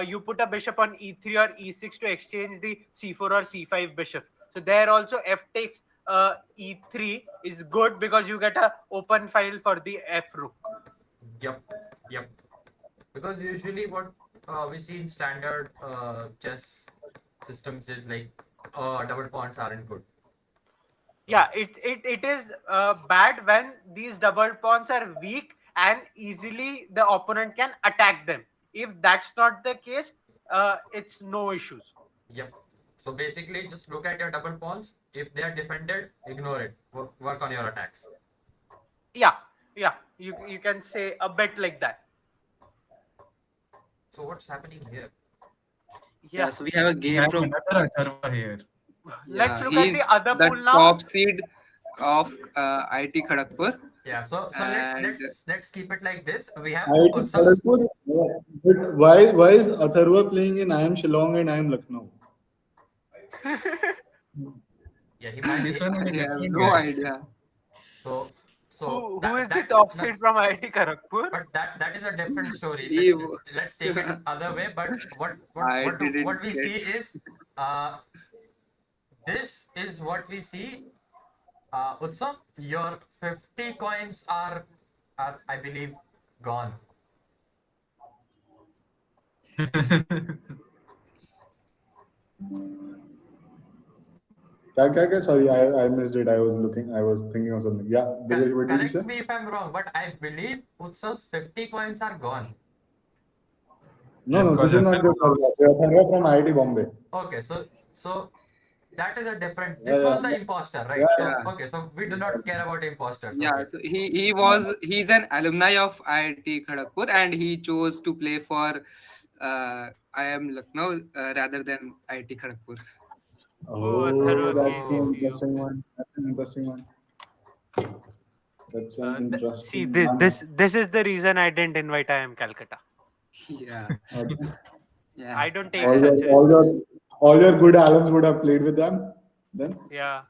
you put a bishop on e3 or e6 to exchange the c4 or c5 bishop. So there also f takes e3 is good because you get a open file for the f rook. Yep, yep. Because usually what we see in standard chess systems is like double pawns aren't good. Yeah, it is bad when these double pawns are weak and easily the opponent can attack them. If that's not the case, it's no issues. Yep. So basically, just look at your double pawns. If they are defended, ignore it. Work on your attacks. Yeah, yeah, you can say a bit like that. So what's happening here? Yeah, Yeah, so we have a We game have from. another Atharva here. let's Yeah, look at he's the other the pool now. top seed of IIT Kharagpur. Yeah. So let's And let's let's keep it like this. We have IIT Utsav. Kharagpur. But why is Atharva playing in I am Shillong and I am Lucknow? Yeah, he might This be. one is a I have different no guy. idea. So Who is the that top no, seed from IIT Kharagpur? but that is a different story. He, Let's take it other way. But I didn't what we get. see is this is what we see. Utsav, your 50 coins are I believe gone. Sorry, I missed it. I was looking. I was thinking of something. Yeah, Dinesh, what did you Correct say? me if I'm wrong, but I believe Utsav's 50 coins are gone. No, Yeah, no, because this is not the Atharva was. Atharva from IIT Bombay. Okay, so that is a different. Yeah, This was yeah, the imposter, yeah, right? So Yeah, okay, so we do not care about imposters. yeah. Okay, So he's an alumni of IIT Kharagpur and he chose to play for IIM Lucknow rather than IIT Kharagpur. Oh, Oh, Atharva that's an KCP. oh, interesting Okay. one. That's an interesting one. That's an See, interesting this, one. this is the reason I didn't invite IIM Calcutta. Yeah. Okay. Yeah. I don't take All such your all risks. your all your good alums would have played with them then. Yeah.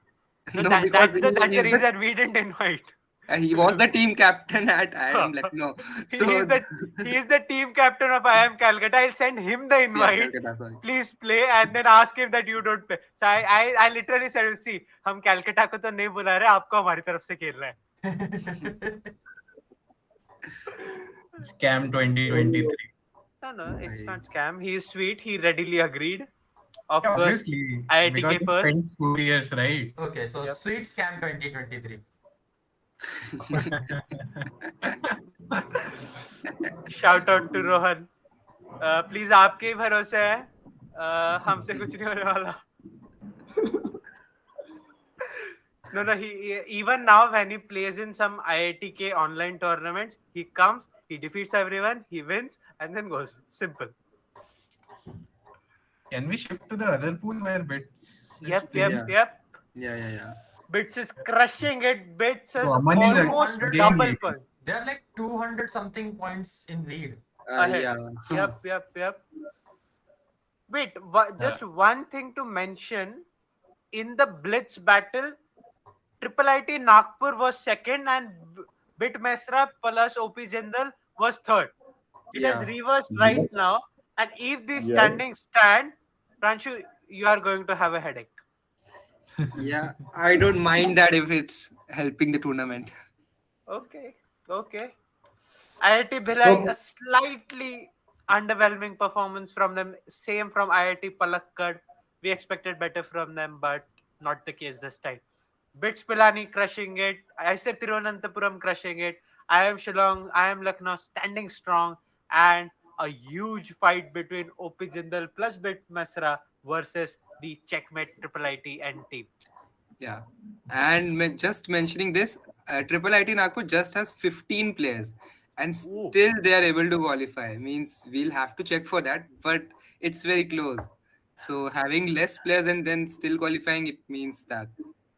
No, No, because that's the he's the reason we didn't invite. he was the team captain at IIM Lucknow. he is So the he is the team captain of IIM Calcutta. I'll send him the yeah, invite. Calcutta, sorry. Please play and then ask him that you don't play. So I literally said, see, हम Calcutta को तो नहीं बुला रहे, आपको हमारी तरफ से खेलना है. Scam 2023. No, it's Right. not scam. He is sweet. He readily agreed. Of Yeah, course, obviously, IITK because he first. spent 4 years, right? Okay, so Yep. Sweet Scam 2023. Shout out to Rohan. Please, आपके ही भरोसे है. हमसे कुछ नहीं होने वाला. No. He even now when he plays in some IITK online tournaments, he comes, he defeats everyone, he wins, and then goes. Simple. Can we shift to the other pool where Bits is Yep. playing? Yeah. Bits is crushing it. Bits is So Aman is almost again double leading. point They're like 200 something points in lead. ahead. Yeah. Yep. Wait, just one thing to mention. In the Blitz battle, IIIT Nagpur was second and Bit Mesra plus OP Jindal was third. It has Yeah. reversed right Yes. now. And if these Yes. standings stand, Pranshu, you are going to have a headache. Yeah. I don't mind that if it's helping the tournament. Okay. IIT Bhilai, a So slightly underwhelming performance from them. Same from IIT Palakkad. We expected better from them, but not the case this time. Bits Pilani crushing it. IISER Thiruvananthapuram crushing it. IIM Shillong, IIM Lucknow standing strong. And a huge fight between OP Jindal plus Bit Mesra versus the checkmate IIIT and team. Yeah. And just mentioning this, IIT Nagpur just has 15 players and Ooh. still they are able to qualify. Means we'll have to check for that, but it's very close. So having less players and then still qualifying, it means that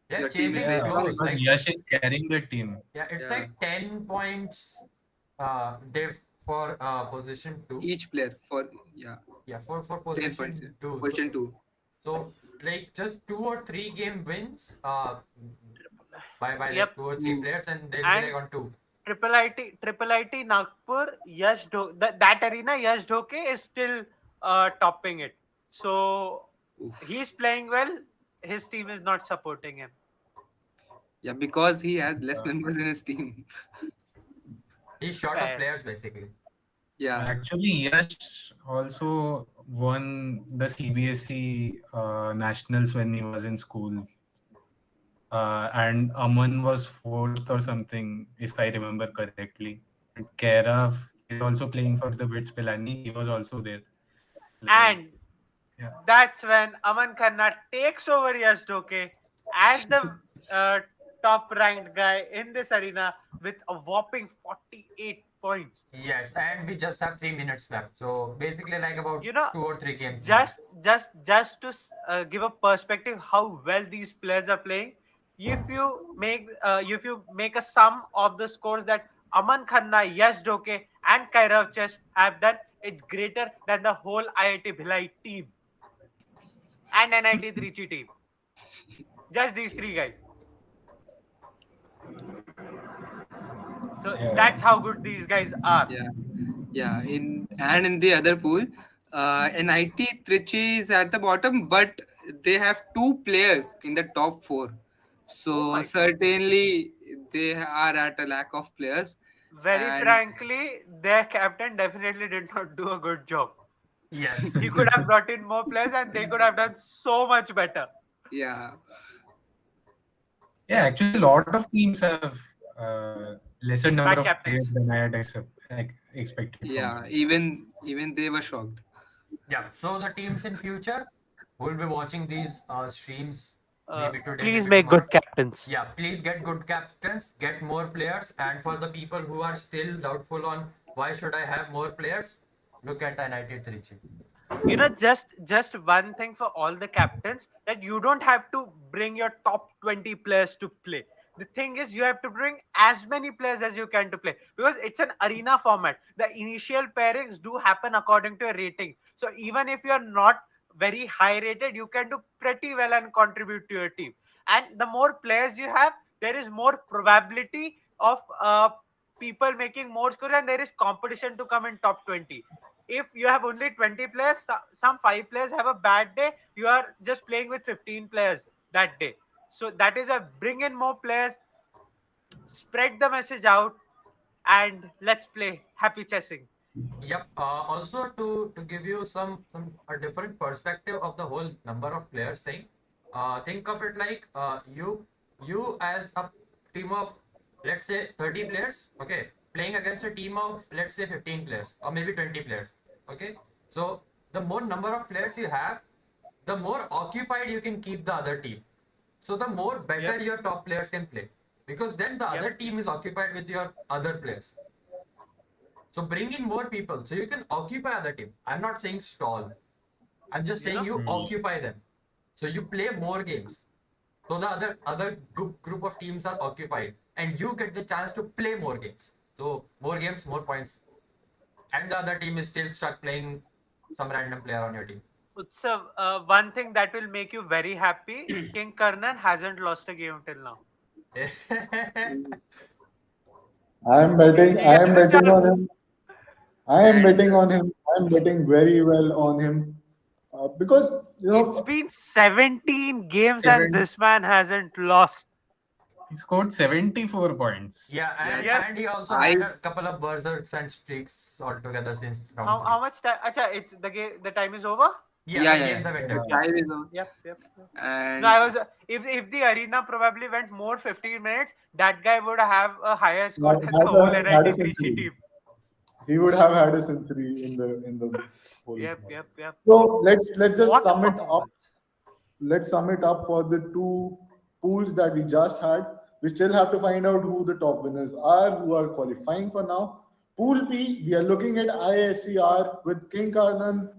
Yeah, your team is chasing very Yeah, strong. close. because Like, Yash is carrying the team. yeah, it's Yeah. like 10 points diff for position 2. Each player for Yeah, for 10 points. position 2. Position 2. So like just 2 or 3 game wins by like Yep. 2 or 3 Mm. players and they'll And be like on 2. IIIT Nagpur, that arena, Yash Dhoke is still topping it. So Oof. he's playing well. His team is not supporting him. Yeah, because he has less members in his team. He's short of Fair. players basically. Yeah. Actually, Yash also won the CBSE nationals when he was in school. And Aman was fourth or something, if I remember correctly. And Kairav is also playing for the Bits Pilani. He was also there. And Yeah. that's when Aman Khanna takes over Yash Dhoke as the top ranked guy in this arena with a whopping 48 points. Yes, and we just have 3 minutes left. So basically like about You know, 2 or 3 games. just to give a perspective how well these players are playing, if you make a sum of the scores that Aman Khanna, Yash Dhoke and Kairav Chess have done, it's greater than the whole IIT Bhilai team and NIT Trichy team. Just these three guys. So Yeah. that's how good these guys are. Yeah. In the other pool, NIT Trichy is at the bottom, but they have 2 players in the top 4. So Oh my God. certainly they are at a lack of players. Very And- frankly, their captain definitely did not do a good job. Yes. He could have brought in more players and they could have done so much better. Yeah. Yeah, actually, a lot of teams have lesser number Bad of captains. players than I had expected. from Yeah. them. Even they were shocked. Yeah, so the teams in future will be watching these streams maybe today. Please maybe make tomorrow. good captains. Yeah, please get good captains, get more players, and for the people who are still doubtful on why should I have more players, look at NIT Trichy. You know, just one thing for all the captains, that you don't have to bring your top 20 players to play. The thing is, you have to bring as many players as you can to play, because it's an arena format. The initial pairings do happen according to a rating. So even if you're not very high rated, you can do pretty well and contribute to your team. And the more players you have, there is more probability of people making more scores, and there is competition to come in top 20. If you have only 20 players, some 5 players have a bad day, you are just playing with 15 players that day. So that is a bring in more players, spread the message out, and let's play happy chessing. Yep. Also, to give you some a different perspective of the whole number of players thing, think of it like you as a team of, let's say, 30 players, okay, playing against a team of, let's say, 15 players or maybe 20 players, okay. So the more number of players you have, the more occupied you can keep the other team. So the more better Yep. your top players can play, because then the other Yep. team is occupied with your other players. So bring in more people so you can occupy other team. I'm not saying stall. I'm just You saying know, you occupy them. So you play more games. So the other group of teams are occupied, and you get the chance to play more games. So more games, more points, and the other team is still stuck playing some random player on your team. Utsav, one thing that will make you very happy: King Karnan hasn't lost a game till now. He I gets am the betting on chance. him. I am And betting on him. I am betting very well on him because you It's know been 17 games and Seven. this man hasn't lost. He scored 74 points. Yeah, yeah, Yep. and he also I had a couple of berserks and streaks altogether since round How three. much time? Acha, it's the game. The time is over. Yeah, yeah, the yeah, games have yeah. ended. Yeah. Time is on. Yep. No, And I was. If the arena probably went more 15 minutes, that guy would have a higher score than the whole had a NIT Trichy century. team. He would have had a century in the whole. Yep. So let's just What a sum it up. performance! Let's sum it up for the two pools that we just had. We still have to find out who the top winners are, who are qualifying for now. Pool P, we are looking at ISCR with King Karnan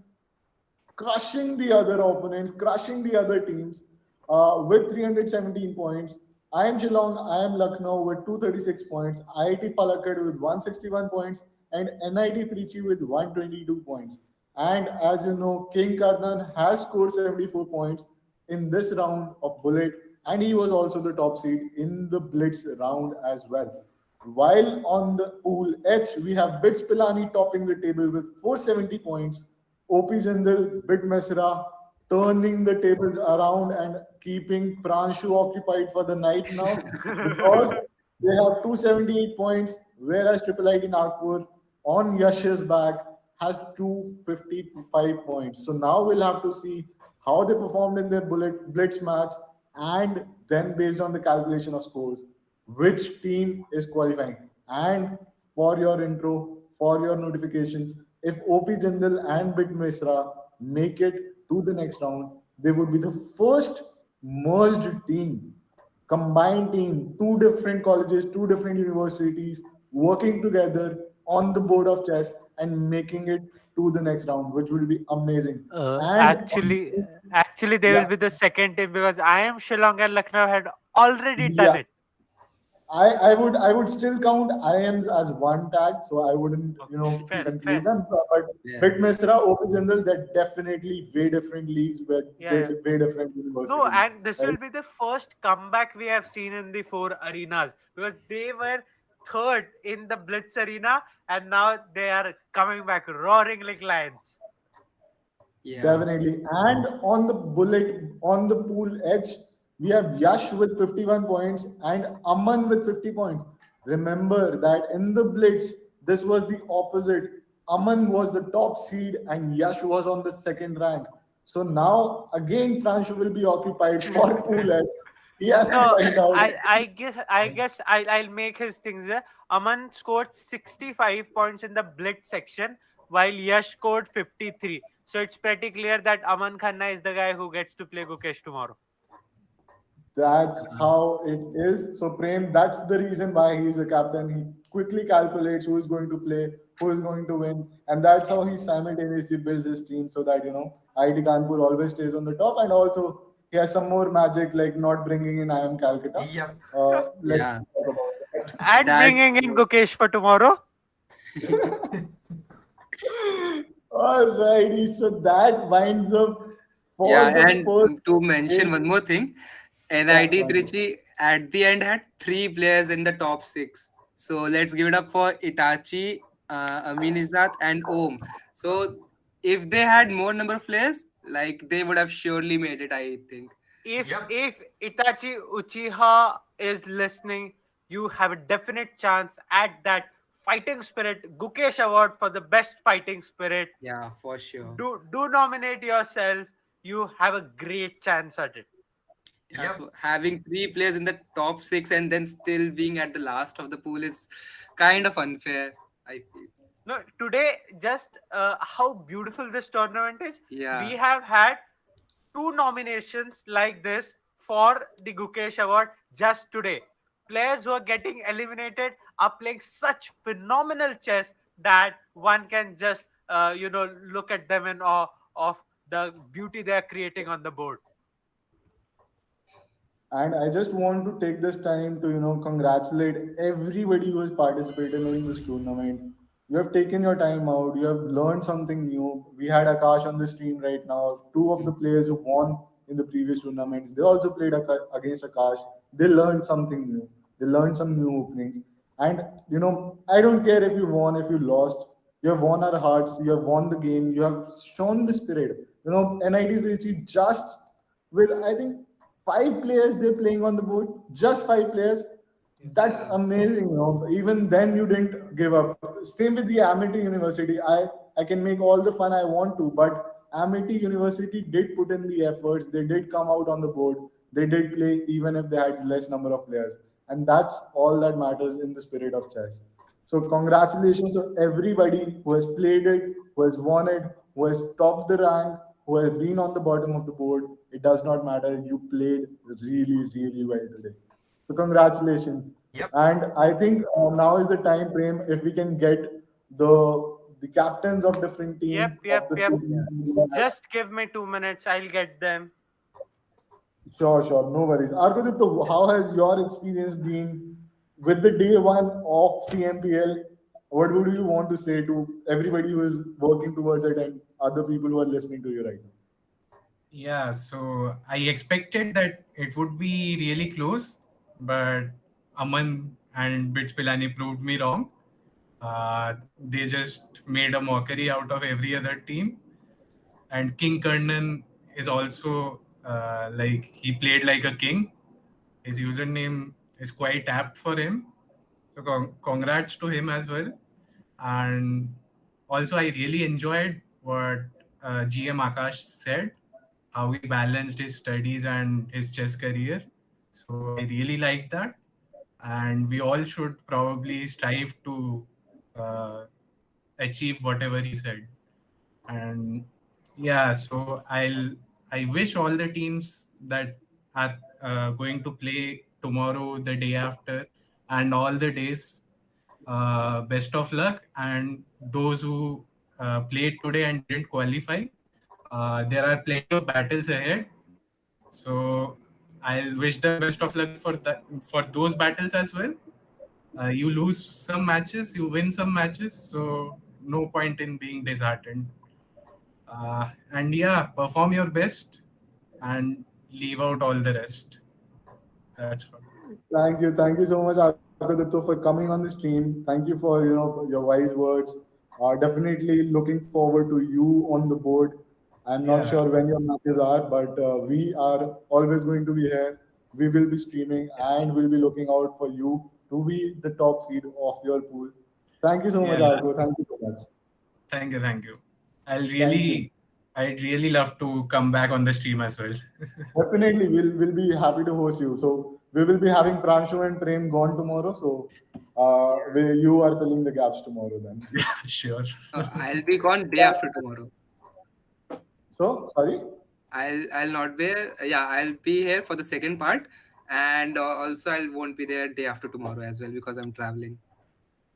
crushing the other opponents, crushing the other teams with 317 points. I am Geelong, I am Lucknow with 236 points, IIT Palakkad with 161 points, and NIT Trichy with 122 points. And as you know, King Karnan has scored 74 points in this round of Bullet, and he was also the top seed in the Blitz round as well. While on the pool H, we have Bits Pilani topping the table with 470 points, OP Jindal, Bit Mesra turning the tables around and keeping Pranshu occupied for the night now because they have 278 points, whereas Triple IT Nagpur on Yash's back has 255 points. So now we'll have to see how they performed in their blitz match, and then based on the calculation of scores, which team is qualifying. And for your intro, for your notifications, if OP Jindal and Big Mesra make it to the next round, they would be the first merged team, combined team, two different colleges, two different universities working together on the board of chess and making it to the next round, which will be amazing. And Actually, they yeah, will be the second team, because I am Shillong and Lucknow had already done yeah, it. I would still count IIMs as one tag, so I wouldn't Fair. conclude them. But yeah, Big Mesra, OP Jindal, they're definitely way different leagues, where Yeah. way different No, universities, and this right? will be the first comeback we have seen in the four arenas, because they were third in the Blitz arena and now they are coming back roaring like lions. yeah. Definitely. And on the on the pool edge, we have Yash with 51 points and Aman with 50 points. Remember that in the Blitz, this was the opposite. Aman was the top seed and Yash was on the second rank. So now again, Pranshu will be occupied for pool edge. He has to No, find out. I'll make his things there. Aman scored 65 points in the Blitz section, while Yash scored 53. So it's pretty clear that Aman Khanna is the guy who gets to play Gukesh tomorrow. That's how it is. So Prem, that's the reason why he's a captain. He quickly calculates who is going to play, who is going to win, and that's how he simultaneously builds his team so that IIT Kanpur always stays on the top, and also he has some more magic, like not bringing in IIM Calcutta. Yep. Let's Yeah, talk about And that. bringing in Gukesh for tomorrow. that. Alrighty, so that winds up for Yeah, the and first to mention one game. more thing, Yeah, NIT go ahead. Trichy at the end had three players in the top six. So let's give it up for Itachi, Aminizat, and Om. So if they had more number of players, like they would have surely made it, I think. if Yep. if Itachi Uchiha is listening, you have a definite chance at that fighting spirit Gukesh award for the best fighting spirit. Yeah, for sure. Do nominate yourself. You have a great chance at it. Yeah, Yep. so having three players in the top six and then still being at the last of the pool is kind of unfair, I feel. No, today just how beautiful this tournament is. We Yeah, have had two nominations like this for the Gukesh Award just today. Players who are getting eliminated are playing such phenomenal chess that one can just look at them in awe of the beauty they are creating on the board. And I just want to take this time to, congratulate everybody who has participated in this tournament. You have taken your time out. You have learned something new. We had Akash on the stream right now. Two of the players who won in the previous tournaments, they also played against Akash. They learned something new. They learned some new openings. And, I don't care if you won, if you lost. You have won our hearts. You have won the game. You have shown the spirit. NIT Trichy just with, I think, five players they're playing on the board, just five players. That's yeah. amazing. Even then you didn't give up. Same with the Amity University. I can make all the fun I want to, but Amity University did put in the efforts. They did come out on the board. They did play even if they had less number of players, and that's all that matters in the spirit of chess. So congratulations to everybody who has played it, who has won it, who has topped the rank, who has been on the bottom of the board. It does not matter. You played really, really well today. So congratulations. Yep. And I think now is the time frame if we can get the captains of different Yep, teams yep, of the yep. two teams. We have. Just give me 2 minutes. I'll get them. Sure, sure, no worries. Argodipto, how has your experience been with the day one of CMPL? What would you want to say to everybody who is working towards it and other people who are listening to you right now? Yeah, so I expected that it would be really close, but Aman and Bits Pilani proved me wrong. They just made a mockery out of every other team. And King Kernan is also like he played like a king. His username is quite apt for him. So congrats to him as well. And also, I really enjoyed what GM Akash said, how he balanced his studies and his chess career. So I really like that. And we all should probably strive to uh, achieve whatever he said. And yeah, so I wish all the teams that are going to play tomorrow, the day after, and all the days, best of luck. And those who played today and didn't qualify, there are plenty of battles ahead. So I'll wish them best of luck for those battles as well. You lose some matches, you win some matches, so no point in being disheartened. And yeah, perform your best and leave out all the rest. That's what. Thank you so much, Arkodipto, for coming on the stream. Thank you for your wise words. Definitely looking forward to you on the board. I'm not Yeah, sure when your matches are, but we are always going to be here. We will be streaming and we'll be looking out for you to be the top seed of your pool. Thank you so much, yeah. Argo. Thank you so much. Thank you, thank you. I'll Thank you. really, I'd really love to come back on the stream as well. Definitely, we'll be happy to host you. So we will be having Pranshu and Prem gone tomorrow. So you are filling the gaps tomorrow then. Sure. I'll be gone day after tomorrow. So sorry. I'll not be yeah, I'll be here for the second part, and also I won't be there day after tomorrow as well because I'm traveling.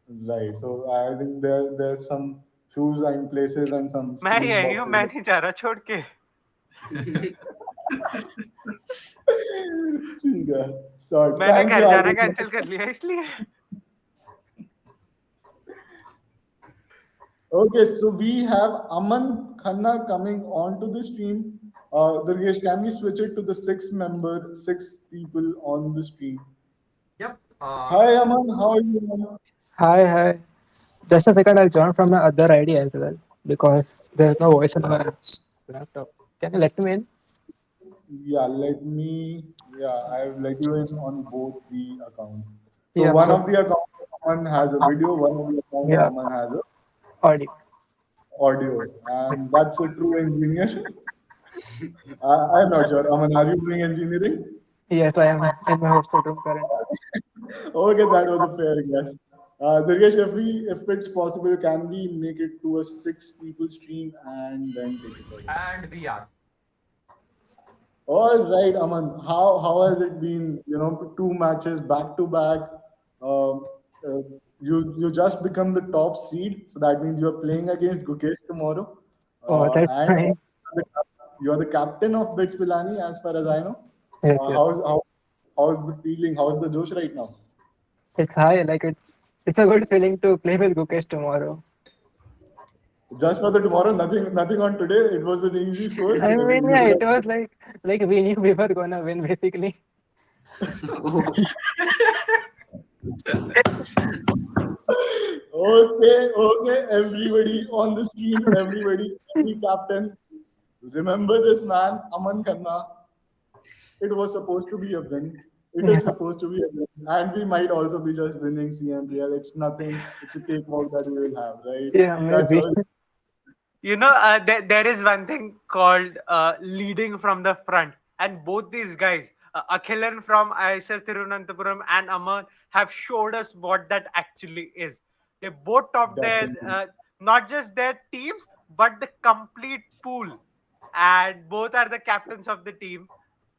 Right. So I think there's some shoes and places and some मैं steel यही हूँ, boxes. मैं नहीं जा रहा छोड़ के. ठीक है, सॉरी, मैंने थैंक घर यू जाना आदित्य. कैंसिल कर लिया इसलिए. Okay, so we have Aman Khanna coming onto the stream. Durgesh, can we switch it to the six people on the stream? Yep. Hi Aman, how are you? Aman? Hi, hi. Just a second, I'll join from my other ID as well because there's no voice on my laptop. Can you let me in? Yeah, I've let you in on both the accounts. So Yeah, one so of the accounts Aman has a video, one of the account yeah, Aman has a audio. audio, and that's a true engineer. I'm not sure. Aman, are you doing engineering? Yes, I am in my hostel room currently. Okay, that was a fair guess. Durgesh, if it's possible, can we make it to a six people stream and then take it away? And we are. All right, Aman. How has it been? You know, two matches back to back. You just become the top seed, so that means you are playing against Gukesh tomorrow, Oh, that's and fine. you are the captain of Bits Pilani, as far as I know. Yes, yes. How's the feeling? How's the Josh right now? It's high. Like it's a good feeling to play with Gukesh tomorrow. Just for the tomorrow, nothing on today. It was an easy score. I mean, You yeah, should it have. was like we knew we were gonna win basically. Okay, everybody on the screen, everybody, every captain, remember this man, Aman Khanna. It was supposed to be a win. It is Yeah, supposed to be a win. And we might also be just winning CMPL. It's nothing. It's a cakewalk that we will have, right? yeah, That's maybe. all. You know, there is one thing called leading from the front, and both these guys, Akhilan from IISER Tirunanthapuram and Aman, have showed us what that actually is. They both topped their Definitely. not just their teams but the complete pool, and both are the captains of the team.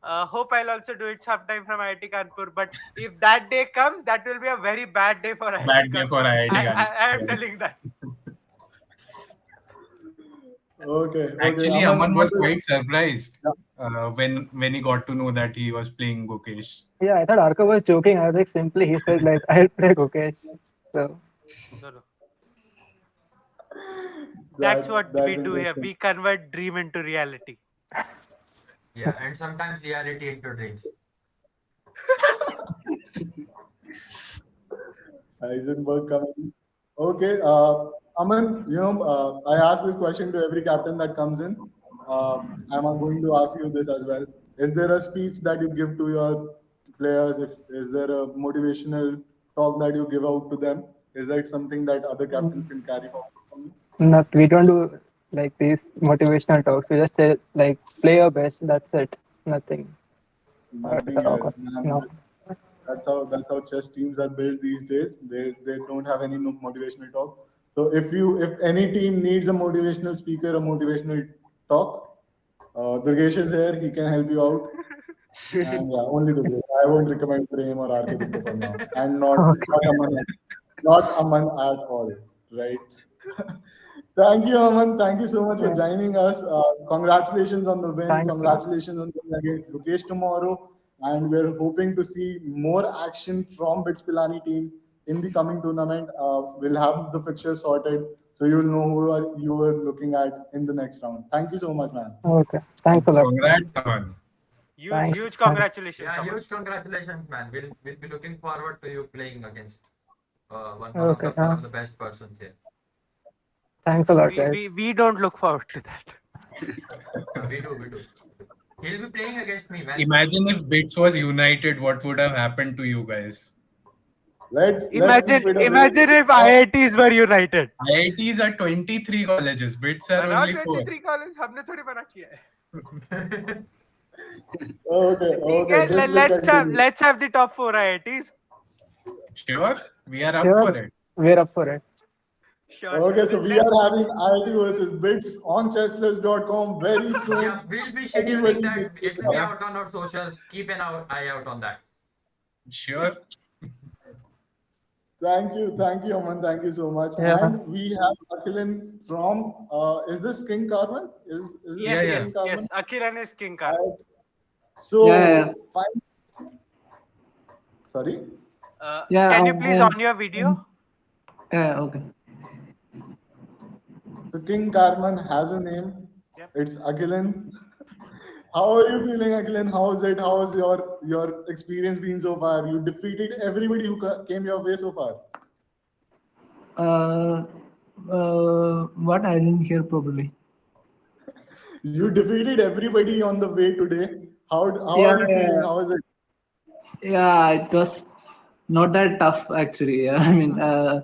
Hope I'll also do it sometime from IIT Kanpur. But if that day comes, that will be a very bad day for IIT Bad day for Kanpur. IIT I am Gandhinagar. telling that. Okay. Actually, Aman, Aman what was is, quite surprised yeah, when he got to know that he was playing Gukesh. Yeah, I thought Arka was joking. I was like, simply he said like I'll play Gukesh. So No, no. That's what that's we do here. interesting. We convert dream into reality. Yeah, and sometimes reality into dreams. Heisenberg coming. Okay, Aman, I ask this question to every captain that comes in. I'm going to ask you this as well. Is there a speech that you give to your players? If is there a motivational talk that you give out to them? Is that something that other captains can carry forward from you? not we don't do like these motivational talks. We just say like play your best. That's it. Nothing to Nothing talk else, about. man. No. That's how chess teams are built these days. They don't have any motivational talk. So if any team needs a motivational speaker, a motivational talk, Durgesh is here. He can help you out. And yeah, only Durgesh. I won't recommend Prem or Arpitya for now, and not Aman, not Aman at all. Right. Thank you, Aman. Thank you so much for Yeah. joining us. Congratulations on the win. Thanks a lot. Congratulations on winning against Mukesh tomorrow. And we're hoping to see more action from Bits Pilani team in the coming tournament. We'll have the fixtures sorted, so you'll know you are looking at in the next round. Thank you so much, man. Okay. Thanks a lot. Congrats, Aman. Huge, Thanks. huge Thanks. congratulations, Yeah, Aman. huge congratulations, man. We'll be looking forward to you playing against Okay. one of the best persons here. Thanks a lot, We, guys. we we don't look forward to that. We do. He'll be playing against me, man. Imagine if Bits was united, what would have happened to you guys? Let's Imagine, keep it a imagine if IITs were united. IITs are 23 colleges, Bits are बना only 4. 23 college हमने थोड़ी बना किया है. Okay, ठीक है, this will continue. let's have the top 4 IITs. Sure, we are up Sure. for it. We're up for it. Sure. Okay, so we Let's- are having IIT versus Bits on chessless.com very soon. Yeah, we'll be scheduling Everybody that. just It will be out on our socials. Keep an eye out on that. Sure. Thank you, Aman. Thank you so much. Yeah. And we have Akhilan from is this King Carmen? Is it Yes, Yeah. yes, King Carmen? yes. Akhilan is King Kar. So, Yeah, fine. Sorry. yeah, Can you please on your video? yeah, okay. So King Carman has a name. Yep. It's Agilan. How are you feeling, Agilan? How is it? How has your experience been so far? You defeated everybody who came your way so far. Uh, what I didn't hear properly. You defeated everybody on the way today. How Yeah, are you feeling? yeah, How is it? yeah. It was not that tough actually. Yeah, I mean, our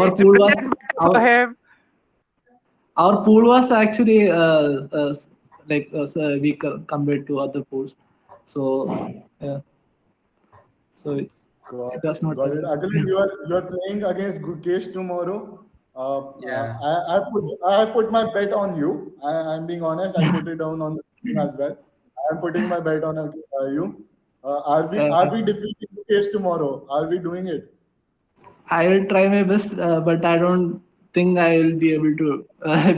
It's pool was bread and butter for our him. our pool was actually like weaker compared to other pools. So yeah, so Got it was it. not Got that it. tough. Agilan, you are playing against Gukesh tomorrow. Yeah. I put my bet on you. I'm being honest. I put it down on the team as well. I'm putting my bet on you. Are we Uh, defeating Gukesh tomorrow? Are we doing it? I will try my best, but I don't think I will be able to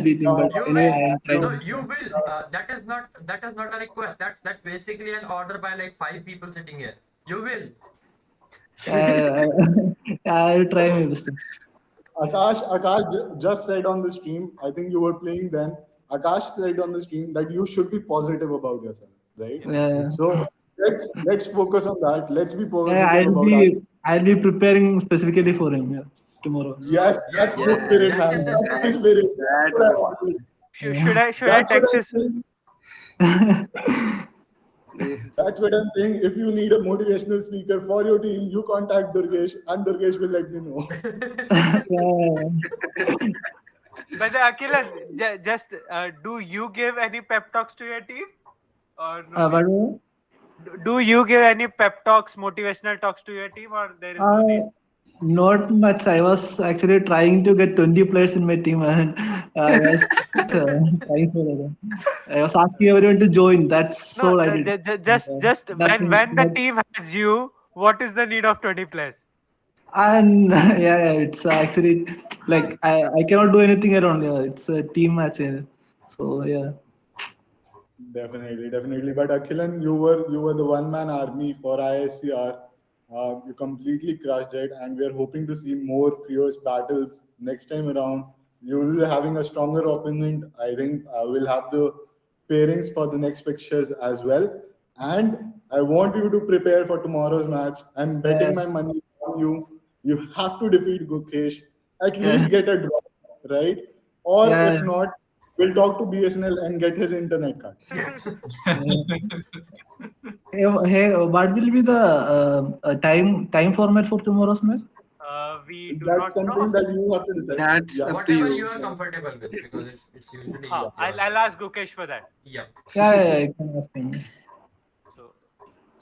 beat him. But No, You anyway, will. I will try No, my best. you will. That is not a request. That's basically an order by like five people sitting here. You will. Uh, I will try my best. Akash just said on the stream, I think you were playing then. Akash said on the stream that you should be positive about yourself, right? Yeah, So let's focus on that. Let's be yeah, positive about our. I'll be preparing specifically for him, yeah, tomorrow. Yes, that's Yes, the yes, Yeah, spirit, that man. is the That's the spirit. spirit. That's that what I was wanted. Should Yeah. I That's what text I'm this? saying. the That's what I'm saying. If you need a motivational speaker for your team, you contact Durgesh, and Durgesh will let me know. Yeah. But Akilan, just do you give any pep talks to your team or no need? But Do you give any pep talks, motivational talks to your team, or there is no uh, need? not much. I was actually trying to get 20 players in my team, and I was trying for that. I was asking everyone to join. That's No, all I did. just Nothing. when the team has you, what is the need of 20 players? And yeah, it's actually like I cannot do anything around. Yeah, it's a team match. Yeah. So yeah, Definitely, definitely. But Akhilan, you were the one man army for ISCR. You completely crushed it, and we are hoping to see more fierce battles next time around. You will be having a stronger opponent. I think we'll have the pairings for the next fixtures as well. And I want you to prepare for tomorrow's match. I'm yeah, betting my money on you. You have to defeat Gukesh. At yeah, least get a draw, right? Or yeah. if not, we'll talk to BSNL and get his internet cut. Yes. Yeah. Hey, what will be the time format for tomorrow's match? We do That's not know. something that you have to decide. that's Yeah. up to Whatever you you. are comfortable with, because it's usually Huh, your I'll ask Gukesh for that. yeah. Yeah, yeah, yeah, I can ask him. So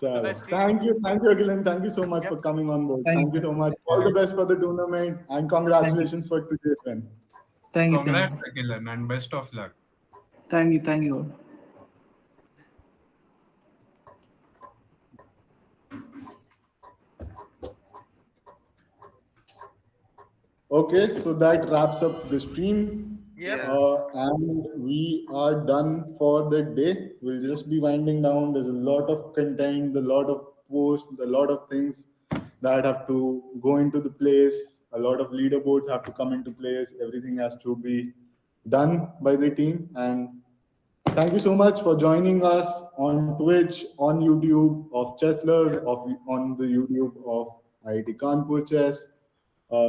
all the Chalo. best to you. Thank you, Agilan. Thank you so much Yep. for coming on board. Thank Thank you you, so much. All the best for the tournament and thank you, congratulations for today's win. thank Congrats, you, Akilan, and best of luck. thank you. Okay, so that wraps up the stream. Yep. Yeah. And we are done for the day. We'll just be winding down. There's a lot of content, a lot of posts, a lot of things that have to go into the place. A lot of leaderboards have to come into place. Everything has to be done by the team. And thank you so much for joining us on Twitch, on YouTube of Chesslers, on the YouTube of IIT Kanpur Chess.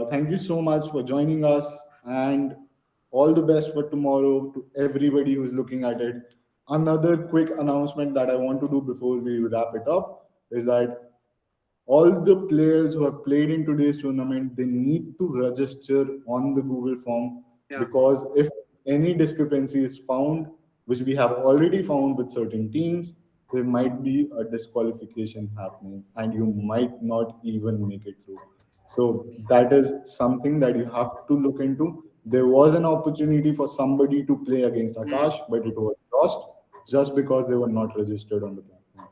Thank you so much for joining us and all the best for tomorrow to everybody who's looking at it. Another quick announcement that I want to do before we wrap it up is that all the players who have played in today's tournament they need to register on the Google form Yeah. because if any discrepancy is found which we have already found with certain teams there might be a disqualification happening and you might not even make it through. So that is something that you have to look into. There was an opportunity for somebody to play against Mm. Akash but it was lost just because they were not registered on the platform,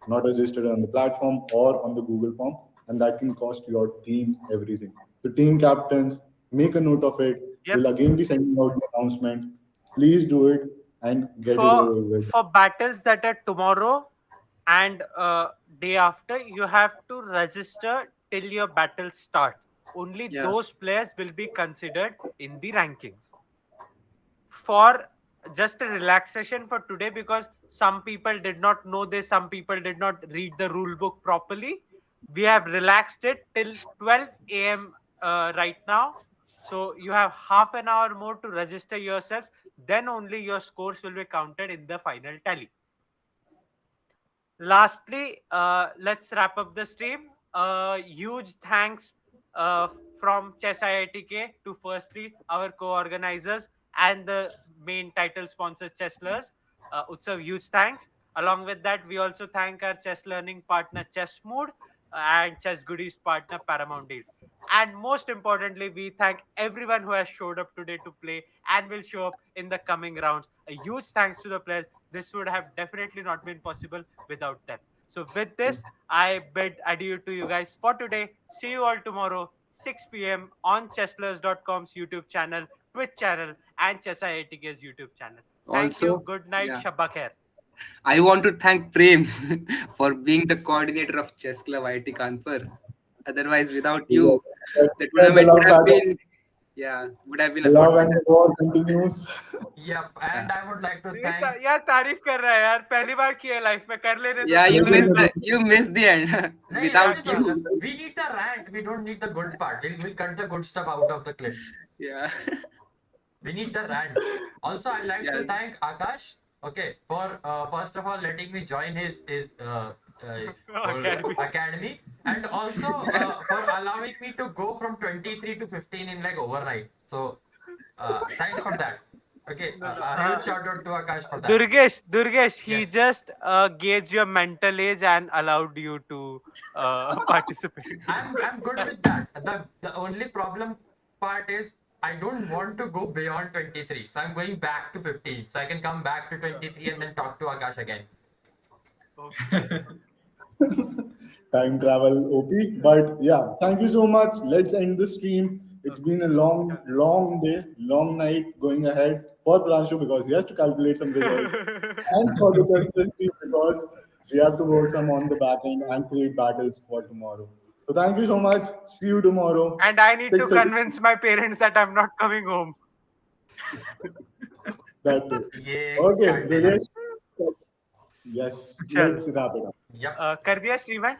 not registered on the platform or on the Google form, and that can cost your team everything. The team captains, make a note of it. Yep. We'll again be sending out the announcement. Please do it and get it For over with. battles that are tomorrow, and day after you have to register till your battle starts. Only Yeah. those players will be considered in the rankings. For just a relaxation for today, because some people did not know this, some people did not read the rule book properly, we have relaxed it till 12 a.m. Right now. So you have half an hour more to register yourselves, then only your scores will be counted in the final tally. Lastly, let's wrap up the stream. Huge thanks uh, from Chess IITK to firstly our co-organizers and the main title sponsor Chesslers. Utsav, huge thanks. Along with that, we also thank our chess learning partner Chessmood and Chess Goodies partner Paramount Deals. And most importantly, we thank everyone who has showed up today to play and will show up in the coming rounds. A huge thanks to the players. This would have definitely not been possible without them. So with this, I bid adieu to you guys for today. See you all tomorrow, 6 p.m. on chesslers.com's YouTube channel, Twitch channel, and Chess IITK's YouTube channel. Thank you. Also, Good night. yeah, Shabba khair. I want to thank Prem for being the coordinator of Chess Club IIT Kanpur. Otherwise, without you, the The tournament would love have battle, been, yeah, would have been the a lot love and better. the war continues. Yep, and I would like to ये thank. यार तारीफ कर रहा है यार, पहली बार किया life में, कर लेने दो Yeah, तो सही। you missed the end. No, Without any you, problem. We need the rant. We don't need the good part. We'll cut the good stuff out of the clip. yeah, We need the rant. Also, I'd like yeah. to thank Akash. Okay, for first of all letting me join his whole Academy. academy, and also for allowing me to go from 23 to 15 in like overnight. So, thanks for that. Okay, No, no. a huge shout out to Akash for that. Durgesh, he Yes. just gauged your mental age and allowed you to participate. I'm good with that. The only problem part is I don't want to go beyond 23. So I'm going back to 15. So I can come back to 23 and then talk to Akash again. Time travel OP. But yeah, thank you so much. Let's end the stream. It's been a long, long day, long night going ahead for Pranshu because he has to calculate some results, and for the Chess team because we have to work some on the back end and create battles for tomorrow. So thank you so much. See you tomorrow. And I need to 6:30. convince my parents that I'm not coming home. That too. Yeah, Okay, Candela. Dinesh. Yes, Chal. let's wrap it up. Yep. कर दिया श्रीमान?